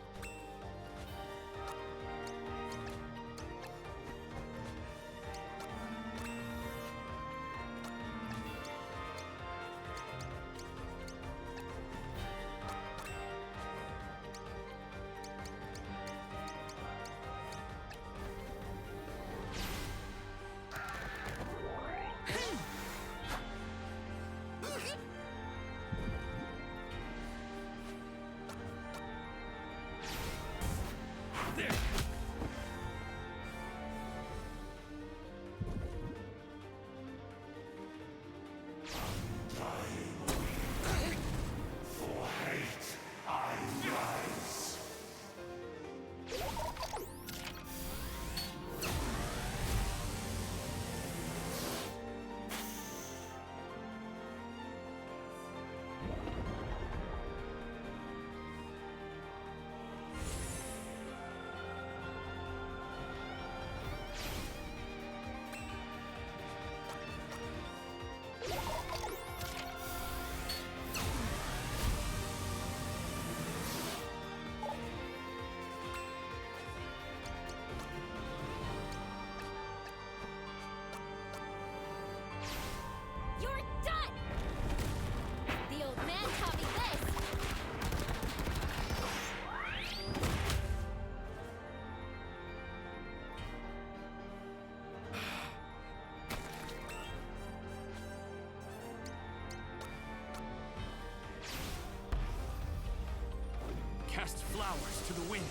You're done! The old man taught me this! Cast flowers to the wind.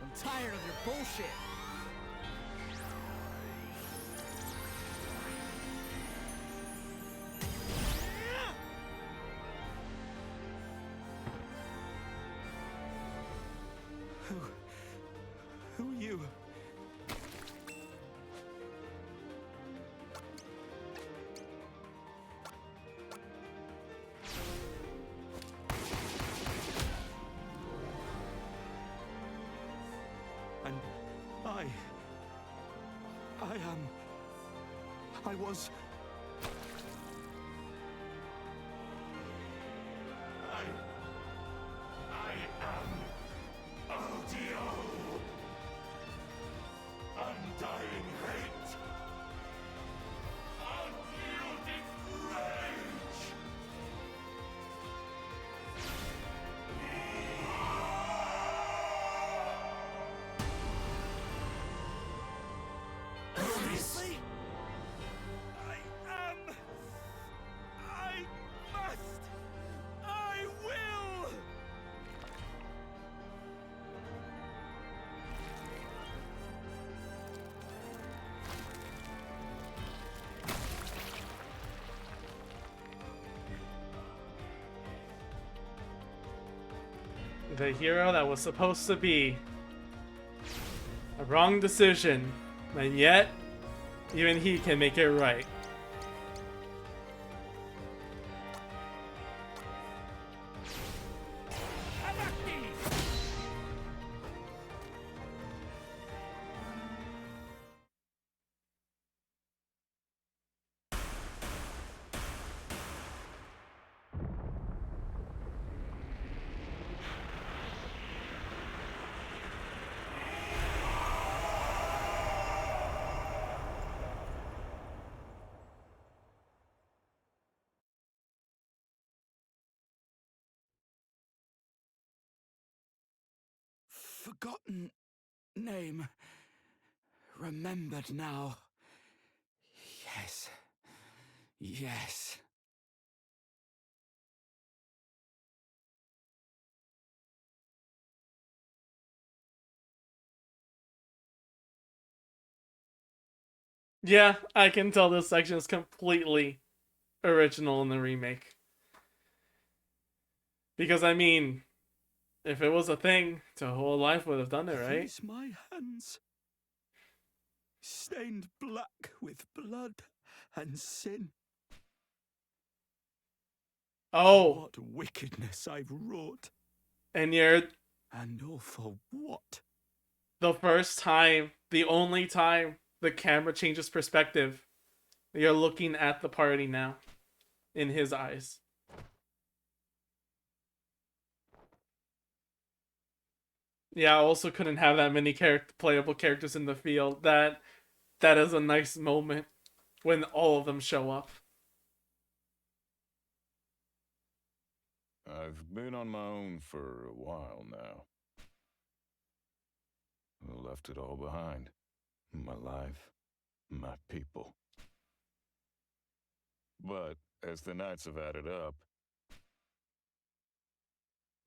I'm tired of your bullshit. Who are you? And I was... I am Odio. Undying hate. Unyielding rage. Seriously? I must! I will! The hero that was supposed to be. A wrong decision, and yet, even he can make it right. Forgotten name. Remembered now. Yes. Yes. Yeah, I can tell this section is completely original in the remake. Because, I mean, if it was a thing, Toho Life would have done it, right? These my hands, stained black with blood and sin. Oh. What wickedness I've wrought. And you're... And all for what? The first time, the only time, the camera changes perspective. You're looking at the party now. In his eyes. Yeah, I also couldn't have that many playable characters in the field. That is a nice moment when all of them show up. I've been on my own for a while now. I left it all behind. My life, my people. But as the nights have added up,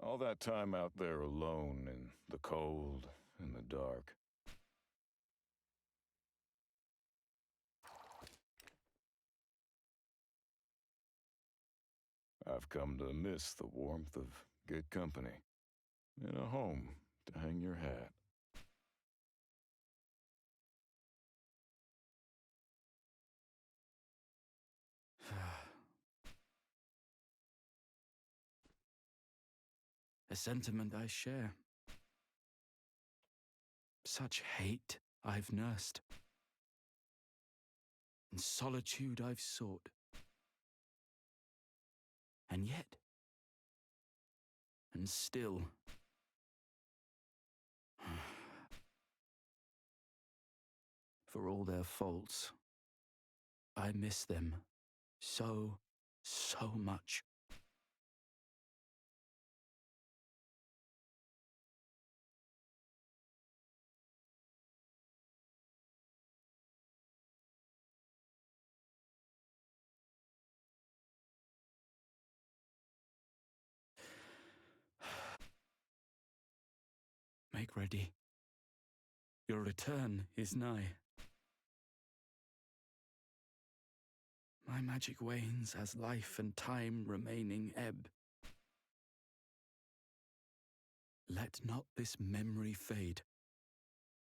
all that time out there alone in the cold and the dark, I've come to miss the warmth of good company and a home to hang your hat. A sentiment I share. Such hate I've nursed, and solitude I've sought. And yet, and still, for all their faults, I miss them so much. Make ready. Your return is nigh. My magic wanes as life and time remaining ebb. Let not this memory fade.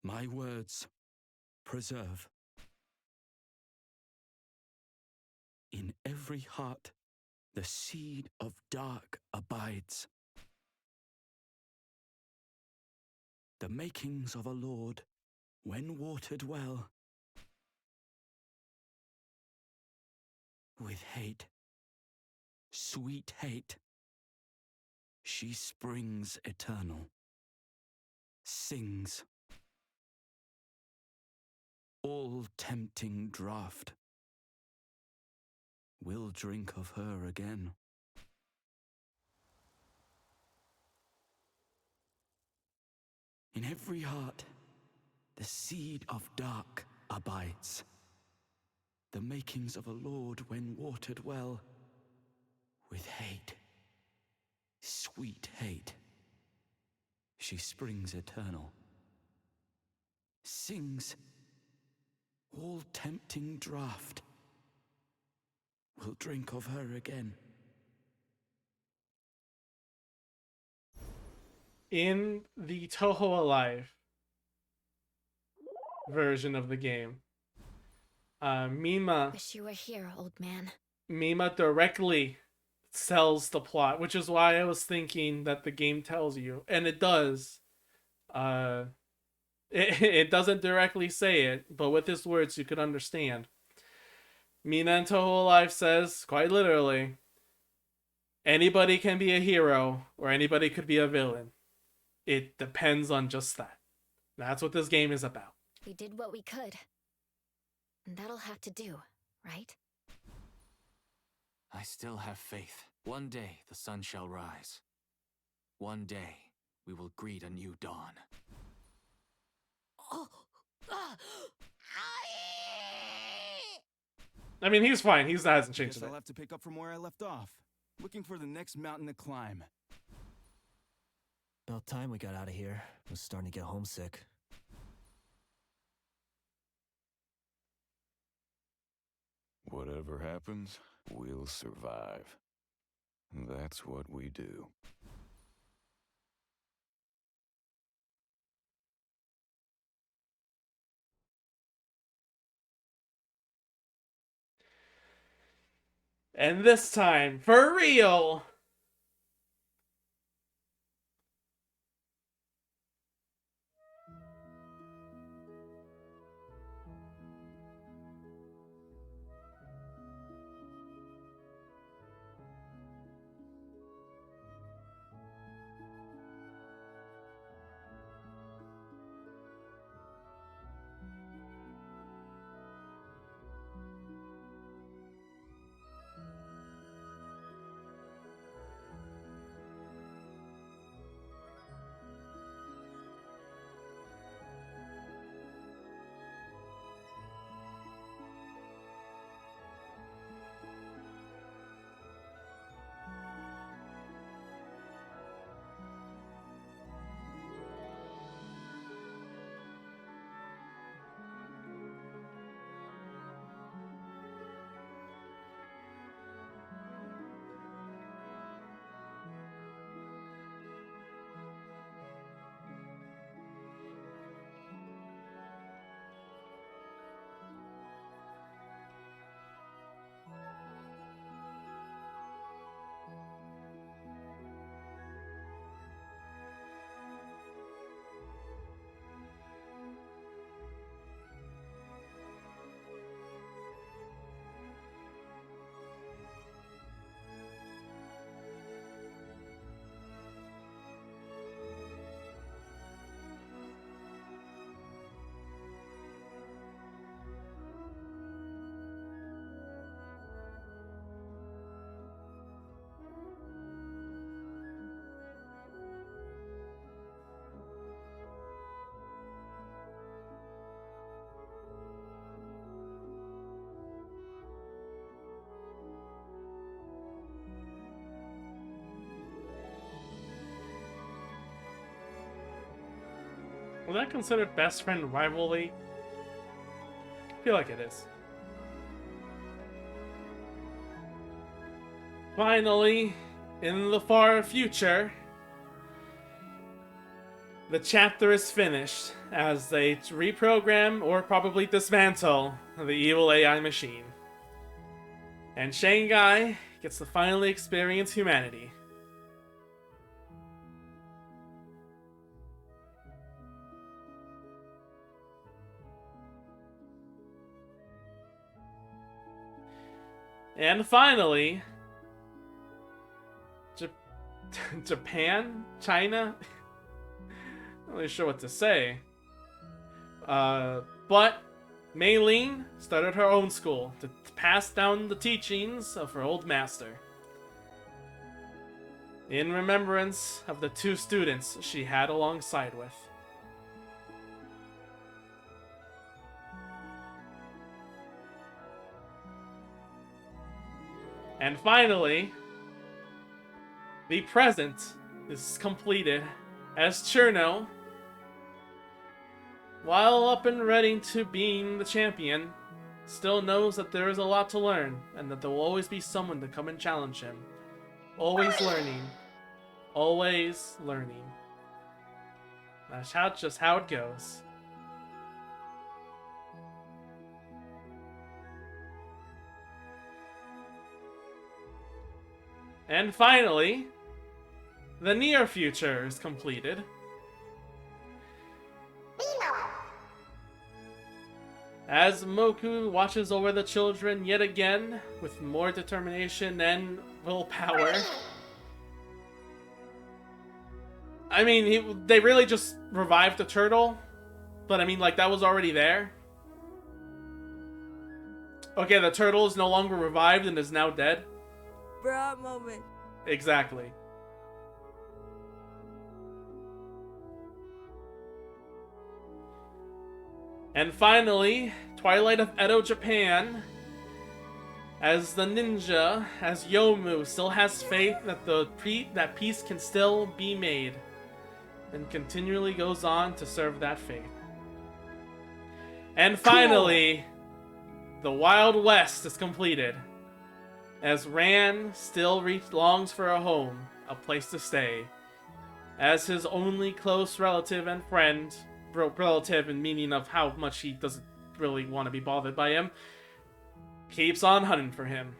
My words preserve. In every heart, the seed of dark abides. The makings of a lord, when watered well, with hate, sweet hate, she springs eternal, sings. All tempting draught will drink of her again. In every heart, the seed of dark abides. The makings of a lord when watered well, with hate, sweet hate, she springs eternal, sings. All tempting draught will drink of her again. In the Toho Alive, version of the game. Mima Wish you were here, old man. Mima directly sells the plot, which is why I was thinking that the game tells you, and it does. It doesn't directly say it, but with his words you could understand. Mina in Toho Life says, quite literally, anybody can be a hero, or anybody could be a villain. It depends on just that. That's what this game is about. We did what we could. And that'll have to do, right? I still have faith. One day the sun shall rise. One day we will greet a new dawn. I mean, he's fine. He hasn't changed Guess it. I'll have to pick up from where I left off. Looking for the next mountain to climb. About time we got out of here. I was starting to get homesick. Whatever happens, we'll survive. That's what we do. And this time, for real! Was that considered best friend rivalry? I feel like it is. Finally, in the far future, the chapter is finished as they reprogram or probably dismantle the evil AI machine. And Shanghai gets to finally experience humanity. And finally, Japan? China? Not really sure what to say. But Mei-Ling started her own school to pass down the teachings of her old master. In remembrance of the two students she had alongside with. And finally, the present is completed as Cherno, while up and ready to being the champion, still knows that there is a lot to learn and that there will always be someone to come and challenge him. Always learning. Always learning. That's just how it goes. And finally, the near future is completed. As Moku watches over the children yet again with more determination and willpower. I mean, they really just revived the turtle, but I mean, like, that was already there. Okay, the turtle is no longer revived and is now dead. Bruh moment. Exactly. And finally, Twilight of Edo, Japan. As the ninja, as Yomu still has faith that that peace can still be made, and continually goes on to serve that faith. And finally, the Wild West is completed. As Ran still longs for a home, a place to stay. As his only close relative and friend, relative in meaning of how much he doesn't really want to be bothered by him, keeps on hunting for him.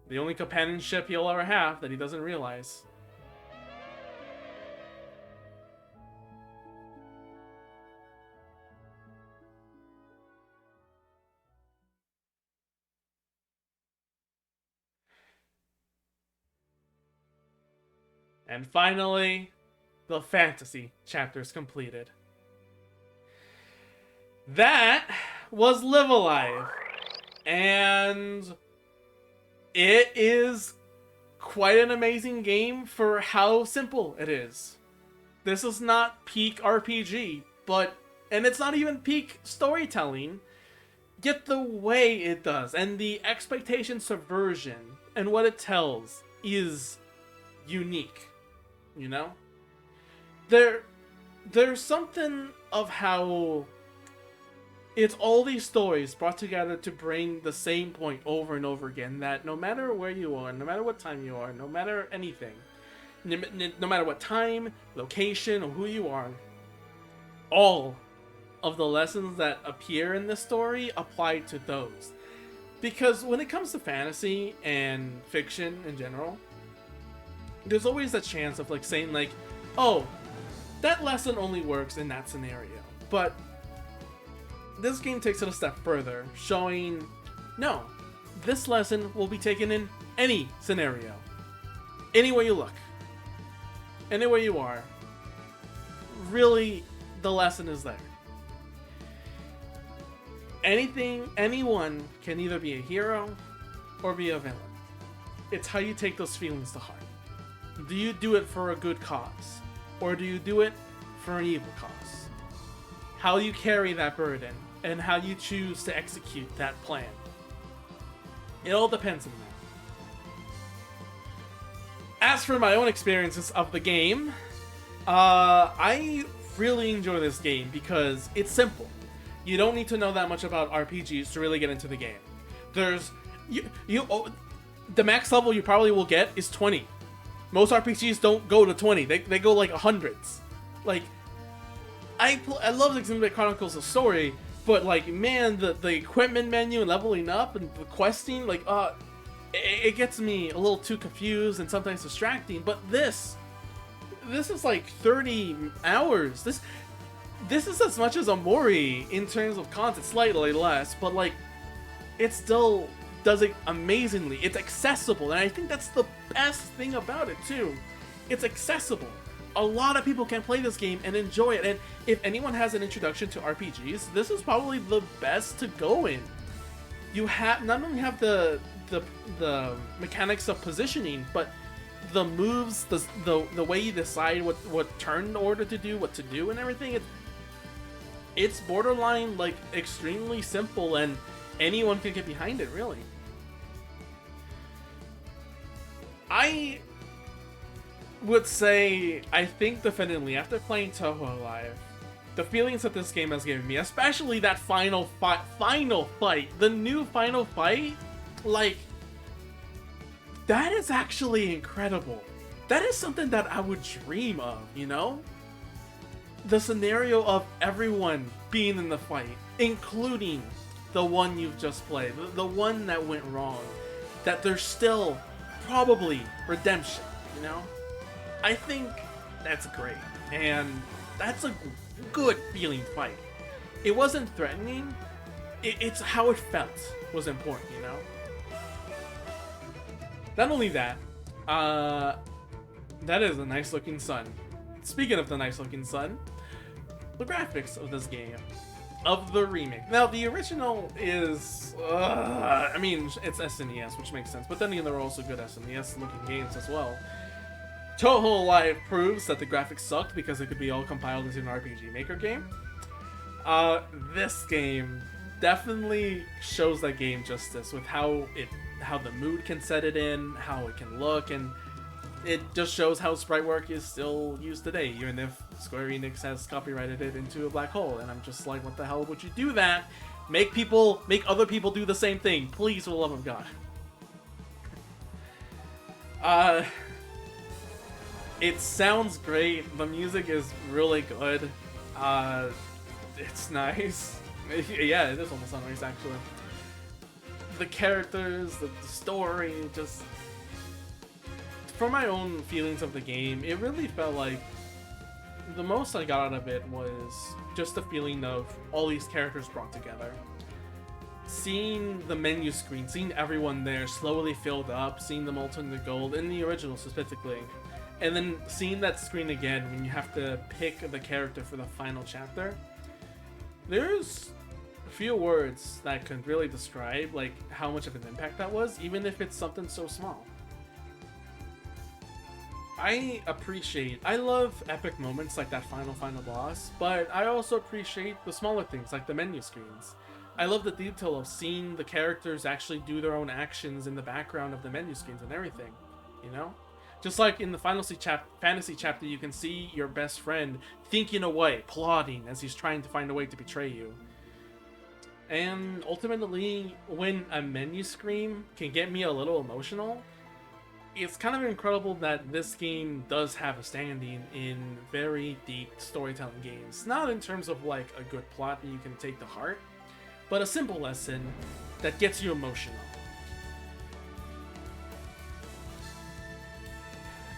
The only companionship he'll ever have that he doesn't realize. And finally, the fantasy chapter is completed. That was LiveALive. And it is quite an amazing game for how simple it is. This is not peak RPG, and it's not even peak storytelling, yet the way it does, and the expectation subversion, and what it tells is unique, you know? There's something of how it's all these stories brought together to bring the same point over and over again, that no matter where you are, no matter what time you are, no matter anything, no matter what time, location, or who you are, all of the lessons that appear in this story apply to those. Because when it comes to fantasy and fiction in general, there's always that chance of like saying like, oh, that lesson only works in that scenario. But this game takes it a step further, showing, no, this lesson will be taken in any scenario. Anywhere you look. Anywhere you are. Really, the lesson is there. Anyone can either be a hero or be a villain. It's how you take those feelings to heart. Do you do it for a good cause? Or do you do it for an evil cause? How you carry that burden, and how you choose to execute that plan. It all depends on that. As for my own experiences of the game, I really enjoy this game because it's simple. You don't need to know that much about RPGs to really get into the game. The max level you probably will get is 20. Most RPGs don't go to 20. They go like hundreds. Like, I love Xenoblade Chronicles of Story, but like, man, the equipment menu and leveling up and the questing, like, it gets me a little too confused and sometimes distracting. But this is like 30 hours. This is as much as Amori in terms of content, slightly less, but like, it still does it amazingly. It's accessible, and I think that's the best thing about it too. It's accessible. A lot of people can play this game and enjoy it, and if anyone has an introduction to RPGs, this is probably the best to go in. You not only have the mechanics of positioning, but the moves, the way you decide what turn order to do, what to do, and everything. It's borderline like extremely simple, and anyone can get behind it, really. I would say, I think definitively, after playing Touhou Live, the feelings that this game has given me, especially that final fight, the new final fight, like, that is actually incredible. That is something that I would dream of, you know? The scenario of everyone being in the fight, including the one you've just played, the one that went wrong, that there's still probably redemption, you know? I think that's great, and that's a good feeling fight. It wasn't threatening, it's how it felt was important, you know? Not only that, that is a nice looking sun. Speaking of the nice looking sun, the graphics of this game, of the remake. Now, the original is, I mean, it's SNES, which makes sense, but then again, there are also good SNES looking games as well. Toho Live proves that the graphics sucked because it could be all compiled into an RPG Maker game. This game definitely shows that game justice with how the mood can set it in, how it can look, and it just shows how sprite work is still used today, even if Square Enix has copyrighted it into a black hole. And I'm just like, what the hell would you do that? Make other people do the same thing, please, for the love of God. It sounds great. The music is really good. It's nice. Yeah, it is almost nice actually. The characters, the story, just for my own feelings of the game, it really felt like the most I got out of it was just the feeling of all these characters brought together. Seeing the menu screen, seeing everyone there slowly filled up, seeing them all turn to gold, in the original specifically, and then seeing that screen again when you have to pick the character for the final chapter. There's few words that could really describe like how much of an impact that was, even if it's something so small. I love epic moments like that final boss, but I also appreciate the smaller things like the menu screens. I love the detail of seeing the characters actually do their own actions in the background of the menu screens and everything, you know? Just like in the fantasy chapter, you can see your best friend thinking away, plotting as he's trying to find a way to betray you. And ultimately, when a menu screen can get me a little emotional, it's kind of incredible that this game does have a standing in very deep storytelling games. Not in terms of like a good plot that you can take to heart, but a simple lesson that gets you emotional.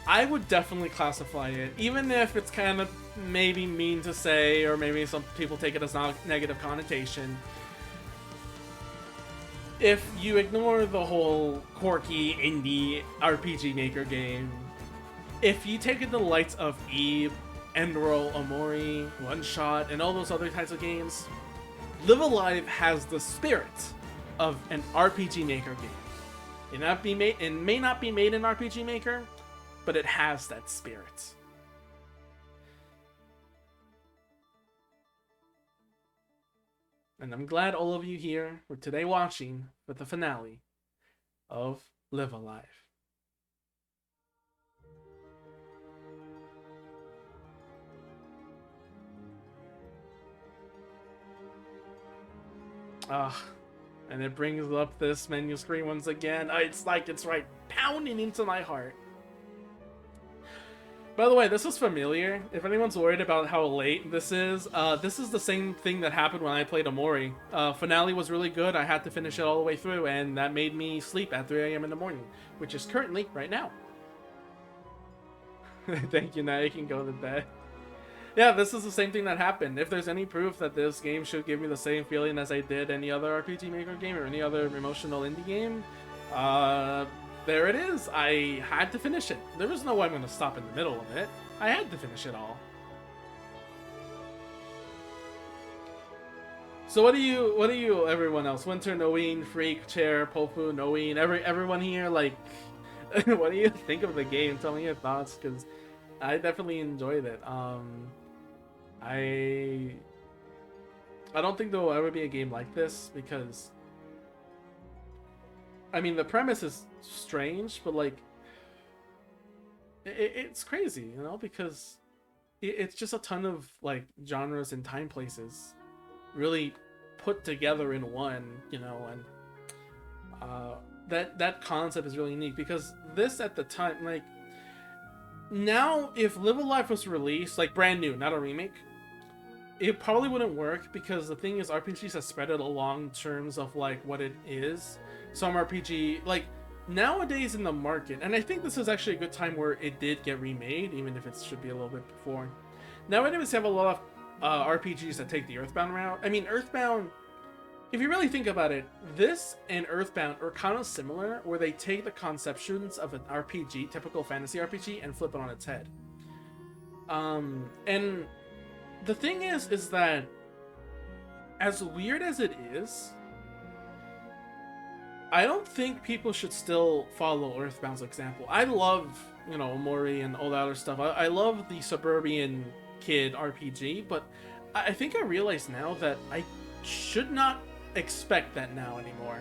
I would definitely classify it, even if it's kind of maybe mean to say, or maybe some people take it as a negative connotation. If you ignore the whole quirky indie RPG Maker game, if you take in the likes of Eve, Endroll, Omori, One Shot, and all those other types of games, LiveALive has the spirit of an RPG Maker game. It may not be made in RPG Maker, but it has that spirit. And I'm glad all of you here were today watching for the finale of LiveALive. And it brings up this menu screen once again. It's like it's right pounding into my heart. By the way, this is familiar. If anyone's worried about how late this is the same thing that happened when I played Omori. Finale was really good. I had to finish it all the way through, and that made me sleep at 3 a.m. in the morning, which is currently right now. Thank you, now you can go to bed. Yeah, this is the same thing that happened. If there's any proof that this game should give me the same feeling as I did any other RPG Maker game or any other emotional indie game, there it is. I had to finish it. There was no way I'm going to stop in the middle of it. I had to finish it all. So what do you, everyone else, Winter, Noeen, Freak, Chair, Pofu, Noeen, everyone here, like, what do you think of the game? Tell me your thoughts, because I definitely enjoyed it. I don't think there will ever be a game like this, because I mean, the premise is strange, but like it's crazy, you know, because it's just a ton of like genres and time places really put together in one, you know, and that concept is really unique, because this at the time, like, now if LiveALive was released like brand new, not a remake, it probably wouldn't work, because the thing is RPGs have spread it along terms of like what it is. Some RPG, like nowadays in the market, and I think this is actually a good time where it did get remade, even if it should be a little bit before. Nowadays, we have a lot of RPGs that take the Earthbound route. I mean, Earthbound, if you really think about it, this and Earthbound are kind of similar, where they take the conceptions of an RPG, typical fantasy RPG, and flip it on its head. And the thing is that as weird as it is, I don't think people should still follow Earthbound's example. I love, you know, Mori and all that other stuff. I love the suburban kid RPG, but I think I realize now that I should not expect that now anymore.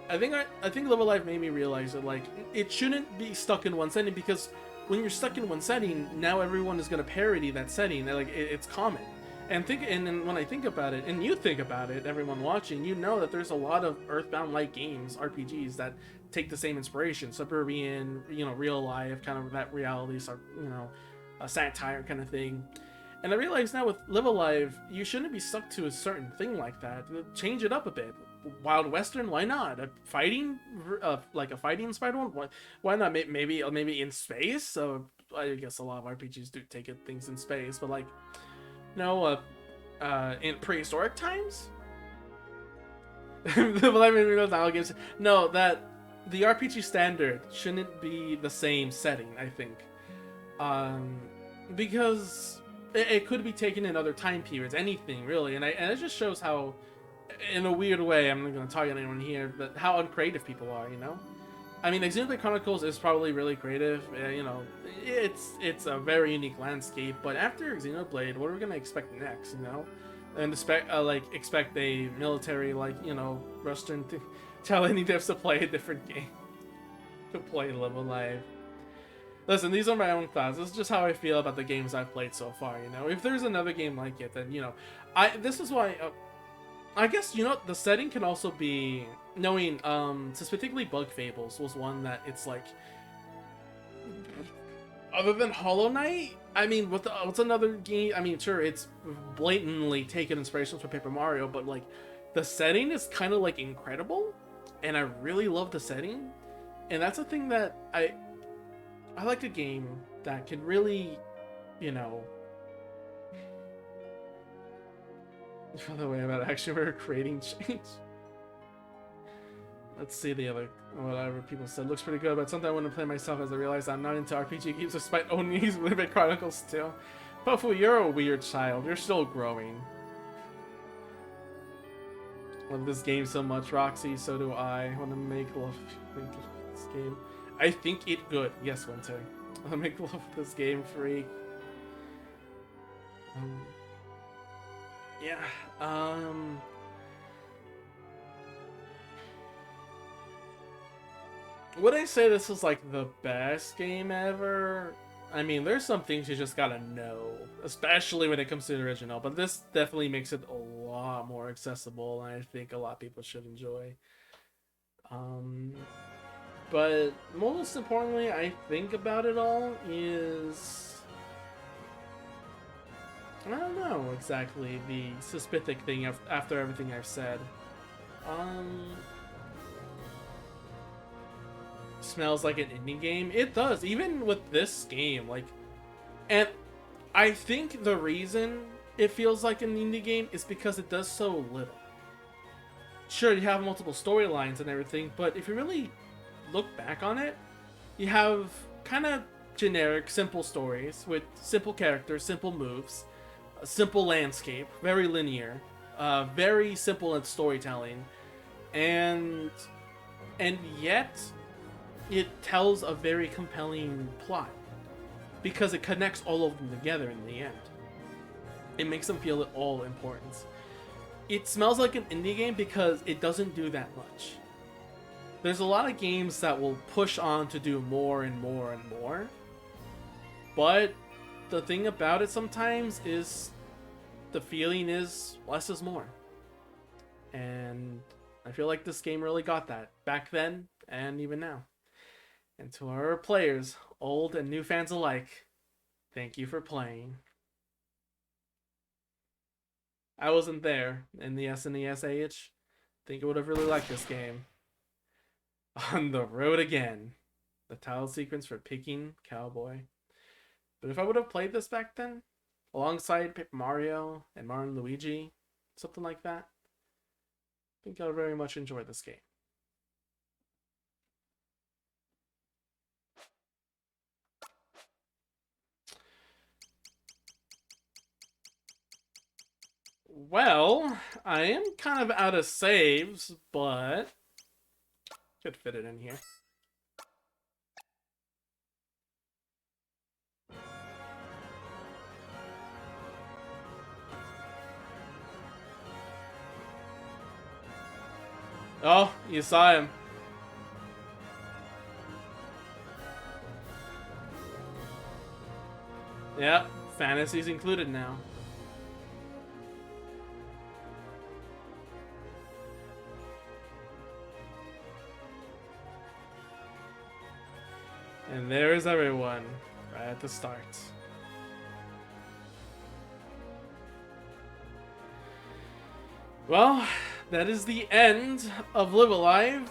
I think LiveALive made me realize that, like, it shouldn't be stuck in one setting, because when you're stuck in one setting, now everyone is going to parody that setting. Like, it's common. And when I think about it, and you think about it, everyone watching, you know that there's a lot of Earthbound-like games, RPGs, that take the same inspiration. Suburban, you know, real life, kind of that reality, you know, a satire kind of thing. And I realize now with LiveALive, you shouldn't be stuck to a certain thing like that. Change it up a bit. Wild Western, why not? A fighting, like a fighting inspired one? Why not? Maybe in space. So I guess a lot of RPGs do take things in space, but like, no, in prehistoric times. No, that the RPG standard shouldn't be the same setting. I think, because it could be taken in other time periods, anything really, and it just shows how, in a weird way, I'm not going to target anyone here, but how uncreative people are, you know? I mean, Xenoblade Chronicles is probably really creative, you know, it's a very unique landscape, but after Xenoblade, what are we going to expect next, you know? And expect a military, like, you know, Western to tell any devs to play a different game, to play LiveALive. Listen, these are my own thoughts. This is just how I feel about the games I've played so far, you know? If there's another game like it, then, you know, this is why, I guess, you know, the setting can also be knowing, specifically Bug Fables was one that it's like, other than Hollow Knight, I mean, what's another game? I mean, sure, it's blatantly taken inspirations from Paper Mario, but like, the setting is kind of like incredible, and I really love the setting, and that's a thing that I like a game that can really, you know. By the way, about actually we're creating change. Let's see the other, whatever people said. Looks pretty good, but something I want to play myself, as I realize I'm not into RPG games despite owning LiveALive Chronicles still. Pufu, you're a weird child. You're still growing. Love this game so much, Roxy. So do I. Want to make love with this game. I think it good. Yes, Winter. I'll make love with this game, freak. Yeah. Would I say this is like the best game ever? I mean, there's some things you just gotta know, especially when it comes to the original, but this definitely makes it a lot more accessible, and I think a lot of people should enjoy. But most importantly, I think about it all is, I don't know exactly the suspicious thing after everything I've said. Smells like an indie game. It does, even with this game, like, and I think the reason it feels like an indie game is because it does so little. Sure, you have multiple storylines and everything, but if you really look back on it, you have kind of generic, simple stories with simple characters, simple moves, a simple landscape, very linear, very simple in storytelling, and yet it tells a very compelling plot because it connects all of them together in the end. It makes them feel all important. It smells like an indie game because it doesn't do that much. There's a lot of games that will push on to do more and more and more, but the thing about it sometimes is the feeling is less is more. And I feel like this game really got that back then and even now. And to our players, old and new fans alike, thank you for playing. I wasn't there in the SNES age. I think I would have really liked this game. On the road again. The title sequence for Peking Cowboy. But if I would have played this back then, alongside Paper Mario and Mario and Luigi, something like that, I think I would very much enjoy this game. Well, I am kind of out of saves, but could fit it in here. Oh, you saw him. Yep, fantasy's included now. And there's everyone, right at the start. Well, that is the end of LiveALive,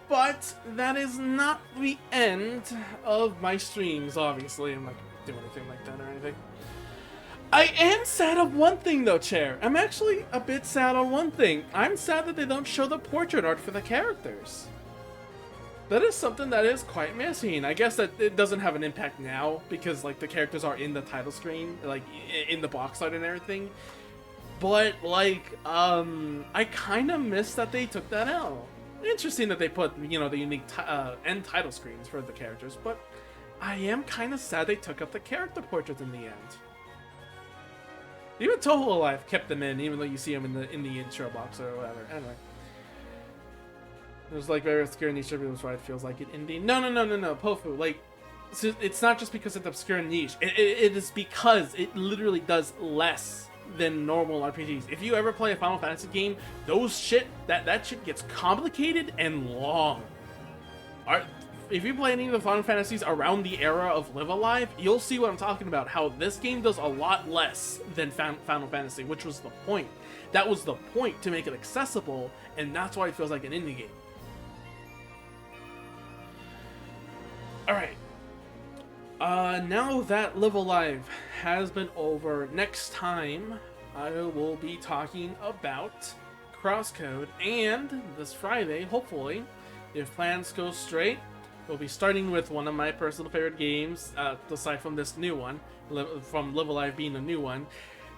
but that is not the end of my streams, obviously. I'm not doing anything like that or anything. I am sad of one thing though, Chair. I'm actually a bit sad on one thing. I'm sad that they don't show the portrait art for the characters. That is something that is quite missing. I guess that it doesn't have an impact now because like the characters are in the title screen, like in the box art and everything. But like, I kind of miss that they took that out. Interesting that they put, you know, the unique end title screens for the characters, but I am kind of sad they took up the character portraits in the end. Even Toho Alive kept them in, even though you see them in the intro box or whatever. Anyway. There's like very obscure niche people's right feels like it indie. No, Pofu. Like, it's not just because it's obscure niche. It is because it literally does less than normal RPGs. If you ever play a Final Fantasy game, those shit that shit gets complicated and long. If you play any of the Final Fantasies around the era of LiveALive, you'll see what I'm talking about. How this game does a lot less than Final Fantasy, which was the point. That was the point, to make it accessible, and that's why it feels like an indie game. Alright. Now that LiveALive has been over, next time I will be talking about Crosscode, and this Friday, hopefully, if plans go straight, we'll be starting with one of my personal favorite games, aside from this new one, from LiveALive being a new one,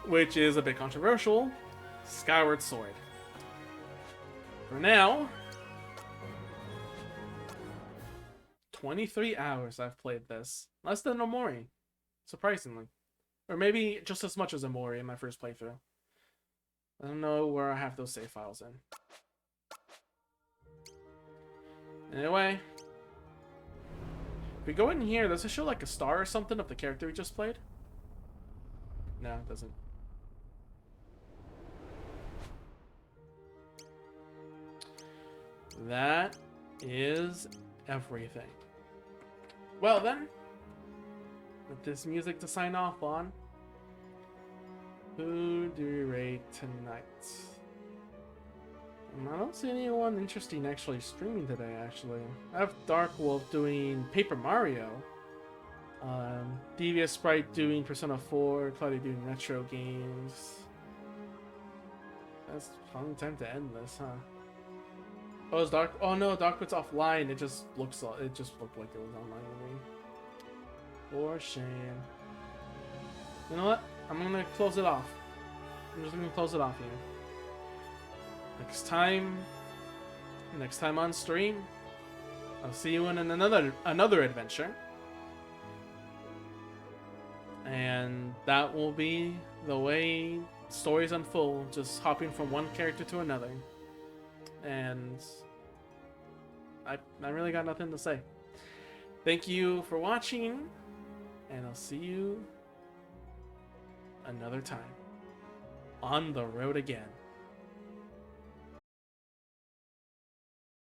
which is a bit controversial, Skyward Sword. For now, 23 hours I've played this. Less than Omori, surprisingly. Or maybe just as much as Omori in my first playthrough. I don't know where I have those save files in. Anyway. If we go in here, does it show like a star or something of the character we just played? No, it doesn't. That is everything. Well then, with this music to sign off on, who do we rate tonight? I don't see anyone interesting actually streaming today, actually. I have Dark Wolf doing Paper Mario, Devious Sprite doing Persona 4, Claudia doing retro games. That's a fun time to end this, huh? Oh, it's Dark. Oh no, Darkwood's offline. It just looked like it was online to me. For shame. You know what? I'm gonna close it off. I'm just gonna close it off here. Next time on stream, I'll see you in another adventure, and that will be the way stories unfold, just hopping from one character to another. And I really got nothing to say. Thank you for watching, and I'll see you another time on the road again.